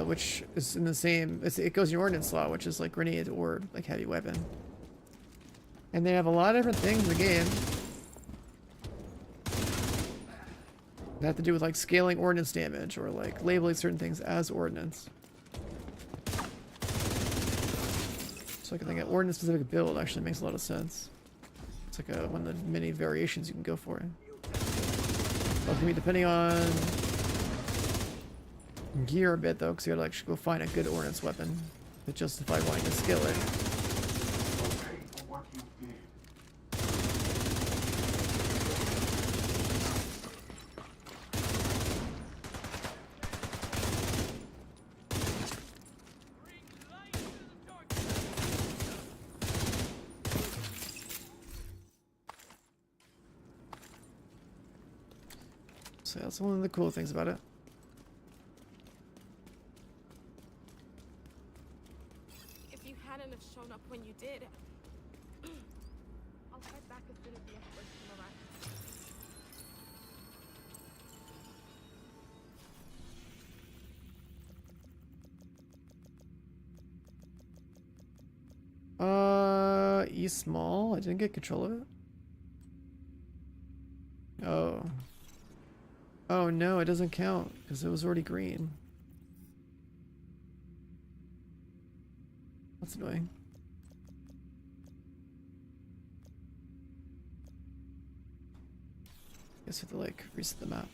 Which is in the same, it goes in your ordnance slot, which is like grenade or like heavy weapon. And they have a lot of different things in the game that have to do with like scaling ordnance damage or like labeling certain things as ordnance. So I think an ordnance specific build actually makes a lot of sense. It's like one of the many variations you can go for. It's going to be depending on gear a bit though, because you gotta like go find a good ordnance weapon to justify wanting to skill it. So that's one of the cool things about it. If you hadn't have shown up when you did, I'll head back as soon as the experts come around. be small? I didn't get control of it. Oh. Oh no, it doesn't count because it was already green. That's annoying. Guess you have to like reset the map.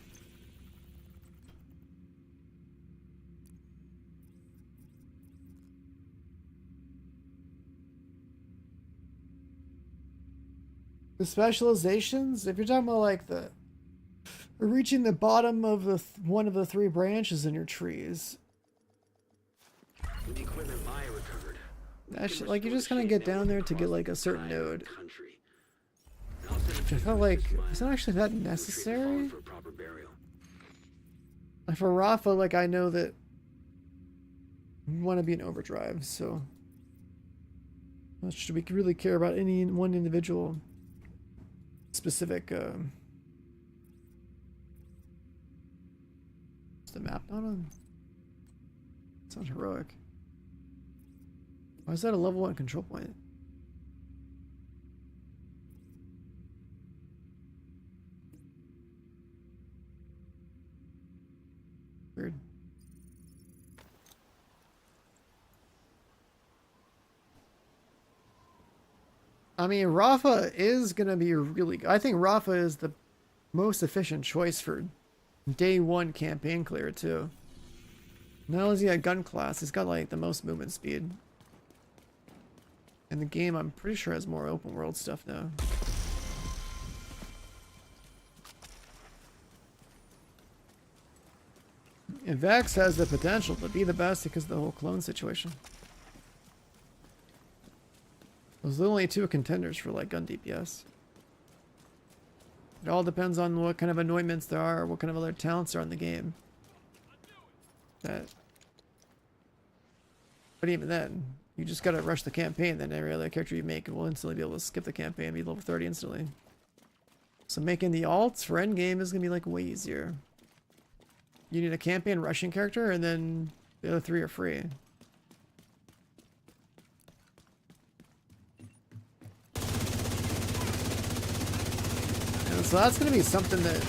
The specializations, if you're talking about like the reaching the bottom of the one of the 3 branches in your trees, With the equipment Maya recovered, actually, like you're just gonna get down there to get like a certain node. Which I felt like it's not actually that necessary. Like for Rafa, like I know that we want to be in overdrive, so should we really care about any one individual specific? Is the map not on? Sounds heroic. Why is that a level 1 control point? Weird. I mean, Rafa is gonna be really. I think Rafa is the most efficient choice for day 1 campaign clear too. Not only is he a gun class, he's got like the most movement speed. And the game, I'm pretty sure, has more open world stuff now. And Vex has the potential to be the best because of the whole clone situation. Those are the only 2 contenders for like gun DPS. It all depends on what kind of anointments there are, what kind of other talents are in the game. But even then, you just gotta rush the campaign, then every other character you make will instantly be able to skip the campaign and be level 30 instantly. So making the alts for endgame is gonna be like way easier. You need a campaign rushing character, and then the other 3 are free. And so that's gonna be something that,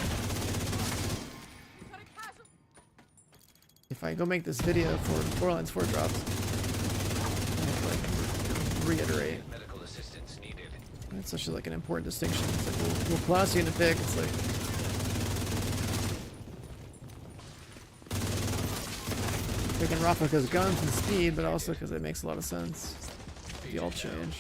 if I go make this video for Borderlands 4 drops, I have to like reiterate. Medical assistance needed. That's such like an important distinction. It's like we'll class you in a pick. It's like picking Rafa because guns and speed, but also because it makes a lot of sense. The all change.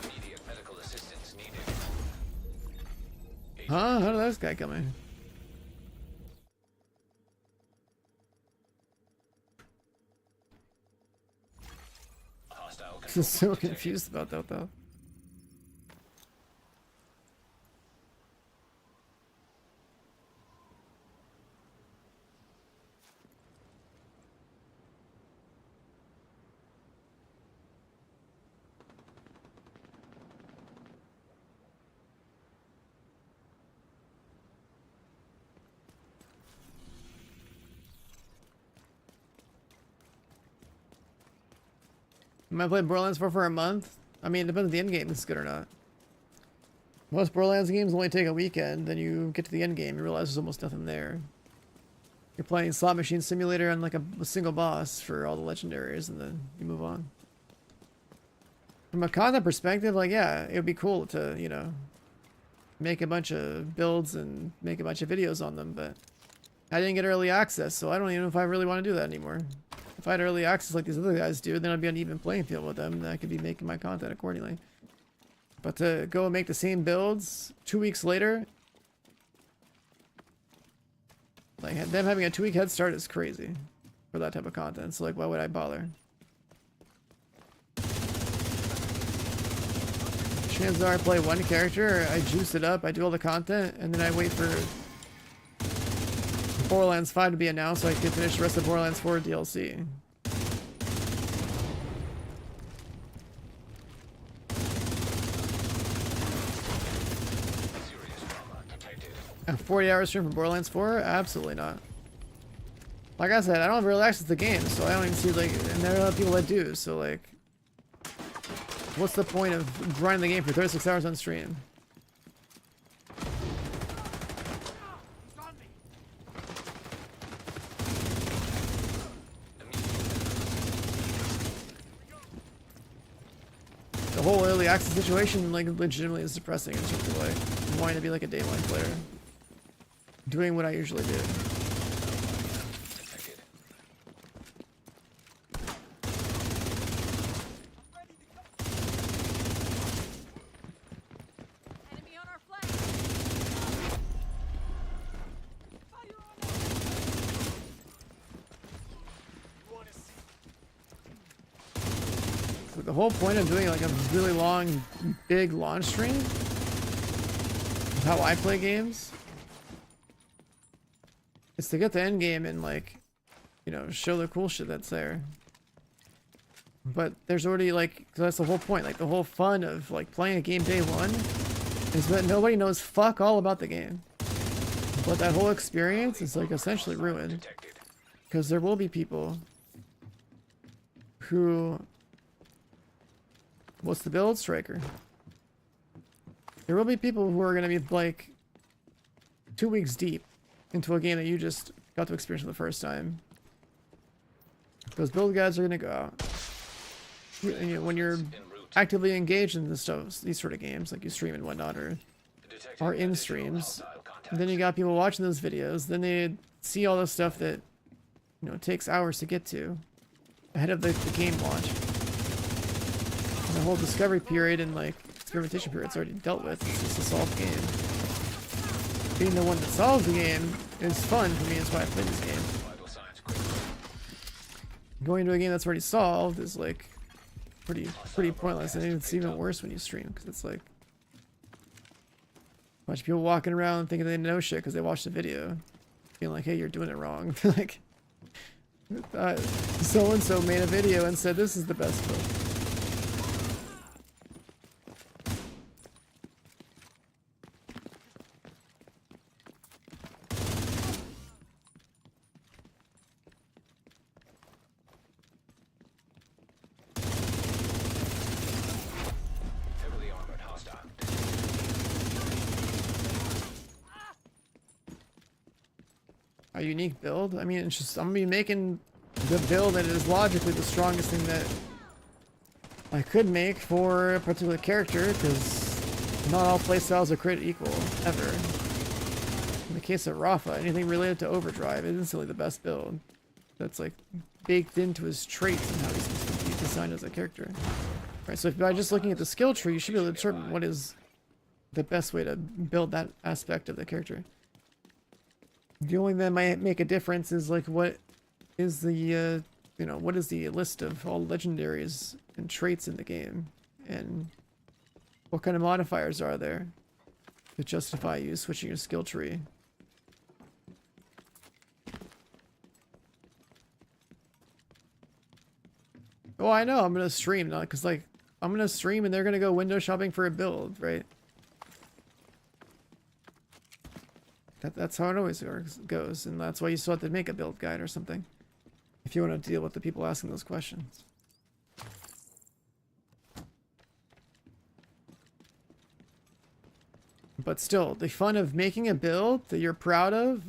Immediate medical assistance needed. Huh? How did this guy come in? Hostile I'm so confused about that though. Am I playing Borderlands 4 for a month? I mean, it depends if the end game is good or not. Most Borderlands games only take a weekend, then you get to the end game, you realize there's almost nothing there. You're playing Slot Machine Simulator on like a single boss for all the legendaries, and then you move on. From a content perspective, like, yeah, it would be cool to, you know, make a bunch of builds and make a bunch of videos on them, but I didn't get early access, so I don't even know if I really want to do that anymore. If I had early access like these other guys do, then I'd be on an even playing field with them, and I could be making my content accordingly. But to go and make the same builds 2 weeks later, like them having a 2-week head start is crazy for that type of content. So like, why would I bother? Chances are I play one character, I juice it up, I do all the content, and then I wait for Borderlands 5 to be announced so I can finish the rest of Borderlands 4 DLC. A 40-hour stream for Borderlands 4? Absolutely not. Like I said, I don't have real access to the game, so I don't even see, like, and there are other people that do, so, like, what's the point of grinding the game for 36 hours on stream? The whole early access situation, like, legitimately is depressing in terms of, like, wanting to be, like, a day one player. Doing what I usually do. Enemy on our flank. Fire on them. So the whole point of doing, like, a really long, big launch stream, how I play games, is to get the end game and, like, you know, show the cool shit that's there. But there's already, like, 'cause that's the whole point. Like, the whole fun of, like, playing a game day one is that nobody knows fuck all about the game. But that whole experience is, like, essentially ruined. Because there will be people who... What's the build? Striker. There will be people who are going to be, like, 2 weeks deep into a game that you just got to experience for the first time. Those build guides are going to go out. When you're actively engaged in this stuff, these sort of games, like you stream and whatnot, or are in streams, and then you got people watching those videos, then they see all the stuff that, you know, takes hours to get to ahead of the game launch. And the whole discovery period and, like, experimentation period is already dealt with. It's just a solved game. Being the one that solves the game is fun for me. That's why I play this game. Going to a game that's already solved is, like, pretty pointless, and it's even worse when you stream, because it's like a bunch of people walking around thinking they know shit because they watched the video, being like, hey, you're doing it wrong. Like, so and so made a video and said this is the best book. Heavily armored hostile. A unique build? I mean, it's just, I'm gonna be making the build that is logically the strongest thing that I could make for a particular character, because not all playstyles are created equal, ever. In the case of Rafa, anything related to Overdrive is instantly the best build. That's, like, baked into his traits and how he's supposed to be designed as a character. Right, so if by just looking at the skill tree, you should be able to determine what is the best way to build that aspect of the character. The only thing that might make a difference is, like, what is the, you know, what is the list of all legendaries and traits in the game, and what kind of modifiers are there to justify you switching your skill tree. Oh, I know, I'm gonna stream, not because, like, I'm gonna stream and they're gonna go window shopping for a build, right? That's how it always goes, and that's why you still have to make a build guide or something if you want to deal with the people asking those questions. But still, the fun of making a build that you're proud of,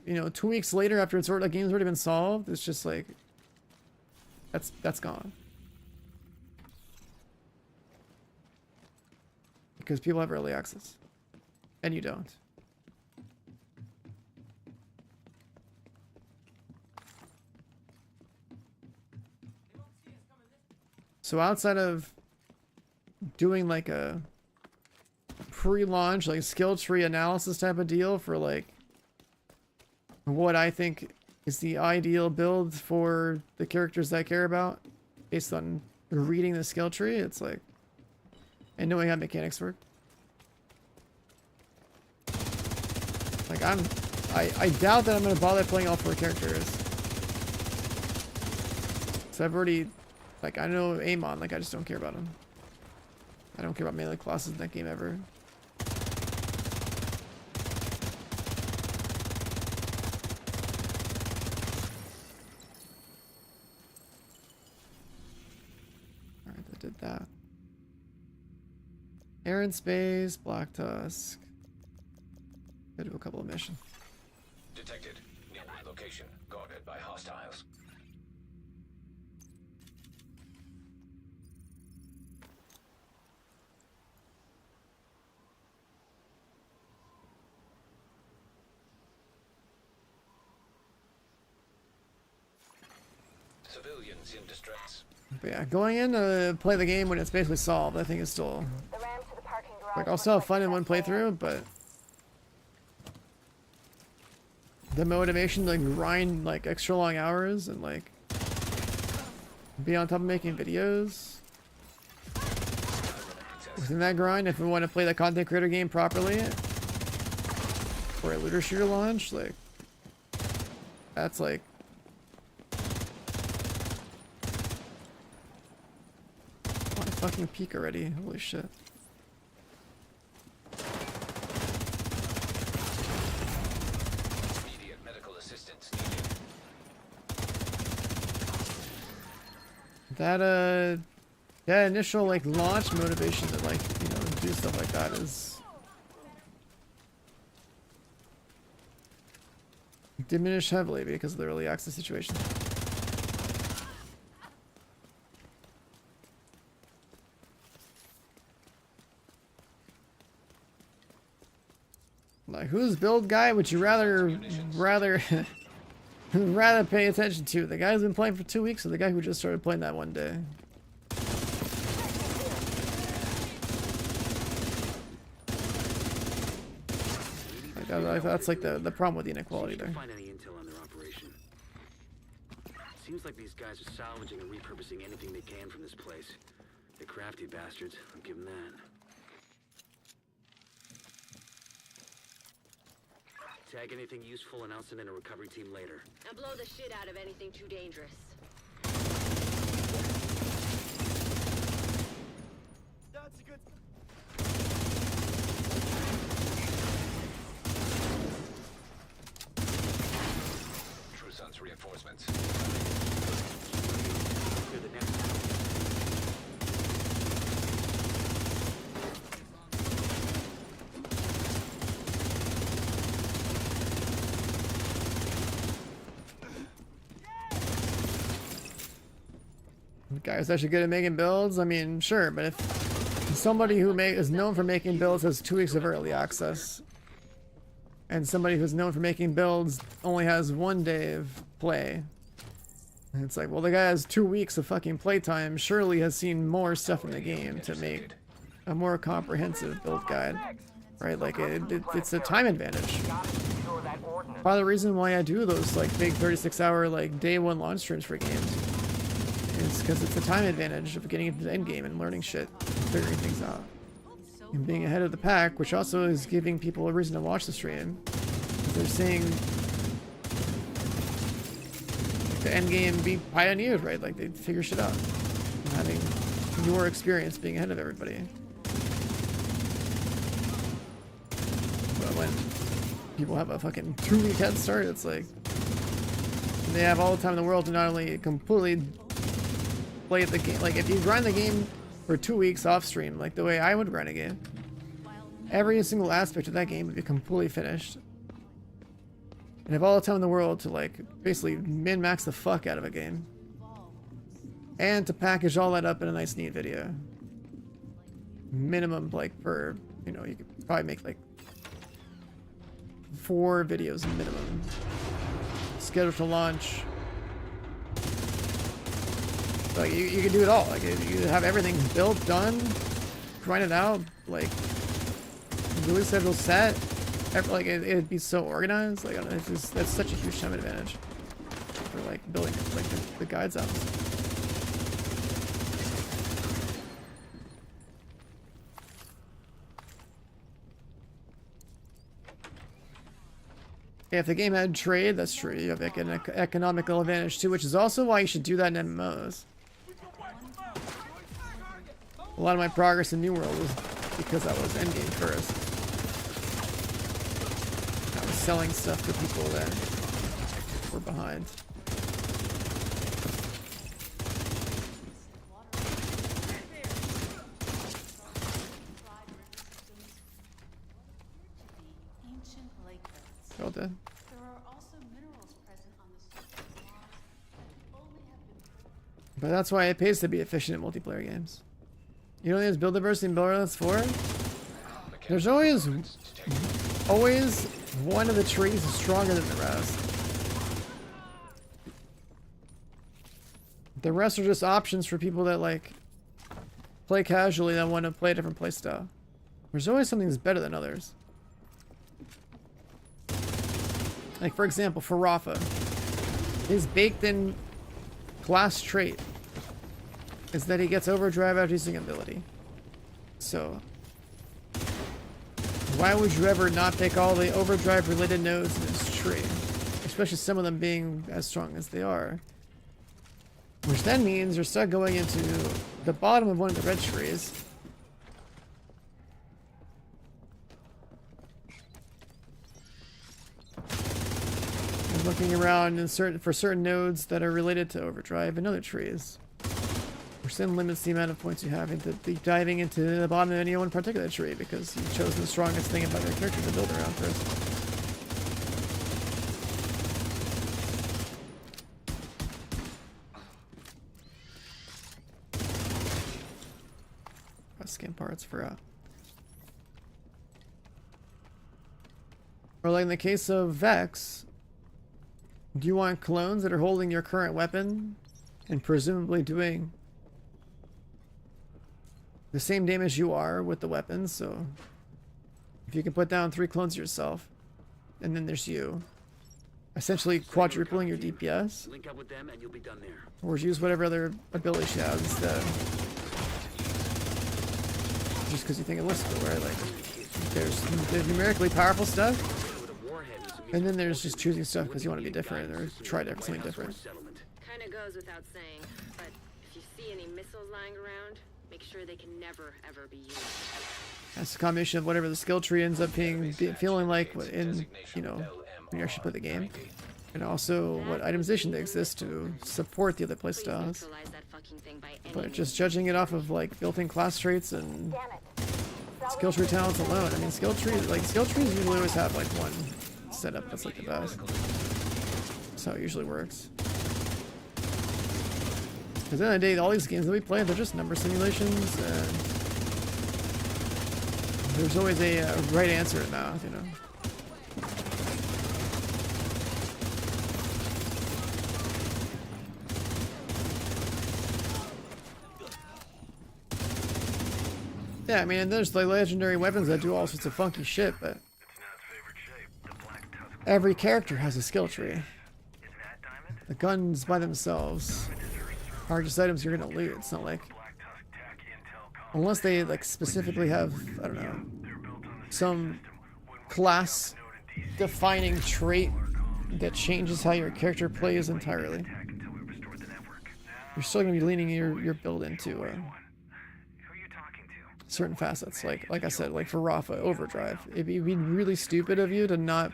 you know, 2 weeks later after it's already, the game's already been solved, it's just like, that's gone. Because people have early access, and you don't. So outside of doing, like, a pre-launch, like, skill tree analysis type of deal for, like, what I think is the ideal build for the characters that I care about based on reading the skill tree, it's like, and knowing how mechanics work. Like, I doubt that I'm gonna bother playing all 4 characters. So I've already, like, I know Amon, like, I just don't care about him. I don't care about melee classes in that game ever. Air and Space, Black Tusk. Go do a couple of missions. Detected. Nearby location. Guarded by hostiles. Civilians in distress. But yeah, going in to play the game when it's basically solved, I think is still The ramp to the parking garage. like I'll still have fun in one playthrough, but the motivation to like, grind like extra long hours and like be on top of making videos within that grind, if we want to play the content creator game properly for a looter shooter launch, like that's like fucking peak already. Holy shit. Immediate medical assistance needed. That initial like launch motivation to like, you know, do stuff like that is diminished heavily because of the early access situation. Like, whose build guy would you rather pay attention to? The guy who's been playing for 2 weeks or the guy who just started playing that one day? Like, that's like the problem with the inequality there. Find any intel on their operation. Seems like these guys are salvaging and repurposing anything they can from this place. They're crafty bastards. I'll give them that. Tag anything useful and I'll send in a recovery team later. And blow the shit out of anything too dangerous. That's a good. True Sun's reinforcements. Clear the next one. Guy's actually good at making builds. I mean, sure, but if somebody who is known for making builds has 2 weeks of early access, and somebody who's known for making builds only has 1 day of play, and it's like, well, the guy has 2 weeks of fucking playtime, surely has seen more stuff in the game to make a more comprehensive build guide, right? Like, it's a time advantage. Part of the reason why I do those like big 36-hour like day one launch streams for games. It's because it's the time advantage of getting into the end game and learning shit, and figuring things out, and being ahead of the pack, which also is giving people a reason to watch the stream. They're seeing the end game be pioneered, right? Like they figure shit out, and having your experience being ahead of everybody. But when people have a fucking 2-week head start, it's like they have all the time in the world to not only completely play the game. Like if you grind the game for 2 weeks off stream, like the way I would grind a game, every single aspect of that game would be completely finished, and have all the time in the world to like basically min-max the fuck out of a game, and to package all that up in a nice neat video. Minimum like per, you know, you could probably make like 4 videos minimum scheduled to launch. Like you can do it all. Like you have everything built, done, grind it out, like release schedule set. Like it'd be so organized. Like it's just, that's such a huge time advantage for like building like the guides out. Yeah, if the game had trade, that's true. You have like an economical advantage too, which is also why you should do that in MMOs. A lot of my progress in New World was because I was endgame first. I was selling stuff to people that were behind. They're all dead. There are also minerals present on the surface of Mars that only have been But that's why it pays to be efficient in multiplayer games. You know, there's build diversity in BL4. There's always one of the trees is stronger than the rest. The rest are just options for people that like play casually that want to play a different play style. There's always something that's better than others. Like for example, for Rafa, his baked-in class trait is that he gets overdrive after using ability. So why would you ever not pick all the overdrive related nodes in this tree? Especially some of them being as strong as they are. Which then means you're stuck going into the bottom of one of the red trees. And looking around in for certain nodes that are related to overdrive in other trees. Which then limits the amount of points you have into diving into the bottom of any one particular tree because you've chosen the strongest thing about your character to build around first. Skin parts for or like in the case of Vex, do you want clones that are holding your current weapon and presumably doing the same damage you are with the weapons? So if you can put down 3 clones yourself and then there's you essentially quadrupling your DPS, Link up with them and you'll be done there. or use whatever other ability she has instead. Just because you think it looks cool, right? Like, there's numerically powerful stuff, and then there's just choosing stuff because you want to be different or try something different. Kinda goes without saying, but if you see any missiles lying around, make sure they can never, ever be used. That's a combination of whatever the skill tree ends up feeling like in, you know, when you actually play the game, and also what itemization they exist to support the other playstyles. But just judging it off of like built-in class traits and skill tree talents alone, I mean, skill trees usually always have like one setup that's like the best. That's how it usually works. Because at the end of the day, all these games that we play, they're just number simulations, and there's always a right answer in math, you know. Yeah, I mean, there's like legendary weapons that do all sorts of funky shit, but every character has a skill tree. The guns by themselves are just items you're gonna loot. It's not like, unless they like specifically have, I don't know, some class defining trait that changes how your character plays entirely. You're still gonna be leaning your build into certain facets, like I said, like for Rafa, overdrive. It'd be really stupid of you to not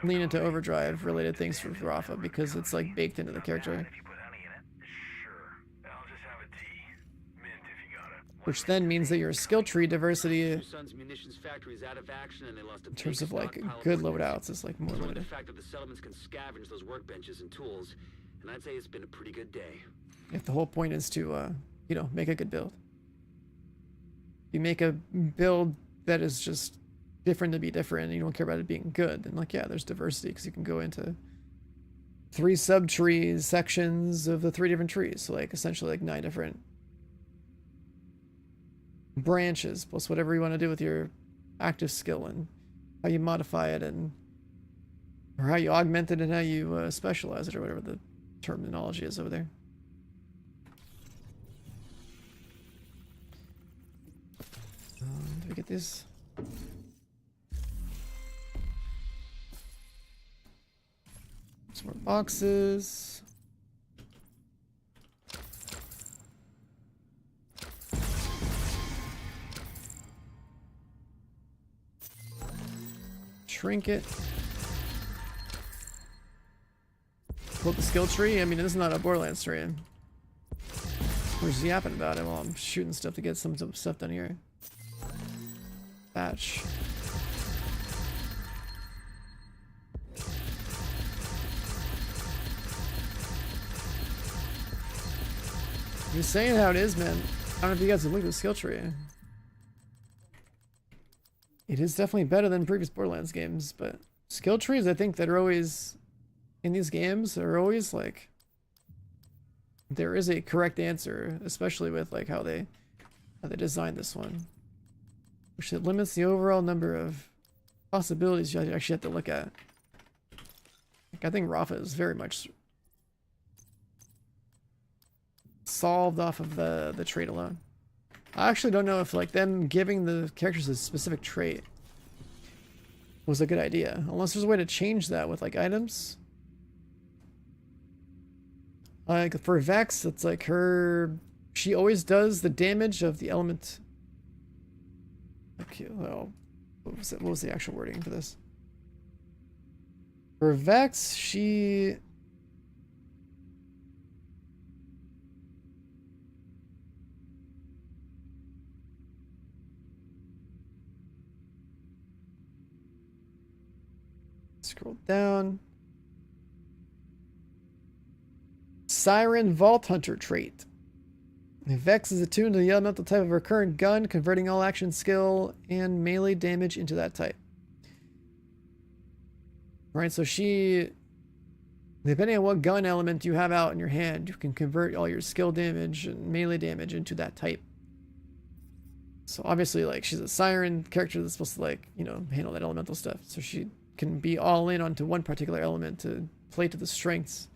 lean into overdrive related things for Rafa because it's like baked into the character. Which then means that your skill tree diversity in terms of like good loadouts is like more limited. The fact that the settlements can scavenge those workbenches and tools, and I'd say it's been a pretty good day. If the whole point is to you know, make a good build. You make a build that is just different to be different and you don't care about it being good, then like, yeah, there's diversity because you can go into 3 sub-trees, sections of the 3 different trees. So like essentially like 9 different branches plus whatever you want to do with your active skill and how you modify it and or how you augment it and how you specialize it or whatever the terminology is over there. Do we get this? Some more boxes. Trinket. Pull up the skill tree. I mean, this is not a Borderlands tree. We're just yapping about it while I'm shooting stuff to get some stuff done here. Batch. Just saying how it is, man. I don't know if you guys have looked at the skill tree. It is definitely better than previous Borderlands games, but skill trees I think that are always in these games are always like there is a correct answer, especially with like how they designed this one. Which it limits the overall number of possibilities you actually have to look at. Like, I think Rafa is very much solved off of the trait alone. I actually don't know if like them giving the characters a specific trait was a good idea, unless there's a way to change that with like items. Like for Vex, it's like she always does the damage of the element. Okay, well, what was the actual wording for this? For Vex, she scroll down. Siren Vault Hunter trait. Vex is attuned to the elemental type of her current gun, converting all action skill and melee damage into that type. Right, so she, depending on what gun element you have out in your hand, you can convert all your skill damage and melee damage into that type. So obviously, like, she's a Siren character that's supposed to, like, you know, handle that elemental stuff. So she can be all in onto one particular element to play to the strengths.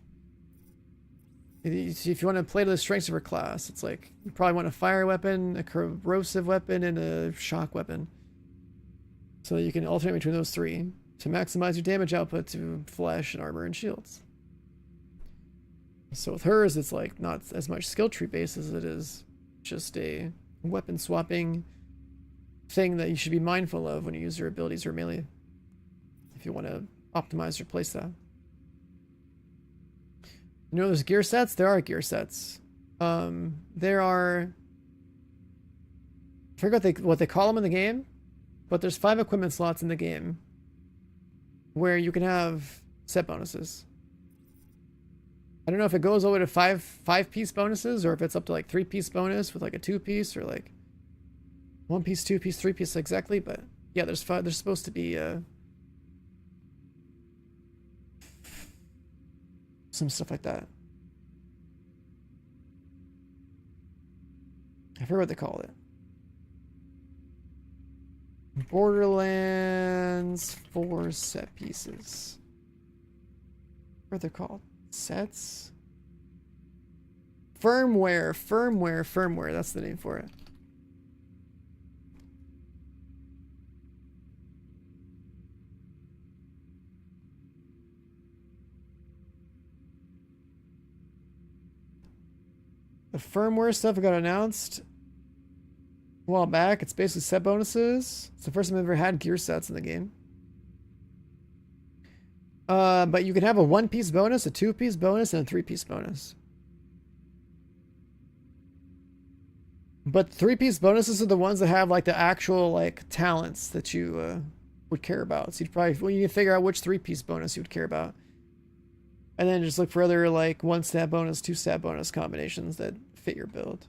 If you want to play to the strengths of her class, it's like you probably want a fire weapon, a corrosive weapon, and a shock weapon. So you can alternate between those three to maximize your damage output to flesh and armor and shields. So with hers, it's like not as much skill tree based as it is just a weapon swapping thing that you should be mindful of when you use your abilities or melee if you want to optimize your playstyle. You know, there's gear sets. There are gear sets. There are. I forget what they call them in the game, but there's 5 equipment slots in the game where you can have set bonuses. I don't know if it goes all the way to 5-piece bonuses or if it's up to like 3-piece bonus with like a 2-piece or like 1-piece, 2-piece, 3-piece exactly. But yeah, there's 5. There's supposed to be some stuff like that. I forget what they call it. Borderlands 4 set pieces. What are they called? Sets? Firmware. That's the name for it. The firmware stuff got announced a while back. It's basically set bonuses. It's the first time I've ever had gear sets in the game. But you can have a 1-piece bonus, a 2-piece bonus, and a 3-piece bonus. But 3-piece bonuses are the ones that have like the actual like talents that you would care about. So you'd probably, well, you can figure out which 3-piece bonus you would care about. And then just look for other like 1-stat bonus, 2-stat bonus combinations that fit your build.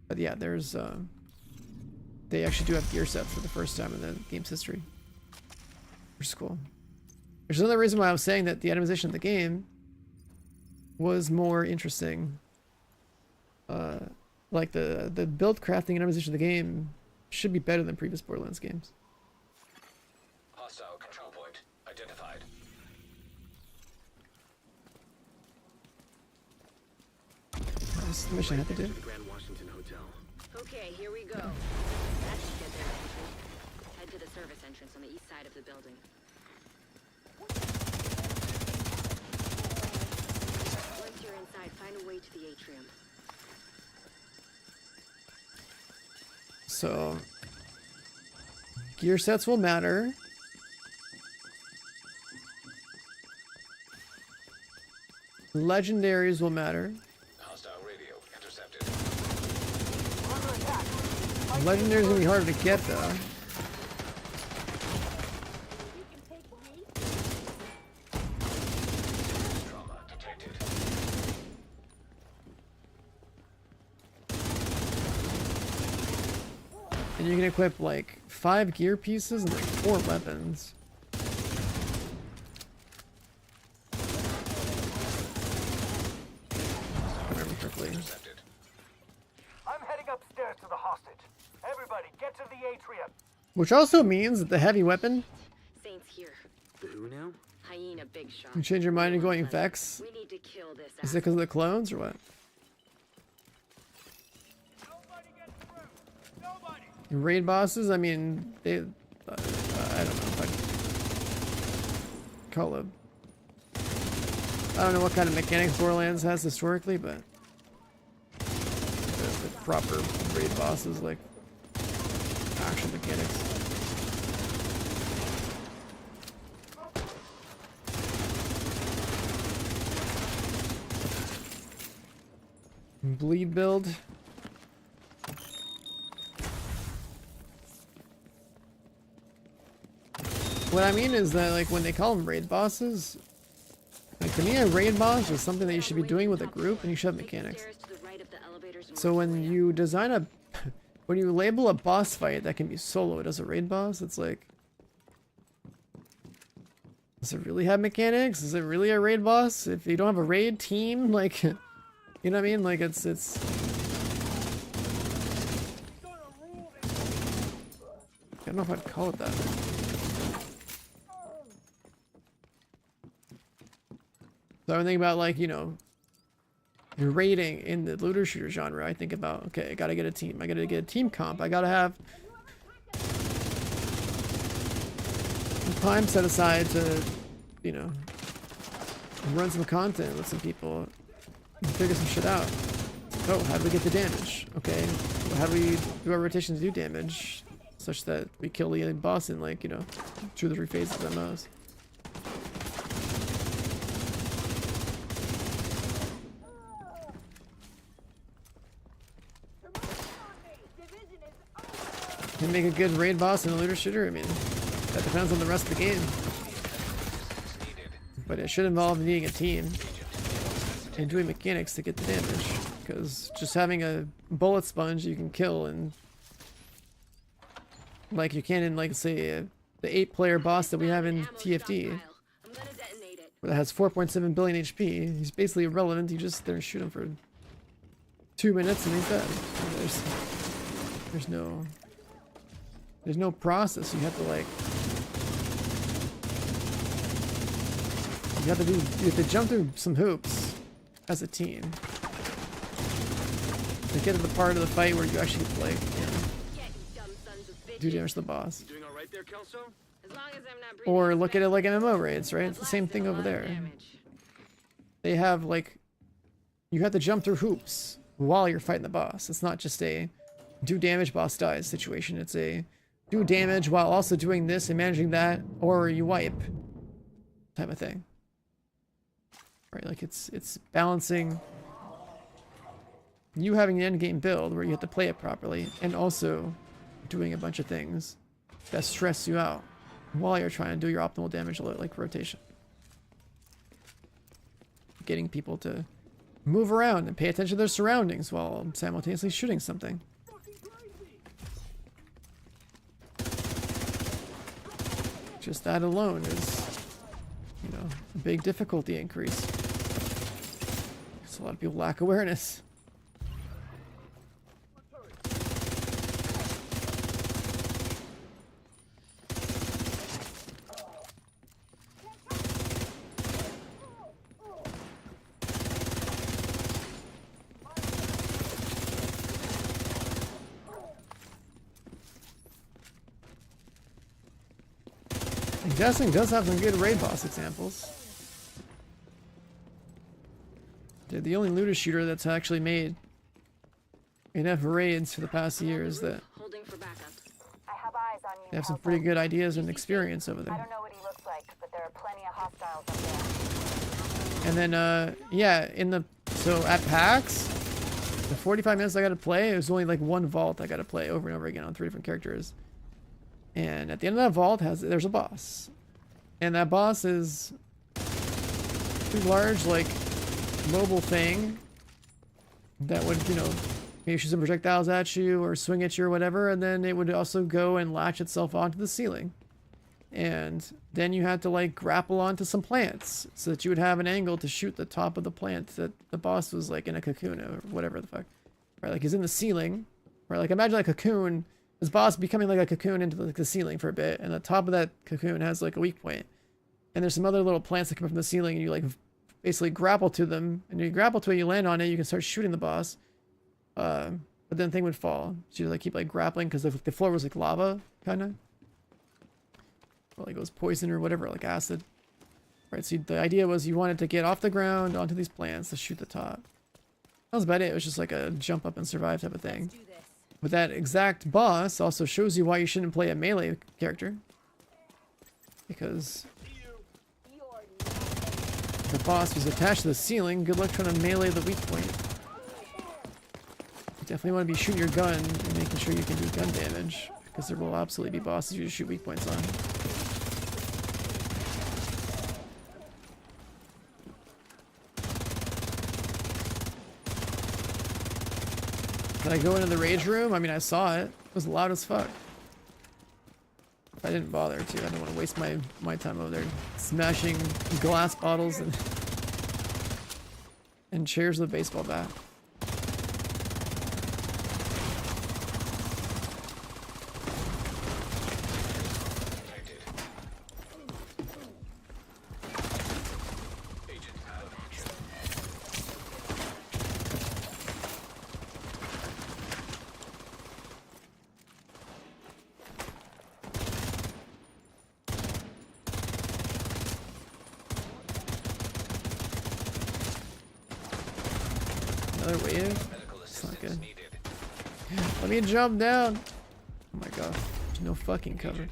But yeah, there's they actually do have gear sets for the first time in the game's history, which is cool. There's another reason why I was saying that the itemization of the game was more interesting. Like the build crafting and itemization of the game should be better than previous Borderlands games. Hostile control point identified. This is the mission I have to do. Grand Washington Hotel. Okay, here we go. That should get there eventually. Head to the service entrance on the east side of the building. Once you're inside, find a way to the atrium. So gear sets will matter. Legendaries will matter. Hostile radio intercepted. Legendaries are gonna be harder to get though. Trauma detected. And you can equip like 5 gear pieces and like 4 weapons. If I remember correctly. Intercepted. I'm heading upstairs to the hostage. Everybody, get to the atrium. Which also means that the heavy weapon, Saints here. The who now? Hyena big shot. you change your mind and going Vex. We need to kill this Is it because of the clones or what? Nobody get through. Nobody. Raid bosses, I mean, they, I don't know if I'd call it. I don't know what kind of mechanics Borderlands has historically, but the proper raid bosses, like actual mechanics. Bleed build. What I mean is that, like, when they call them raid bosses, like, to me, a raid boss is something that you should be doing with a group, and you should have mechanics. So when you design a, when you label a boss fight that can be soloed as a raid boss, it's like, does it really have mechanics? Is it really a raid boss? If you don't have a raid team, like, you know what I mean? Like, it's. I don't know if I'd call it that. So I'm thinking about, like, you know, you're raiding in the looter shooter genre. I think about, okay, I gotta get a team. I gotta get a team comp. I gotta have time set aside to, you know, run some content with some people and figure some shit out. Oh, how do we get the damage? Okay, how do we do our rotation to do damage such that we kill the boss in, like, you know, 2 or 3 phases at most? Can make a good raid boss in a looter shooter? I mean, that depends on the rest of the game. But it should involve needing a team and doing mechanics to get the damage. Because just having a bullet sponge you can kill, and like you can in, like, say, the 8-player boss that we have in TFD, where that has 4.7 billion HP. He's basically irrelevant. You just there and shoot him for 2 minutes and he's dead. There's no process. You have to, like, you have to jump through some hoops as a team to get to the part of the fight where you actually, like, you know, do damage to the boss. You doing all right there, Kelso? As long as I'm not Or look at it like MMO raids, right? It's the same thing over there. They have, like, you have to jump through hoops while you're fighting the boss. It's not just a do damage, boss dies situation. It's a do damage while also doing this and managing that, or you wipe type of thing. Right, like it's balancing you having an endgame build where you have to play it properly, and also doing a bunch of things that stress you out while you're trying to do your optimal damage, like rotation. Getting people to move around and pay attention to their surroundings while simultaneously shooting something. Just that alone is, you know, a big difficulty increase. Because a lot of people lack awareness. Guessing does have some good raid boss examples. They're the only looter shooter that's actually made enough raids for the past years that Holding for backup. I have eyes on you. they have some pretty good ideas and experience over I there. don't know what he looks like, but there are plenty of hostiles up there. And then, yeah, so at PAX, the 45 minutes I got to play, it was only like one vault I got to play over and over again on 3 different characters. And at the end of that vault, there's a boss. And that boss is a pretty large, like, mobile thing that would, you know, maybe shoot some projectiles at you or swing at you or whatever, and then it would also go and latch itself onto the ceiling. And then you had to like grapple onto some plants so that you would have an angle to shoot the top of the plant that the boss was like in a cocoon or whatever the fuck. Right, like he's in the ceiling. Right, like imagine like a cocoon, this boss becoming like a cocoon into like the ceiling for a bit, and the top of that cocoon has like a weak point. And there's some other little plants that come up from the ceiling, and you like basically grapple to them, and you grapple to it, you land on it, you can start shooting the boss. But then the thing would fall. So you like keep like grappling because the floor was like lava, kind of. Or like it was poison or whatever, like acid. Right, so the idea was you wanted to get off the ground onto these plants to shoot the top. That was about it. It was just like a jump up and survive type of thing. But that exact boss also shows you why you shouldn't play a melee character. Because the boss was attached to the ceiling. Good luck trying to melee the weak point. You definitely want to be shooting your gun and making sure you can do gun damage. Because there will absolutely be bosses you just shoot weak points on. Did I go into the rage room? I mean, I saw it. It was loud as fuck. I didn't bother to. I don't want to waste my time over there smashing glass bottles and chairs with a baseball bat. Another wave? It's not good. Let me jump down! Oh my god. There's no fucking cover.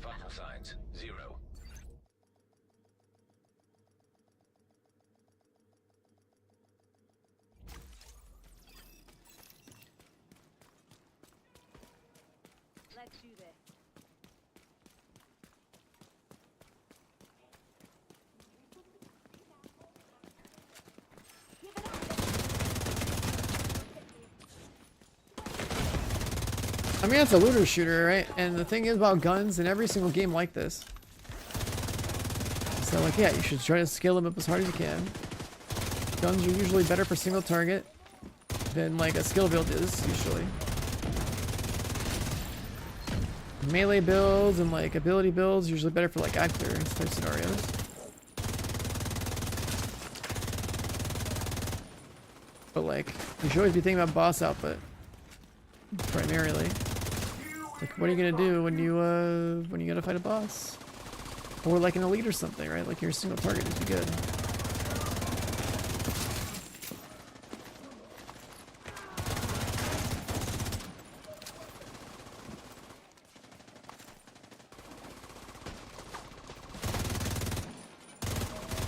Let's do this. I mean, it's a looter shooter, right? And the thing is about guns in every single game like this. So, like, yeah, you should try to scale them up as hard as you can. Guns are usually better for single target than, like, a skill build is, usually. Melee builds and, like, ability builds usually better for, like, actor type scenarios. But, like, you should always be thinking about boss output. Primarily. Like, what are you gonna do when you gotta fight a boss? Or like an elite or something, right? Like your single target would be good.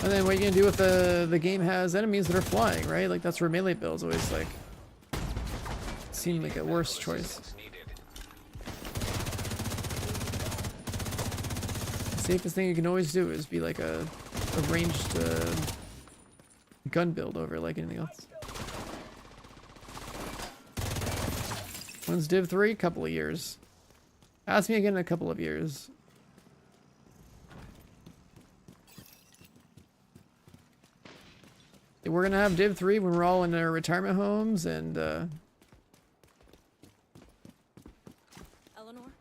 And then what are you gonna do if the game has enemies that are flying, right? Like that's where melee builds always like seem like a worse choice. The safest thing you can always do is be like a ranged gun build over like anything else. When's Div 3? Couple of years. Ask me again in a couple of years. We're gonna have Div 3 when we're all in our retirement homes and Eleanor?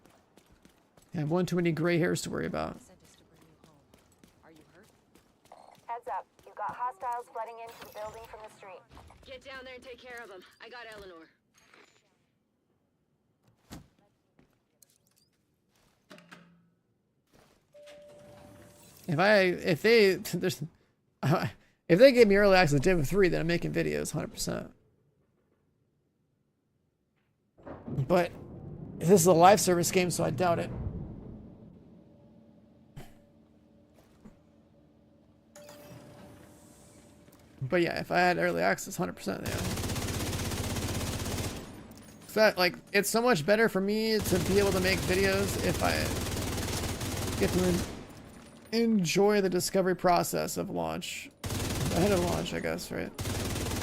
have one too many gray hairs to worry about. Sent us to bring you home. Are you hurt? Heads up, you've got hostiles flooding into the building from the street. Get down there and take care of them. I got Eleanor. If they gave me early access to Div 3, then I'm making videos 100%. But this is a live service game, so I doubt it. But yeah, if I had early access, 100%, yeah. So that, like, it's so much better for me to be able to make videos if I get to enjoy the discovery process of launch. Ahead of launch, I guess, right?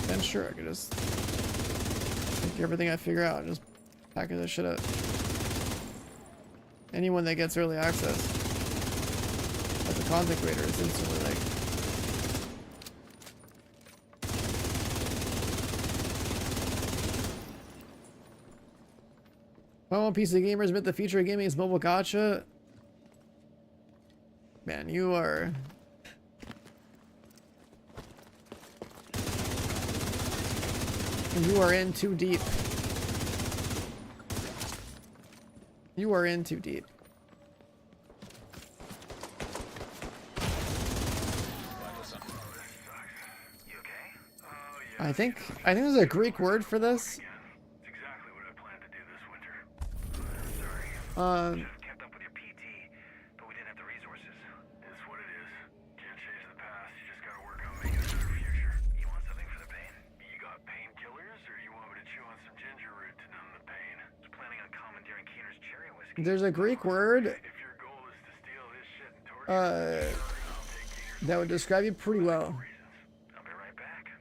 Then sure, I could just everything I figure out and just package that shit up. Anyone that gets early access as a content creator is instantly like, oh, PC gamers admit the future of gaming is mobile gacha. Man, you are. You are in too deep. You are in too deep. I think there's a Greek word for this. Exactly what I planned to do this winter. Sorry. Should have kept up with your PT, but we didn't have the resources. It's what it is. Can't change the past. You just gotta work on making a better future. You want something for the pain? You got painkillers, or you want me to chew on some ginger root to numb the pain? I was planning on commandeering Keener's cherry whiskey. There's a Greek word If your goal is to steal his shit and torture that would describe you pretty well. I'll be right back.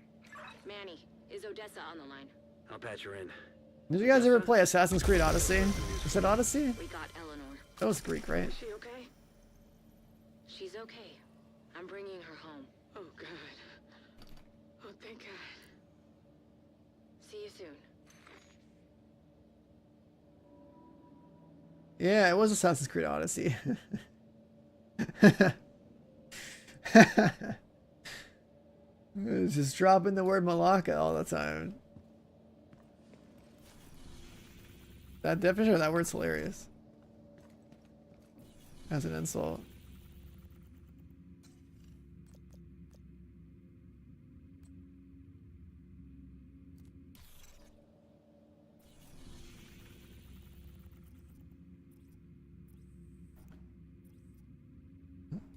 Manny, is Odessa on the line? I'll patch her in. Did you guys ever play Assassin's Creed Odyssey? Is that Odyssey? We got Eleanor. That was Greek, right? Is she okay? She's okay. I'm bringing her home. Oh, God. Oh, thank God. See you soon. Yeah, it was Assassin's Creed Odyssey. It's just dropping the word Malacca all the time. That definition of that word's hilarious. As an insult.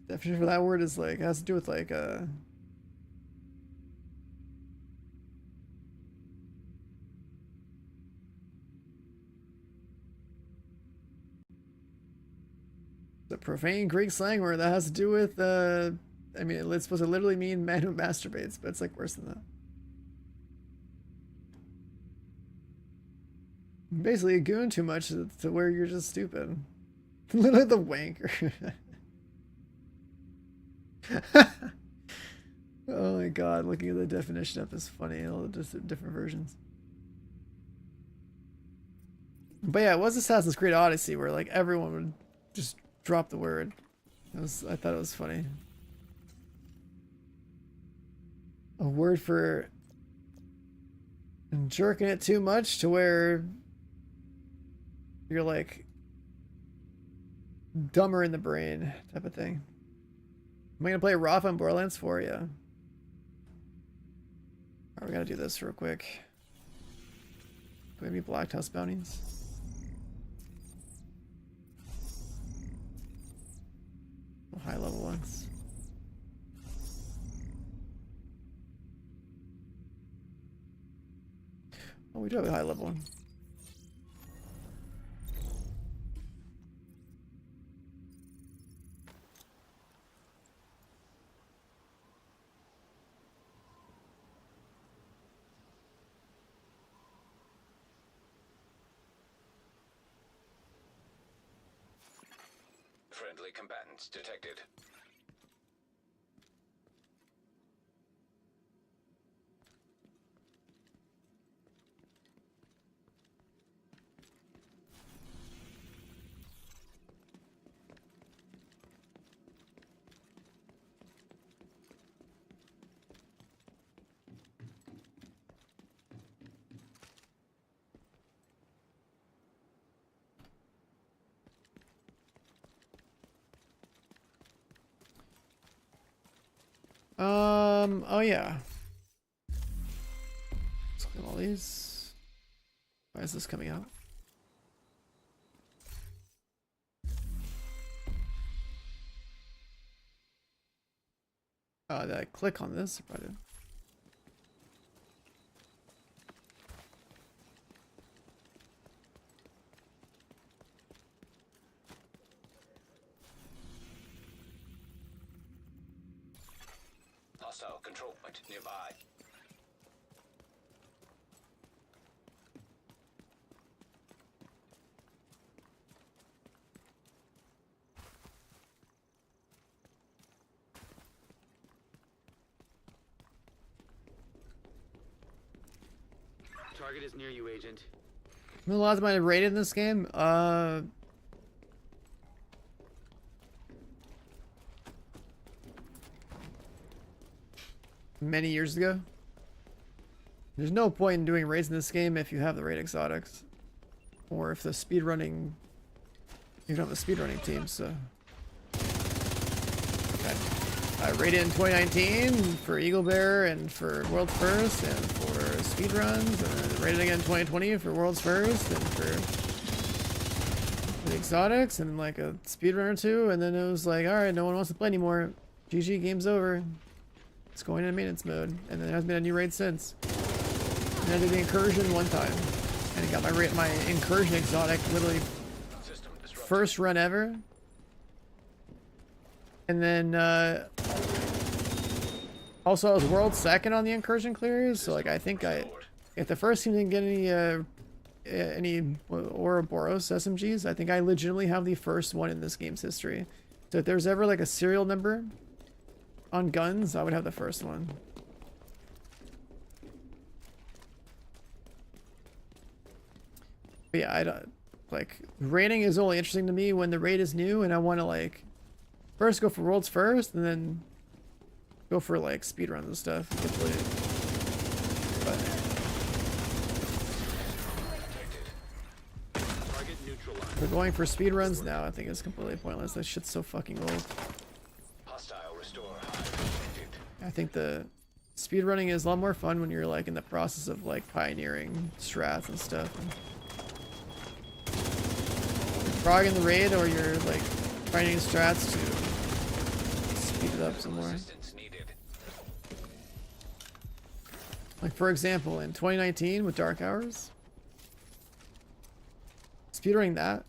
Definition for that word is like, has to do with like the profane Greek slang word that has to do with I mean, it's supposed to literally mean man who masturbates, but it's like worse than that. Basically a goon too much to where you're just stupid. Literally the wanker. Oh my god, looking at the definition up is funny, all the different versions. But yeah, it was Assassin's Creed Odyssey where like everyone would just drop the word. I thought it was funny. A word for jerking it too much to where you're like dumber in the brain type of thing. Am I gonna play Rafa and Borderlands 4? Yeah. Alright, we gotta do this real quick. Maybe Black House bounties. High level ones. Oh, we do have a high level one. Friendly combatants detected. Oh yeah. Let's look at all these. Why is this coming out? Did I click on this? I did. Hostile control point nearby. Target is near you, Agent. The lads might have raided in this game. Many years ago. There's no point in doing raids in this game if you have the raid exotics, or if the speedrunning. You don't have a speedrunning team, so. Okay. I raided in 2019 for Eagle Bear and for World's First and for speedruns, and then raided again in 2020 for World's First and for the exotics and like a speedrun or two, and then it was like, alright, no one wants to play anymore. GG, game's over. It's going into maintenance mode, and then there hasn't been a new raid since. And I did the incursion one time, and I got my incursion exotic literally first run ever. And then also I was world second on the incursion clears, so like I think if the first team didn't get any Ouroboros SMGs, I think I legitimately have the first one in this game's history. So if there's ever like a serial number on guns, I would have the first one. But yeah, I don't like raiding is only interesting to me when the raid is new and I want to like first go for worlds first and then go for like speedruns and stuff. But for going for speedruns now, I think it's completely pointless. That shit's so fucking old. I think the speedrunning is a lot more fun when you're like in the process of like pioneering strats and stuff. Frog in the raid, or you're like finding strats to speed it up some more. Like for example, in 2019 with Dark Hours, speedrunning that.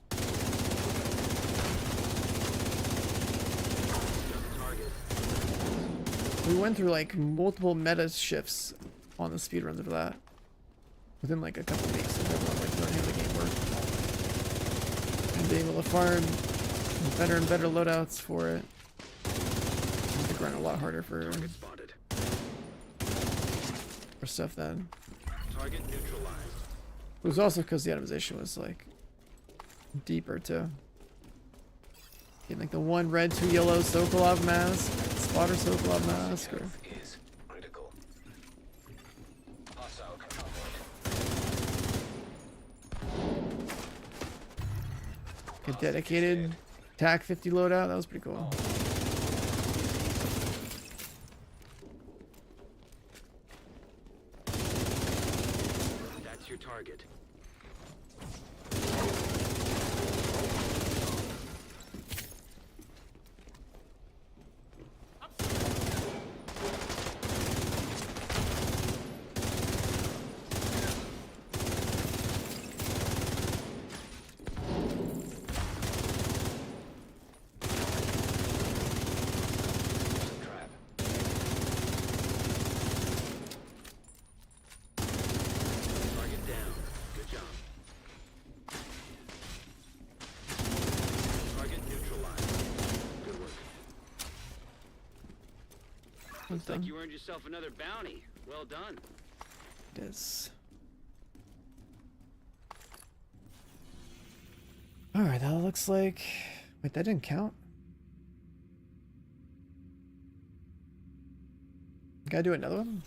We went through like multiple meta shifts on the speedruns of that within like a couple weeks of everyone like learning how the game worked. And being able to farm better and better loadouts for it. I have to grind a lot harder for stuff then. Target neutralized. It was also because the itemization was like deeper too. Getting like the 1 red 2 yellow Sokolov mask, spotter Sokolov mask, or a dedicated TAC 50 loadout. That was pretty cool. That's your target. Looks like you earned yourself another bounty. Well done. Yes. Alright, that looks like... Wait, that didn't count? Gotta do another one?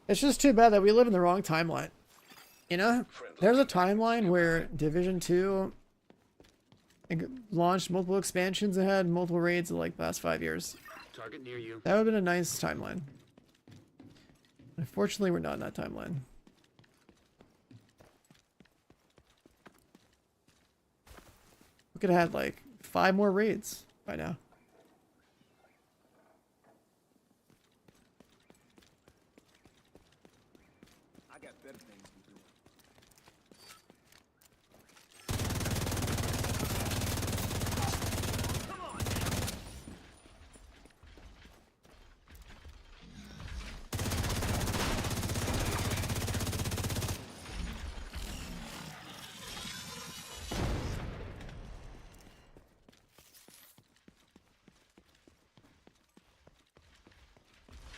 It's just too bad that we live in the wrong timeline. You know, there's a timeline where Division 2 launched multiple expansions and had multiple raids in like the last 5 years. Target near you. That would have been a nice timeline. Unfortunately, we're not in that timeline. We could have had like 5 more raids by now.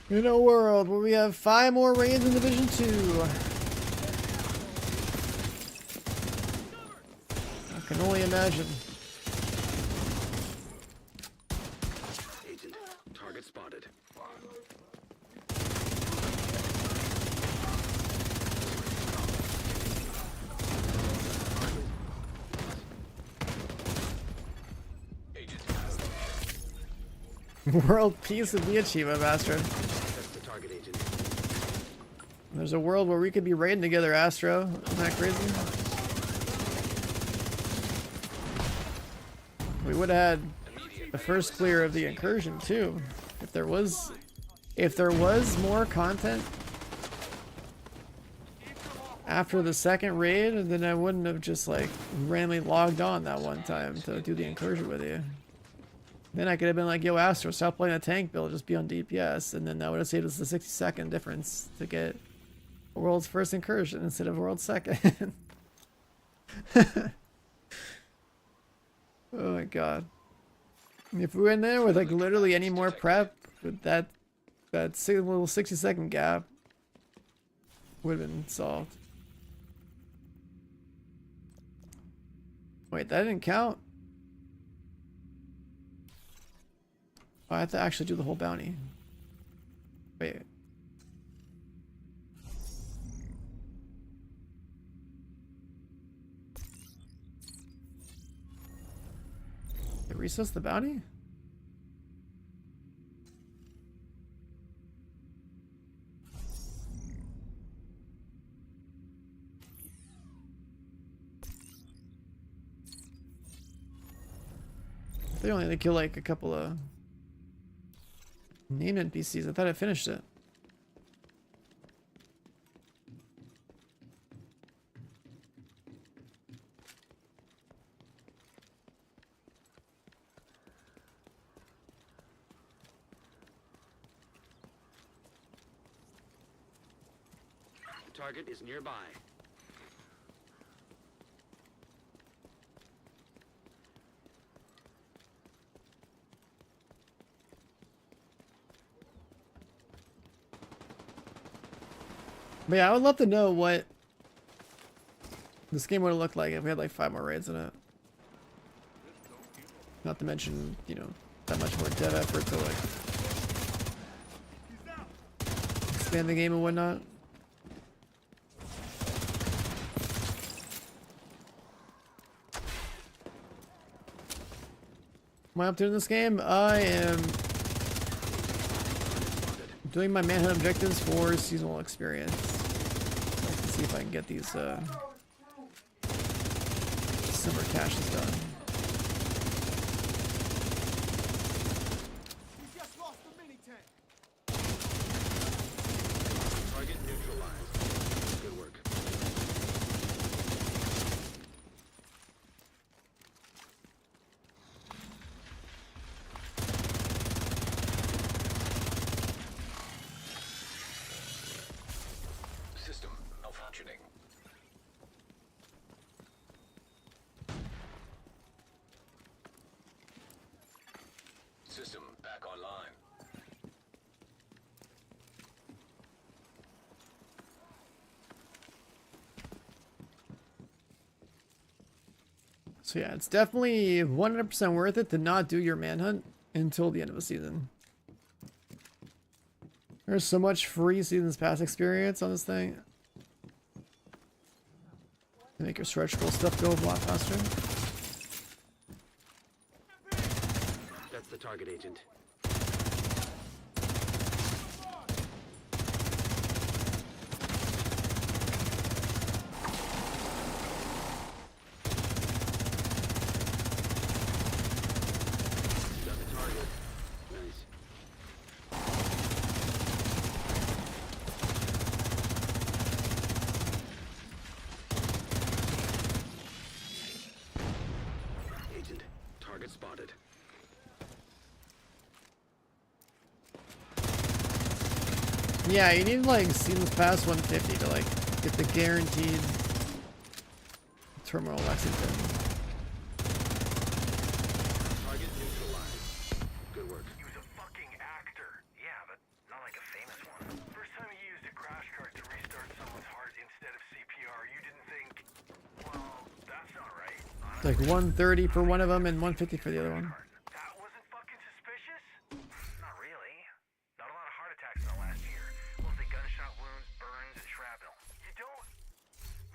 In a world where we have 5 more raids in Division 2. I can only imagine. Agent, target spotted. World peace would be achievement, Astro. That's the target, agent. There's a world where we could be raiding together, Astro. Isn't that crazy? We would have had the first clear of the incursion too. If there was more content after the second raid, then I wouldn't have just like randomly logged on that one time to do the incursion with you. Then I could have been like, yo, Astro, stop playing a tank build, just be on DPS. And then that would have saved us the 60-second difference to get world's first incursion instead of world's second. Oh my god. If we were in there with like literally any more prep, with that little 60-second gap would have been solved. Wait, that didn't count? Oh, I have to actually do the whole bounty. Wait. It resets the bounty? They only had to kill like a couple of named NPCs. I thought I finished it. The target is nearby. But yeah, I would love to know what this game would have looked like if we had like 5 more raids in it. Not to mention, you know, that much more dev effort to like expand the game and whatnot. Am I up to in this game? I am doing my manhunt objectives for seasonal experience. Let's see if I can get these summer caches done. We just lost the mini tank. Target neutralized. Good work. System malfunctioning. System back online. So yeah, it's definitely 100% worth it to not do your manhunt until the end of the season. There's so much free seasons pass experience on this thing. To make your stretch goal stuff go a lot faster. That's the target, agent. Got the target. Nice. Agent, target spotted. Yeah, you need like seasons pass 150 to like get the guaranteed terminal Lexington. Target neutralized. Good work. He was a fucking actor. Yeah, but not like a famous It's like 130 for one of them and 150 for the other one. That wasn't fucking suspicious? Not really. Not a lot of heart attacks in the last year. Mostly gunshot wounds, burns, and shrapnel. You don't...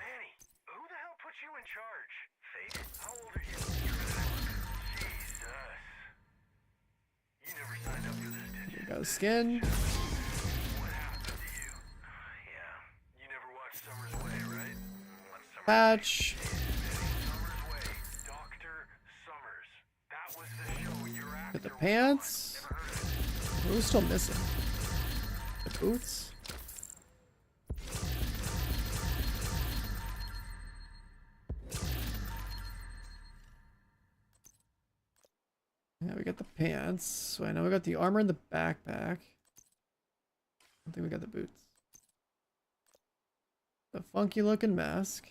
Manny, who the hell put you in charge? Fate? How old are you? Jesus. You never signed up for this, did you? We got a skin. What happened to you? Yeah. You never watched Summer's Way, right? What's Summer's Patch. Summer's Way. Dr. Summers. That was the show your actor Get the was pants. on. Never heard of it. Who's still missing? The boots. Yeah, we got the pants. So I know we got the armor and the backpack. I think we got the boots. The funky looking mask.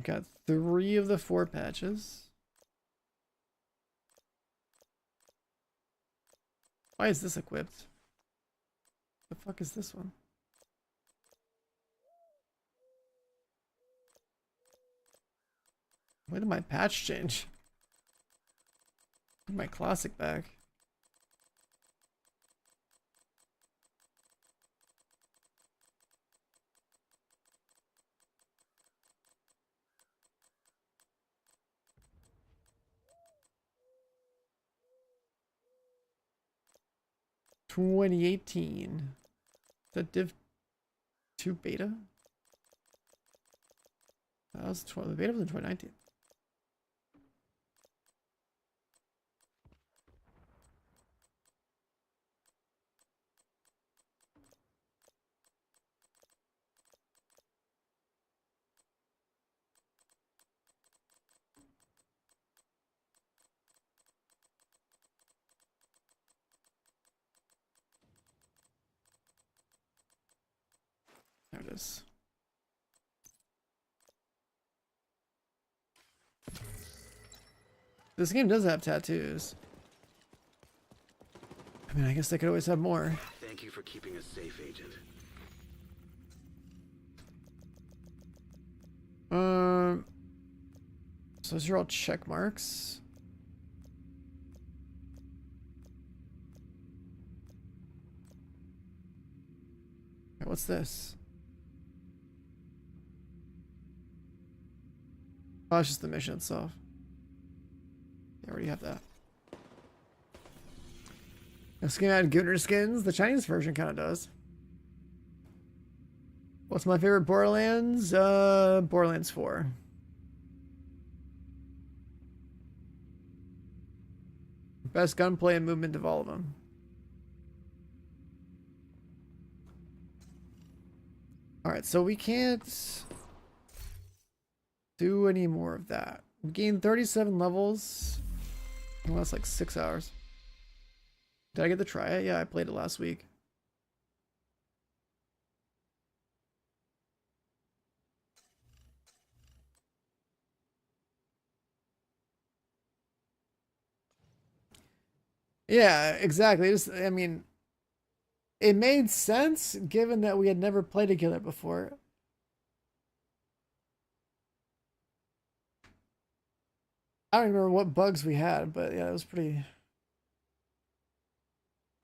Got 3 of the 4 patches. Why is this equipped? The fuck is this one? Why did my patch change? My classic back. (2018). Is that Div2 beta? That was the beta was in 2019. There it is. This game does have tattoos. I mean, I guess they could always have more. Thank you for keeping us safe, Agent. So those are all check marks. Okay, what's this? Oh, it's just the mission itself. I already have that. This game had Gunner skins. The Chinese version kind of does. What's my favorite Borderlands? Borderlands 4. Best gunplay and movement of all of them. Alright, so we can't do any more of that. We gained 37 levels. Well, that's like 6 hours. Did I get to try it? Yeah, I played it last week. Yeah, exactly. I mean, it made sense given that we had never played together before. I don't remember what bugs we had, but yeah, it was pretty.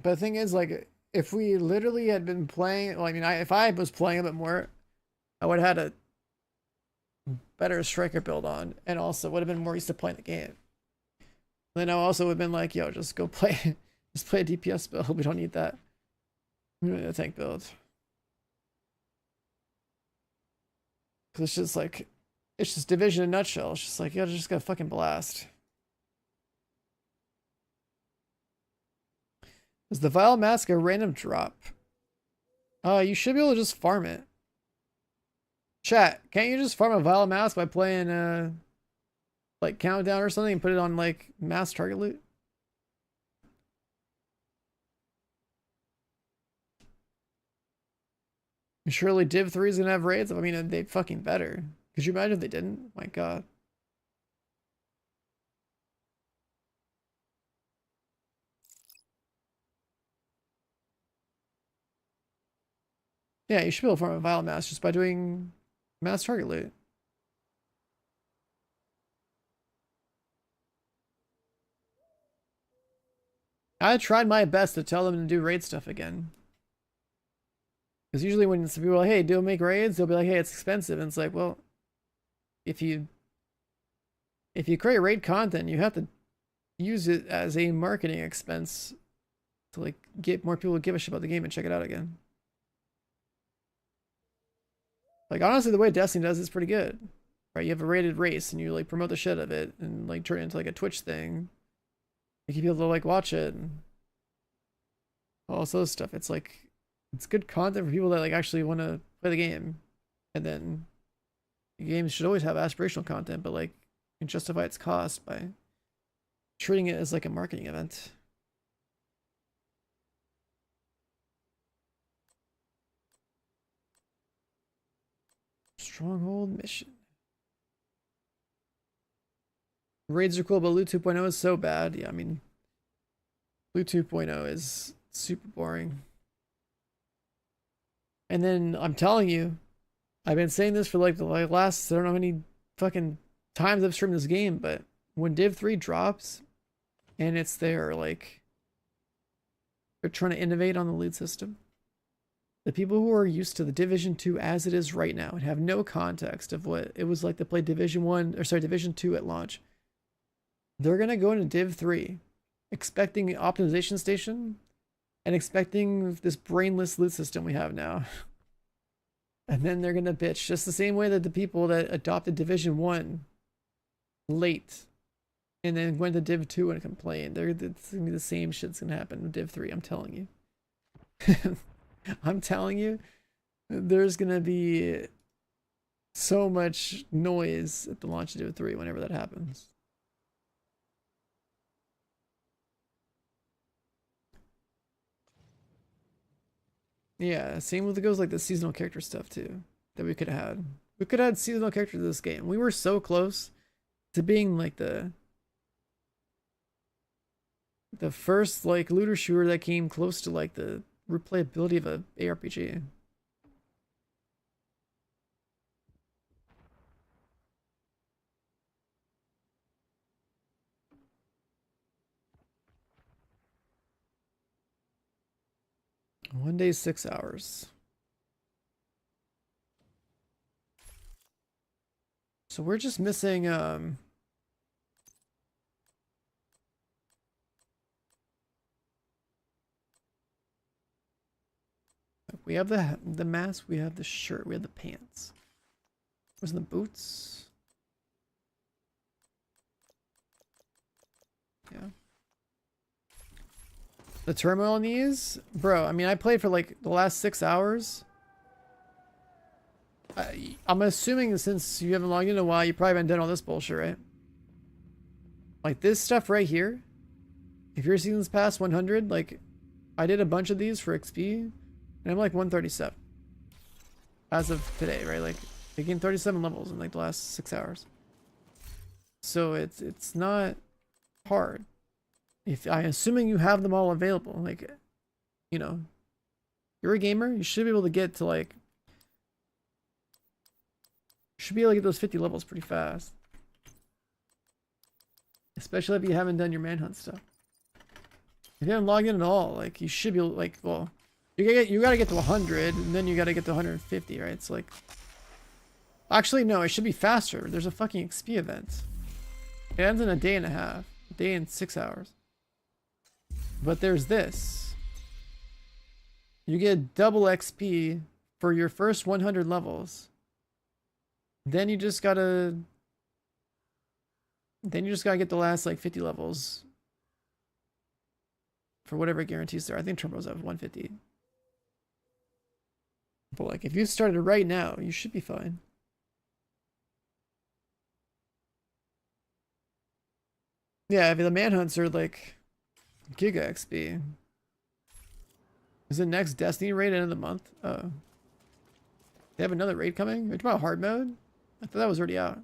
But the thing is, like, if we literally had been playing, well, I mean, if I was playing a bit more, I would have had a better striker build on, and also would have been more used to playing the game. Then I also would have been like, yo, just go play, just play a DPS build. We don't need that. We don't need a tank build. Cause it's just like, it's just Division in a nutshell. It's just like, you just gotta fucking blast. Is the Vile Mask a random drop? You should be able to just farm it. Chat, can't you just farm a Vile Mask by playing, like Countdown or something and put it on, like, mass target loot? Surely Div3 is gonna have raids? I mean, they fucking better. Could you imagine if they didn't? My god. Yeah, you should be able to farm a vile mass just by doing mass target loot. I tried my best to tell them to do raid stuff again. Because usually when some people are like, hey, do make raids, they'll be like, hey, it's expensive. And it's like, well, if you create raid content, you have to use it as a marketing expense to like get more people to give a shit about the game and check it out again. Like honestly, the way Destiny does it is pretty good. Right? You have a rated race and you like promote the shit of it and like turn it into like a Twitch thing. You keep people to like watch it and all this other stuff. It's like it's good content for people that like actually want to play the game. And then the games should always have aspirational content, but like you can justify its cost by treating it as like a marketing event. Stronghold mission. Raids are cool, but Loot 2.0 is so bad. Yeah, I mean, Loot 2.0 is super boring. And then I'm telling you, I've been saying this for like the last, I don't know how many fucking times I've streamed this game, but when Div3 drops and it's there, like, they're trying to innovate on the loot system. The people who are used to the Division 2 as it is right now and have no context of what it was like to play Division 1, or sorry, Division 2 at launch, they're going to go into Div 3 expecting an optimization station and expecting this brainless loot system we have now. And then they're going to bitch just the same way that the people that adopted Division 1 late and then went to Div 2 and complained. It's going to be the same shit's going to happen with Div 3, I'm telling you. I'm telling you, there's going to be so much noise at the launch of Div 3 whenever that happens. Yeah, same with it goes like the seasonal character stuff too that we could have had. We could have had seasonal characters in this game. We were so close to being like the first like looter shooter that came close to like the replayability of a ARPG. One day, 6 hours. So we're just missing we have the mask, we have the shirt, we have the pants. Where's the boots? Yeah. The turmoil in these? Bro, I mean, I played for like the last 6 hours. I'm assuming since you haven't logged in a while, you probably haven't done all this bullshit, right? Like this stuff right here. If your season's past 100, like I did a bunch of these for XP and I'm like 137 as of today, right? Like I gained 37 levels in like the last 6 hours. So it's not hard. If I'm assuming you have them all available, like, you know, you're a gamer, you should be able to get to like, you should be able to get those 50 levels pretty fast. Especially if you haven't done your manhunt stuff. If you haven't logged in at all, like you should be able, like, well, you gotta get to 100 and then you gotta get to 150, right? It's like, actually no, it should be faster. There's a fucking XP event. It ends in a day and a half, a day and 6 hours. But there's this. You get double XP for your first 100 levels. Then you just gotta get the last like 50 levels for whatever guarantees there. I think Turbo's at 150. But like if you started right now, you should be fine. Yeah, if the manhunts are like Giga XP. Is the next Destiny raid end of the month? Oh. They have another raid coming? Are you talking about hard mode? I thought that was already out.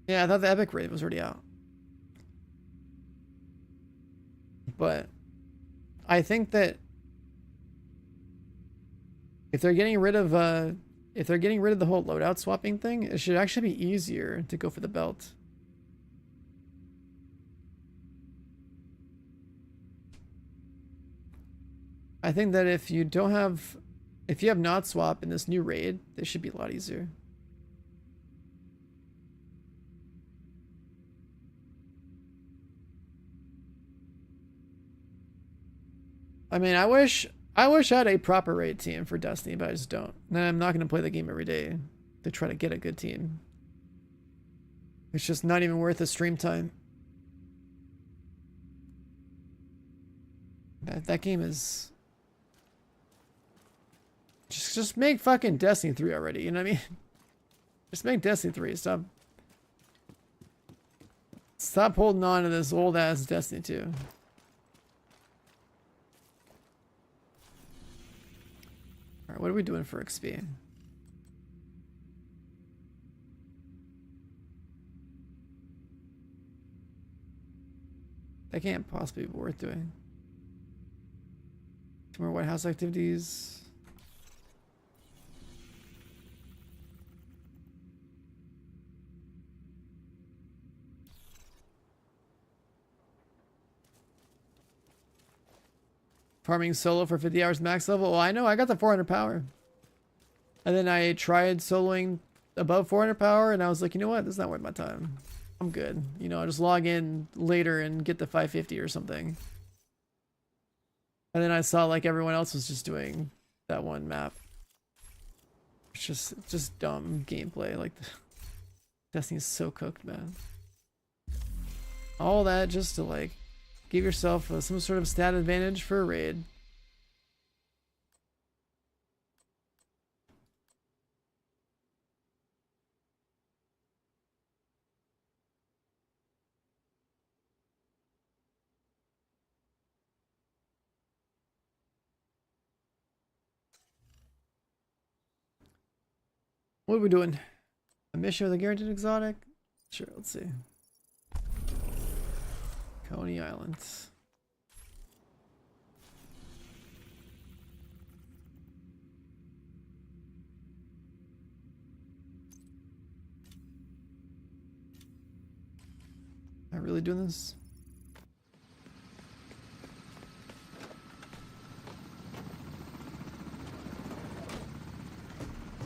Yeah, I thought the epic raid was already out. but I think that if they're getting rid of the whole loadout swapping thing, it should actually be easier to go for the belt. I think that if you have not swap in this new raid, this should be a lot easier. I mean, I wish I had a proper raid team for Destiny, but I just don't. And I'm not going to play the game every day to try to get a good team. It's just not even worth the stream time. That game is... Just make fucking Destiny 3 already, you know what I mean? Just make Destiny 3. Stop holding on to this old ass Destiny 2. Alright, what are we doing for XP? That can't possibly be worth doing. Two more White House activities. Farming solo for 50 hours max level. Well, I know, I got the 400 power. And then I tried soloing above 400 power, and I was like, you know what? This is not worth my time. I'm good. You know, I'll just log in later and get the 550 or something. And then I saw like everyone else was just doing that one map. It's just dumb gameplay. Like, Destiny's so cooked, man. All that just to like give yourself some sort of stat advantage for a raid. What are we doing? A mission with a guaranteed exotic? Sure, let's see. Coney Island. Am I really doing this?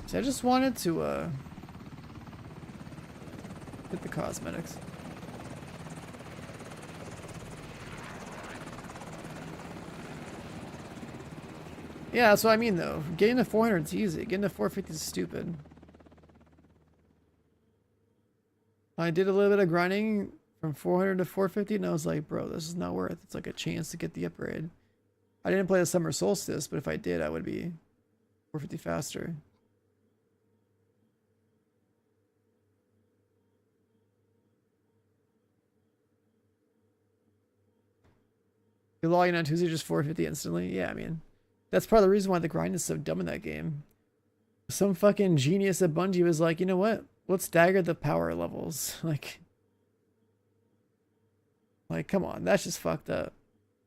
See, I just wanted to get the cosmetics. Yeah, that's what I mean though. Getting to 400 is easy. Getting to 450 is stupid. I did a little bit of grinding from 400 to 450 and I was like, bro, this is not worth. It's like a chance to get the upgrade. I didn't play the Summer Solstice, but if I did, I would be 450 faster. You're logging on Tuesday, just 450 instantly? Yeah, I mean, that's part of the reason why the grind is so dumb in that game. Some fucking genius at Bungie was like, you know what? Let's stagger the power levels. Like, come on, that's just fucked up.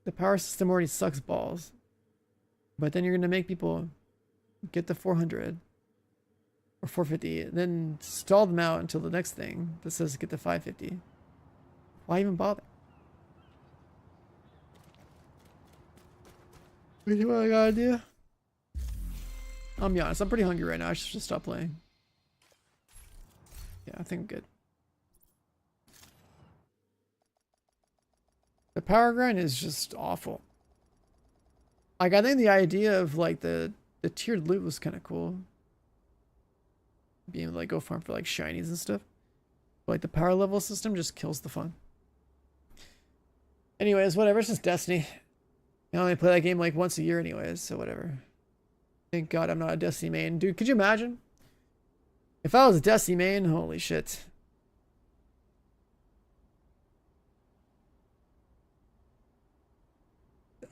The power system already sucks balls. But then you're going to make people get the 400 or 450, and then stall them out until the next thing that says get the 550. Why even bother? You know what I gotta do? I'll be honest, I'm pretty hungry right now. I should just stop playing. Yeah, I think I'm good. The power grind is just awful. Like, I think the idea of like the tiered loot was kind of cool. Being able to like go farm for like shinies and stuff. But, like the power level system just kills the fun. Anyways, whatever, it's just Destiny. I only play that game like once a year anyways, so whatever. Thank God I'm not a Destiny main. Dude, could you imagine? If I was a Destiny main, holy shit.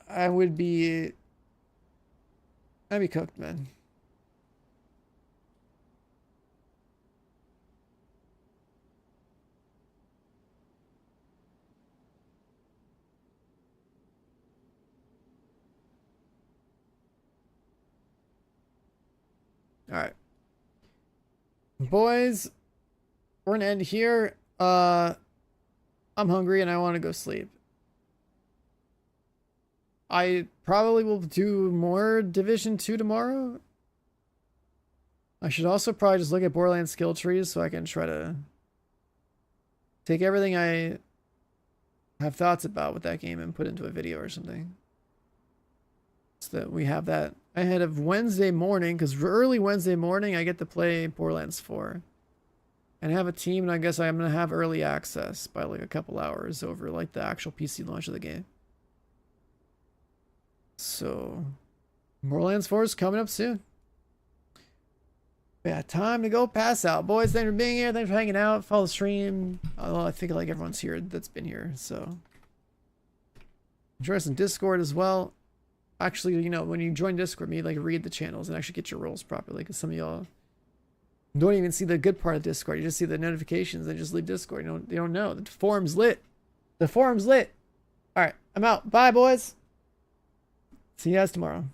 I'd be cooked, man. Alright. Boys, we're gonna end here. I'm hungry and I want to go sleep. I probably will do more Division 2 tomorrow. I should also probably just look at Borderlands skill trees so I can try to take everything I have thoughts about with that game and put into a video or something. So that we have that ahead of Wednesday morning, because early Wednesday morning I get to play Borderlands 4. And have a team, and I guess I'm going to have early access by like a couple hours over like the actual PC launch of the game. So, Borderlands 4 is coming up soon. Yeah, time to go pass out. Boys, thanks for being here. Thanks for hanging out. Follow the stream. Well, I think like everyone's here that's been here, so. Join us in Discord as well. Actually, you know, when you join Discord, you like read the channels and actually get your roles properly, because some of y'all don't even see the good part of Discord. You just see the notifications and just leave Discord. You don't know. The forum's lit. The forum's lit. All right, I'm out. Bye, boys. See you guys tomorrow.